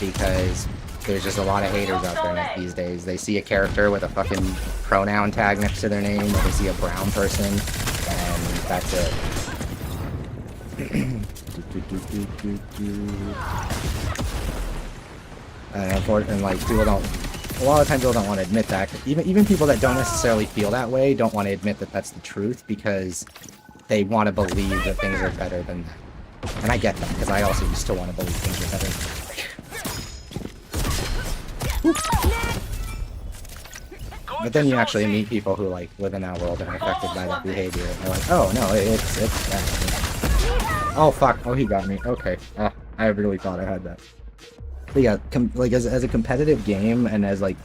because there's just a lot of haters out there these days. They see a character with a fucking pronoun tag next to their name, or they see a brown person, and that's it. And like people don't, a lot of times people don't want to admit that. Even people that don't necessarily feel that way don't want to admit that that's the truth because they want to believe that things are better than that. And I get that because I also used to want to believe things are better than that. But then you actually meet people who like live in that world and are affected by that behavior, and they're like, oh no, it's bad. Oh fuck! Oh, he got me. Okay. Oh, I really thought I had that. But yeah, like as a competitive game, and as like,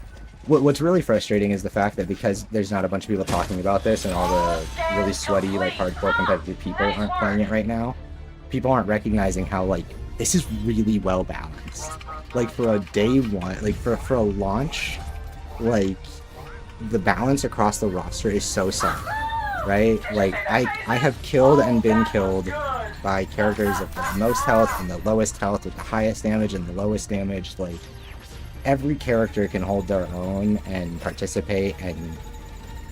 what's really frustrating is the fact that because there's not a bunch of people talking about this, and all the really sweaty, like hardcore competitive people aren't playing it right now, people aren't recognizing how like this is really well balanced. Like for a day one, like for a launch, like the balance across the roster is so solid, right? Like I have killed and been killed by characters with the most health and the lowest health, with the highest damage and the lowest damage. Like every character can hold their own and participate and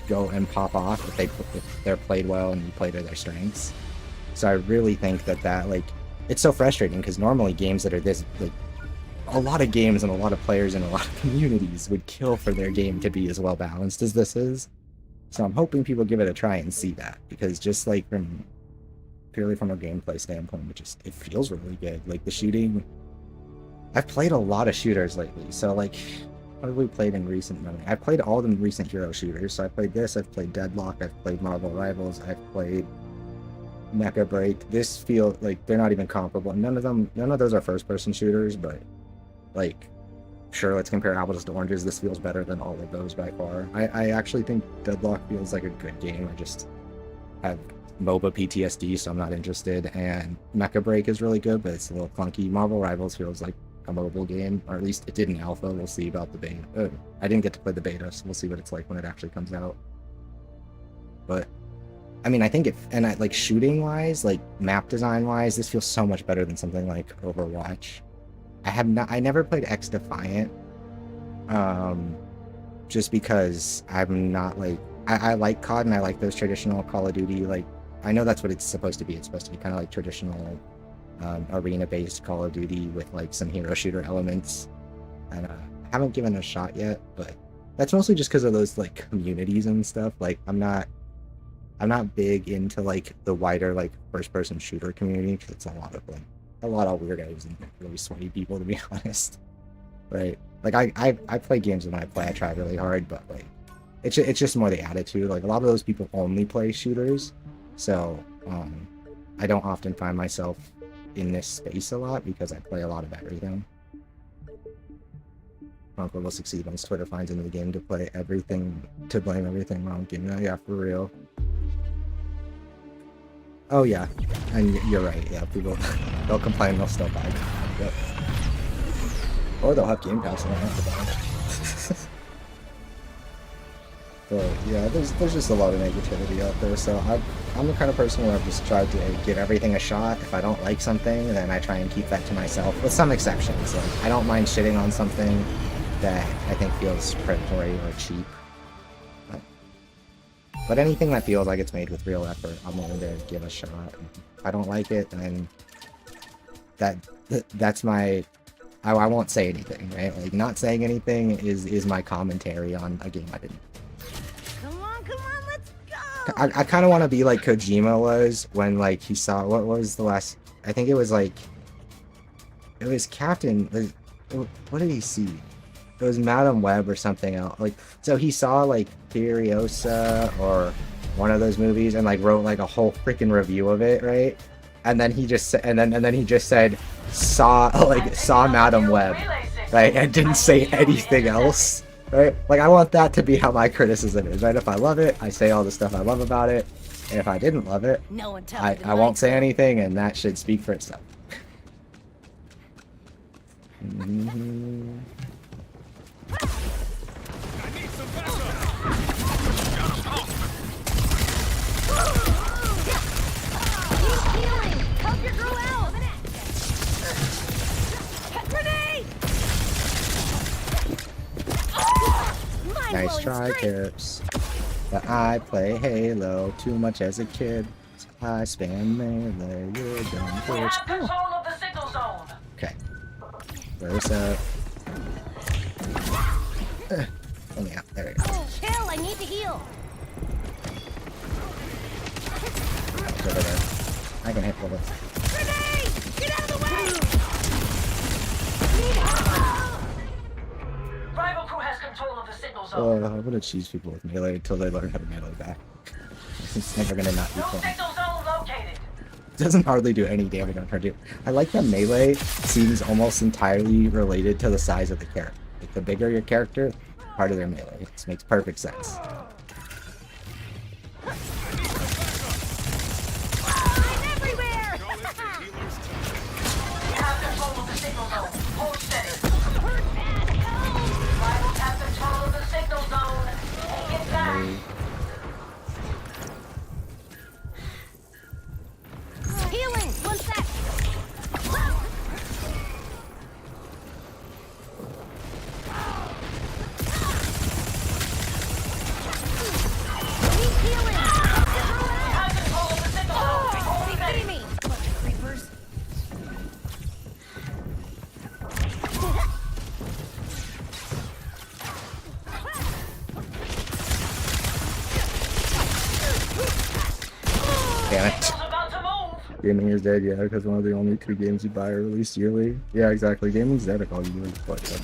go and pop off if they're played well and you play to their strengths. So I really think that like it's so frustrating because normally games that are this like a lot of games and a lot of players and a lot of communities would kill for their game to be as well balanced as this is. So I'm hoping people give it a try and see that, because just like purely from a gameplay standpoint, it feels really good. Like the shooting, I've played a lot of shooters lately. So like, what have we played in recent memory? I've played all the recent hero shooters. So I played this, I've played Deadlock, I've played Marvel Rivals, I've played Mecha Break. This feels like they're not even comparable. None of those are first-person shooters, but like, sure, let's compare apples to oranges. This feels better than all of those by far. I actually think Deadlock feels like a good game. I just have MOBA PTSD, so I'm not interested. And Mecha Break is really good, but it's a little clunky. Marvel Rivals feels like a mobile game, or at least it did in alpha. We'll see about the beta. I didn't get to play the beta, so we'll see what it's like when it actually comes out. But I mean, I think like shooting wise, like map design wise, this feels so much better than something like Overwatch. I never played X Defiant, just because I'm not like, I like COD and I like those traditional Call of Duty, like, I know that's what it's supposed to be. It's supposed to be kind of like traditional arena-based Call of Duty with like some hero shooter elements, and I haven't given it a shot yet, but that's mostly just because of those like communities and stuff. Like I'm not big into like the wider like first-person shooter community, because it's a lot of weirdos and really sweaty people, to be honest. Right? Like I play games, and when I play, I try really hard, but like it's just more the attitude. Like a lot of those people only play shooters, so I don't often find myself in this space a lot because I play a lot of everything. Concord will succeed once Twitter finds into the game to blame everything wrong. Yeah, for real. Oh yeah, and you're right. Yeah, people they'll complain, they'll still buy. Yep. Or they'll have Game Pass and I have to buy. But yeah, there's just a lot of negativity out there. So I'm the kind of person where I've just tried to give everything a shot. If I don't like something, then I try and keep that to myself, with some exceptions. Like I don't mind shitting on something that I think feels predatory or cheap. But anything that feels like it's made with real effort, I'm willing to give a shot. If I don't like it, then that's my... I won't say anything, right? Like, not saying anything is my commentary on a game I didn't. Come on, let's go! I kind of want to be like Kojima was when, like, he saw... What was the last... I think it was, like... It was Captain... What did he see? It was Madam Web or something else. Like, so he saw like Furiosa or one of those movies and like wrote like a whole freaking review of it, right? And then he just and then he just said saw Madam Web, right? And didn't say anything else, right? Like I want that to be how my criticism is, right? If I love it, I say all the stuff I love about it. And if I didn't love it, No one tells I won't say anything, and that should speak for itself. Healing! Help your girl out! Grenade! Nice try, Caps. But I play Halo too much as a kid. So I spam melee, you're dumb We bitch. have control of the signal zone. Okay. Where's up? Let me out. There we go. Chill, I need to heal. It's over there. I can hit bullets. Grenade! Get out of the way! Need help! Rival crew has control of the signal Oh, zone. I'm gonna cheese people with melee until they learn how to melee back. It's never gonna not be New fun. signal zone located. Doesn't hardly do any damage on her, dude. I like that melee seems almost entirely related to the size of the character. Like, the bigger your character, part of their melee. This makes perfect sense. I'm everywhere! We have control of the signal zone. Hold steady. Hurt bad! Help! Rivals have control of the signal zone. Take it back. Healing! One sec! Need healing! We have control of the signal zone. Hold steady. me! Creepers. Damn it. Signal's about to move. Gaming is dead, yeah, because one of the only 2 games you buy are released yearly. Yeah, exactly. Gaming's dead if all you really fuck up.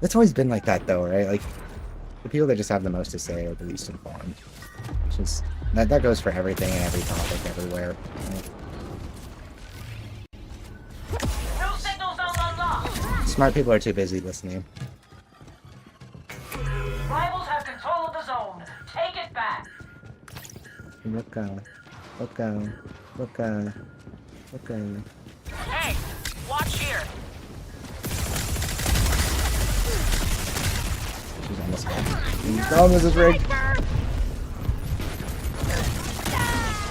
It's always been like that, though, right? Like, the people that just have the most to say are the least informed. It's just, that goes for everything and every topic everywhere. New signal zone unlocked. Smart people are too busy listening. Rivals have control of the zone. Take it back. Hey, watch here. She's almost gone. Oh, Mrs. Rig.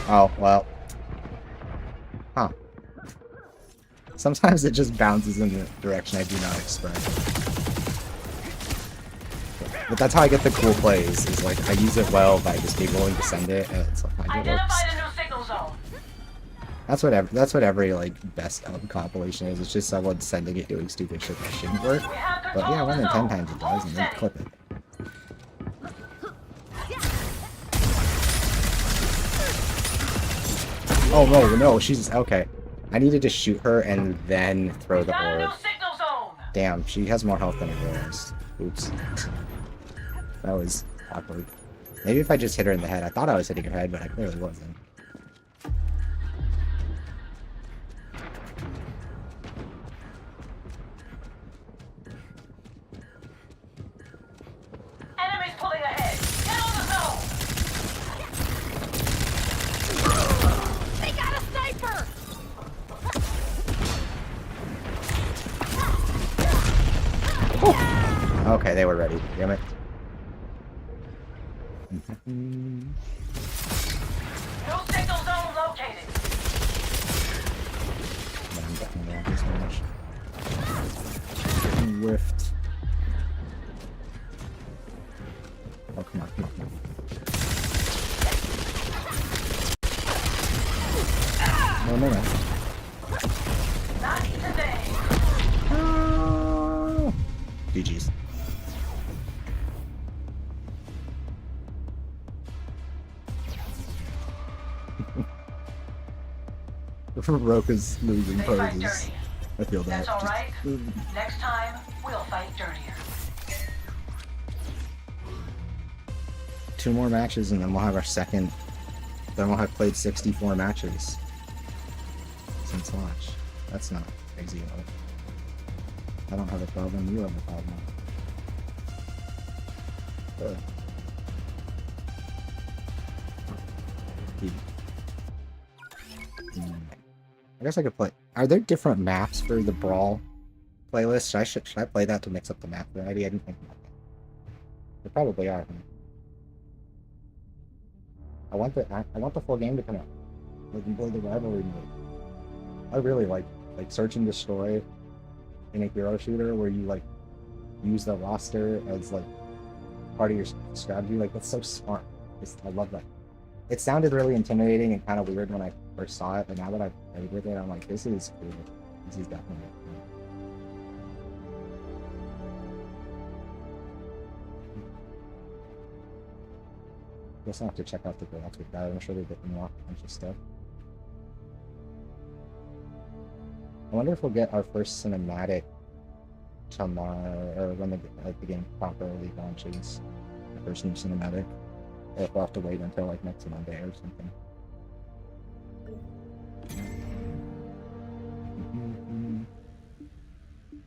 Oh, well. Huh. Sometimes it just bounces in the direction I do not expect. But that's how I get the cool plays, is like, I use it well by just being willing to send it, and it's like, it works. Identify the new signal zone. That's what every, like, best of compilation is. It's just someone sending it doing stupid shit that shouldn't work. We have But control yeah, of one the in 10 zone. times it does, and then Hold clip it. Oh no, she's okay. I needed to shoot her and then throw the Got a new orb. signal zone. Damn, she has more health than I realized. Oops. That was awkward. Maybe if I just hit her in the head. I thought I was hitting her head, but I clearly wasn't. Enemies pulling ahead. Get on the zone. They got a sniper! Okay, they were ready. Damn it. New signal zone located. No, I'm definitely not this much. Whiffed. Oh, come on, come on, come on. No, no, no. Not today. Oh. GG's. Roka's losing They fight poses. dirty. I feel that. That's all Just- right. Next time, we'll fight dirtier. 2 more matches and then we'll have our second. Then we'll have played 64 matches since launch. That's not crazy at all. I don't have a problem. You have a problem. Ugh. I guess I could play. Are there different maps for the Brawl playlist? Should I play that to mix up the map variety? I didn't think about that. There probably are. I want the full game to come out. Like play the rivalry mode. I really like search and destroy in a hero shooter where you like use the roster as like part of your strategy. Like that's so smart. I love that. It sounded really intimidating and kind of weird when I first saw it, but now that I've played with it, I'm like, this is cool. This is definitely cool. Guess I'll have to check out the graphic guide. I'm sure they're getting off a bunch of stuff. I wonder if we'll get our first cinematic tomorrow, or when the game properly launches. The first new cinematic. Or if we'll have to wait until like next Monday or something.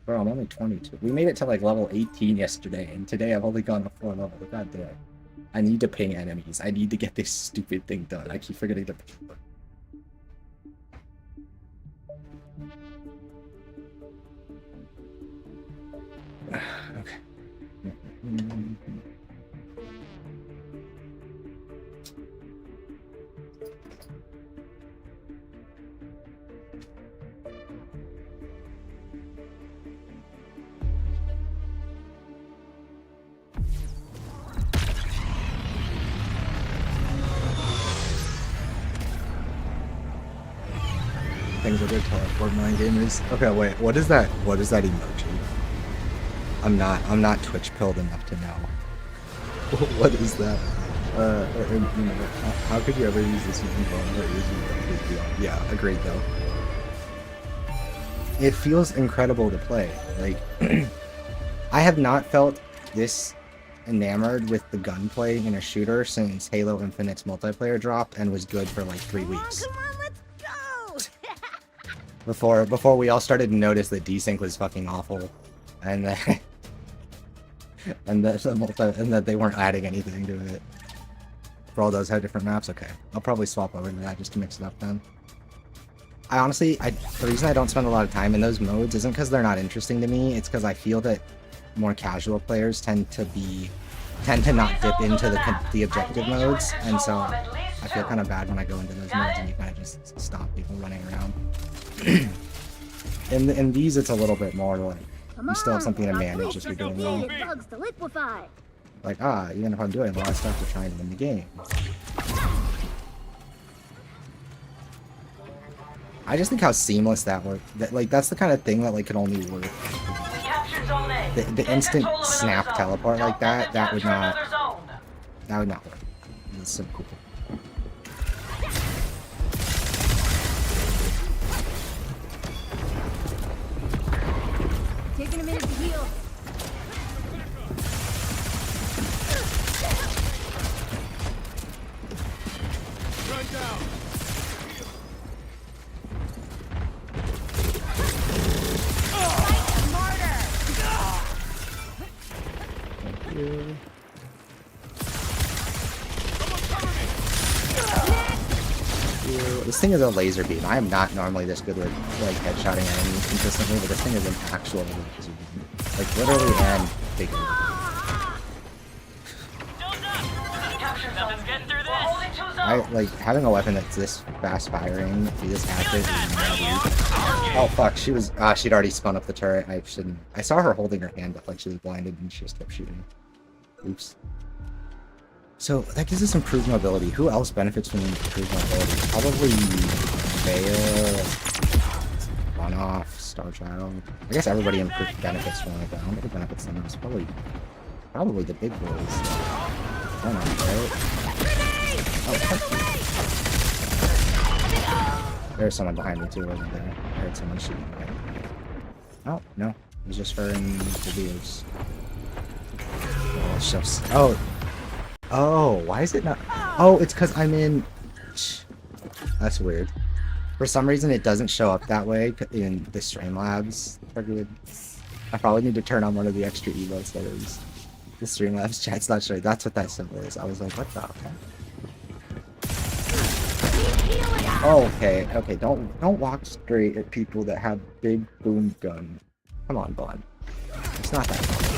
Bro, I'm only 22. We made it to like level 18 yesterday, and today I've only gone up 4 levels. God damn. I need to ping enemies. I need to get this stupid thing done. I keep forgetting to ping them. Okay. Things are good teleport mind gamers. Okay, wait, what is that? What is that emoji? I'm not Twitch pilled enough to know. What is that? You know, how could you ever use this using phone or using the Yeah, agreed though. It feels incredible to play. Like, I have not felt this enamored with the gunplay in a shooter since Halo Infinite's multiplayer dropped and was good for like 3 weeks. Come on, let's go! Before we all started to notice that desync was fucking awful, and that and that they weren't adding anything to it. Brawl does have different maps? Okay. I'll probably swap over to that just to mix it up then. I honestly, the reason I don't spend a lot of time in those modes isn't because they're not interesting to me, it's because I feel that more casual players tend to not dip into the objective modes, and so I feel kind of bad when I go into those modes and you kind of just stop people running around. In these, it's a little bit more like, you still have something to manage if you're doing well. Bugs to liquefy. Like, even if I'm doing a lot of stuff to try and win the game. I just think how seamless that worked. That's the kind of thing that could only work. The instant snap teleport like that would not work. It's so cool. Taking a minute to heal. This thing is a laser beam. I am not normally this good with headshotting enemies consistently, but this thing is an actual laser beam. Literally and figuratively. Having a weapon that's this fast firing, be this active. Oh fuck, she'd already spun up the turret. I saw her holding her hand up like she was blinded and she just kept shooting. Oops. So that gives us improved mobility. Who else benefits from improved mobility? Probably Vale, Runoff, Starchild. I guess everybody benefits from it, but I don't think it benefits them. It's probably the big boys. Runoff, right? Oh, there's someone behind me too, wasn't there? I heard someone shooting. Right? Oh, no. It was just her and the views. Oh, it's just... Oh, why is it not? Oh, it's because I'm in... That's weird. For some reason, it doesn't show up that way in the Streamlabs. I probably need to turn on one of the extra emotes that is... The Streamlabs chat's not showing. That's what that symbol is. I was like, what the fuck? Oh, okay. Okay, don't walk straight at people that have big boom gun. Come on, bud. It's not that fun.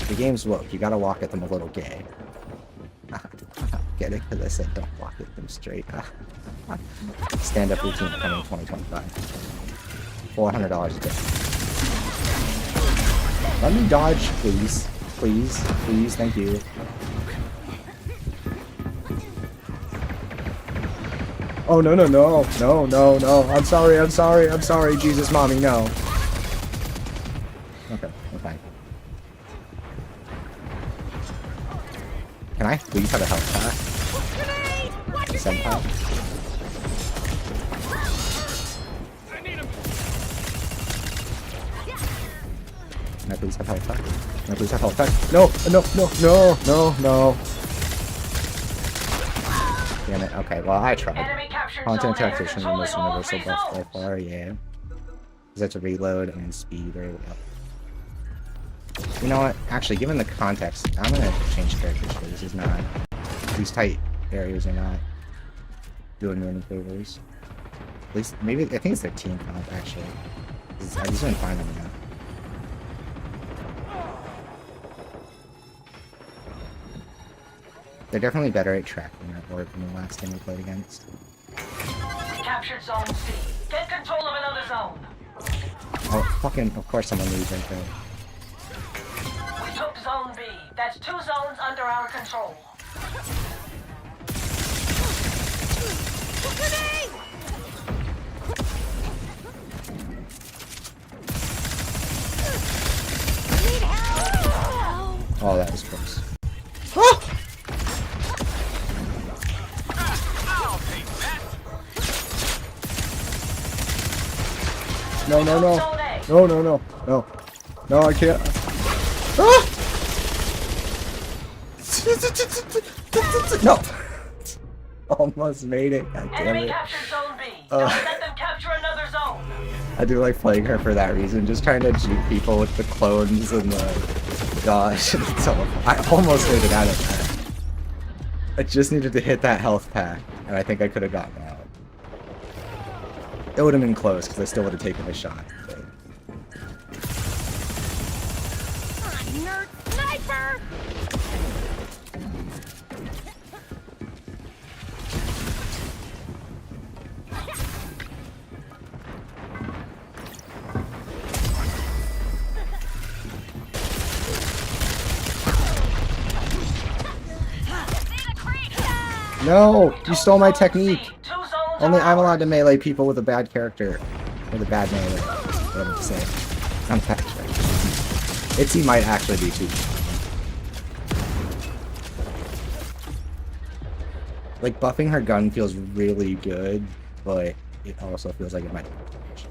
The game's woke. You gotta walk at them a little gay. Get it? Because I said don't walk at them straight. Stand-up routine coming 2025. $400 a day. Let me dodge, please. Please. Please. Thank you. Oh, no, no, no. No, no, no. I'm sorry. I'm sorry. I'm sorry. Jesus, mommy, no. Okay. Okay. Can I please have a health pack? Senpai? Can I please have health pack? Can I please have health pack? No! No! No! No! No! No! Damn it. Okay, well, I tried. Content tactician, the most universal buff by far, yeah. Because that's a reload and speed very well. You know what? Actually, given the context, I'm gonna change characters for this. Is not. These tight areas are not doing me any favors. At least, maybe, I think it's their team comp, actually. I just didn't find them yet. They're definitely better at tracking that work than the last team we played against. Captured Zone C. Get control of another zone. Oh, fucking, of course someone leaves right there. We took Zone B. That's 2 zones under our control. Oh, that was close. Oh! No, no, no. No, no, no. No. No, I can't. Ah! No. Almost made it. God damn Enemy it. captured Zone B. Don't let them capture another zone. I do like playing her for that reason. Just trying to juke people with the clones and the god. So, I almost made it out of that. I just needed to hit that health pack, and I think I could have gotten out. It would have been close, because I still would have taken a shot. But... Nerd sniper! No! You stole my technique! Only I'm allowed to melee people with a bad character. With a bad melee. What I'm saying. I'm fact-checking. Itzy might actually be too. Like, buffing her gun feels really good, but it also feels like it might be too much.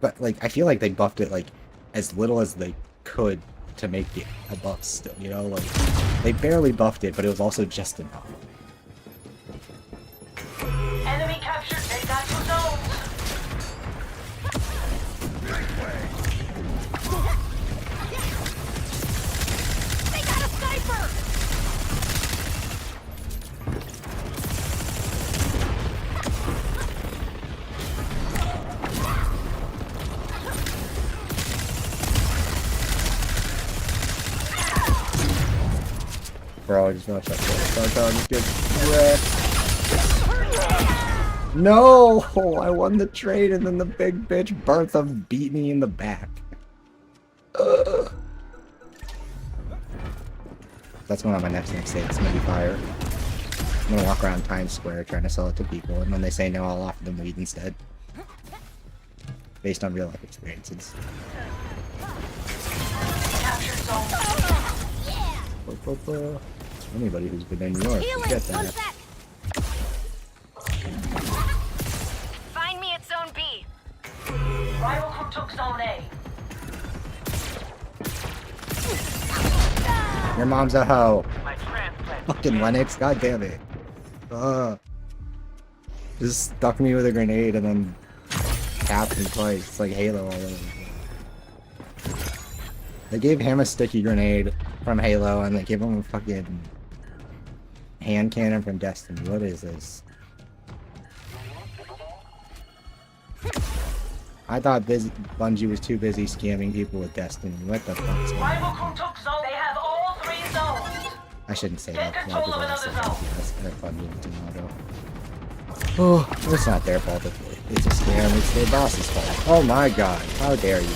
But, like, I feel like they buffed it, like, as little as they could to make it a buff still, you know? Like, they barely buffed it, but it was also just enough. Enemy captured. They got two zones. They got a sniper! Bro, I just want to check that. Just get wrecked. No! I won the trade and then the big bitch Bertha beat me in the back. Ugh. That's one of my next mistakes. It's gonna be fire. I'm gonna walk around Times Square trying to sell it to people, and when they say no, I'll offer them weed instead. Based on real life experiences. Captured zone. Anybody who's been in New York will get that. Find me at Zone B. Rival group took zone A. Your mom's a hoe. My transplant. Fucking Lennox, god damn it. Just stuck me with a grenade and then tapped me twice. It's like Halo all over. They gave him a sticky grenade from Halo and they gave him a fucking hand cannon from Destiny. What is this? I thought Bungie was too busy scamming people with Destiny. What the fuck's going Rival on? group took zone. They have all three zones. I shouldn't say Get that. A lot of control people of have said another that. That's their Bungie tomato. Oh, it's not their fault. It's a scam. It's their boss's fault. Oh my god. How dare you.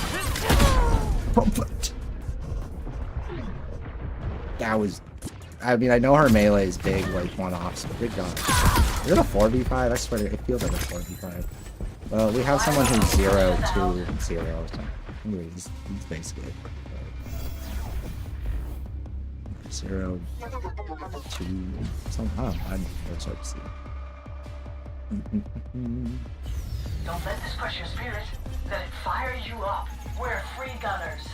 That was... I mean, I know her melee is big, like, one-offs, but good god. Is it a 4v5? I swear to it feels like a 4v5. Well, we have someone who's 0, 2, and 0. So anyways, he's basically... 0, 2, something. I don't know. It's hard to see. Don't let this crush your spirit. Let it fire you up. We're free gunners.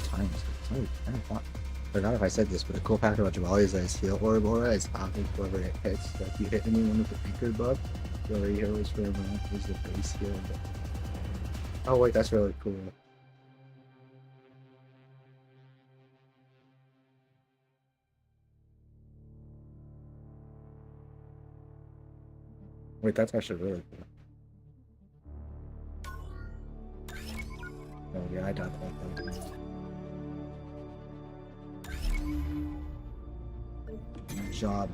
Times. Sorry, I forgot if I said this, but a cool fact about Jawali is that his heal orb aura is popping whoever it hits. So if you hit anyone with the anchor buff, the hero is for a month is the base heal. Oh wait, that's really cool. Wait, that's actually really cool. Oh yeah, I died like that. Job.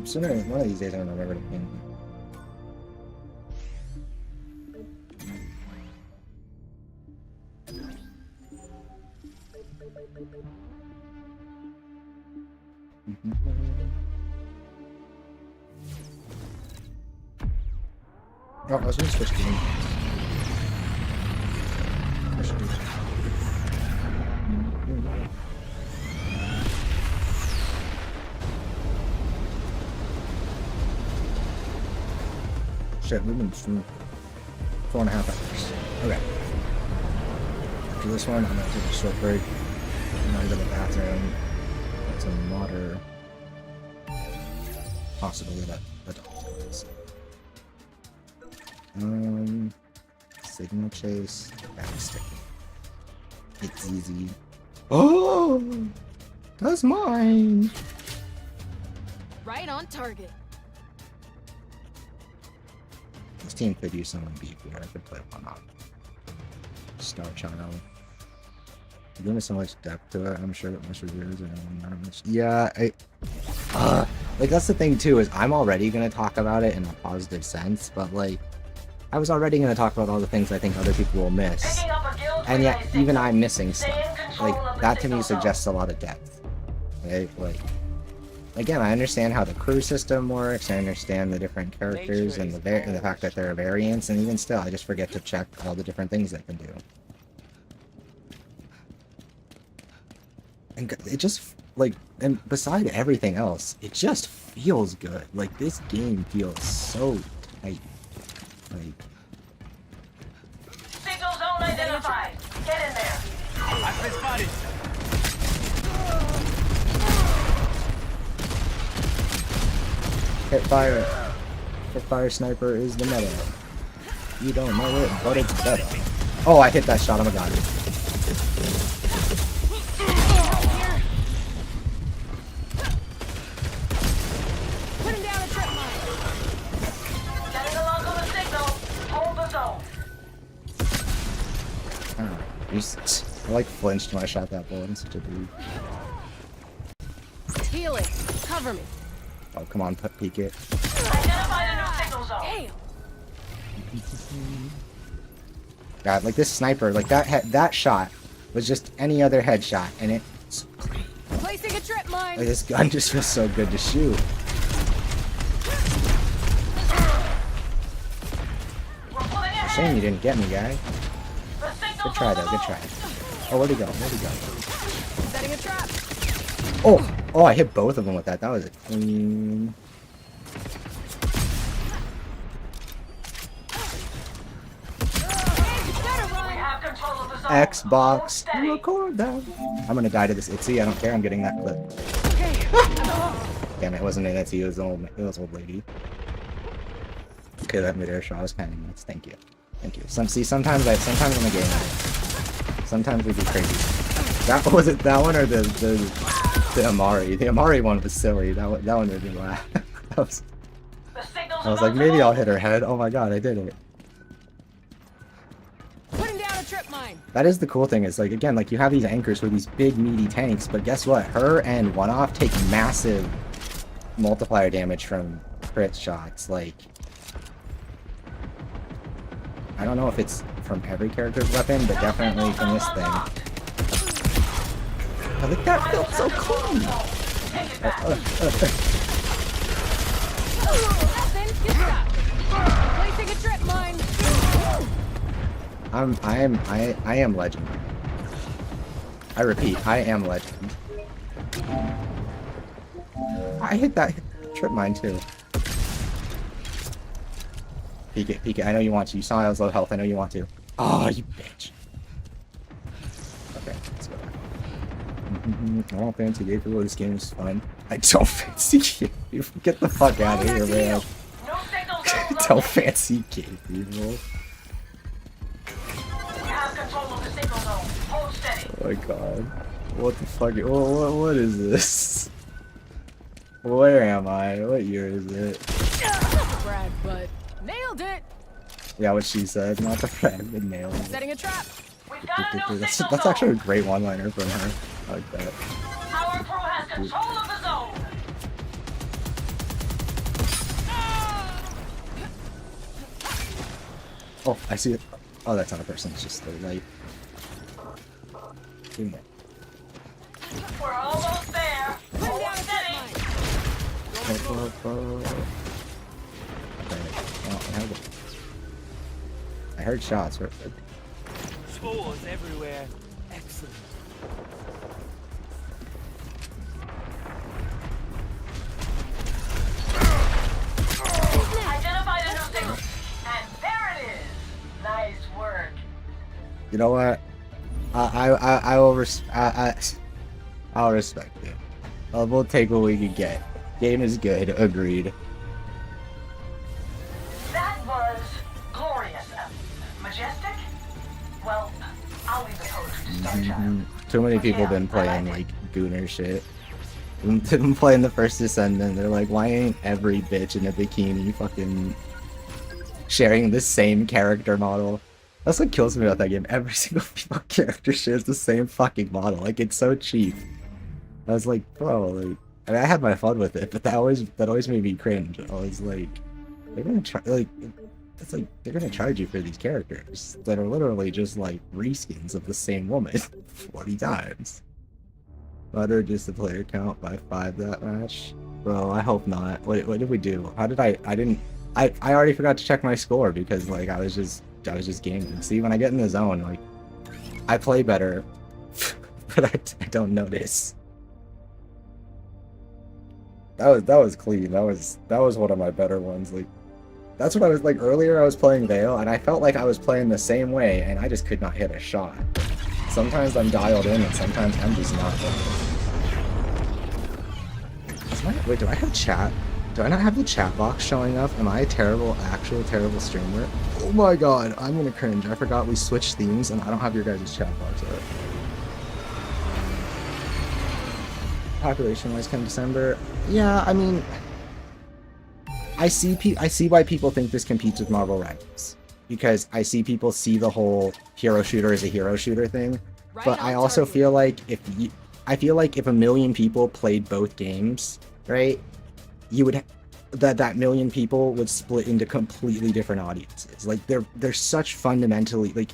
Sooner, one of these days, I'm gonna remember to pin. Oh, I was gonna switch games. I should do that. Shit, we've been streaming 4.5 hours. Okay. After this one, I'm gonna take a short break. I'm gonna go to the bathroom. Get some water. possibly that does. Signal chase, backsticking. It's easy. Oh, that's mine. Right on target. This team could use someone beefier. I could play one up. Star Child. There's so much depth to it. I'm sure that most reviewers are not much. Yeah, like that's the thing too, is I'm already gonna talk about it in a positive sense, but like I was already gonna talk about all the things I think other people will miss, Picking up a guild and yet relay even signal. I'm missing Stay stuff. in control Like of the that to me signal zone. suggests a lot of depth, right? Like again, I understand how the crew system works. I understand the different characters and the fact that there are variants, and even still, I just forget to check all the different things they can do. And it just, like, and beside everything else, it just feels good. Like, this game feels so tight. Like, Signal zone identified. Get in there. I've been spotted. Hipfire sniper is the meta. You don't know it, but it's better. Oh, I hit that shot, oh my god. Putting down a trip mine. Getting a lock on the signal. Hold the zone. I don't know. I like flinched when I shot that bullet. I'm such a dude. Healing. Cover me. Oh, come on, peek it. Identified a new signal zone. Damn. God, like this sniper, like that shot was just any other headshot, and it's great. Placing a trip mine. Like this gun just feels so good to shoot. We're pulling ahead. Shame you didn't get me, guy. The signal's Good try on though, the good move. try. Oh, where'd he go? Where'd he go? Setting a trap. Oh, I hit both of them with that. That was a clean. Better We run. have control of the zone. Xbox Hold steady. record that. I'm gonna die to this Itsy. I don't care. I'm getting that clip. Damn, it wasn't an Itsy. It was old lady. Okay, that midair shot was kind of nuts. Thank you. Thank you. Sometimes I'm a gamer. Sometimes we do crazy. That was it. That one or the Amari. The Amari one was silly. That one made me laugh. The signal's I was about like, to maybe move. I'll hit her head. Oh my god, I did it. Putting down a trip mine. That is the cool thing. Is like again, like you have these anchors with these big meaty tanks, but guess what? Her and One Off take massive multiplier damage from crit shots. Like, I don't know if it's from every character's weapon, but definitely from this thing. I think that felt so clean. Take it back. Nothing. You stop. Placing a trip mine. I am legend. I repeat, I am legend. I hit that trip mine too. Peek it. I know you want to. You saw I was low health. I know you want to. Oh, you bitch. Okay, let's go back. I don't fancy Gabriel. This game is fun. I don't fancy Gabriel. Get the fuck out of here, man. No signal zones Don't on. fancy Gabriel. We have control of the signal zone. Hold steady. Oh my god. What the fuck? What is this? Where am I? What year is it? Brag, but nailed it. Yeah, what she said. Not the friend, but nailed it. Setting a trap. We've got a new That's signal actually a zone. great one-liner from her. I like that. Our crew has control of the zone. Oh, I see it. Oh, that's not a person. It's just the light. Damn it. We're almost there. Putting Hold down a trip steady. mine. Okay. Well, I heard shots. Spores everywhere. Excellent. Identified a new signal. And there it is. Nice work. You know what? I will I'll respect it. We'll take what we can get. Game is good. Agreed. That was glorious. Majestic? Well, I'll leave the poetry to Starchild. Too many people been playing like Gooner shit. Been playing the first Descendant. They're like, why ain't every bitch in a bikini fucking sharing the same character model? That's what kills me about that game. Every single female character shares the same fucking model. Like, it's so cheap. I was like, bro, like, I mean, I had my fun with it, but that always made me cringe. I was like, they're gonna try, like, it's like they're gonna charge you for these characters that are literally just like reskins of the same woman 40 times. Butter reduced the player count by 5 that match. Bro, I hope not. What did we do? How did I already forgot to check my score because like I was just gaming. See, when I get in the zone, like I play better, but I don't notice. That was clean. That was one of my better ones. Like that's what I was like earlier. I was playing Vale and I felt like I was playing the same way, and I just could not hit a shot. Sometimes I'm dialed in, and sometimes I'm just not. Wait, do I have chat? Do I not have the chat box showing up? Am I a terrible streamer? Oh my god, I'm gonna cringe. I forgot we switched themes, and I don't have your guys' chat box up. Population-wise, come December. Yeah, I mean, I see why people think this competes with Marvel Rivals, because I see people see the whole hero shooter as a hero shooter thing. But I also feel like if a million people played both games, right, you would that million people would split into completely different audiences. Like they're such fundamentally like,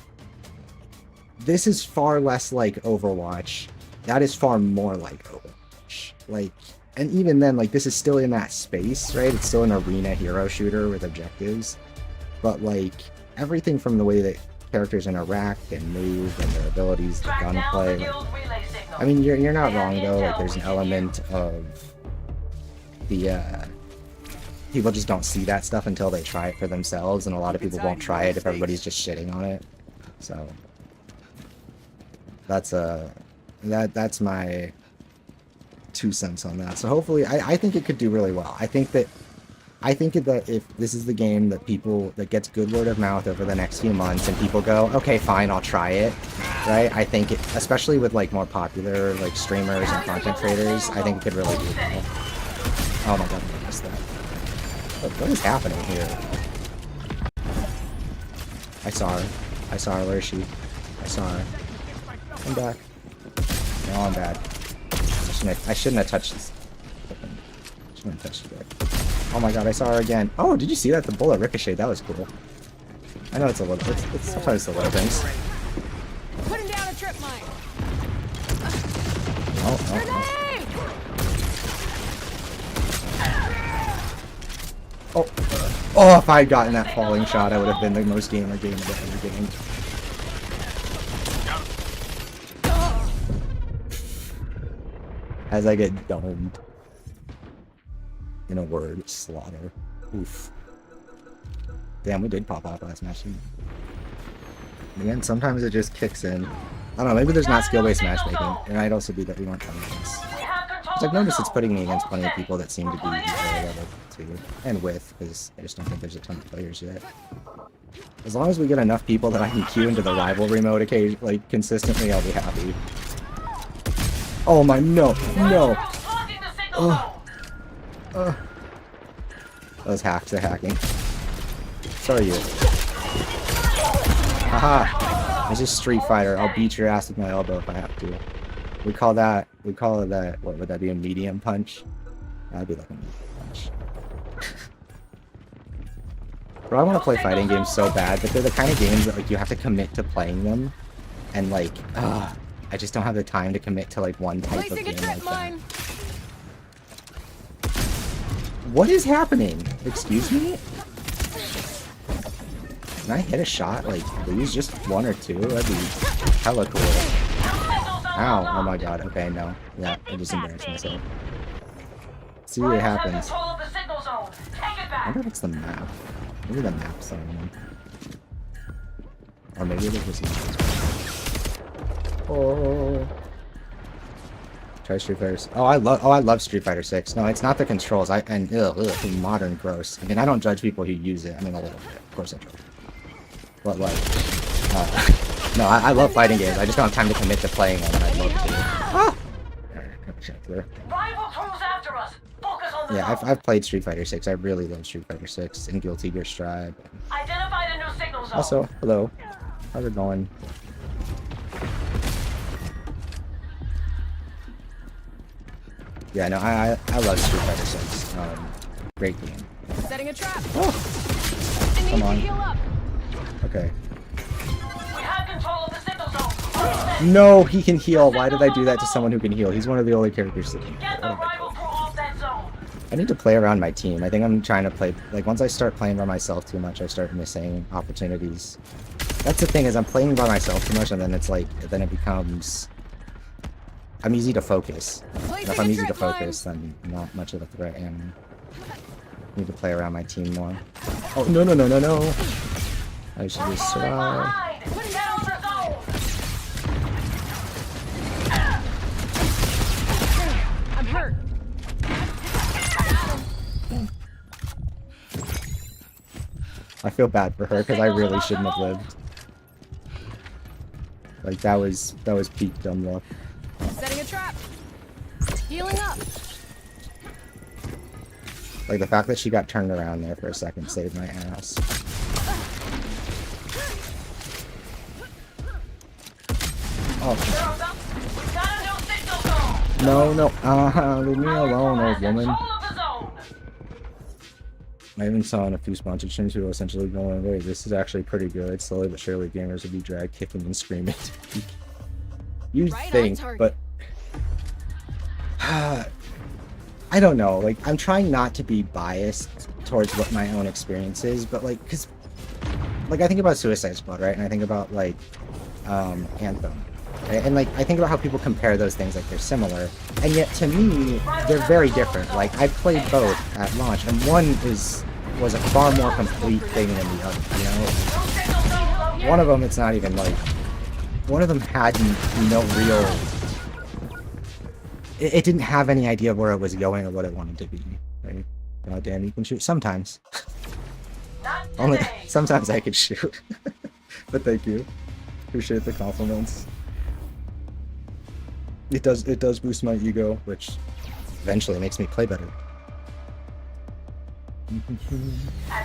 this is far less like Overwatch. That is far more like Overwatch. Like, and even then, like, this is still in that space, right? It's still an arena hero shooter with objectives, but like everything from the way that characters interact and move and their abilities to gunplay. Like, I mean, you're not wrong though. Like, there's an element of the people just don't see that stuff until they try it for themselves, and a lot of people won't try it if everybody's just shitting on it. So that's my 2 cents on that. So hopefully, I think it could do really well. I think that if this is the game that gets good word of mouth over the next few months, and people go, okay, fine, I'll try it, right? I think it, especially with like more popular like streamers and content creators, I think it could really do well. Oh my god, I missed that. What is happening here? I saw her. Where is she? I saw her. I'm back. No, I'm bad. I shouldn't have touched this. Shouldn't have touched it. Oh my god, I saw her again. Oh, did you see that? The bullet ricocheted. That was cool. I know it's a little. It's sometimes the little things. Putting down a trip mine. Oh, if I had gotten that falling shot, I would have been the most gamer game I've ever gamed. As I get domed. In a word, slaughter. Oof. Damn, we did pop off last match. Again, sometimes it just kicks in. I don't know, maybe there's not skill-based matchmaking. It might also be that we weren't playing this. I've noticed it's putting me against plenty of people that seem to be very level too. And with, because I just don't think there's a ton of players yet. As long as we get enough people that I can queue into the rivalry mode like consistently, I'll be happy. Oh my, no. That was hacked, they're hacking. So are you. Haha! It's just Street Fighter. I'll beat your ass with my elbow if I have to. We call it that, what would that be, a medium punch? That'd be like a medium punch. Bro, I want to play fighting games so bad, but they're the kind of games that like you have to commit to playing them. And like, I just don't have the time to commit to like one type of game like that. What is happening? Excuse me? Can I hit a shot? Like, please? Just 1 or 2? That'd be hella cool. Ow. Oh my god. Okay, no. Yeah, I just embarrassed myself. See what happens. I wonder if it's the map. Maybe the map's on one. Or maybe it was just... Oh. Try Street Fighter. I love Street Fighter 6. No, it's not the controls. Modern gross. I mean, I don't judge people who use it. I mean, a little bit. Of course I do. But like, no, I love fighting games. I just don't have time to commit to playing them. And I'd love to. Ah! Rival crews after us. Focus on the Yeah, zone. I've played Street Fighter 6. I really love Street Fighter 6 and Guilty Gear Strive. Identify the new signal zone. Also, hello. How's it going? Yeah, no, I love Street Fighter 6. Great game. Setting a trap. Oh, I need come to on. heal up. Okay. We have control of the signal zone. No, he can heal. Why did I do that to someone who can heal? He's one of the only characters that can heal. Get the What am I rival crew off that zone. I need to play around my team. I think I'm trying to play, like, once I start playing by myself too much, I start missing opportunities. That's the thing, is I'm playing by myself too much, and then it's like, then it becomes, I'm easy to focus. And if I'm easy to focus, then I'm not much of a threat, and I need to play around my team more. Oh, no, no, no, no, no. I should just Falling survive. behind. Get on the zone. I'm hurt. I feel bad for her, because I really shouldn't have lived. Like, that was peak dumb luck. Setting a trap. Healing up. Like, the fact that she got turned around there for a second saved my ass. Oh. We got a new signal zone. No, leave me alone, old woman. Control of the zone. I even saw in a few sponsored streams who were essentially going, wait, this is actually pretty good. Slowly but surely gamers will be dragged kicking and screaming. You Right on think, target. but I don't know. Like, I'm trying not to be biased towards what my own experience is, but like, cause like I think about Suicide Squad, right? And I think about like Anthem. Right? And like I think about how people compare those things, like they're similar, and yet to me they're very different. Like I played both at launch, and one was a far more complete thing than the other. You know, one of them it's not even like one of them had no real. It didn't have any idea where it was going or what it wanted to be. Right? God damn, you can shoot sometimes. Not Only today. sometimes I could shoot. But thank you. Appreciate the compliments. It does boost my ego, which eventually makes me play better. At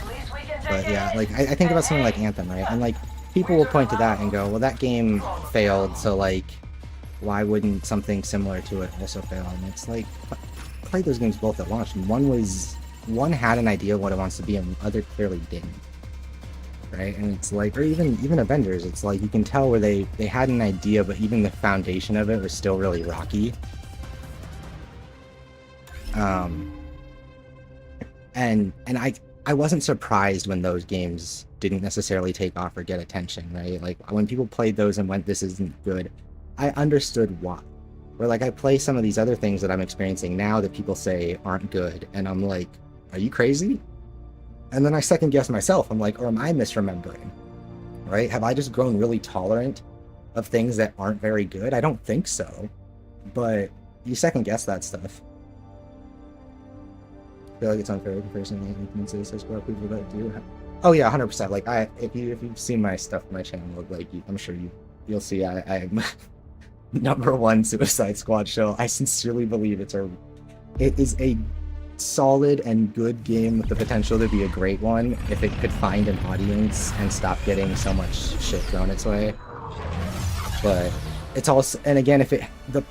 least we can take But yeah, it. like I think about something like Anthem, right? And like people will point to that and go, well, that game failed, so like why wouldn't something similar to it also fail? And it's like I played those games both at launch, and one had an idea of what it wants to be, and the other clearly didn't. Right? And it's like, or even Avengers, it's like you can tell where they had an idea, but even the foundation of it was still really rocky. And I wasn't surprised when those games didn't necessarily take off or get attention, right? Like when people played those and went, this isn't good, I understood why. Where like I play some of these other things that I'm experiencing now that people say aren't good, and I'm like, are you crazy? And then I second guess myself. I'm like, or am I misremembering? Right? Have I just grown really tolerant of things that aren't very good? I don't think so. But you second guess that stuff. I feel like it's unfair comparison to influences as well people that do. Oh yeah, 100%. Like if you've seen my stuff on my channel, like I'm sure you'll see I'm #1 Suicide Squad show. I sincerely believe it is a solid and good game with the potential to be a great one if it could find an audience and stop getting so much shit thrown its way. But it's also, and again,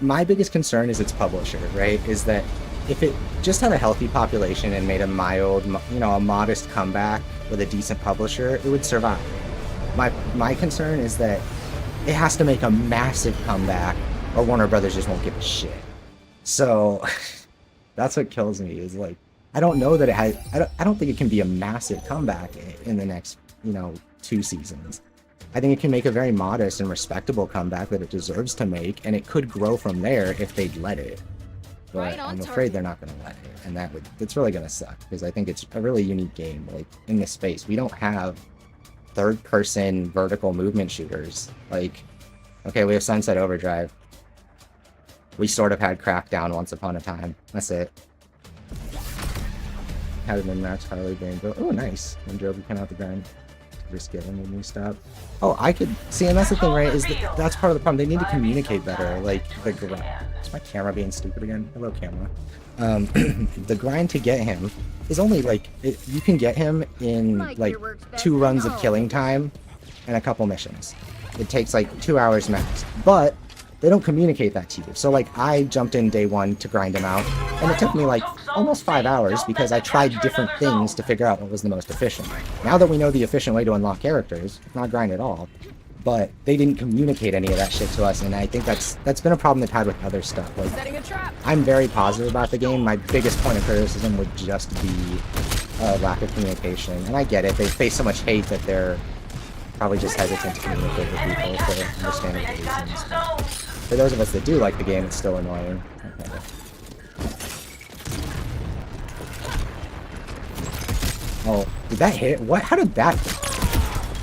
my biggest concern is its publisher, right? Is that if it just had a healthy population and made a mild, a modest comeback with a decent publisher, it would survive. My concern is that it has to make a massive comeback or Warner Brothers just won't give a shit. So that's what kills me, is like, I don't know that it has, I don't think it can be a massive comeback in the next, 2 seasons. I think it can make a very modest and respectable comeback that it deserves to make, and it could grow from there if they'd let it. But Right on I'm afraid target. they're not going to let it, and that's really going to suck, because I think it's a really unique game. Like, in this space, we don't have third-person vertical movement shooters. Like, okay, we have Sunset Overdrive. We sort of had Crackdown once upon a time. That's it. Had an in-max Harley Rainbow. Oh, nice. And drove you out the grind. Just get him when we stop. Oh, I could see, and that's the thing, right? Is that that's part of the problem. They need to communicate better. Like the grind. Is my camera being stupid again? Hello, camera. The grind to get him is only like you can get him in like 2 runs of killing time and a couple missions. It takes like 2 hours max, but they don't communicate that to you. So like I jumped in day 1 to grind him out, and it took me like almost 5 hours because I tried different things to figure out what was the most efficient. Now that we know the efficient way to unlock characters, not grind at all, but they didn't communicate any of that shit to us, and I think that's been a problem they've had with other stuff. Like, Setting a trap. I'm very positive about the game. My biggest point of criticism would just be lack of communication, and I get it. They face so much hate that they're probably just hesitant to communicate with people for understandable reasons. For those of us that do like the game, it's still annoying. Okay. Oh, did that hit? What? How did that?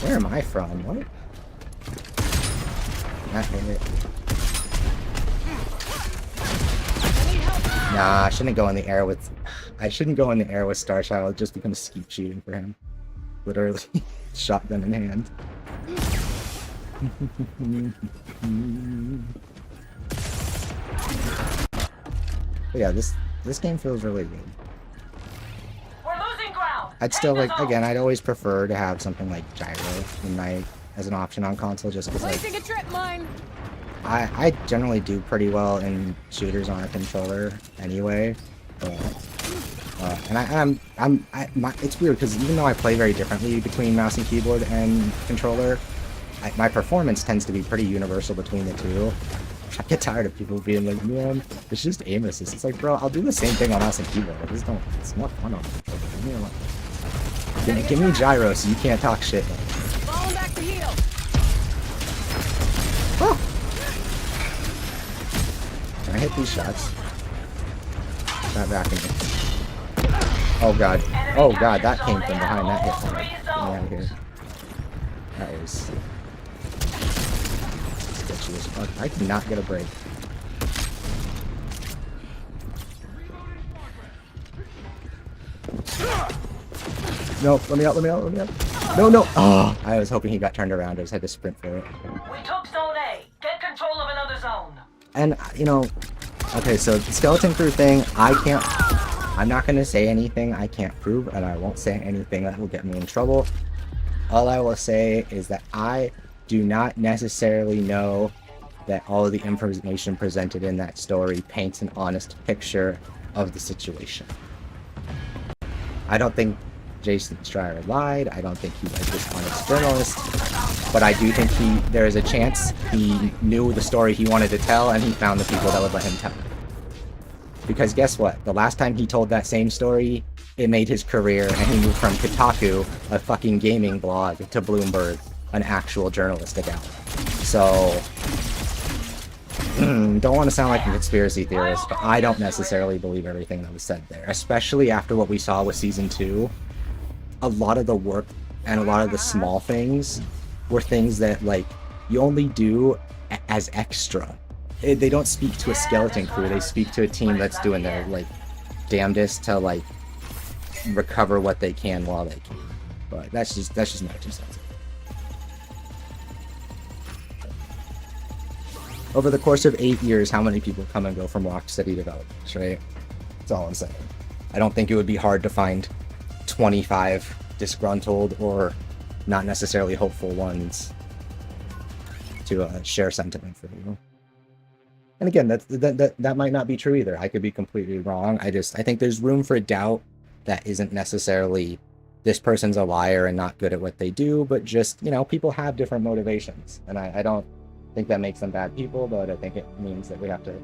Where am I from? What? That hit. Nah, I shouldn't go in the air with. I shouldn't go in the air with Star Child. It just becomes skeet shooting for him. Literally, shotgun in hand. But yeah, this game feels really good. We're losing ground. I'd still like, again, I'd always prefer to have something like gyro in my as an option on console, just because like Placing a trip mine. I generally do pretty well in shooters on a controller anyway. And it's weird because even though I play very differently between mouse and keyboard and controller, my performance tends to be pretty universal between the two. I get tired of people being like, man, it's just aim assist. It's like, bro, I'll do the same thing on mouse and keyboard. I just don't. It's more fun on controller. Give me gyro so you can't talk shit. Falling back to heal. Oh. Can I hit these shots? Not backing me. Oh god. Oh god, that came from behind. That hit hard. Get me out of here. That was sketchy as fuck. I cannot get a break. No, let me out, let me out, let me out. No, no. Oh, I was hoping he got turned around. I just had to sprint for it. We took zone A. Get control of another zone. And, you know, okay, so the skeleton crew thing, I'm not going to say anything I can't prove, and I won't say anything that will get me in trouble. All I will say is that I do not necessarily know that all of the information presented in that story paints an honest picture of the situation. I don't think Jason Schreier lied. I don't think he was a dishonest journalist. But I do think there is a chance he knew the story he wanted to tell, and he found the people that would let him tell it. Because guess what? The last time he told that same story, it made his career, and he moved from Kotaku, a fucking gaming blog, to Bloomberg, an actual journalistic outlet. So, don't want to sound like a conspiracy theorist, but I don't necessarily believe everything that was said there. Especially after what we saw with Season 2. A lot of the work and a lot of the small things were things that, like, you only do as extra. They don't speak to a skeleton crew, they speak to a team that's doing their, like, damnedest to, like, recover what they can while they can. But that's just my 2 cents. Over the course of 8 years, how many people come and go from Locked City developers, right? That's all I'm saying. I don't think it would be hard to find 25 disgruntled or not necessarily hopeful ones to share sentiment for you. And again, that might not be true either. I could be completely wrong. I think there's room for doubt that isn't necessarily this person's a liar and not good at what they do, but just, you know, people have different motivations. And I don't think that makes them bad people, but I think it means that we have to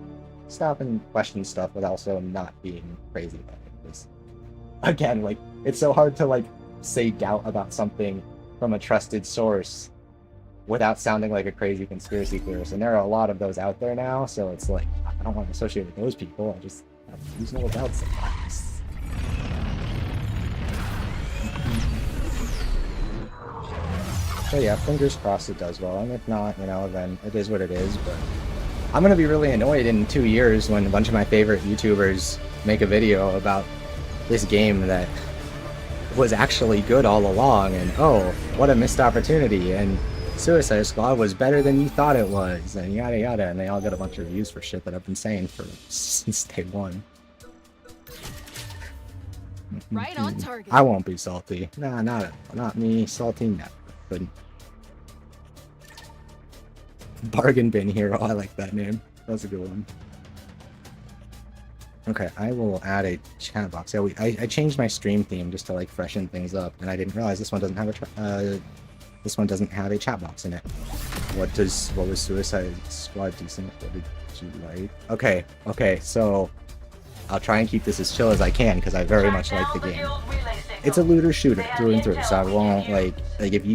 stop and question stuff, but also not being crazy about it. Because, again, like, it's so hard to, like, say doubt about something from a trusted source without sounding like a crazy conspiracy theorist. And there are a lot of those out there now, so it's like, I don't want to associate with those people. I just have reasonable doubts sometimes. So yeah, fingers crossed it does well, and if not, you know, then it is what it is, but I'm gonna be really annoyed in 2 years when a bunch of my favorite YouTubers make a video about this game that was actually good all along, and oh, what a missed opportunity, and Suicide Squad was better than you thought it was, and yada yada, and they all got a bunch of reviews for shit that I've been saying for since day one. Right on target. I won't be salty. Nah, not me. Salty, never. But Bargain Bin Hero, I like that name. That's a good one. Okay, I will add a chat box. Yeah, I changed my stream theme just to like freshen things up, and I didn't realize this one doesn't have a chat box in it. What was Suicide Squad decent? What did you like? Okay, so I'll try and keep this as chill as I can because I very much like the game. It's a looter shooter through and through, so I won't like if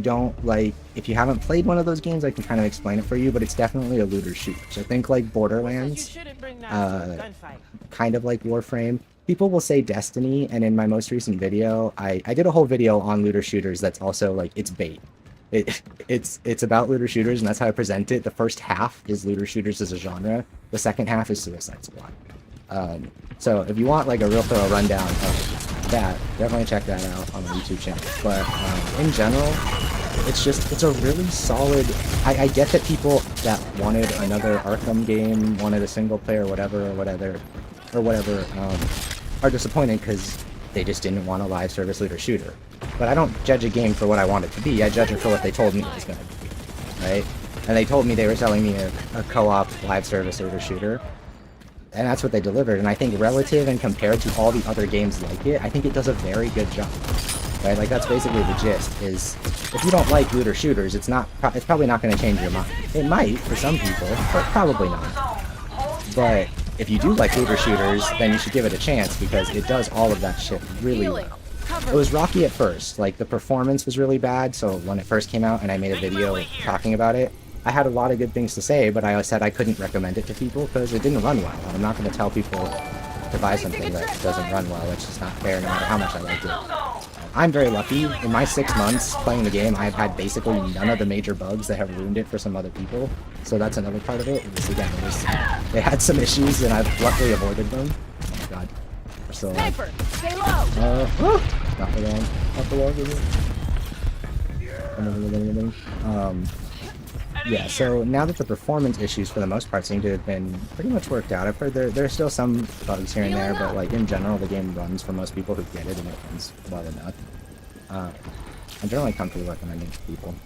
you haven't played one of those games, I can kind of explain it for you, but it's definitely a looter shooter. So I think like Borderlands, kind of like Warframe. People will say Destiny, and in my most recent video, I did a whole video on looter shooters that's also like, it's bait. It's about looter shooters, and that's how I present it. The first half is looter shooters as a genre. The second half is Suicide Squad. So if you want like a real thorough rundown of that, definitely check that out on the YouTube channel. But in general, it's a really solid. I get that people that wanted another Arkham game, wanted a single player, whatever, are disappointed because they just didn't want a live service looter shooter. But I don't judge a game for what I want it to be. I judge it for what they told me it was going to be, right? And they told me they were selling me a co-op live service looter shooter. And that's what they delivered, and I think relative and compared to all the other games like it, I think it does a very good job, right? Like, that's basically the gist, is if you don't like looter shooters, it's probably not going to change your mind. It might, for some people, but probably not. But if you do like looter shooters, then you should give it a chance, because it does all of that shit really well. It was rocky at first, like, the performance was really bad, so when it first came out and I made a video talking about it, I had a lot of good things to say, but I said I couldn't recommend it to people because it didn't run well. I'm not going to tell people to buy something that doesn't run well. It's just not fair no matter how much I like it. I'm very lucky. In my 6 months playing the game, I've had basically none of the major bugs that have ruined it for some other people. So that's another part of it. They had some issues, and I've luckily avoided them. Oh my god. We're still alive. Stay low. Not for long. Not for long. Yeah, so now that the performance issues for the most part seem to have been pretty much worked out, I've heard there are still some bugs here and there, but like in general the game runs for most people who get it, and it runs well enough. I'm generally comfortable recommending it to people.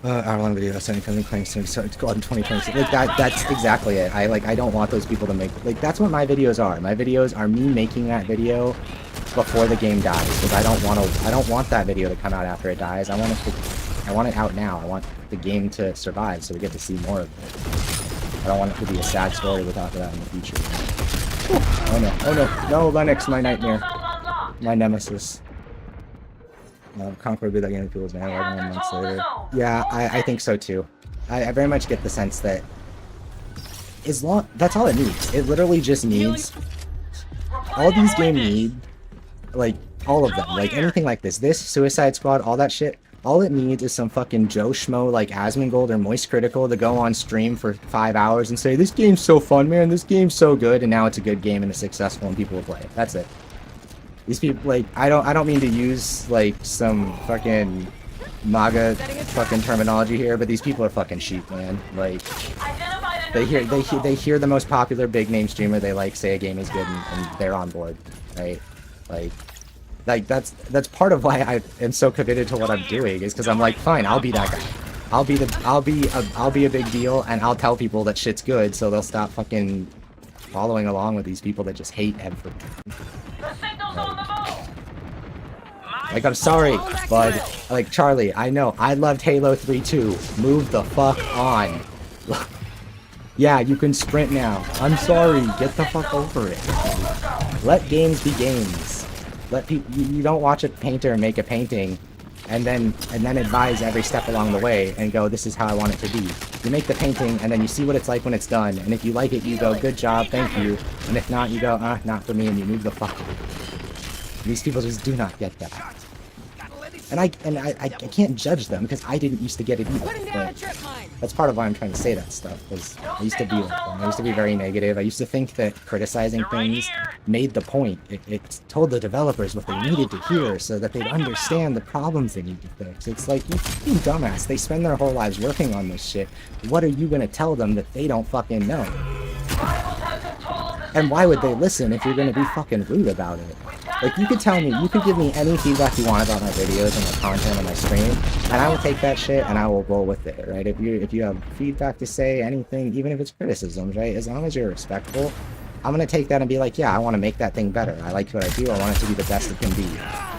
Hour-long video, Sony coming claims to so it's called in 2026. Like that's exactly it. I don't want those people to make, like, that's what my videos are. My videos are me making that video before the game dies, because I don't want that video to come out after it dies. I want it out now. I want the game to survive so we get to see more of it. I don't want it to be a sad story without that in the future. Oh no, Lennox, my nightmare. My nemesis. Concord will be that game of people's man 11 months later. Yeah, I think so too. I very much get the sense that that's all it needs. It literally just needs, all these games need, like, all of them. Like, anything like this, Suicide Squad, all that shit, all it needs is some fucking Joe Schmo like Asmongold or Moist Critical to go on stream for 5 hours and say, this game's so fun, man, this game's so good, and now it's a good game and it's successful and people will play it. That's it. These people, like, I don't mean to use, like, some fucking MAGA fucking terminology here, but these people are fucking sheep, man. Like, they hear the most popular big name streamer they like say a game is good, and they're on board, right? Like that's part of why I am so committed to what I'm doing, is because I'm like, fine, I'll be that guy. I'll be a big deal, and I'll tell people that shit's good, so they'll stop fucking following along with these people that just hate everything. Like, I'm sorry, bud. Like, Charlie, I know, I loved Halo 3 too. Move the fuck on. Yeah, you can sprint now. I'm sorry, get the fuck over it. Let games be games. Let people, you don't watch a painter make a painting and then advise every step along the way and go, this is how I want it to be. You make the painting and then you see what it's like when it's done, and if you like it, you go, good job, thank you, and if not, you go, not for me, and you move the fuck. These people just do not get that. And I can't judge them because I didn't used to get it either. Putting down a But trip mine. that's part of why I'm trying to say that stuff, because I used to be like them. I used to be very negative. I used to think that criticizing things made the point. It told the developers what they needed to hear so that they'd understand the problems they need to fix. It's like, you fucking dumbass. They spend their whole lives working on this shit. What are you gonna tell them that they don't fucking know? And why would they listen if you're gonna be fucking rude about it? Like, you could tell me, you could give me any feedback you want about my videos and my content on my stream, and I will take that shit and I will roll with it, right? If you have feedback to say, anything, even if it's criticisms, right? As long as you're respectful, I'm gonna take that and be like, yeah, I want to make that thing better. I like what I do. I want it to be the best it can be,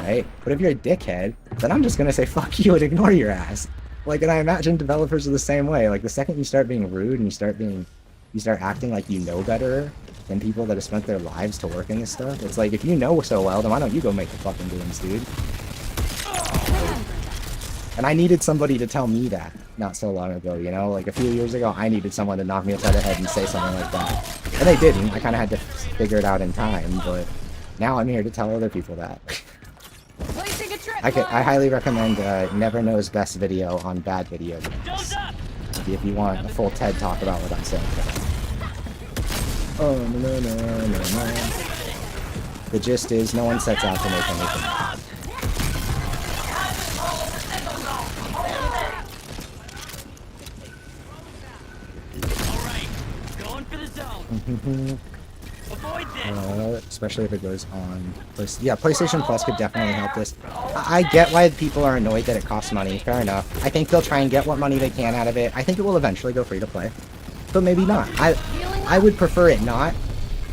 right? But if you're a dickhead, then I'm just gonna say fuck you and ignore your ass. Like, and I imagine developers are the same way. Like, the second you start being rude and you start acting like you know better than people that have spent their lives to work in this stuff, it's like, if you know so well, then why don't you go make the fucking games, dude? And I needed somebody to tell me that not so long ago, you know? Like, a few years ago, I needed someone to knock me upside the head and say something like that. And they didn't. I kind of had to figure it out in time, but now I'm here to tell other people that. Placing a trip I highly recommend Never Knows Best video on bad video games. If you want a full TED talk about what I'm saying. Oh, no. The gist is, no one sets out to make anything. Especially if it goes on. Yeah, PlayStation Plus could definitely help this. I get why people are annoyed that it costs money. Fair enough. I think they'll try and get what money they can out of it. I think it will eventually go free to play, but maybe not. I would prefer it not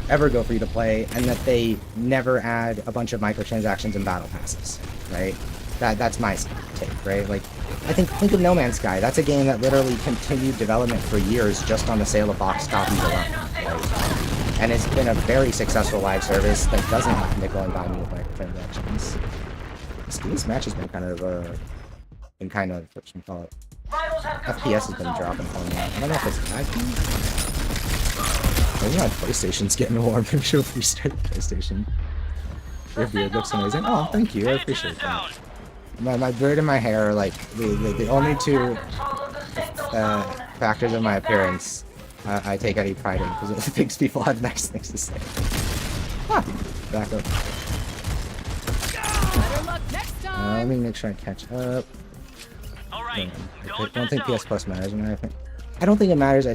ever go free to play, and that they never add a bunch of microtransactions and battle passes. Right? That's my take. Right? Like, I think of No Man's Sky. That's a game that literally continued development for years just on the sale of box copies alone. Right? And it's been a very successful live service that doesn't have nickel and dime with microtransactions. This match has been kind of what you call it. FPS has been dropping for me. I don't know if it's lagging. Maybe my PlayStation's getting warm. Maybe she'll restart the PlayStation. Your beard looks amazing. Oh, thank you. I appreciate that. My beard and my hair are like the only two factors of my appearance I take any pride in, because it makes people have nice things to say. Ah, back up. Better luck next time. Let me make sure I catch up. I don't think PS Plus matters, and I don't think it matters.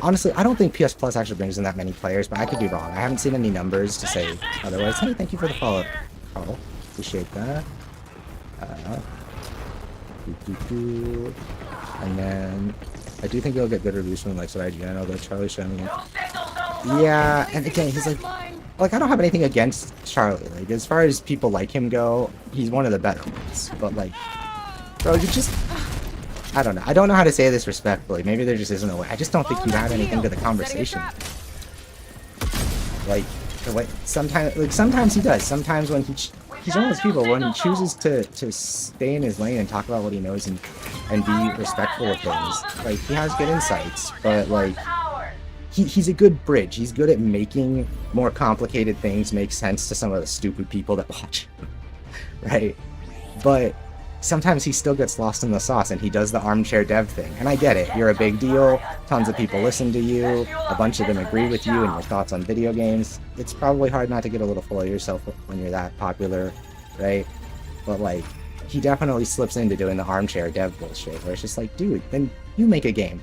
Honestly, I don't think PS Plus actually brings in that many players, but I could be wrong. I haven't seen any numbers to say otherwise. Hey, thank you for the follow, Carl. Appreciate that. And then I do think he'll get good reviews from the likes of IGN, although Charlie showing me. Yeah, and again, he's like I don't have anything against Charlie. Like, as far as people like him go, he's one of the better ones. But like, bro, you just, I don't know. I don't know how to say this respectfully. Maybe there just isn't a way. I just don't think you add anything to the conversation. Like, the way sometimes he does. Sometimes when he's one of those people when he chooses to stay in his lane and talk about what he knows and be respectful of things. Like, he has good insights, but like, he's a good bridge. He's good at making more complicated things make sense to some of the stupid people that watch him, right? But sometimes he still gets lost in the sauce, and he does the armchair dev thing. And I get it. You're a big deal. Tons of people listen to you. A bunch of them agree with you and your thoughts on video games. It's probably hard not to get a little full of yourself when you're that popular, right? But like, he definitely slips into doing the armchair dev bullshit, where it's just like, dude, then you make a game,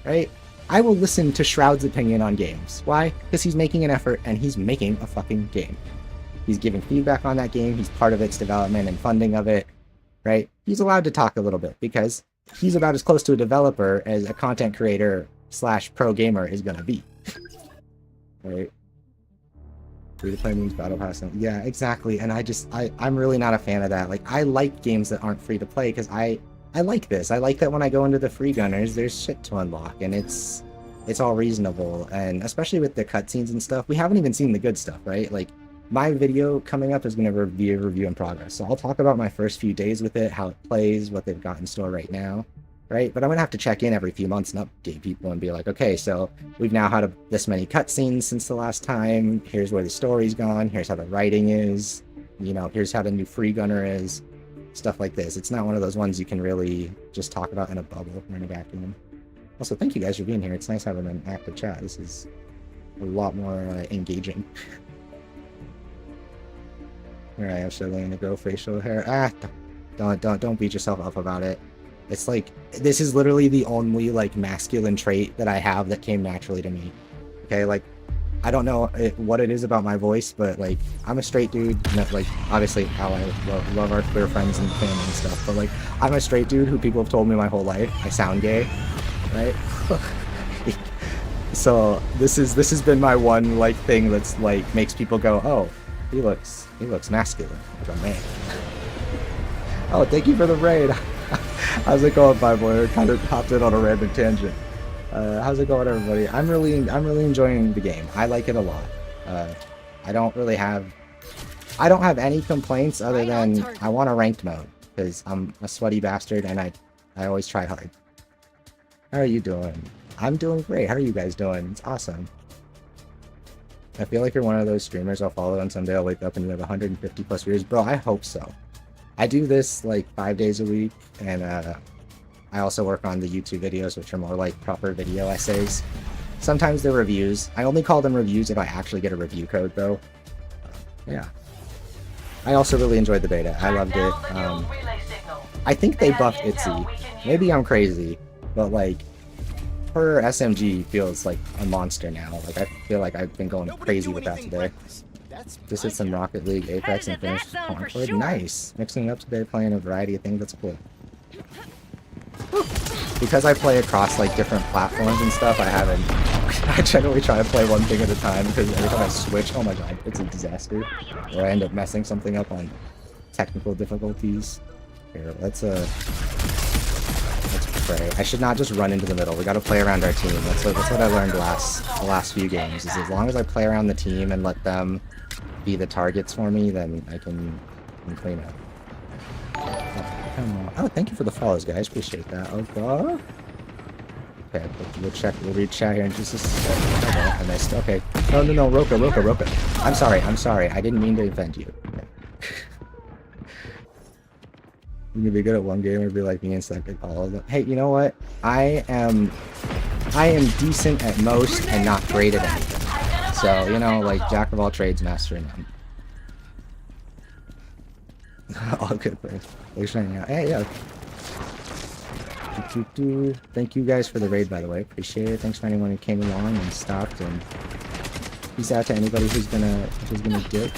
right? I will listen to Shroud's opinion on games. Why? Because he's making an effort, and he's making a fucking game. He's giving feedback on that game. He's part of its development and funding of it, right? He's allowed to talk a little bit, because he's about as close to a developer as a content creator / pro gamer is gonna be, right? Free-to-play means battle pass. Yeah, exactly. And I'm really not a fan of that. Like, I like games that aren't free to play, because I like this. I like that when I go into the free gunners, there's shit to unlock, and it's all reasonable. And especially with the cutscenes and stuff, we haven't even seen the good stuff, right? Like, my video coming up is going to be a review in progress. So I'll talk about my first few days with it, how it plays, what they've got in store right now, right? But I'm going to have to check in every few months and update people and be like, okay, so we've now had this many cutscenes since the last time. Here's where the story's gone. Here's how the writing is. You know, here's how the new free gunner is. stuff like this. It's not one of those ones you can really just talk about in a bubble or in a vacuum. Also, thank you guys for being here. It's nice having an active chat. This is a lot more engaging. Here I am struggling to grow facial hair. Ah, don't beat yourself up about it. It's like, this is literally the only like masculine trait that I have that came naturally to me. Okay, like, I don't know what it is about my voice, but like, I'm a straight dude. Like, obviously, how I love our queer friends and family and stuff. But like, I'm a straight dude who people have told me my whole life I sound gay, right? So this has been my one like thing that's like makes people go, oh, he looks masculine, like a man. Oh, thank you for the raid. How's it going, bye boy? I kind of hopped in on a random tangent. How's it going, everybody? I'm really enjoying the game. I like it a lot. I don't have any complaints other than I want a ranked mode because I'm a sweaty bastard and I always try hard. How are you doing? I'm doing great. How are you guys doing? It's awesome. I feel like you're one of those streamers I'll follow and someday I'll wake up and you have 150 plus viewers. Bro, I hope so. I do this like 5 days a week, and I also work on the YouTube videos, which are more like proper video essays. Sometimes they're reviews. I only call them reviews if I actually get a review code, though. Yeah. I also really enjoyed the beta. I loved it. I think they buffed Itzy. Maybe I'm crazy, but like, her SMG feels like a monster now. Like, I feel like I've been going crazy with that today. Just hit some Rocket League, Apex, and finished Concord. Nice! Mixing it up today, playing a variety of things. That's cool. Because I play across like different platforms and stuff, I generally try to play one thing at a time because every time I switch, oh my god, it's a disaster. Or I end up messing something up on technical difficulties. Here, let's pray. I should not just run into the middle. We gotta play around our team. That's what I learned the last few games, is as long as I play around the team and let them be the targets for me, then I can clean up. Oh, come on. Oh, thank you for the follows, guys. Appreciate that. Oh, God. Okay, we'll read chat here in just a second. Okay, I missed. Okay. No, Roka. I'm sorry. I didn't mean to offend you. Okay. You can be good at one game or be like me and suck at all of them. Hey, you know what? I am decent at most and not great at anything. So, you know, like, jack of all trades, master of none. All good things. Thanks for hanging out. Hey, yeah. Thank you guys for the raid, by the way. Appreciate it. Thanks for anyone who came along and stopped, and peace out to anybody who's gonna dip.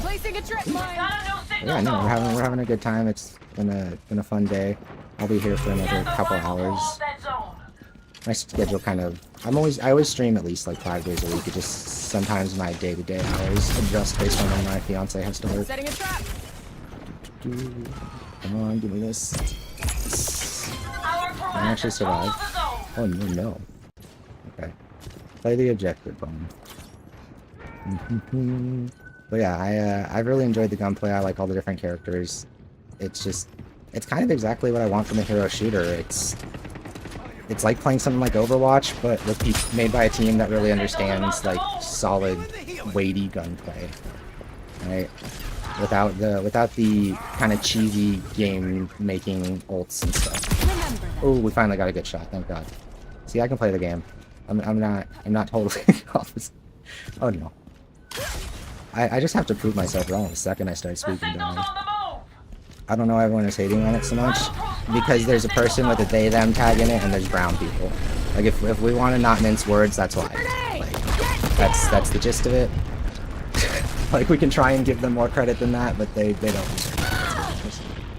Placing a trip mine. Yeah, no, we're having a good time. It's been a fun day. I'll be here for another couple hours. My schedule kind of, I always stream at least like 5 days a week. It just sometimes my day-to-day hours adjust based on when my fiance has to work. Setting a trap. Come on, give me this. I actually survived. Oh no. Okay. Play the objective bomb. But yeah, I really enjoyed the gunplay. I like all the different characters. It's kind of exactly what I want from a hero shooter. It's like playing something like Overwatch, but made by a team that really understands like solid, weighty gunplay, right? Without the kind of cheesy game making ults and stuff. Oh, we finally got a good shot. Thank God. See, I can play the game. I'm not totally opposite. Oh no. I just have to prove myself wrong the second I start speaking down. I don't know why everyone is hating on it so much, because there's a person with a they them tag in it and there's brown people. Like if we want to not mince words, that's why. Like that's the gist of it. Like we can try and give them more credit than that, but they don't.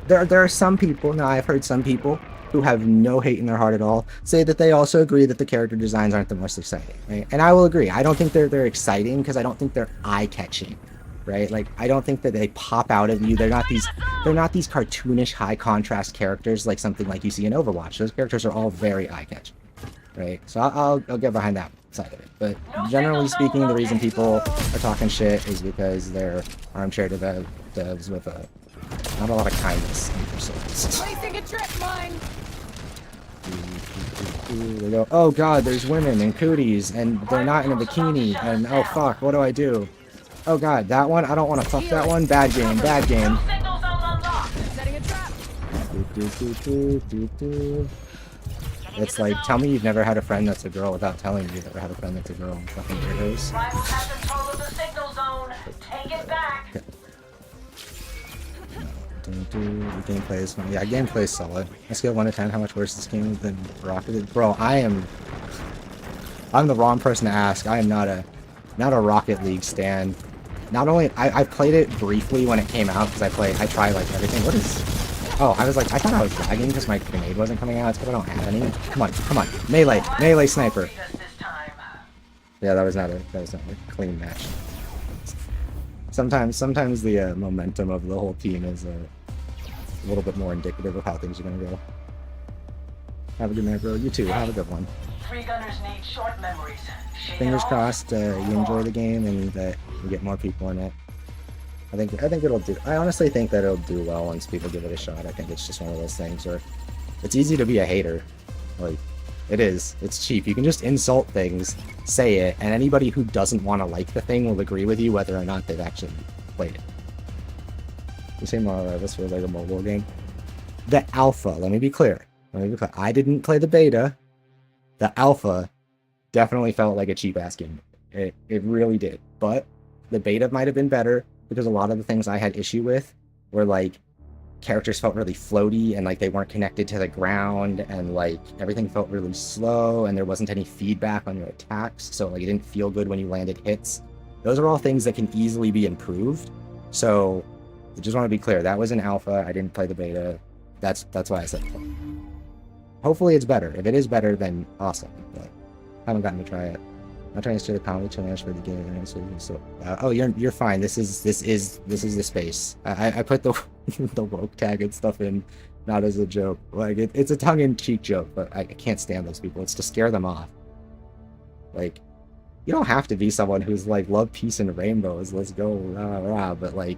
There are some people, now I've heard some people who have no hate in their heart at all say that they also agree that the character designs aren't the most exciting, right? And I will agree. I don't think they're exciting because I don't think they're eye-catching, right? Like I don't think that they pop out of you. They're not these cartoonish high contrast characters like something like you see in Overwatch. Those characters are all very eye-catching, right? So I'll get behind that side of it. But generally speaking, the reason people are talking shit is because they're armchair devs with not a lot of kindness in their souls. Placing a trip mine. They go, oh god, there's women and cooties, and they're not in a bikini, and oh fuck, what do I do? Oh god, that one? I don't want to fuck that one. Bad game, bad game. It's like, tell me you've never had a friend that's a girl without telling me you've never had a friend that's a girl. Fucking weirdos. Rivals have control of the signal zone. Take it back. The gameplay is fun. Yeah, gameplay is solid. On a scale of 1 to 10, how much worse this game is than Rocket? Bro, I'm the wrong person to ask. I am not a Rocket League stan. Not only I played it briefly when it came out because I tried like everything. What is? Oh, I was like, I thought I was lagging because my grenade wasn't coming out. It's because I don't have any. Come on, melee sniper. Yeah, that was not a clean match. Sometimes the momentum of the whole team is a little bit more indicative of how things are gonna go. Have a good night, bro. You too. Have a good one. Three gunners need short memories. Fingers crossed you enjoy the game and that you get more people in it. I think it'll do. I honestly think that it'll do well once people give it a shot. I think it's just one of those things where it's easy to be a hater. Like, it is. It's cheap. You can just insult things, say it, and anybody who doesn't want to like the thing will agree with you whether or not they've actually played it. You say more of this for like a mobile game. The alpha, let me be clear. I didn't play the beta. The alpha definitely felt like a cheap ass game. It really did. But the beta might have been better because a lot of the things I had issue with were like characters felt really floaty and like they weren't connected to the ground and like everything felt really slow and there wasn't any feedback on your attacks, so like it didn't feel good when you landed hits. Those are all things that can easily be improved. So I just want to be clear, that was an alpha. I didn't play the beta. That's why I said hopefully it's better. If it is better, then awesome. But I haven't gotten to try it. I'm trying to steer the comedy challenge for the game. So, oh, you're fine. This is the space. I put the the woke tag and stuff in, not as a joke. Like it's a tongue-in-cheek joke, but I can't stand those people. It's to scare them off. Like, you don't have to be someone who's like love, peace, and rainbows. Let's go, rah rah. But like,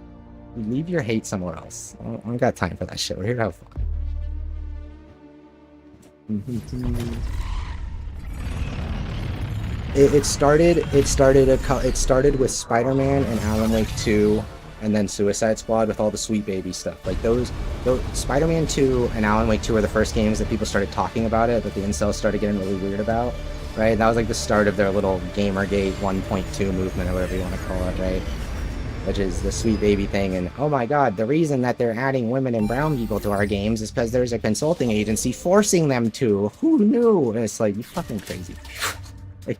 leave your hate somewhere else. I don't got time for that shit. We're here to have fun. It started with Spider-Man and Alan Wake 2 and then Suicide Squad with all the Sweet Baby stuff. Like those Spider-Man 2 and Alan Wake 2 were the first games that people started talking about it, that the incels started getting really weird about, right? That was like the start of their little Gamergate 1.2 movement or whatever you want to call it, right? Which is the Sweet Baby thing, and oh my god, the reason that they're adding women and brown people to our games is because there's a consulting agency forcing them to. Who knew? And it's like, you fucking crazy.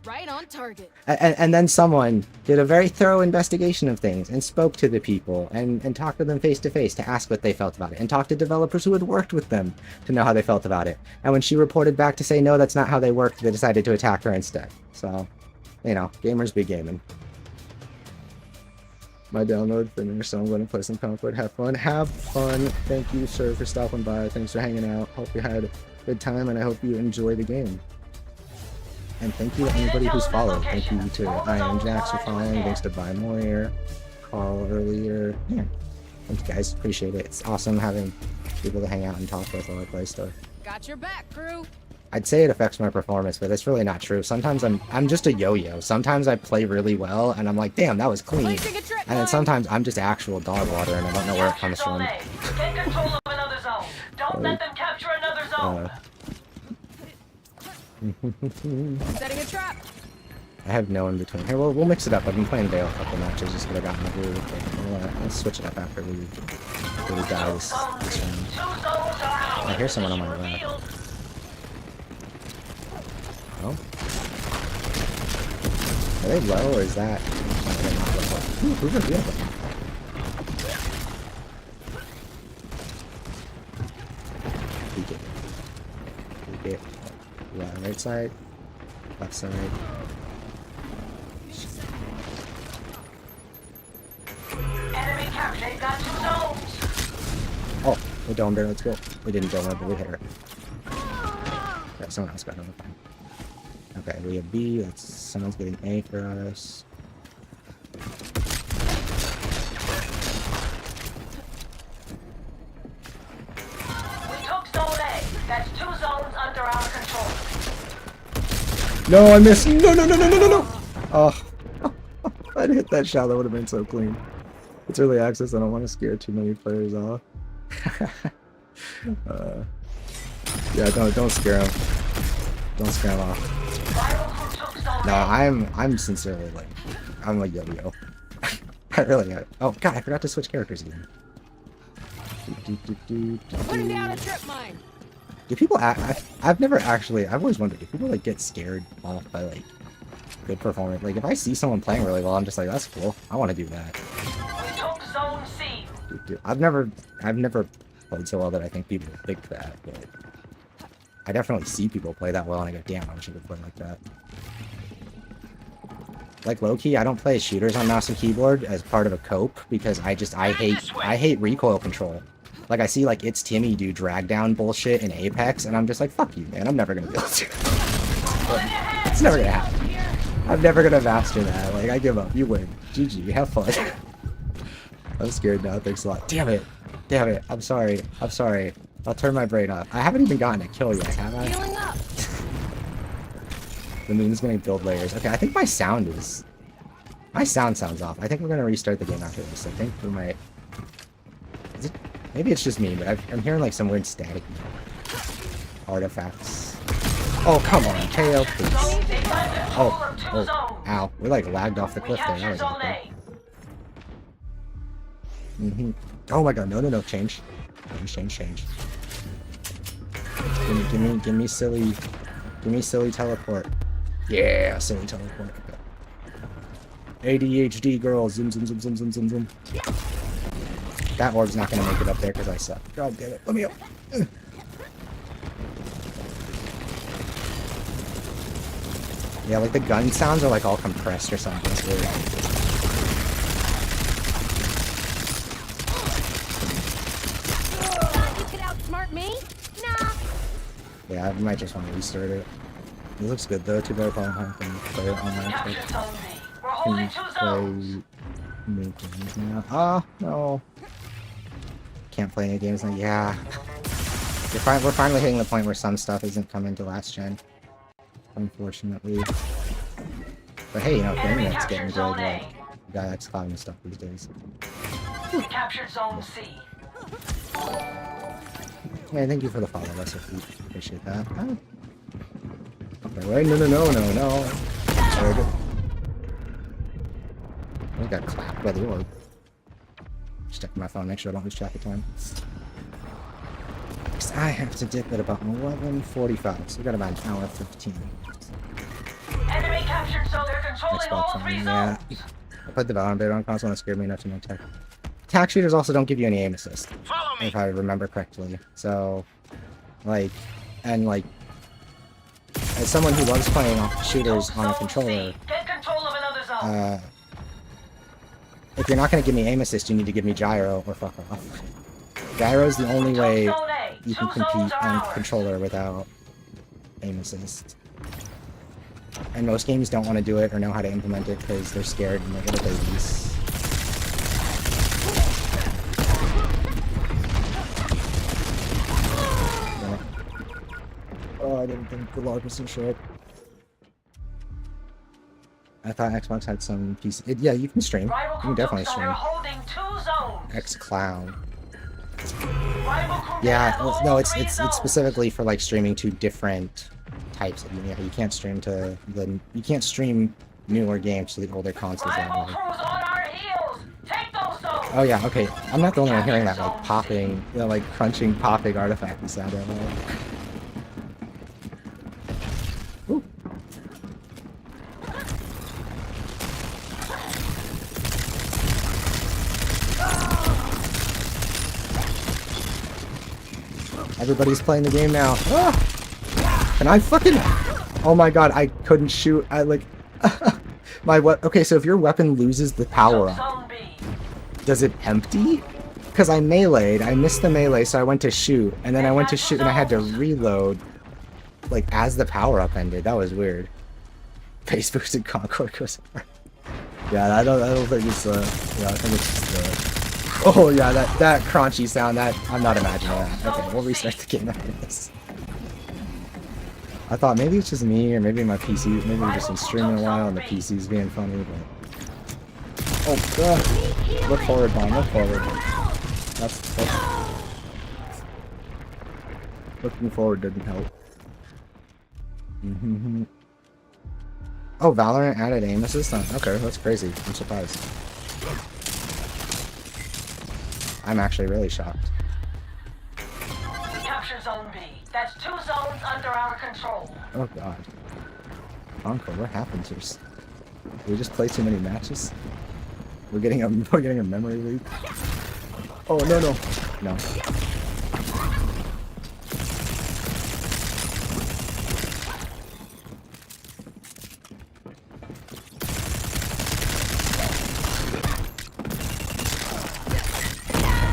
Right on target. And then someone did a very thorough investigation of things and spoke to the people and talked to them face to face to ask what they felt about it and talked to developers who had worked with them to know how they felt about it. And when she reported back to say no, that's not how they worked, they decided to attack her instead. So, you know, gamers be gaming. My download finished, so I'm going to play some Concord. Have fun. Have fun. Thank you, sir, for stopping by. Thanks for hanging out. Hope you had a good time, and I hope you enjoy the game. And thank you to anybody who's followed. Thank you to I Am Jax for following. Thanks to Buy More, Carl earlier. Yeah. Thank you guys. Appreciate it. It's awesome having people to hang out and talk with while I play stuff. Got your back, crew. I'd say it affects my performance, but it's really not true. Sometimes I'm just a yo-yo. Sometimes I play really well, and I'm like, damn, that was clean. And then sometimes I'm just actual dog water, and I don't know where it comes from. Take control of another zone. Don't let them capture another zone. Setting a trap. I have no in between. Here, we'll mix it up. I've been playing Vale a couple matches just because I got in the groove. We'll switch it up after we die this round. I hear someone on my left. Oh? Are they low or is that? Ooh, who's a vehicle? Peek it. Peek it. Yeah, right side. Left side. Enemy captured. Got 2 zones. Oh, we domed her. Let's go. We didn't dome her, but we hit her. Yeah, someone else got her. Okay, we have B. That's someone's getting A for us. We took zone A. That's 2 zones under our control. No, I missed. No. Oh, I'd hit that shot. That would have been so clean. It's early access. I don't want to scare too many players off. Yeah, don't scare him. Don't scare him off. No, I'm sincerely like, I'm a yo-yo. I really am. Oh god, I forgot to switch characters again. Putting down a trip mine. Do people I've never actually, I've always wondered, do people like get scared off by like good performance? Like if I see someone playing really well, I'm just like, that's cool. I want to do that. We took Zone C. I've never played so well that I think people think that, but I definitely see people play that well and I go, damn, I wish I could play like that. Like low-key, I don't play shooters on mouse and keyboard as part of a cope because I hate recoil control. Like I see like It's Timmy do drag down bullshit in Apex and I'm just like, fuck you, man, I'm never gonna be able to. It's never gonna happen. I'm never gonna master that. Like I give up. You win. GG. Have fun. I'm scared now. Thanks a lot. Damn it. Damn it. I'm sorry. I'm sorry. I'll turn my brain off. I haven't even gotten a kill yet, have I? Healing up. The moon's gonna build layers. Okay, I think my sound is... My sounds off. I think we're gonna restart the game after this. I think we might... Is it... Maybe it's just me, but I'm hearing like some weird static artifacts. Oh, come on. KO, please. Oh, ow. We like lagged off the cliff there. That was awkward. Oh my god, no, change. Change. Give me silly teleport. Yeah, silly teleport. ADHD girl, zoom. That orb's not gonna make it up there because I suck. God damn it, let me up. Yeah, like the gun sounds are like all compressed or something. It's weird. You could outsmart me? Nah. Yeah, I might just want to restart it. It looks good though. Too bad I can play it online. We're holding 2 zones. New games now. Oh no! Can't play any games now. Yeah, we're finally hitting the point where some stuff isn't coming to last gen, unfortunately. But hey, you know, the internet's getting good. Like, you got xCloud and stuff these days. We captured Zone C. Yeah, thank you for the follow, Russell. Appreciate that. Oh. Okay, wait, no. Sorry. I got clapped by the orb. Just checking my phone, make sure I don't lose track of time. Because I have to dip at about 11:45, so we got about an hour 15. Enemy captured Zone. They're controlling all Xbox 3 One, zones. yeah. I played the Vale beta on console and it scared me enough to no tech. Attack shooters also don't give you any aim assist, if I remember correctly. So, like, and like, as someone who loves playing shooters on a controller, Get control of another zone. if you're not going to give me aim assist, you need to give me gyro or fuck off. Gyro is the only way you can compete on controller without aim assist. And most games don't want to do it or know how to implement it because they're scared and they're little babies. Oh, I didn't think the log was so short. I thought Xbox had some PC. Yeah, you can stream. You can definitely stream. xCloud. Yeah, no, it's specifically for like streaming to different types of media. You can't stream to you can't stream newer games to the older consoles that way. Oh yeah, okay. I'm not the only one hearing that like popping, like crunching, popping artifact sound. Ooh. Everybody's playing the game now. Ah! And I fucking... Oh my god, I couldn't shoot. I like... Okay, so if your weapon loses the power up, does it empty? Because I meleeed, I missed the melee, so I went to shoot, and then I went to shoot and I had to reload, like, as the power up ended. That was weird. Base boosted Concord goes over. Yeah, I don't think it's, yeah, I think it's just, oh yeah, that crunchy sound, I'm not imagining that. Okay, we'll restart the game after this. I thought maybe it's just me, or maybe my PC, maybe we've just been streaming a while and the PC's being funny, but... Oh god! Look forward, Bomb, look forward. That's... Looking forward didn't help. Mm-hmm. Oh, Valorant added aim assist on. Okay, that's crazy. I'm surprised. I'm actually really shocked. We captured Zone B. That's 2 zones under our control. Oh god. Concord, what happened to us? Did we just play too many matches? We're getting a memory leak. Oh no no no.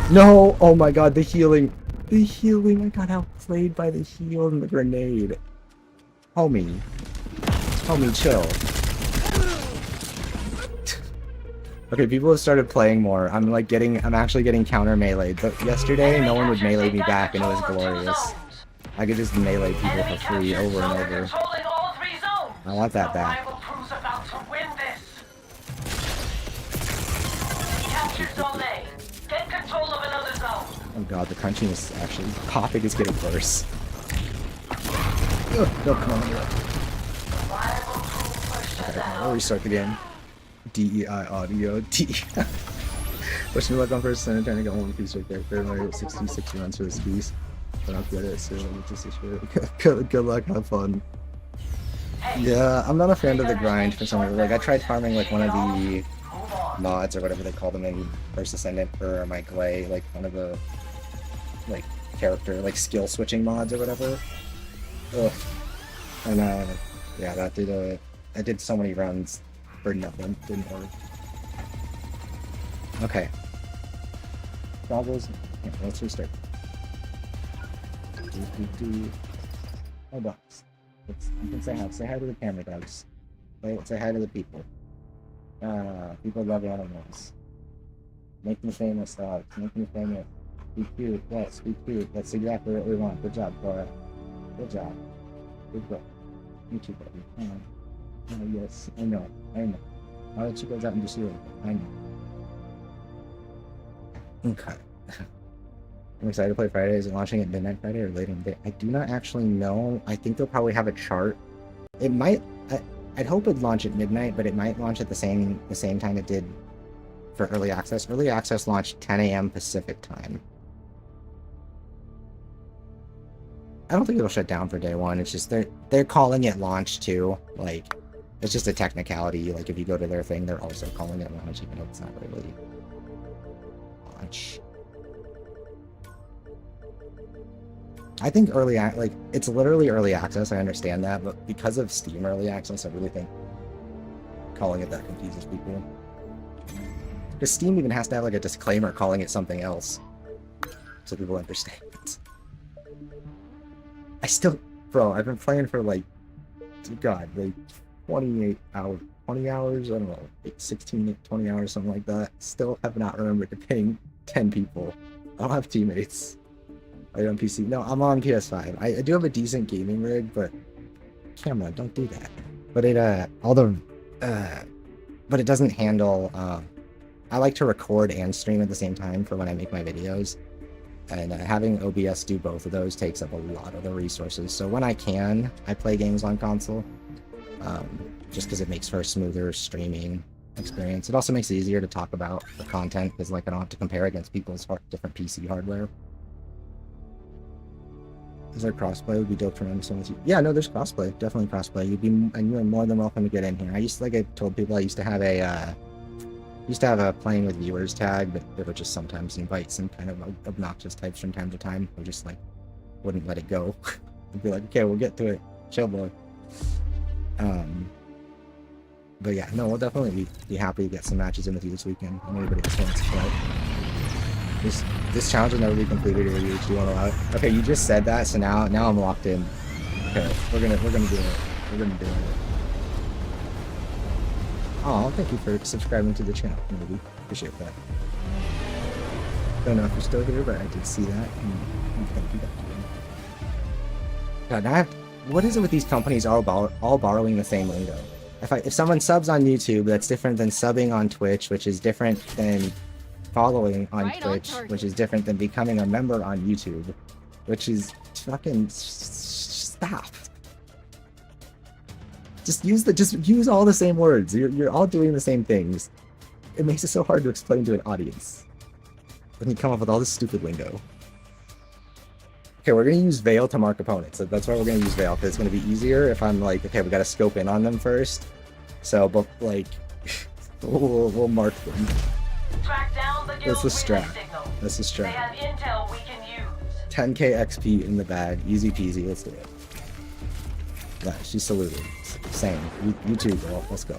No! Oh my god, the healing! The healing! I got outplayed by the heal and the grenade. Homie. Homie, chill. Okay, people have started playing more. I'm actually getting counter meleeed. But yesterday, no one would melee me back and it was glorious. I could just melee people for free over and over. I want that back. Get control of another zone. Oh god, the crunching is actually... Popping is getting worse. Ugh, no, come on. Okay, I'll restart the game. DEI audio. Wish me luck on first center, trying to get one piece right there. Fair Mario 66 runs for this piece. But I'll get it, so just good luck, have fun. Yeah, I'm not a fan of the grind for some reason. Like, I tried farming like one of the mods or whatever they call them in First Ascendant for my Glay, like one of the like character like skill switching mods or whatever. Ugh. And yeah, that did I did so many runs for nothing. Didn't work. Okay. Goggles. Yeah, let's restart. Oh, dogs. You can say hi to the camera, dogs. Say hi to the people. People love animals. Make me famous, dogs. Make me famous. Be cute. Yes, be cute. That's exactly what we want. Good job, Cora. Good job. Good work. You too, buddy. Oh, yes. I know. I'll let you guys out and just do it. I know. Okay. I'm excited to play Friday. Is it launching at midnight Friday or late in the day? I do not actually know. I think they'll probably have a chart. It might... I'd hope it'd launch at midnight, but it might launch at the same time it did for early access. Early access launched 10 a.m. Pacific time. I don't think it'll shut down for day one. It's just they're calling it launch too. Like, it's just a technicality. Like, if you go to their thing, they're also calling it launch, even though it's not really launch. I think it's literally early access, I understand that, but because of Steam early access, I really think calling it that confuses people. Because Steam even has to have like a disclaimer calling it something else, so people understand it. Bro, I've been playing for like, God, like 20 hours, I don't know, like 16, 20 hours, something like that. Still have not remembered to ping 10 people. I don't have teammates. Are you on PC? No, I'm on PS5. I do have a decent gaming rig, but camera, don't do that. But but it doesn't handle. I like to record and stream at the same time for when I make my videos, and having OBS do both of those takes up a lot of the resources. So when I can, I play games on console, just because it makes for a smoother streaming experience. It also makes it easier to talk about the content because like I don't have to compare against people's different PC hardware. Is there crossplay? Would be dope for someone with you. Yeah, no, there's crossplay. Definitely crossplay. And you are more than welcome to get in here. I told people I used to have a playing with viewers tag, but there were just sometimes invite some kind of obnoxious types from time to time who just like wouldn't let it go. I'd be like, okay, we'll get to it. Chill, boy. But yeah, no, we'll definitely be happy to get some matches in with you this weekend. And anybody else wants to play. This challenge will never be completed or you won't allow it. Okay, you just said that, so now I'm locked in. Okay, we're gonna do it. We're gonna do it. Oh, thank you for subscribing to the channel, maybe. Appreciate that. Don't know if you're still here, but I did see that. And thank you. God, now what is it with these companies all borrowing the same lingo? If someone subs on YouTube, that's different than subbing on Twitch, which is different than following on Twitch, which is different than becoming a member on YouTube, which is fucking stop. Just use all the same words. You're all doing the same things. It makes it so hard to explain to an audience when you come up with all this stupid lingo. Okay, we're gonna use Vale to mark opponents. That's why we're gonna use Vale, because it's gonna be easier if I'm like, okay, we gotta scope in on them first. So, but like, we'll mark them. Track down the That's the guild strat. relay signal. That's the They strat. have intel we can use. 10k XP in the bag, easy peasy. Let's do it. Yeah, she saluted. Same. You too, girl. Let's go.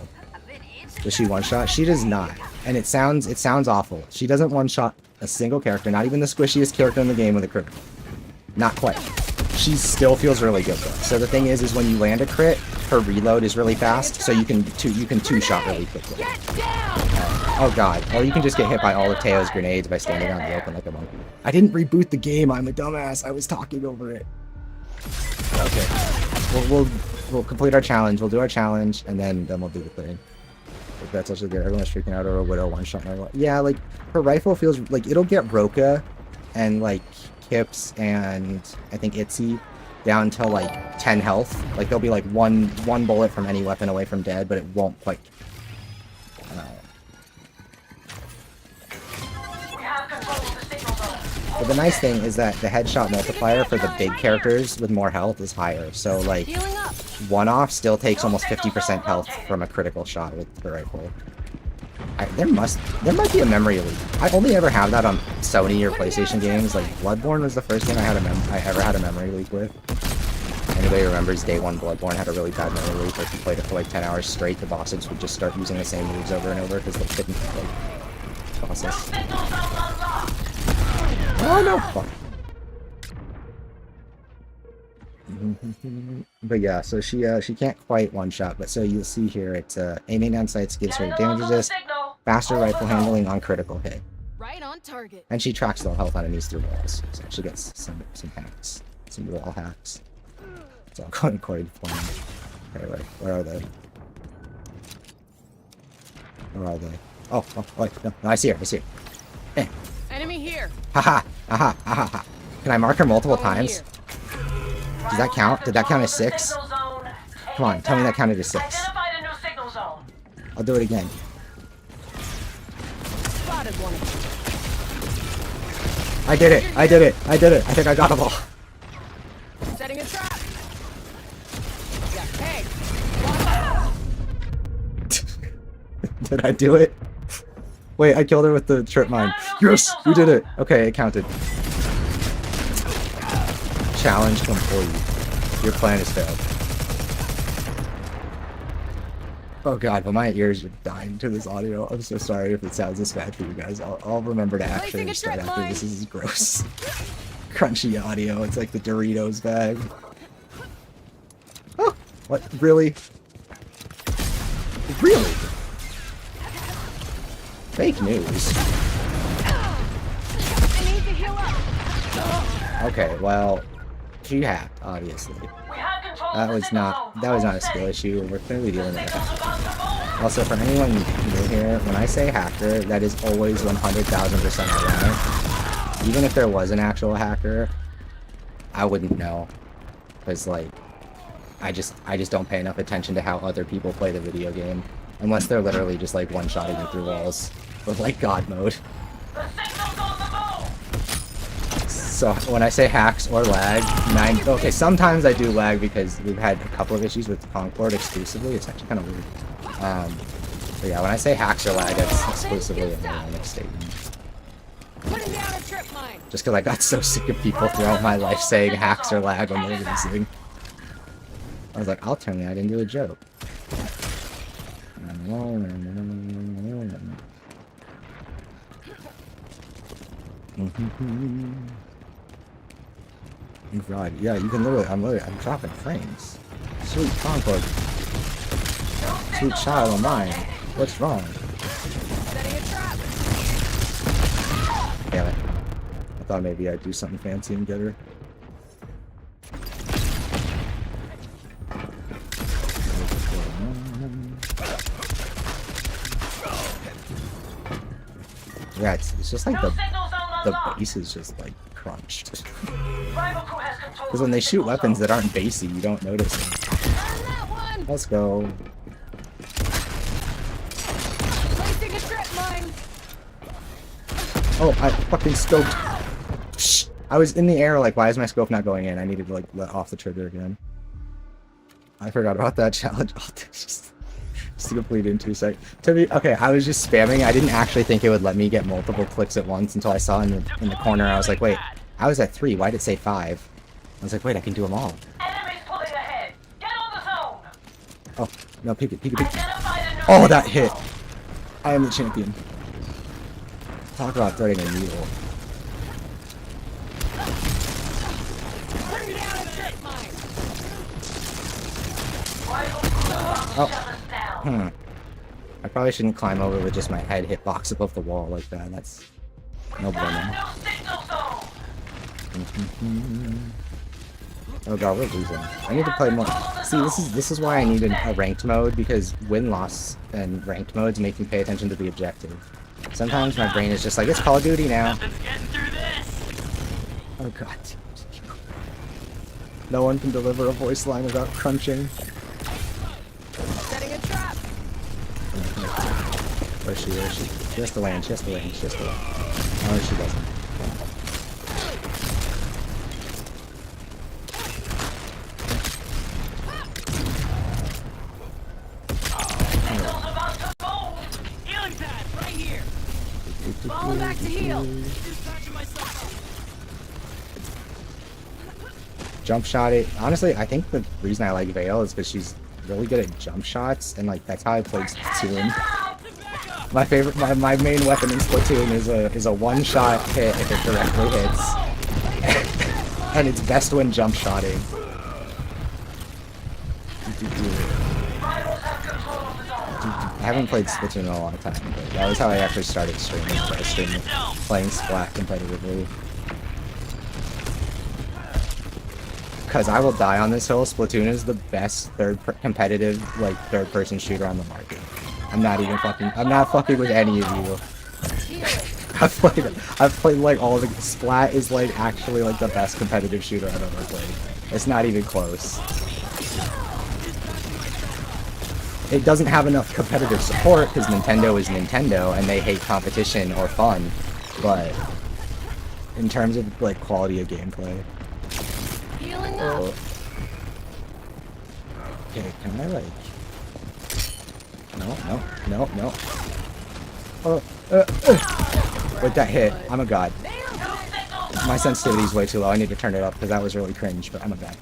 Does she one shot? She does not. And it sounds awful. She doesn't one shot a single character, not even the squishiest character in the game with a crit. Not quite. She still feels really good though. So the thing is when you land a crit, her reload is really fast, so you can two shot really quickly. Oh god. Or you can just get hit by all of Teo's grenades by standing out in the open like a monkey. I didn't reboot the game. I'm a dumbass. I was talking over it. Okay. We'll complete our challenge. We'll do our challenge, and then we'll do the thing. Like, that's also good. Everyone's freaking out over a Widow one-shot. Yeah, like, her rifle feels... Like, it'll get Roka and, like, Kips and, I think, Itzy down to, like, 10 health. Like, they'll be, like, one bullet from any weapon away from dead, but it won't quite... We have control of the signal zone. But the nice thing is that the headshot multiplier for the big characters with more health is higher. So, like, one-off still takes almost 50% health from a critical shot with the rifle. There might be a memory leak. I only ever have that on Sony or PlayStation games. Like, Bloodborne was the first game I ever had a memory leak with. Anybody remembers day one Bloodborne had a really bad memory leak where if you played it for like 10 hours straight, the bosses would just start using the same moves over and over because they couldn't, like, process. Oh no! Fuck. But yeah, so she can't quite one-shot, but so you'll see here, it's aiming down sights gives her damage resist, faster rifle handling on critical hit. Right on target. And she tracks the health enemies through walls, so she gets some hacks, some wall hacks. It's all going according to plan. Okay, wait, where are they? Where are they? Oh, wait, no, I see her, Eh. Enemy here. Haha, aha, aha, aha. Can I mark her multiple times? Does that count? Did that count as 6? Come on, tell me that counted as 6. Identified a new signal zone. I'll do it again. Spotted one. I did it! I think I got them all. Setting a trap. Yeah, hey. Did I do it? Wait, I killed her with the trip mine. Yes! We did it! Okay, it counted. Challenge complete. Your plan has failed. Oh god, but my ears are dying to this audio. I'm so sorry if it sounds this bad for you guys. I'll remember to actually start after this. This is gross. Crunchy audio. It's like the Doritos bag. Oh! What? Really? Really? Fake news. Okay, well, she hacked, obviously. That was not a skill issue. We're clearly dealing with a hacker. Also, for anyone new here, when I say hacker, that is always 100,000% ironic. Even if there was an actual hacker, I wouldn't know, because like, I just don't pay enough attention to how other people play the video game, unless they're literally just like one-shotting you through walls with like God mode. So when I say hacks or lag, okay, sometimes I do lag because we've had a couple of issues with Concord exclusively. It's actually kind of weird. But yeah, when I say hacks or lag, it's exclusively an ironic statement. Putting down a trip mine. Just because I got so sick of people throughout my life saying hacks or lag when they're listening. I was like, I'll turn that into a joke. God, yeah, you can literally, I'm dropping frames. Sweet Concord. Sweet child of mine. What's wrong? Setting a trap. Damn it. I thought maybe I'd do something fancy and get her. Yeah, it's just like the base is just like crunched. Rival crew has control Because of when the they shoot signal weapons zone. that aren't basey, you don't notice it. That one. Let's go. Placing a trip mine. Oh, I fucking scoped. Shh. I was in the air, like, why is my scope not going in? I needed to, like, let off the trigger again. I forgot about that challenge. Oh, just to complete in 2 seconds. Okay, I was just spamming. I didn't actually think it would let me get multiple clicks at once until I saw in the corner. I was like, wait, I was at 3. Why did it say 5? I was like, wait, I can do them all. Enemies pulling ahead. Get on the zone. Oh, no, peek it. Identify the new Oh, that signal hit. zone. I am the champion. Talk about threading a needle. Bring down a trip mine. Rival crew about to Oh. shut us down. I probably shouldn't climb over with just my head hitbox above the wall like that. That's no Got a bueno. new signal zone. Oh god, we're losing. I need to play more. See, this is why I need a ranked mode, because win-loss and ranked modes make me pay attention to the objective. Sometimes my brain is just like, it's Call of Duty now. Nothing's getting through this. Oh god. No one can deliver a voice line without crunching. Setting a trap. Where is she? She has to land, Oh, she doesn't. Signal's about to move. Healing pad, right here. Falling back to heal. Dispatching myself. Jump shot it. Honestly, I think the reason I like Vale is because she's really good at jump shots, and like that's how I played Splatoon. My favorite, my main weapon in Splatoon is a one-shot hit if it directly hits, and it's best when jump shotting. Rivals have control of the zone. I haven't played Splatoon in a long time, but that was how I actually started streaming. I streamed playing Splat competitively. Because I will die on this hill. Splatoon is the best competitive third-person shooter on the market. I'm not fucking with any of you. I've played like all the Splat is like actually like the best competitive shooter I've ever played. It's not even close. It doesn't have enough competitive support because Nintendo is Nintendo and they hate competition or fun, but in terms of like quality of gameplay. Healing up. Okay, can I like... No. Oh, Wait, that hit. I'm a god. My sensitivity is way too low. I need to turn it up because that was really cringe, but I'm a god.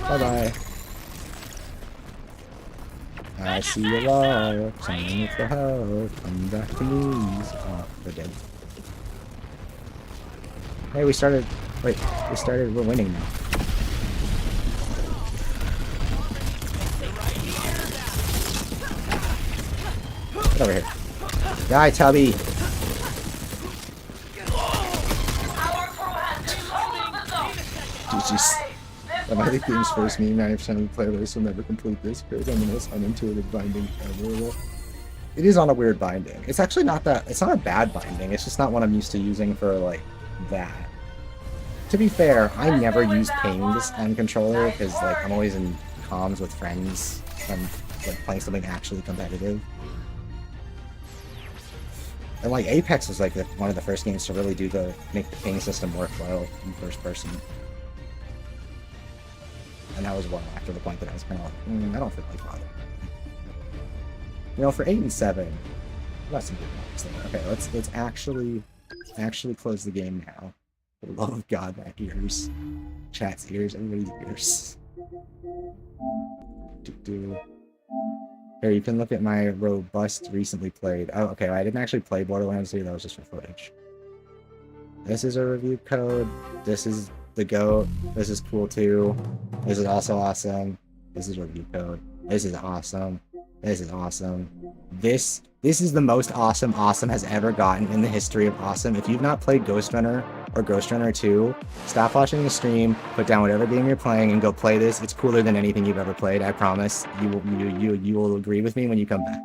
Bye-bye. I see you alive. Someone for help. Come back to me. Oh, they're dead. Hey, we started. Wait, we're winning now. Get over here. Die, Tubby. GG's. That might be the game's first meme. 90% of the players will never complete this because I'm the most unintuitive binding ever. It is on a weird binding. It's actually not that. It's not a bad binding. It's just not what I'm used to using for like that. To be fair, I never use pings on controller because like I'm always in comms with friends and like playing something actually competitive. And like Apex was like one of the first games to really make the ping system work well in first person. And that was well after the point that I was kind of like, I don't feel like bothering. You know, for 8 and 7, that's some good ones there. Okay, let's actually close the game now. For the love of God, my ears, chat's ears, everybody's ears. Here, you can look at my robust recently played. Oh, okay, I didn't actually play Borderlands 3, that was just for footage. This is a review code. This is the GOAT. This is cool too. This is also awesome. This is review code. This is awesome. This is awesome. This is the most awesome has ever gotten in the history of awesome. If you've not played Ghost Runner or Ghost Runner 2, stop watching the stream, put down whatever game you're playing, and go play this. It's cooler than anything you've ever played. I promise. You will agree with me when you come back.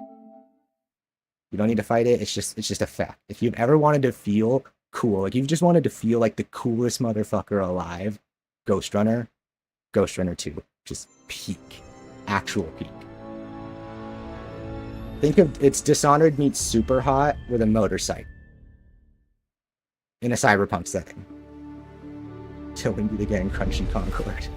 You don't need to fight it. It's just a fact. If you've ever wanted to feel cool, like you've just wanted to feel like the coolest motherfucker alive, Ghost Runner 2, just peak, actual peak. Think of it's Dishonored meets Super Hot with a motorcycle in a cyberpunk setting. Till we meet again, Crunchy Concord.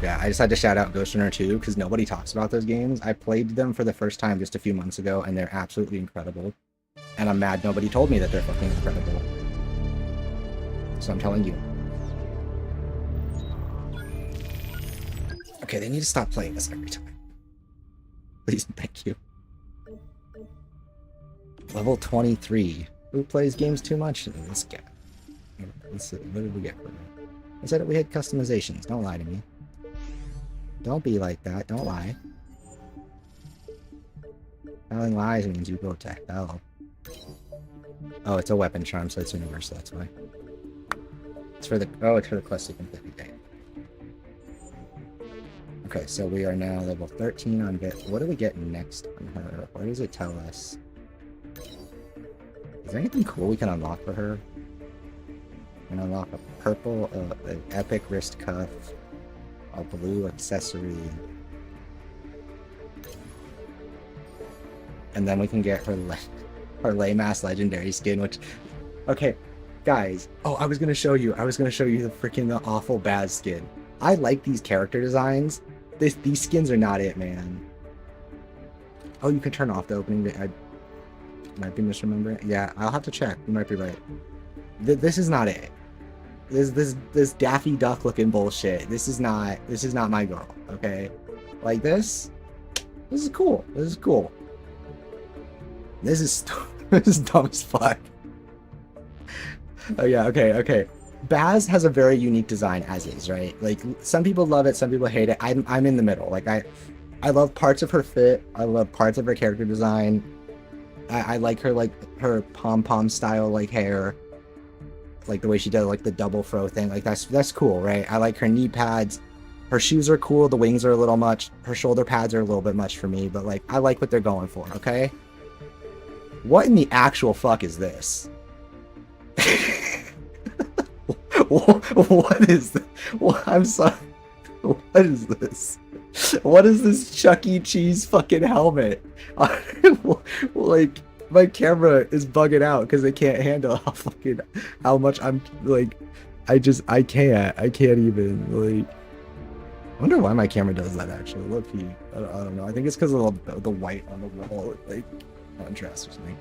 Yeah, I just had to shout out Ghost Runner 2 because nobody talks about those games. I played them for the first time just a few months ago, and they're absolutely incredible. And I'm mad nobody told me that they're fucking incredible. So I'm telling you. Okay, they need to stop playing this every time. Please, thank you. Level 23. Who plays games too much? This guy. Let's see, what did we get for him? I said we had customizations. Don't lie to me. Don't be like that. Don't lie. Telling lies means you go to hell. Oh, it's a weapon charm, so it's universal. That's why. It's for the it's for the quest to complete the game. Okay, so we are now level 13 on Bit. What do we get next on her? What does it tell us? Is there anything cool we can unlock for her? We can unlock a purple, an epic wrist cuff, a blue accessory, and then we can get her lame-ass legendary skin, which... Okay, guys. Oh, I was gonna show you the freaking awful Baz skin. I like these character designs. These skins are not it, man. Oh, you can turn off the opening. I might be misremembering. Yeah, I'll have to check. You might be right. This is not it. This Daffy Duck looking bullshit. This is not my girl. Okay, like this is cool. This is cool. This is dumb as fuck. Oh yeah, okay. Baz has a very unique design as is, right? Like some people love it, some people hate it. I'm in the middle. Like I love parts of her fit. I love parts of her character design. I like her her pom-pom style like hair. Like the way she does like the double fro thing. Like that's cool, right? I like her knee pads. Her shoes are cool, the wings are a little much. Her shoulder pads are a little bit much for me, but like I like what they're going for, okay? What in the actual fuck is this? What is this? I'm sorry. What is this? What is this Chuck E. Cheese fucking helmet? Like, my camera is bugging out because I can't handle how much I'm like, I can't even like. I wonder why my camera does that actually. Look, I don't know. I think it's because of the white on the wall, like contrast or something.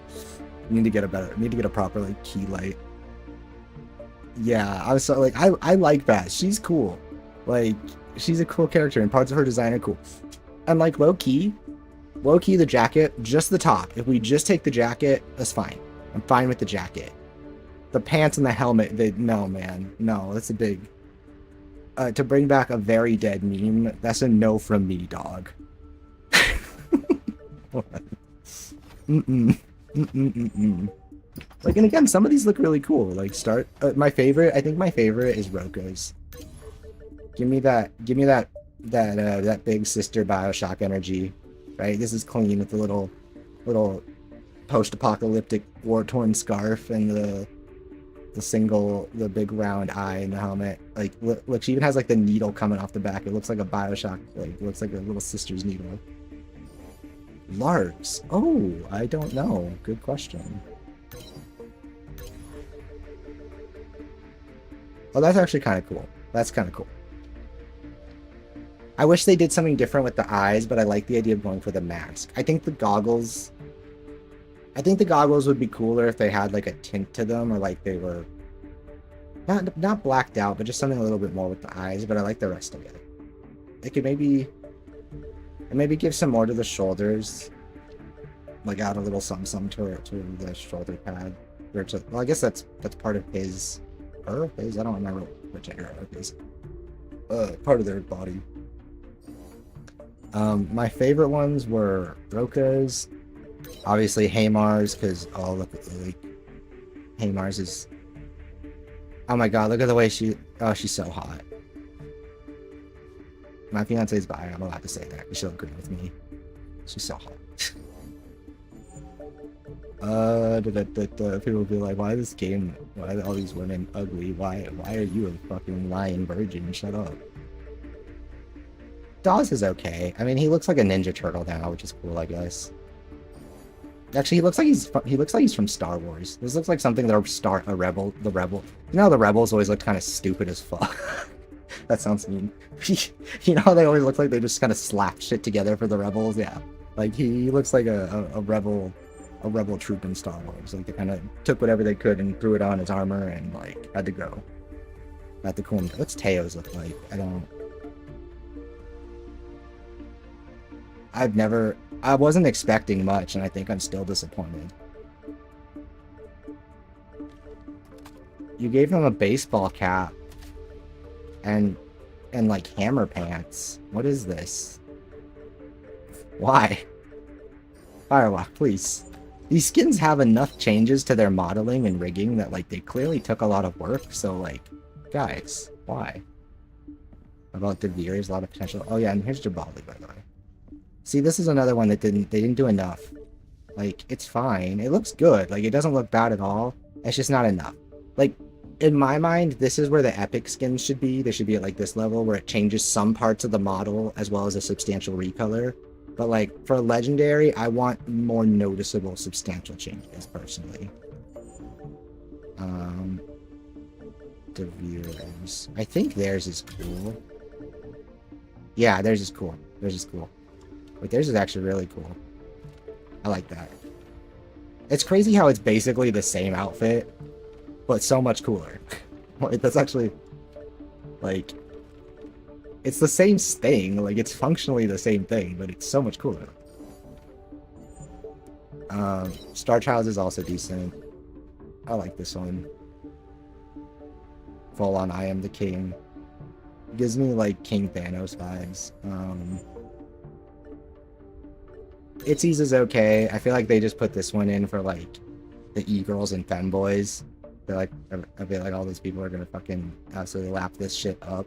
Need to get a proper like key light. Yeah, I was so like I like Baz. She's cool. Like she's a cool character and parts of her design are cool. And like low key the jacket, just the top. If we just take the jacket, that's fine. I'm fine with the jacket. The pants and the helmet, no man. No, that's a big to bring back a very dead meme, that's a no from me, dog. Like, and again, some of these look really cool. Like, I think my favorite is Roka's. Give me that big sister Bioshock energy, right? This is clean with the little post-apocalyptic war-torn scarf and the big round eye in the helmet. Like, look, she even has like the needle coming off the back. It looks like a Bioshock. Like, it looks like a little sister's needle. Largs. Oh, I don't know. Good question. Oh, that's actually kind of cool. That's kind of cool. I wish they did something different with the eyes, but I like the idea of going for the mask. I think the goggles would be cooler if they had like a tint to them, or like they were not blacked out, but just something a little bit more with the eyes. But I like the rest of it. It could maybe give some more to the shoulders, like add a little something to the shoulder pad. Well, I guess that's part of his. I don't remember which area of his. Part of their body. My favorite ones were Roka's, obviously Haymar's, because look, like Hey, Mars is... Oh my god, look at the way she... Oh, she's so hot. My fiance's bi, I'm allowed to say that, because she'll agree with me. She's so hot. People will be like, why this game, why are all these women ugly? Why are you a fucking lying virgin? Shut up. Dawes is okay. I mean, he looks like a Ninja Turtle now, which is cool, I guess. Actually, he looks like he's from Star Wars. This looks like something that the Rebel. You know how the Rebels always looked kind of stupid as fuck? That sounds mean. You know how they always look like they just kind of slapped shit together for the Rebels? Yeah. Like, he looks like a rebel troop in Star Wars. Like, they kind of took whatever they could and threw it on his armor and, like, had to go. Not the cool. What's Teo's look like? I wasn't expecting much, and I think I'm still disappointed. You gave him a baseball cap and like hammer pants. What is this? Why? Firewalk, please. These skins have enough changes to their modeling and rigging that, like, they clearly took a lot of work, so, like, guys, why? About De Veer's, a lot of potential. Oh yeah, and here's Jabali, by the way. See, this is another one that they didn't do enough. Like, it's fine. It looks good. Like, it doesn't look bad at all. It's just not enough. Like, in my mind, this is where the epic skins should be. They should be at, like, this level where it changes some parts of the model as well as a substantial recolor. But, like, for legendary, I want more noticeable substantial changes, personally. De Veer's. I think theirs is cool. Yeah, theirs is cool. Theirs is cool. But theirs is actually really cool. I like that. It's crazy how it's basically the same outfit, but so much cooler. Like, that's actually, like, it's the same thing. Like, it's functionally the same thing, but it's so much cooler. Star Child's is also decent. I like this one. Full on I Am the King. Gives me, like, King Thanos vibes. Itzy's is okay. I feel like they just put this one in for, like, the e-girls and femboys. They're like, I feel like all these people are gonna fucking absolutely lap this shit up.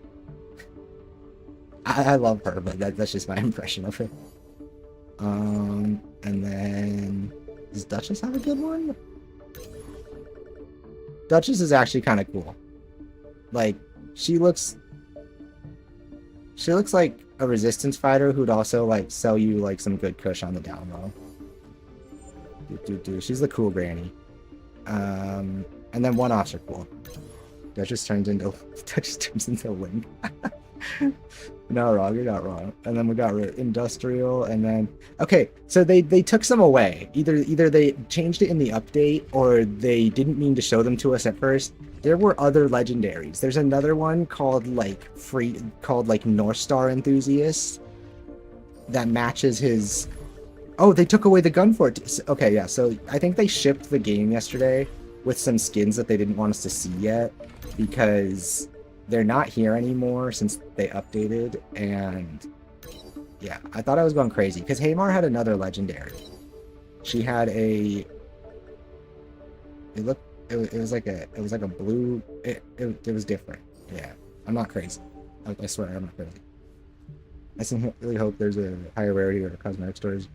I love her, but that's just my impression of her. And then... Does Duchess have a good one? Duchess is actually kind of cool. Like, she looks like a resistance fighter who'd also, like, sell you, like, some good kush on the down low. She's the cool granny. And then one-offs are cool. Duchess turns into Link. You're not wrong, you're not wrong. And then we got Industrial, and then... Okay, so they took some away. Either they changed it in the update, or they didn't mean to show them to us at first. There were other legendaries. There's another one called, like, North Star Enthusiast that matches his... Oh, they took away the gun for it. Okay, yeah, so I think they shipped the game yesterday with some skins that they didn't want us to see yet, because they're not here anymore since they updated, and yeah, I thought I was going crazy, because Haymar had another legendary. She had a... It was like a blue... It was different. Yeah, I'm not crazy. I swear, I'm not crazy. I sincerely hope there's a higher rarity or cosmetic stores.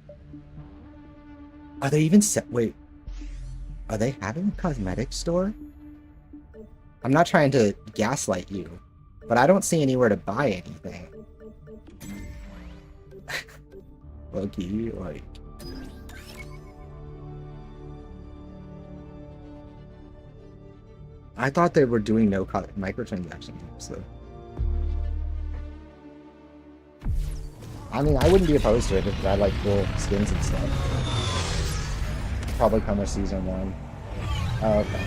Are they even set? Wait, are they having a cosmetic store? I'm not trying to gaslight you, but I don't see anywhere to buy anything. Low-key, like... I thought they were doing no microtransactions, so... I mean, I wouldn't be opposed to it if I like cool skins and stuff. Probably come with Season 1. Oh, okay.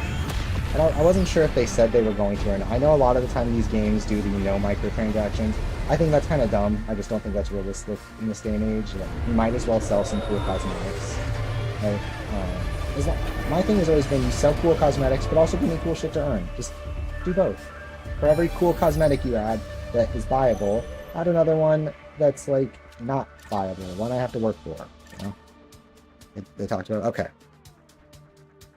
I wasn't sure if they said they were going to or not. I know a lot of the time these games do the no microtransactions. I think that's kind of dumb. I just don't think that's realistic in this day and age. Like, you might as well sell some cool cosmetics. Like, my thing has always been you sell cool cosmetics, but also give me cool shit to earn. Just do both. For every cool cosmetic you add that is viable, add another one that's, like, not viable. One I have to work for, you know? They talked about... Okay.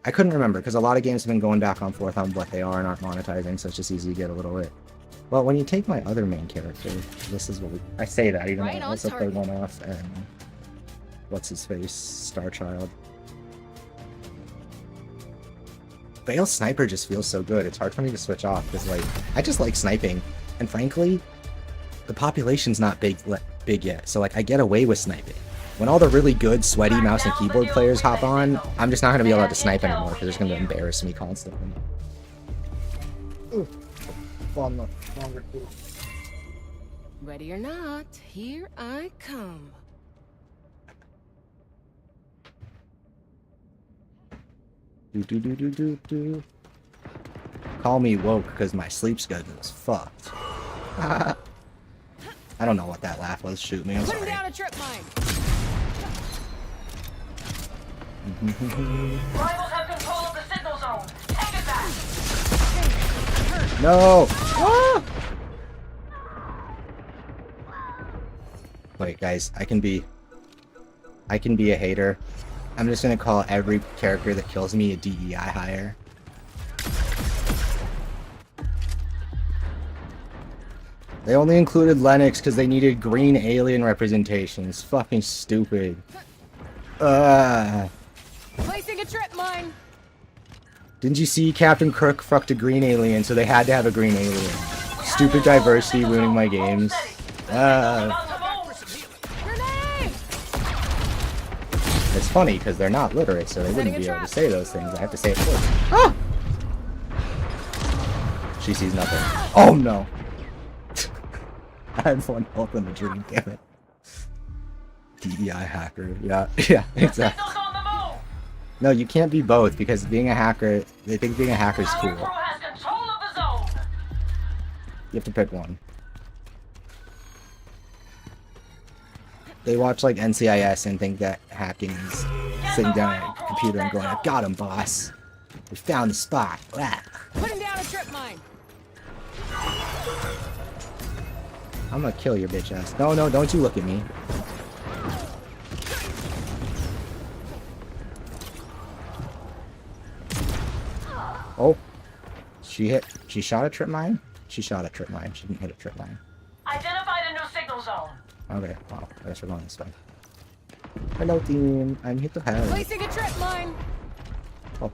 I couldn't remember because a lot of games have been going back and forth on what they are and aren't monetizing, so it's just easy to get a little bit. Well, when you take my other main character, this is what I say that even though I also play one off and what's his face, Starchild. Vale Sniper just feels so good. It's hard for me to switch off because like I just like sniping, and frankly, the population's not big yet, so like I get away with sniping. When all the really good, sweaty mouse and keyboard players hop on, I'm just not gonna be allowed to snipe anymore because they're just gonna embarrass me constantly. Ooh. Ready or not, here I come. Do. Call me woke because my sleep schedule is fucked. I don't know what that laugh was. Shoot me. I'm Putting sorry. down a trip mine. Rivals have control of the signal zone. Take it back. No! Ah! Wait, guys, I can be a hater. I'm just gonna call every character that kills me a DEI hire. They only included Lennox because they needed green alien representations. Fucking stupid. Placing a trip mine. Didn't you see Captain Crook fucked a green alien, so they had to have a green alien. Stupid diversity ruining my games. Grenade! It's funny because they're not literate, so they wouldn't be able to say those things. I have to say it first. Ah! She sees nothing. Oh no! I had one health in the dream, damn it. DEI hacker. Yeah, exactly. No, you can't be both because being a hacker, they think being a hacker is cool. You have to pick one. They watch like NCIS and think that hacking is sitting down at a computer and going, "I got him, boss. We found the spot." Blah. Putting down a trip mine. I'm gonna kill your bitch ass. No, don't you look at me. Oh, she shot a trip mine? She shot a trip mine. She didn't hit a trip mine. Identified a new signal zone. Okay, wow, I guess we're going this way. Hello team, I'm here to help. Placing a trip mine. Oh.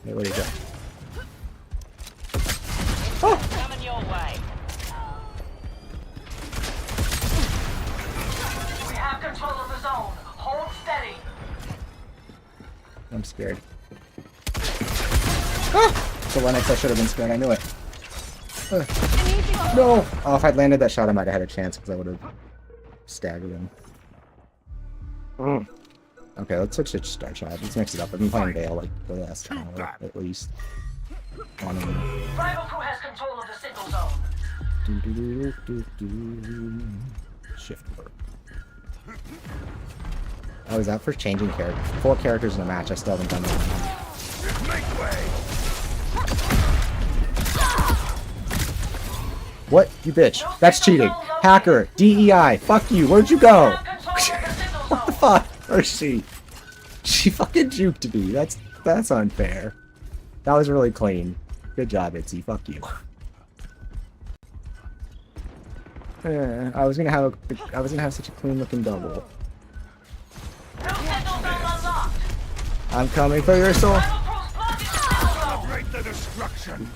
Hey, where'd he go? Coming your way. We have control of the zone. Hold steady. I'm scared. Ah! So Lennox, I should have been scared, I knew it. No! Oh, if I'd landed that shot, I might have had a chance because I would have staggered him. Okay, let's switch to Starchild. Let's mix it up. I've been playing Vale like the last hour, at least. Rival crew has control of the signal zone. Shift work. Oh, is that for changing characters? 4 characters in a match, I still haven't done that. Make way. What? You bitch. That's cheating. Hacker. DEI. Fuck you. Where'd you go? What the fuck? Where's she? She fucking juked me. That's unfair. That was really clean. Good job, Itzy. Fuck you. I was gonna have such a clean looking double. I'm coming for your soul. Celebrate the destruction.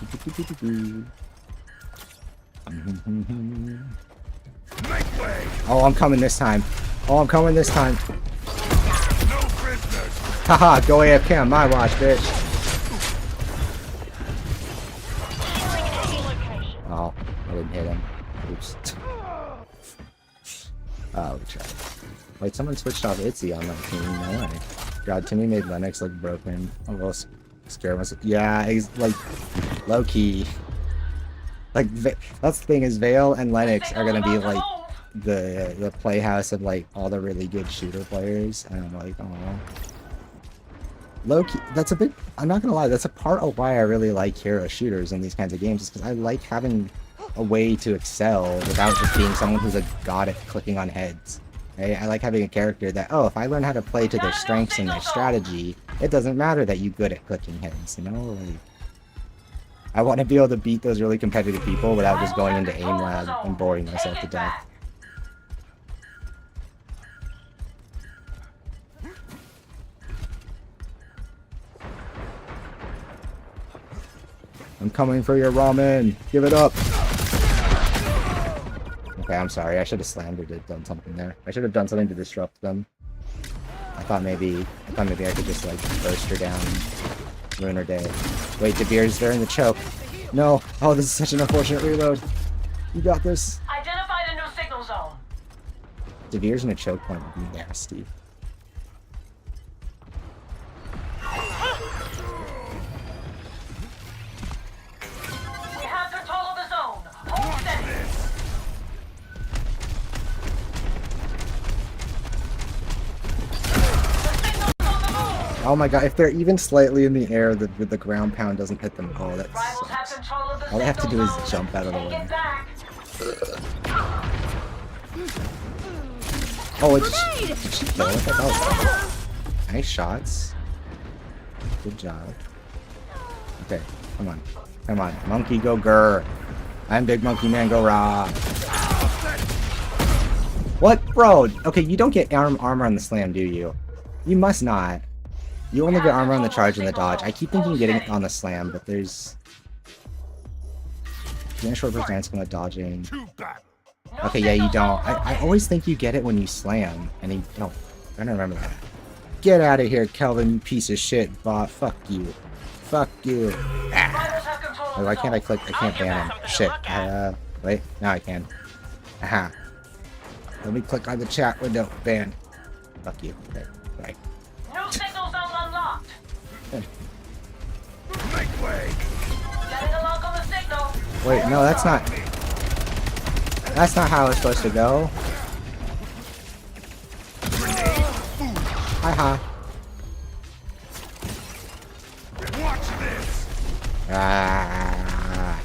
Make way. Oh, I'm coming this time. Oh, I'm coming this time. No prisoners. Haha, go AFK on my watch, bitch. Oh, I didn't hit him. Oops. Oh, we tried. Wait, someone switched off Itzy on that team. No way. God, Timmy made Lennox look broken. I'm a little scared myself. Yeah, he's like low key. Like that's the thing is Vale and Lennox are gonna be like the playhouse of like all the really good shooter players, and I'm like, oh, low key. That's a bit. I'm not gonna lie. That's a part of why I really like hero shooters in these kinds of games, is because I like having a way to excel without just being someone who's a god at clicking on heads I like having a character that, oh, if I learn how to play to their strengths and their strategy, it doesn't matter that you're good at clicking heads, you know? Like, I want to be able to beat those really competitive people without just going into aim lab and boring myself to death. I'm coming for your ramen. Give it up. Okay, I'm sorry. I should have slammed or done something there. I should have done something to disrupt them. I thought maybe I could just like burst her down and ruin her day. Wait, De Beers, they're in the choke. No. Oh, this is such an unfortunate reload. You got this. Identified a new signal zone. De Beers in a choke point would be nasty. We have control of the zone. Hold steady. The signal's on the move. Oh my god, if they're even slightly in the air, the ground pound doesn't hit them. Oh, that Rivals have sucks. control of the All they have to do is signal zone. jump out of the Take way. it back. Oh, did she kill it? That was nice shots. Good job. Okay, come on. Come on. Monkey go grr. I'm Big Monkey Man go rah. What? Bro, okay, you don't get armor on the slam, do you? You must not. You only get armor on the charge and the dodge. I keep thinking getting it on the slam, but there's... Gain short burst dance from the dodging. Okay, yeah, you don't. I always think you get it when you slam, and you don't. I don't remember that. Get out of here, Kelvin, you piece of shit bot. Fuck you. Fuck you. Ah. Oh, why can't I click? I can't ban him. Shit. Wait. Now I can. Aha. Let me click on the chat window. Ban. Fuck you. Okay. Right. New signal zone unlocked. Make way! Getting a lock on the signal. Wait, no, that's not... That's not how it's supposed to go. Haha. Watch this! Ah.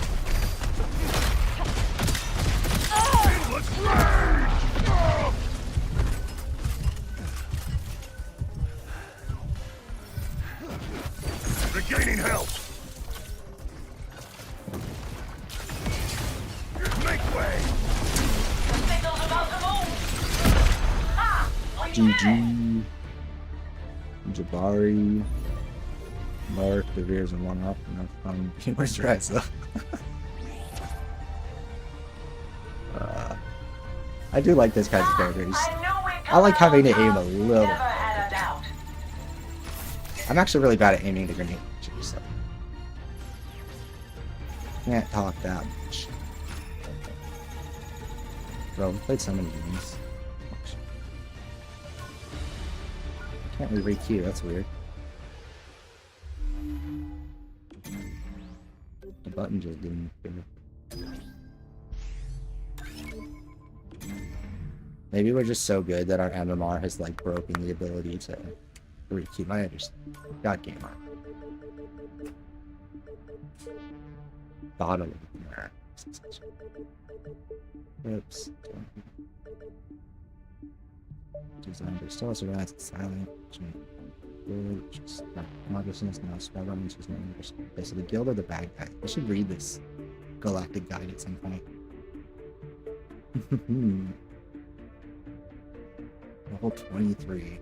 Endless rage! They're gaining health! Make way! The signal's about to move. Ah! GG. Jabari. Mark, De Beers, and one up. Where's your eyes, though? I do like this kinds of characters. I like having to aim a little. Never had a doubt. I'm actually really bad at aiming the grenade launchers, so can't talk that much. Bro, we played so many games. Can't we re-queue? That's weird. The button just didn't appear. Maybe we're just so good that our MMR has like broken the ability to re-queue. I understand. God gamer. Bottom there. Oops. Design, but still also runs silent. Moderness now spell running to his okay, so the Guild of the Bad Guy. I should read this galactic guide at some point. Level 23.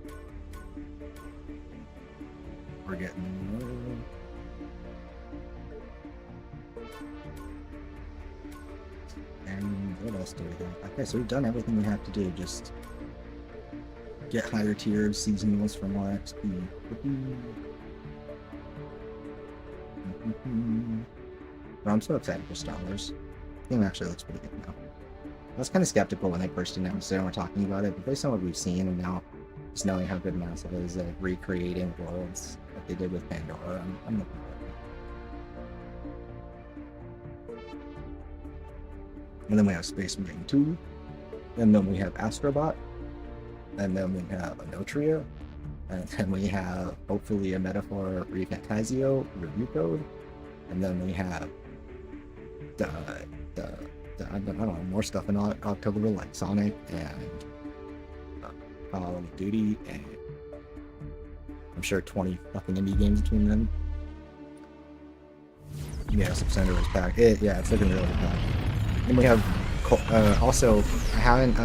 We're getting low. And what else do we have? Okay, so we've done everything we have to do. Just get higher tier seasonals for more XP. But I'm so excited for Star Wars. The game actually looks pretty good now. I was kind of skeptical when they first announced it and were talking about it, but based on what we've seen and now just knowing how good Massive is at recreating worlds like they did with Pandora, I'm looking forward to it. And then we have Space Marine 2, and then we have Astrobot, and then we have Anotria, and then we have hopefully a Metaphor Refantasio review code, and then we have the I don't know, more stuff in October like Sonic and Call of Duty, and I'm sure 20 fucking indie games between them. Yeah, Subsender was packed. Yeah, it's looking really packed. And we have also, I haven't,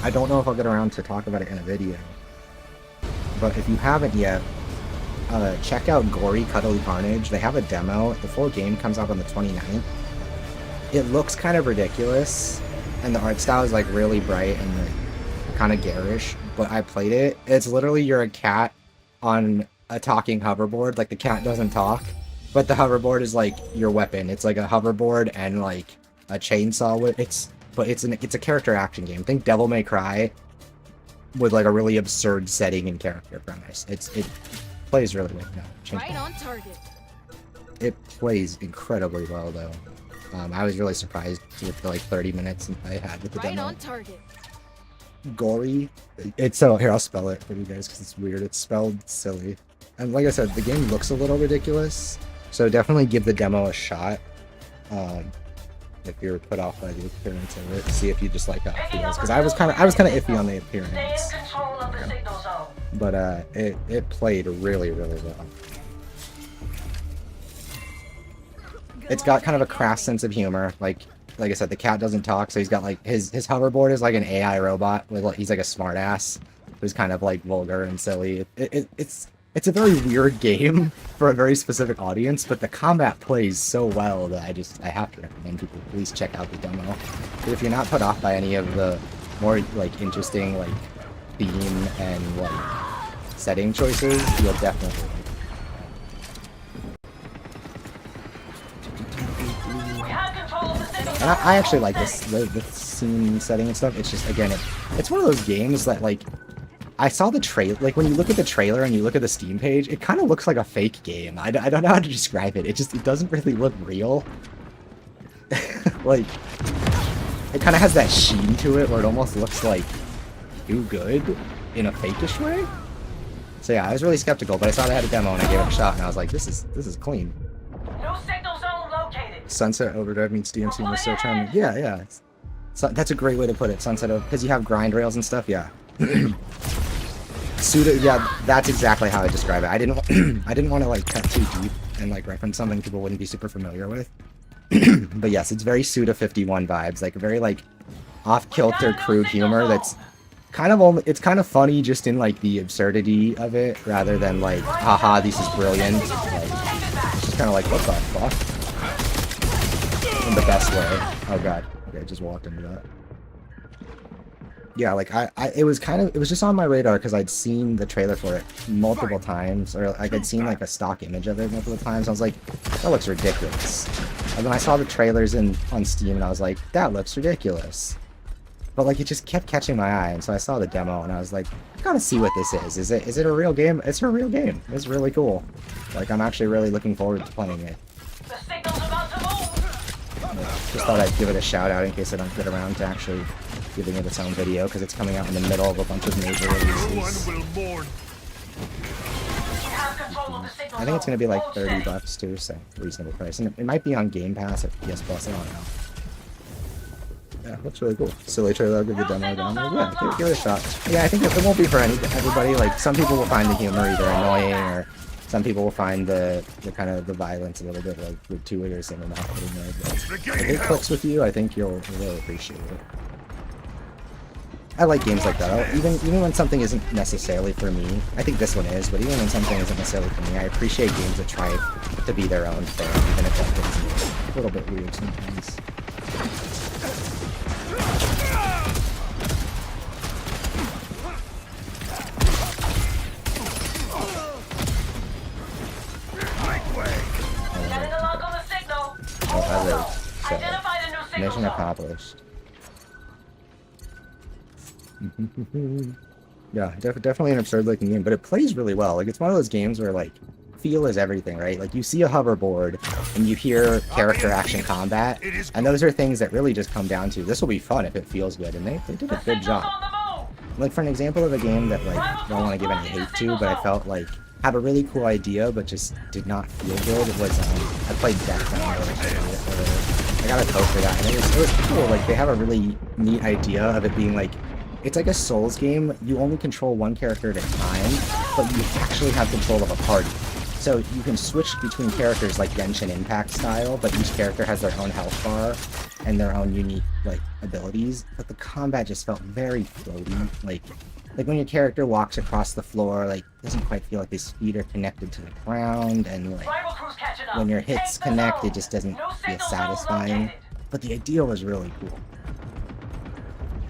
I don't know if I'll get around to talk about it in a video, but if you haven't yet, check out Gory Cuddly Carnage. They have a demo. The full game comes out on the 29th. It looks kind of ridiculous, and the art style is like really bright and like, kind of garish, but I played it. It's literally you're a cat on a talking hoverboard. Like the cat doesn't talk, but the hoverboard is like your weapon. It's like a hoverboard and like a chainsaw with it's a character action game. Think Devil May Cry with like a really absurd setting and character premise. It plays really well. No, Right on target. it plays incredibly well though. I was really surprised with the like 30 minutes I had with the Right demo. on target. Gory. It's so here I'll spell it for you guys because it's weird. It's spelled silly, and like I said, the game looks a little ridiculous. So definitely give the demo a shot. If you're put off by the appearance of it, see if you just like how it feels. Because I was kind of iffy on the Stay in appearance, control of the signal zone. but it played really well. It's got kind of a crass sense of humor. Like I said, the cat doesn't talk, so he's got like his hoverboard is like an AI robot. With like, he's like a smartass who's kind of like vulgar and silly. It's a very weird game for a very specific audience, but the combat plays so well that I have to recommend people please check out the demo. But if you're not put off by any of the more like interesting like theme and like setting choices, you'll definitely like it. We have control of the signal And zone. I actually like this, the scene setting and stuff. It's just, again, it's one of those games that, like, I saw the trailer, like, when you look at the trailer and you look at the Steam page, it kind of looks like a fake game. I don't know how to describe it. It doesn't really look real. Like, it kind of has that sheen to it where it almost looks, like, too good in a fakeish way. So yeah, I was really skeptical, but I saw they had a demo and I gave it a shot and I was like, this is clean. New signal zone located. Sunset Overdrive meets DMC was so charming. Yeah. So that's a great way to put it. Sunset Overdrive, because you have grind rails and stuff. Yeah. Yeah, that's exactly how I describe it. I didn't want to like cut too deep and like reference something people wouldn't be super familiar with. But yes, it's very Suda 51 vibes, like very like off-kilter, crude humor. That's kind of it's kind of funny just in like the absurdity of it, rather than like, haha, this is brilliant. Like, it's just kind of like, what the fuck? In the best way. Oh god. Okay, I just walked into that. Yeah, like it was just on my radar because I'd seen the trailer for it multiple times, or like I'd seen like a stock image of it multiple times. I was like, that looks ridiculous. And then I saw the trailers on Steam and I was like, that looks ridiculous. But like it just kept catching my eye, and so I saw the demo and I was like, I gotta see what this is. Is it a real game? It's a real game. It's really cool. Like I'm actually really looking forward to playing it. The signal's about to move. Just thought I'd give it a shout out in case I don't get around to actually giving it its own video, because it's coming out in the middle of a bunch of major releases. One will mourn. We have control of the signal I think it's gonna be like zone. Hold steady. $30 too, so reasonable price. And it might be on Game Pass or PS Plus, I don't know. Yeah, looks really cool. Silly trailer, I'll give the demo a download. Yeah, give it a shot. Yeah, I think it won't be for everybody. Like, some people will find the humor either annoying, or some people will find the kind of the violence a little bit like gratuitous and not putting there. But if it clicks with you, I think you'll really appreciate it. I like games like that. Even when something isn't necessarily for me, I think this one is, but even when something isn't necessarily for me, I appreciate games that try to be their own thing, even if that thing's a little bit weird sometimes. Getting a lock on the signal. So, Identified a new signal mission zone. accomplished. Yeah, definitely an absurd looking game, but it plays really well. Like, it's one of those games where, like, feel is everything, right? Like, you see a hoverboard, and you hear character action combat, and those are things that really just come down to, this will be fun if it feels good, and they did a good job. On the move. Like, for an example of a game that, like, I don't want to give any hate to, but I felt like had a really cool idea, but just did not feel good, it was, I played Deathbound. I got a code for that, and it was cool. Like, they have a really neat idea of it being, like, It's like a Souls game. You only control one character at a time, but you actually have control of a party. So you can switch between characters like Genshin Impact style, but each character has their own health bar and their own unique like abilities. But the combat just felt very floaty. Like when your character walks across the floor, like it doesn't quite feel like his feet are connected to the ground, and like Rival crews catching up. when your hits Take the connect, zone. it just doesn't No feel signal zone satisfying. located. But the idea was really cool.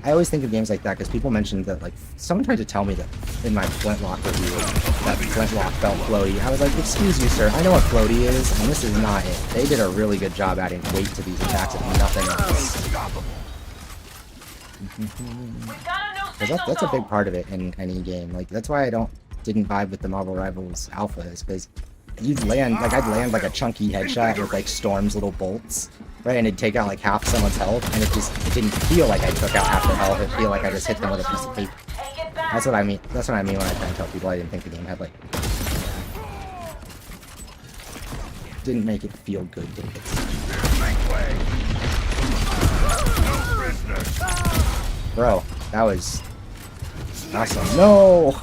I always think of games like that because people mentioned that, like, someone tried to tell me that in my Flintlock review that Flintlock felt floaty. I was like, excuse you, sir, I know what floaty is, and this is not it. They did a really good job adding weight to these attacks and nothing else. We've got a new 'Cause signal that's a big zone. part of it in any game. Like, that's why I didn't vibe with the Marvel Rivals Alpha, is because I'd land like a chunky headshot with like Storm's little bolts, right? And it'd take out like half someone's health, and it didn't feel like I took out half their health. It feel like I just hit them with a piece of paper. Take it back. That's what I mean. That's what I mean when I try and tell people I didn't think the game had like didn't make it feel good to hit. Make way. No prisoners. Bro, that was awesome. No!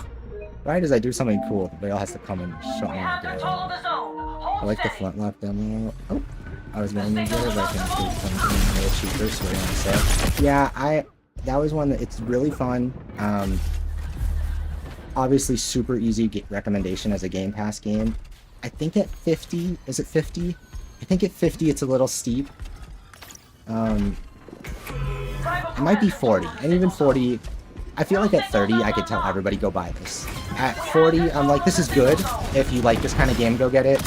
Right as I do something cool, everybody else has to come and shut We me have control down. of the zone. I Hold like the steady. Flintlock demo. Oh, I was going to get it, but I can do something a little cheaper, so we're gonna say. Yeah, that was one that it's really fun. Obviously super easy recommendation as a Game Pass game. I think at 50, is it 50? I think at 50 it's a little steep. Rival It might be crew 40, has and even signal zone. 40, I feel like at 30 I could tell everybody go buy this. At 40, I'm like, this is good. If you like this kind of game, go get it.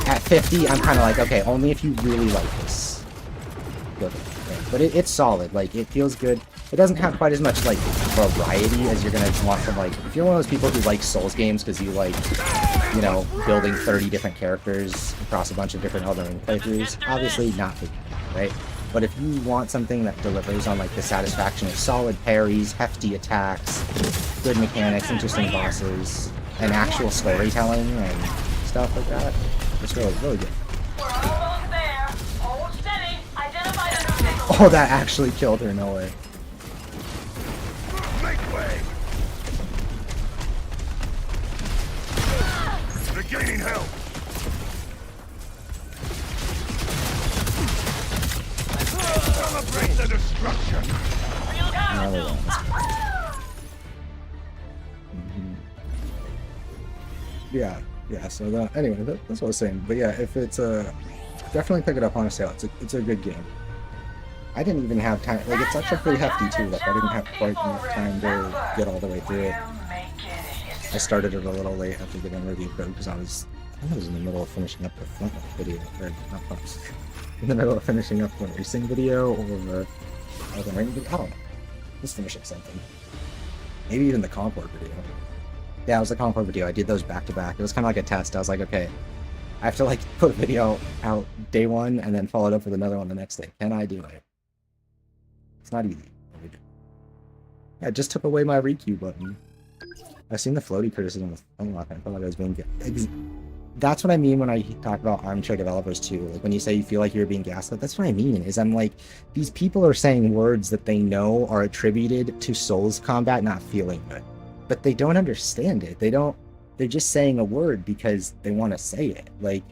At 50, I'm kind of like, okay, only if you really like this. Go get it. But it's solid, like, it feels good. It doesn't have quite as much, like, variety as you're gonna want from, like, if you're one of those people who like Souls games because you like, you know, building 30 different characters across a bunch of different Elden Ring playthroughs, obviously not for you, right? But if you want something that delivers on like the satisfaction of solid parries, hefty attacks, good mechanics, interesting bosses, and actual storytelling and stuff like that, it's really, really good. We're almost there. Hold steady. Identify the new signal. Oh, that actually killed her, no way. Make way. They're gaining help. Celebrate the destruction. Another one. Yeah, so that, anyway, that's what I was saying. But yeah, if it's definitely pick it up on a sale. It's a good game. I didn't even have time, like, it's actually pretty hefty too. Like, I didn't have quite enough time to get all the way through it. I started it a little late after getting review code because I was in the middle of finishing up the Flintlock video, or not Flintlock, in the middle of finishing up the racing video or the Elden Ring video. I don't know. Just finishing something. Maybe even the Concord video. Yeah, it was the Concord video. I did those back to back. It was kind of like a test. I was like, okay, I have to like put a video out day one and then follow it up with another one the next day. Can I do it? It's not easy. Yeah, it just took away my requeue button. I've seen the floaty criticism with Unlock, and I felt like I was being... That's what I mean when I talk about armchair developers too. Like when you say you feel like you're being gaslit, that's what I mean. Is I'm like, these people are saying words that they know are attributed to Souls combat not feeling good, but they don't understand it. They're just saying a word because they want to say it. Like,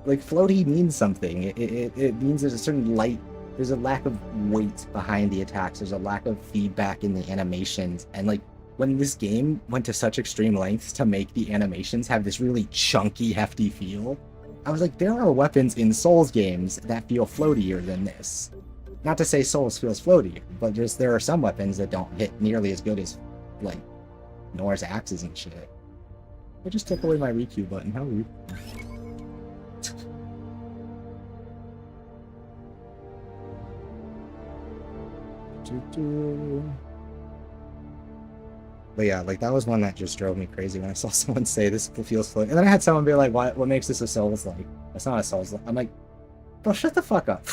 like floaty means something. It means there's a certain light. There's a lack of weight behind the attacks. There's a lack of feedback in the animations, and like. When this game went to such extreme lengths to make the animations have this really chunky, hefty feel, I was like, there are weapons in Souls games that feel floatier than this. Not to say Souls feels floatier, but just there are some weapons that don't hit nearly as good as, like, Nor's axes and shit. I just took away my requeue button, how rude. But yeah, like that was one that just drove me crazy when I saw someone say this feels floaty. And then I had someone be like, what makes this a Souls-like? That's not a Souls-like. I'm like, bro, shut the fuck up.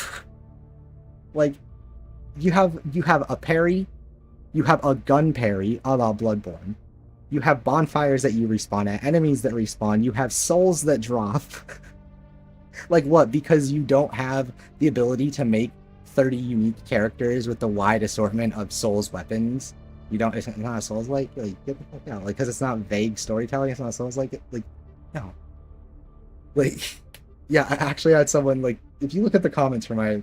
Like, you have a parry, you have a gun parry a la Bloodborne. You have bonfires that you respawn at, enemies that respawn, you have souls that drop. Like what? Because you don't have the ability to make 30 unique characters with the wide assortment of Souls weapons. You don't, it's not a Souls-like, get the fuck out. Like, because it's not vague storytelling, it's not Souls-like, like, no. Like, yeah, I actually had someone, like, if you look at the comments for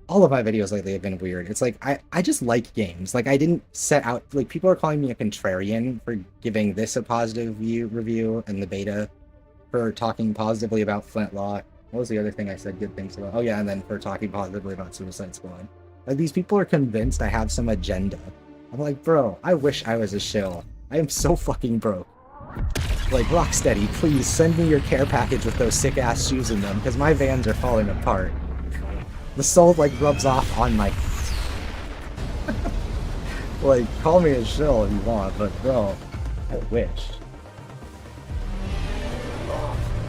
all of my videos lately have been weird. It's like, I just like games. Like, I didn't set out, like, people are calling me a contrarian for giving this a positive review and the beta, for talking positively about Flintlock. What was the other thing I said good things about? Oh yeah, and then for talking positively about Suicide Squad. Like, these people are convinced I have some agenda. I'm like, bro, I wish I was a shill. I am so fucking broke. Like, Rocksteady, please send me your care package with those sick-ass shoes in them, because my Vans are falling apart. The sole, like, rubs off on my... Like, call me a shill if you want, but bro, I wish.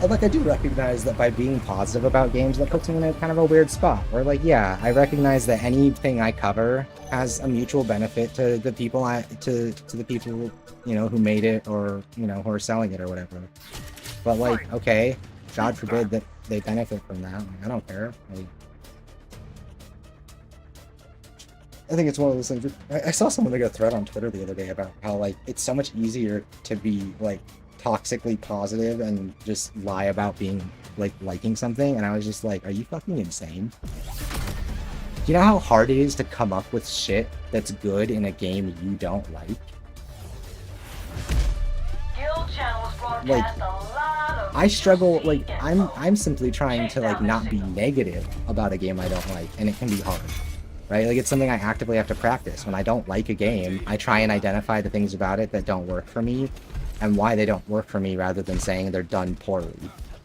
And, like, I do recognize that by being positive about games, that puts me in a kind of a weird spot. Where, like, yeah, I recognize that anything I cover has a mutual benefit to the people to the people, you know, who made it, or, you know, who are selling it or whatever. But, like, okay, God forbid that they benefit from that. Like, I don't care. Like, I think it's one of those things. I saw someone make a thread on Twitter the other day about how, like, it's so much easier to be, like, toxically positive and just lie about being, like, liking something, and I was just like, are you fucking insane? Do you know how hard it is to come up with shit that's good in a game you don't like? Guild channels broadcast Like, a lot of I struggle, like, info. I'm simply trying to, like, not be negative about a game I don't like, and it can be hard. Right? Like, it's something I actively have to practice. When I don't like a game, I try and identify the things about it that don't work for me, and why they don't work for me, rather than saying they're done poorly.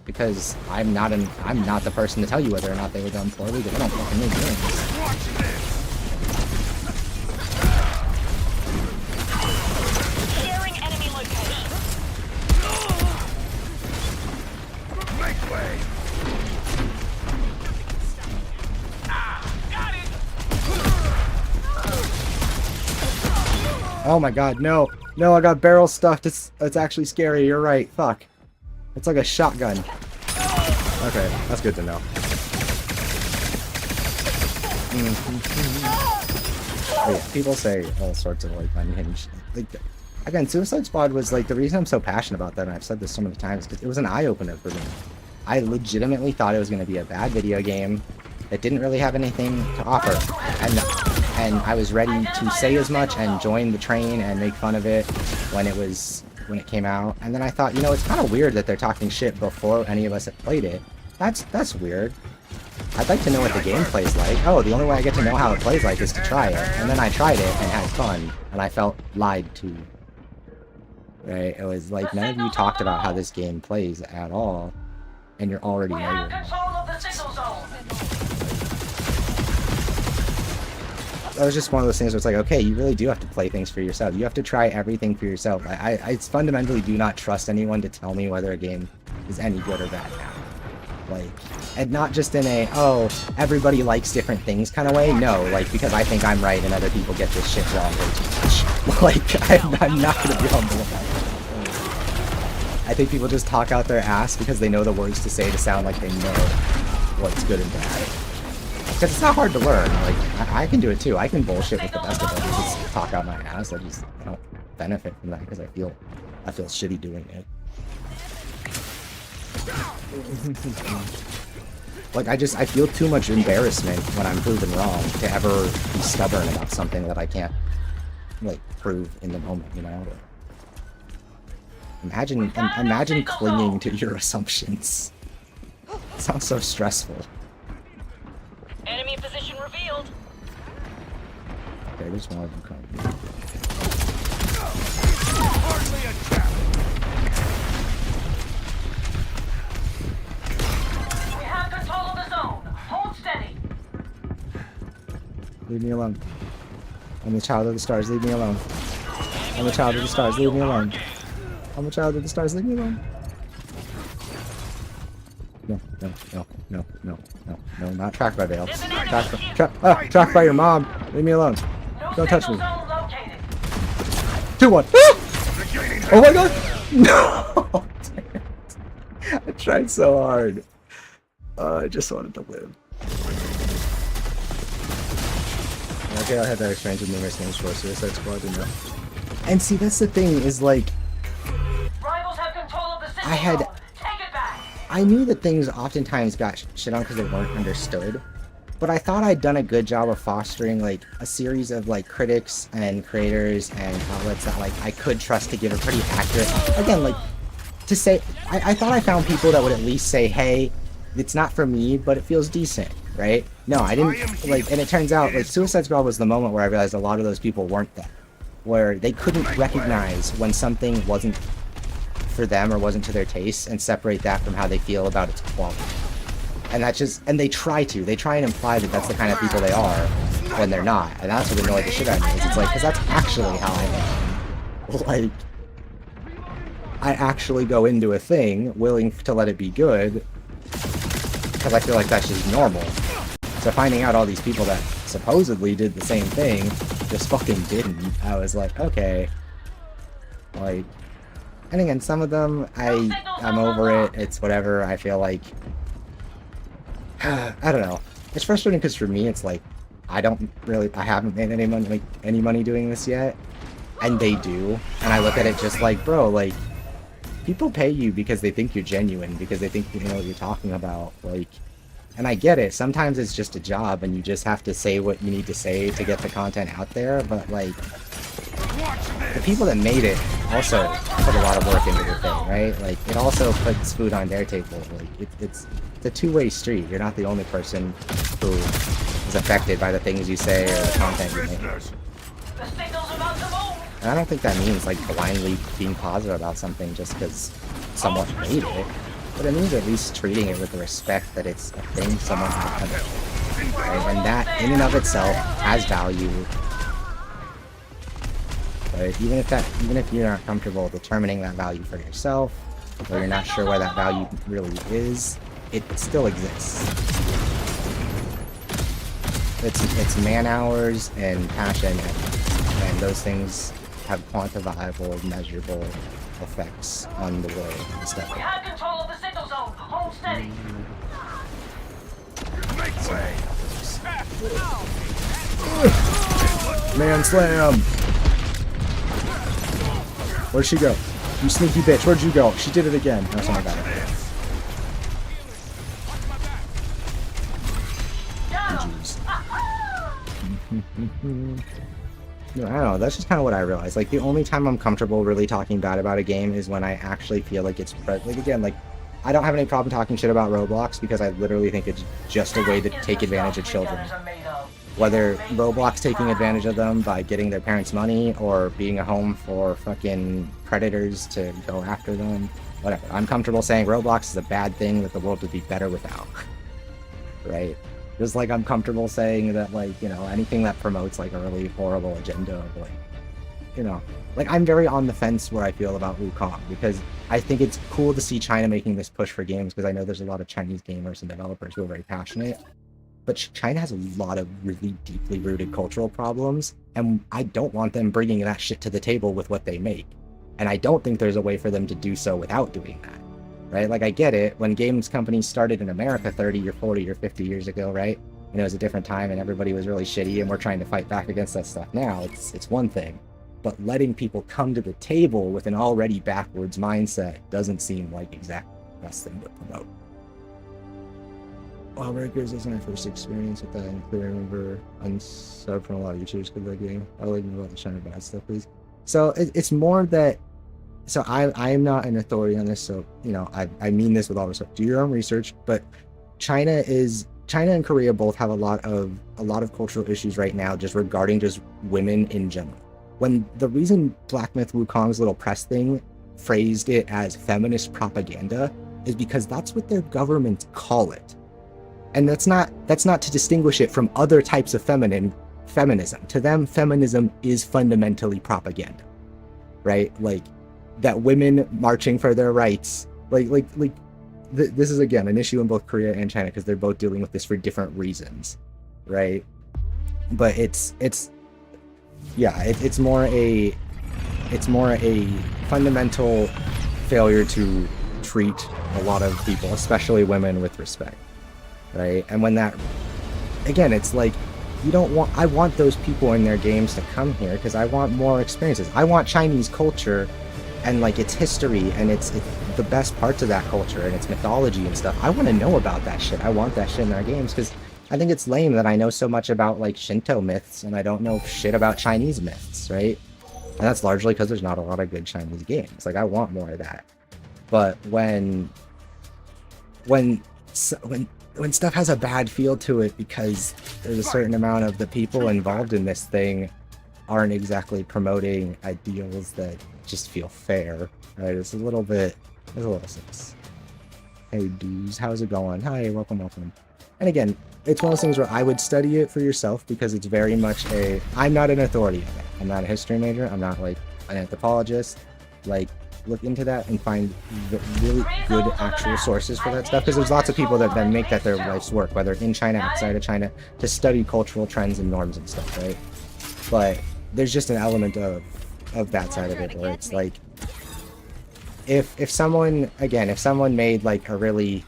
Because I'm not the person to tell you whether or not they were done poorly, because I don't fucking make games. Watch this! Sharing enemy location. Make way! Oh my god, no! No, I got barrel stuffed. It's actually scary, you're right. Fuck. It's like a shotgun. Okay, that's good to know. Oh, yeah, people say all sorts of, like, unhinged. Like, again, Suicide Squad was, like, the reason I'm so passionate about that, and I've said this so many times, because it was an eye-opener for me. I legitimately thought it was going to be a bad video game that didn't really have anything to offer. And I was ready to say as much and join the train and make fun of it when it came out. And then I thought, you know, it's kind of weird that they're talking shit before any of us have played it. That's weird. I'd like to know what the game plays like. Oh, the only way I get to know how it plays like is to try it. And then I tried it and had fun, and I felt lied to. Right? It was like, none of you talked about how this game plays at all, and you're already We have negative. control of the signal zone. That was just one of those things where it's like, okay, you really do have to play things for yourself. You have to try everything for yourself. I fundamentally do not trust anyone to tell me whether a game is any good or bad now. Like, and not just in a, oh, everybody likes different things kind of way. No, like, because I think I'm right and other people get this shit wrong way too much. Like, I'm not going to be humble about it. I think people just talk out their ass because they know the words to say to sound like they know what's good and bad. Because it's not hard to learn. Like, I can do it too. I can bullshit with the best of them. Just talk out my ass. I don't benefit from that because I feel shitty doing it. Like, I feel too much embarrassment when I'm proven wrong to ever be stubborn about something that I can't, like, prove in the moment, you know? Imagine clinging to your assumptions. It sounds so stressful. Enemy position revealed. Okay, there's one of them coming. Hardly a challenge! We have control of the zone. Hold steady. Leave me alone. I'm the child of the stars, leave me alone. I'm the child of the stars, leave me alone. I'm the child of the stars, leave me alone. No, not tracked by Vale. Tracked by your mom. Leave me alone. Don't touch me. 2-1. Oh my god! No! I tried so hard. I just wanted to live. Okay, I had that experience with numerous games for Suicide Squad, you know. And see, that's the thing, is like, Rivals have control of the signal I had- zone. Take it back. I knew that things oftentimes got shit on because they weren't understood, but I thought I'd done a good job of fostering like a series of like critics and creators and outlets that like I could trust to give a pretty accurate, again, like to say, I thought I found people that would at least say, hey, it's not for me, but it feels decent, right? No, I didn't, like, and it turns out like Suicide Squad was the moment where I realized a lot of those people weren't that, where they couldn't recognize when something wasn't for them or wasn't to their taste and separate that from how they feel about its quality. And that's just, and they try and imply that that's the kind of people they are when they're not. And that's what annoyed the shit out of me, is it's like, because that's actually how I am. Like, I actually go into a thing willing to let it be good because I feel like that's just normal. So finding out all these people that supposedly did the same thing just fucking didn't, I was like, okay. Like, and again, some of them, I'm over it, it's whatever, I feel like, I don't know. It's frustrating because for me, it's like, I haven't made any money doing this yet, and they do, and I look at it just like, bro, like, people pay you because they think you're genuine, because they think you know what you're talking about, like, and I get it, sometimes it's just a job, and you just have to say what you need to say to get the content out there, but like, the people that made it also put a lot of work into the thing, right? Like, it also puts food on their table. Like, it's a two-way street. You're not the only person who is affected by the things you say or the content you make. The signal's about to move. And I don't think that means, like, blindly being positive about something just because someone made it. But it means at least treating it with the respect that it's a thing someone had done. Right? And that, in and of itself, has value. But even if you're not comfortable determining that value for yourself, or you're not sure where that value really is, it still exists. It's man hours and passion, and those things have quantifiable, measurable effects on the world and stuff. We have control of the signal zone. Hold steady. Make way. Man slam! Where'd she go? You sneaky bitch, where'd you go? She did it again. No, something like that. No, I don't know, that's just kind of what I realized. Like, the only time I'm comfortable really talking bad about a game is when I actually feel like it's, like, again, like, I don't have any problem talking shit about Roblox because I literally think it's just a way to take advantage of children. Whether Roblox taking advantage of them by getting their parents' money or being a home for fucking predators to go after them, whatever. I'm comfortable saying Roblox is a bad thing that the world would be better without. Right? Just like I'm comfortable saying that, like, you know, anything that promotes like a really horrible agenda of, like, you know, like, I'm very on the fence where I feel about Wukong, because I think it's cool to see China making this push for games, because I know there's a lot of Chinese gamers and developers who are very passionate. But China has a lot of really deeply rooted cultural problems, and I don't want them bringing that shit to the table with what they make. And I don't think there's a way for them to do so without doing that, right? Like, I get it, when games companies started in America 30 or 40 or 50 years ago, right? And it was a different time and everybody was really shitty and we're trying to fight back against that stuff now. It's one thing. But letting people come to the table with an already backwards mindset doesn't seem like exactly the best thing to promote. Lawbreakers isn't my first experience with that, and I remember unsubbed from a lot of YouTubers because of that game. I like about the China bad stuff, please. So it's more that, so I am not an authority on this, so, you know, I mean this with all respect. Do your own research, but China and Korea both have a lot of cultural issues right now just regarding just women in general. When the reason Black Myth Wukong's little press thing phrased it as feminist propaganda is because that's what their governments call it. And that's not to distinguish it from other types of feminism. To them, feminism is fundamentally propaganda, right? Like, that women marching for their rights, this is, again, an issue in both Korea and China because they're both dealing with this for different reasons, right? But it's more a fundamental failure to treat a lot of people, especially women, with respect. Right? And when that, again, it's like, you don't want, I want those people in their games to come here because I want more experiences. I want Chinese culture and like its history and it's the best parts of that culture and its mythology and stuff. I want to know about that shit. I want that shit in our games because I think it's lame that I know so much about like Shinto myths and I don't know shit about Chinese myths, right? And that's largely because there's not a lot of good Chinese games. Like I want more of that. But when stuff has a bad feel to it because there's a certain amount of the people involved in this thing aren't exactly promoting ideals that just feel fair, right? It's a little sus. Hey dudes, how's it going? Hi, welcome. And again, it's one of those things where I would study it for yourself because it's very much I'm not an authority on it. I'm not a history major. I'm not like an anthropologist. Like, look into that and find really good actual sources for that stuff because there's lots of people that make that their life's work, whether in China, outside of China, to study cultural trends and norms and stuff, right? But there's just an element of that side of it where it's like if someone made like a really,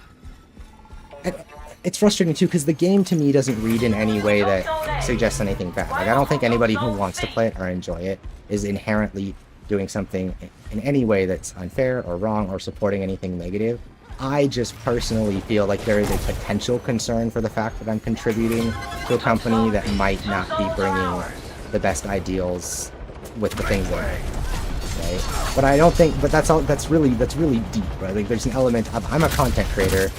it's frustrating too because the game to me doesn't read in any way that suggests anything bad. Like I don't think anybody who wants to play it or enjoy it is inherently doing something in any way that's unfair or wrong or supporting anything negative. I just personally feel like there is a potential concern for the fact that I'm contributing to a company that might not be bringing the best ideals with the things that I do, right? But I don't think, but that's really deep, right? Like there's an element of, I'm a content creator.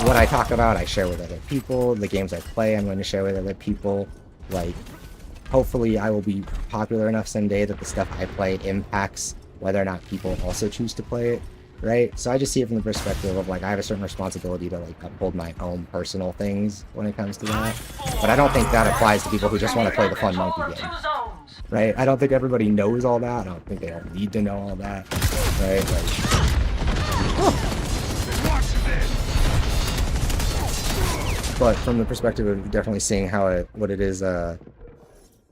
What I talk about, I share with other people. The games I play, I'm going to share with other people. Like, hopefully I will be popular enough someday that the stuff I play impacts whether or not people also choose to play it, right? So I just see it from the perspective of like I have a certain responsibility to like uphold my own personal things when it comes to that. But I don't think that applies to people who just want to play the fun monkey game, right? I don't think everybody knows all that. I don't think they all need to know all that, right? But from the perspective of definitely seeing how what it is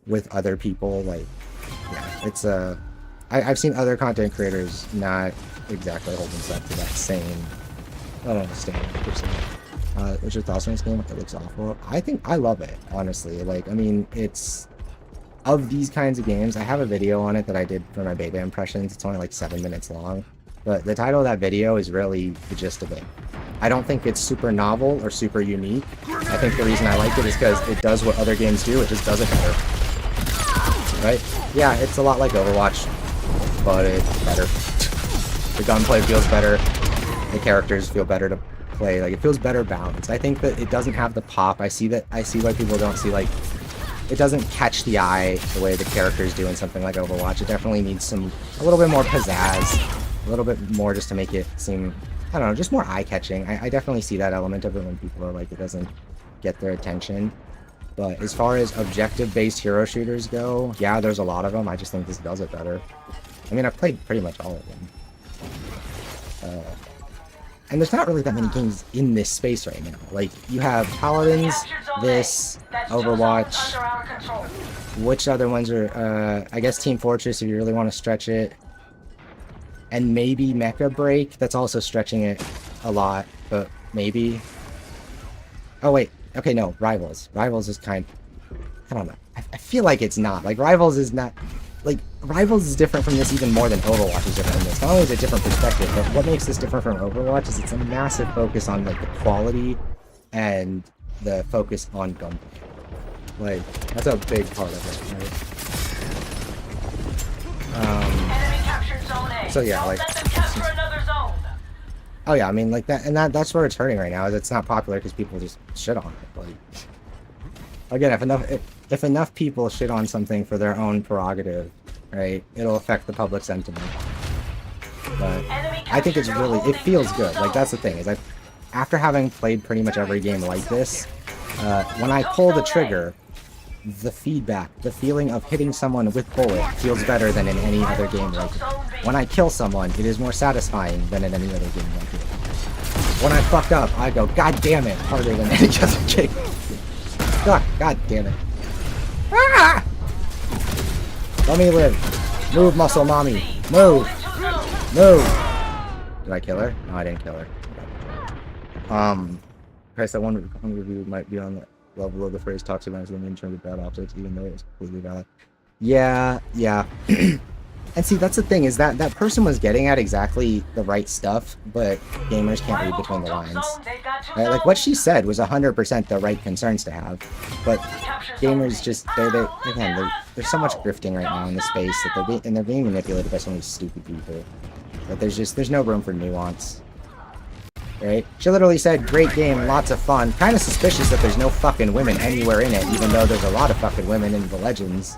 with other people, like, yeah, it's I've seen other content creators not exactly hold themselves to that same, I don't understand per se. What's your thoughts on this game? It looks awful. I think I love it, honestly. Like, I mean, it's of these kinds of games. I have a video on it that I did for my beta impressions. It's only like 7 minutes long, but the title of that video is really the gist of it. I don't think it's super novel or super unique. I think the reason I like it is because it does what other games do. It just does it better. Right? Yeah, it's a lot like Overwatch, but it's better. The gunplay feels better. The characters feel better to play. Like, it feels better balanced. I think that it doesn't have the pop. I see why people don't see, like, it doesn't catch the eye the way the characters do in something like Overwatch. It definitely needs a little bit more pizzazz, a little bit more just to make it seem, I don't know, just more eye-catching. I definitely see that element of it when people are like, it doesn't get their attention. But as far as objective-based hero shooters go, yeah, there's a lot of them. I just think this does it better. I mean, I've played pretty much all of them. And there's not really that many games in this space right now. Like, you have Paladins, this, Overwatch. Which other ones are, I guess Team Fortress if you really want to stretch it. And maybe Mecha Break, that's also stretching it a lot, but maybe. Oh wait, okay, no, Rivals. Rivals is I don't know. I feel like it's not. Like, Rivals is not, like, Rivals is different from this even more than Overwatch is different from this. Not only is it a different perspective, but what makes this different from Overwatch is it's a massive focus on, like, the quality and the focus on gunplay. Like, that's a big part of it, right? So yeah, like, oh yeah, I mean, like, that's where it's hurting right now, is it's not popular because people just shit on it. Like, again, if enough people shit on something for their own prerogative, right, it'll affect the public sentiment. But I think it's really, it feels good. Like, that's the thing, is after having played pretty much every game like this, when I pull the trigger, the feedback, the feeling of hitting someone with bullet feels better than in any other game like it. When I kill someone, it is more satisfying than in any other game like it. When I fuck up, I go, God damn it, harder than any other game. God damn it. Ah! Let me live. Move, muscle mommy. Move. Move. Did I kill her? No, I didn't kill her. Christ, that one review might be on the well below the phrase toxic masculinity in terms of bad optics, even though it's completely valid. Yeah. And see, that's the thing, is that that person was getting at exactly the right stuff, but gamers can't read between the lines. Right? Like, what she said was 100% the right concerns to have, but gamers just, again, there's so much grifting right now in the space that they're being manipulated by so many stupid people. But there's no room for nuance. Right? She literally said, great game, lots of fun. Kind of suspicious that there's no fucking women anywhere in it, even though there's a lot of fucking women in the Legends.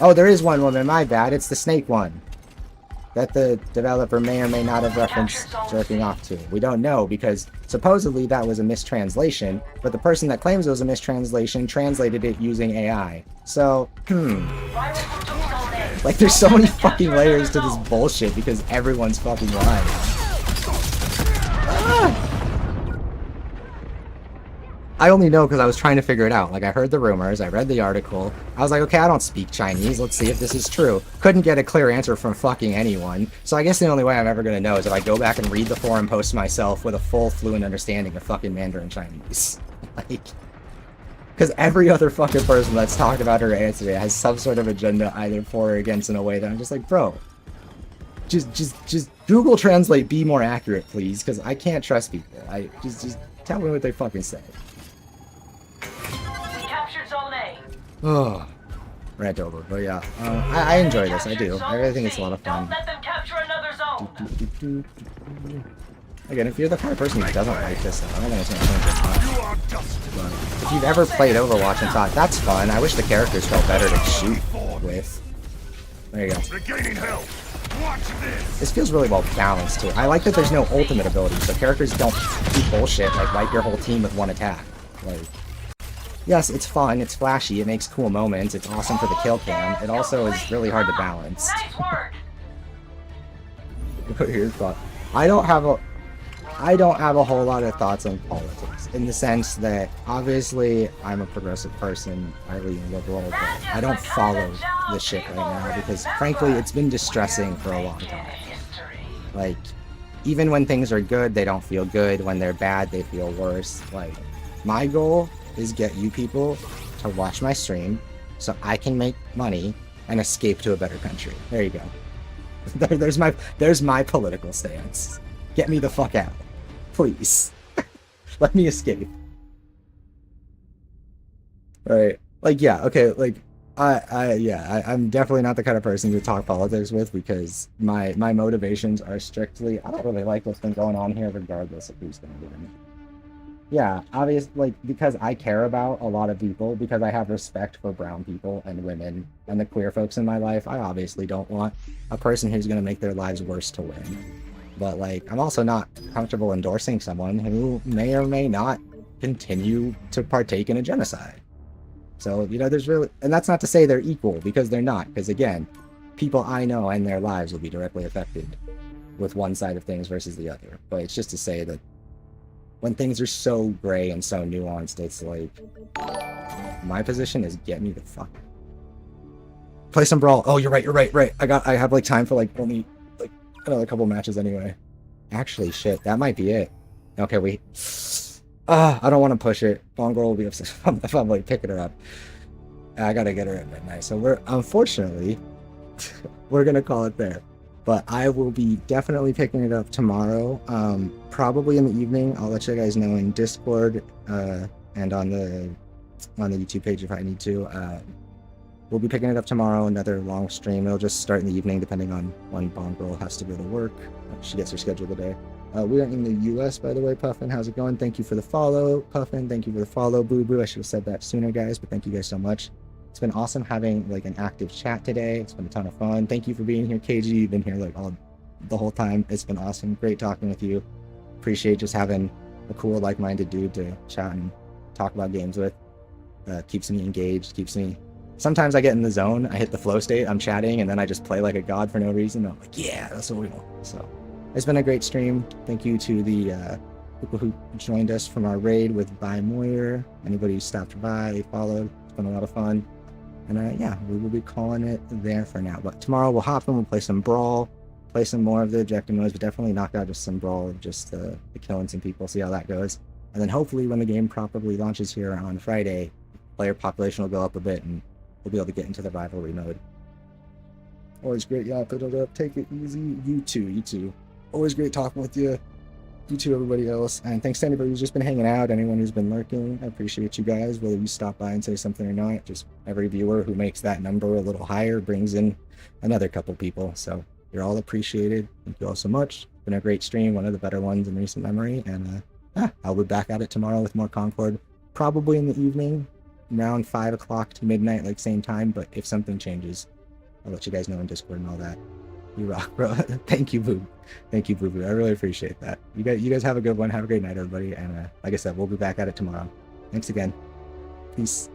Oh, there is one woman, my bad, it's the snake one. That the developer may or may not have referenced jerking off to. We don't know, because supposedly that was a mistranslation, but the person that claims it was a mistranslation translated it using AI. So, like, there's so many fucking layers to this bullshit because everyone's fucking lying. I only know because I was trying to figure it out. Like, I heard the rumors, I read the article. I was like, okay, I don't speak Chinese. Let's see if this is true. Couldn't get a clear answer from fucking anyone. So I guess the only way I'm ever going to know is if I go back and read the forum posts myself with a full fluent understanding of fucking Mandarin Chinese. Like, because every other fucking person that's talked about her answer has some sort of agenda either for or against in a way that I'm just like, bro, just Google Translate, be more accurate, please, because I can't trust people. Just tell me what they fucking say. Oh, rant over, but yeah, I enjoy this. I do. I really think it's a lot of fun. Again, if you're the kind of person who doesn't like this, I don't think it's gonna change your mind. But if you've ever played Overwatch and thought that's fun, I wish the characters felt better to shoot with. There you go. This feels really well balanced too. I like that there's no ultimate ability, so characters don't do bullshit like wipe your whole team with one attack. Like, yes, it's fun, it's flashy, it makes cool moments, it's awesome for the kill cam. It also is really hard to balance. Here's thought. I don't have a whole lot of thoughts on politics, in the sense that obviously I'm a progressive person, highly liberal, but I don't follow this shit right now because frankly it's been distressing for a long time. Like, even when things are good, they don't feel good. When they're bad, they feel worse. Like, my goal is get you people to watch my stream so I can make money and escape to a better country. There you go. There's my political stance. Get me the fuck out. Please. Let me escape. Right. Like, yeah, okay, like, I'm definitely not the kind of person to talk politics with because my motivations are strictly, I don't really like what's been going on here regardless of who's gonna win. Yeah, obviously, like, because I care about a lot of people, because I have respect for brown people and women and the queer folks in my life, I obviously don't want a person who's going to make their lives worse to win. But, like, I'm also not comfortable endorsing someone who may or may not continue to partake in a genocide. So, you know, there's really, and that's not to say they're equal, because they're not, because again, people I know and their lives will be directly affected with one side of things versus the other. But it's just to say that when things are so gray and so nuanced, it's like, my position is get me the fuck. Play some Brawl. Oh, you're right. I have like time for like only like another couple matches anyway. Actually, shit, that might be it. Okay, wait. I don't want to push it. Bongo will be upset if I'm like picking her up. I gotta get her at midnight. So we're, unfortunately, we're gonna call it there. But I will be definitely picking it up tomorrow, probably in the evening. I'll let you guys know in Discord and on the YouTube page if I need to. We'll be picking it up tomorrow, another long stream. It'll just start in the evening depending on when Bomb Girl has to go to work. She gets her schedule today. We are in the US, by the way, Puffin. How's it going? Thank you for the follow, Puffin. Thank you for the follow, Boo Boo. I should have said that sooner, guys, but thank you guys so much. It's been awesome having like an active chat today. It's been a ton of fun. Thank you for being here, KG. You've been here like the whole time. It's been awesome. Great talking with you. Appreciate just having a cool, like-minded dude to chat and talk about games with. Keeps me engaged. Keeps me. Sometimes I get in the zone. I hit the flow state. I'm chatting, and then I just play like a god for no reason. I'm like, yeah, that's what we want. So it's been a great stream. Thank you to the people who joined us from our raid with By Moyer. Anybody who stopped by, followed. It's been a lot of fun. And yeah, we will be calling it there for now. But tomorrow we'll hop in, we'll play some Brawl, play some more of the objective modes, but definitely knock out just some Brawl of just the killing some people, see how that goes. And then hopefully when the game properly launches here on Friday, player population will go up a bit and we'll be able to get into the rivalry mode. Always great, y'all. Put it up. Take it easy. You too. Always great talking with you. You too, everybody else. And thanks to anybody who's just been hanging out, anyone who's been lurking. I appreciate you guys, whether you stop by and say something or not. Just every viewer who makes that number a little higher brings in another couple people. So you're all appreciated. Thank you all so much. It's been a great stream, one of the better ones in recent memory. And I'll be back at it tomorrow with more Concord, probably in the evening, around 5 o'clock to midnight, like same time. But if something changes, I'll let you guys know in Discord and all that. You rock, bro. Thank you, Boo. Thank you, Boo Boo. I really appreciate that. You guys have a good one. Have a great night, everybody. And like I said, we'll be back at it tomorrow. Thanks again. Peace.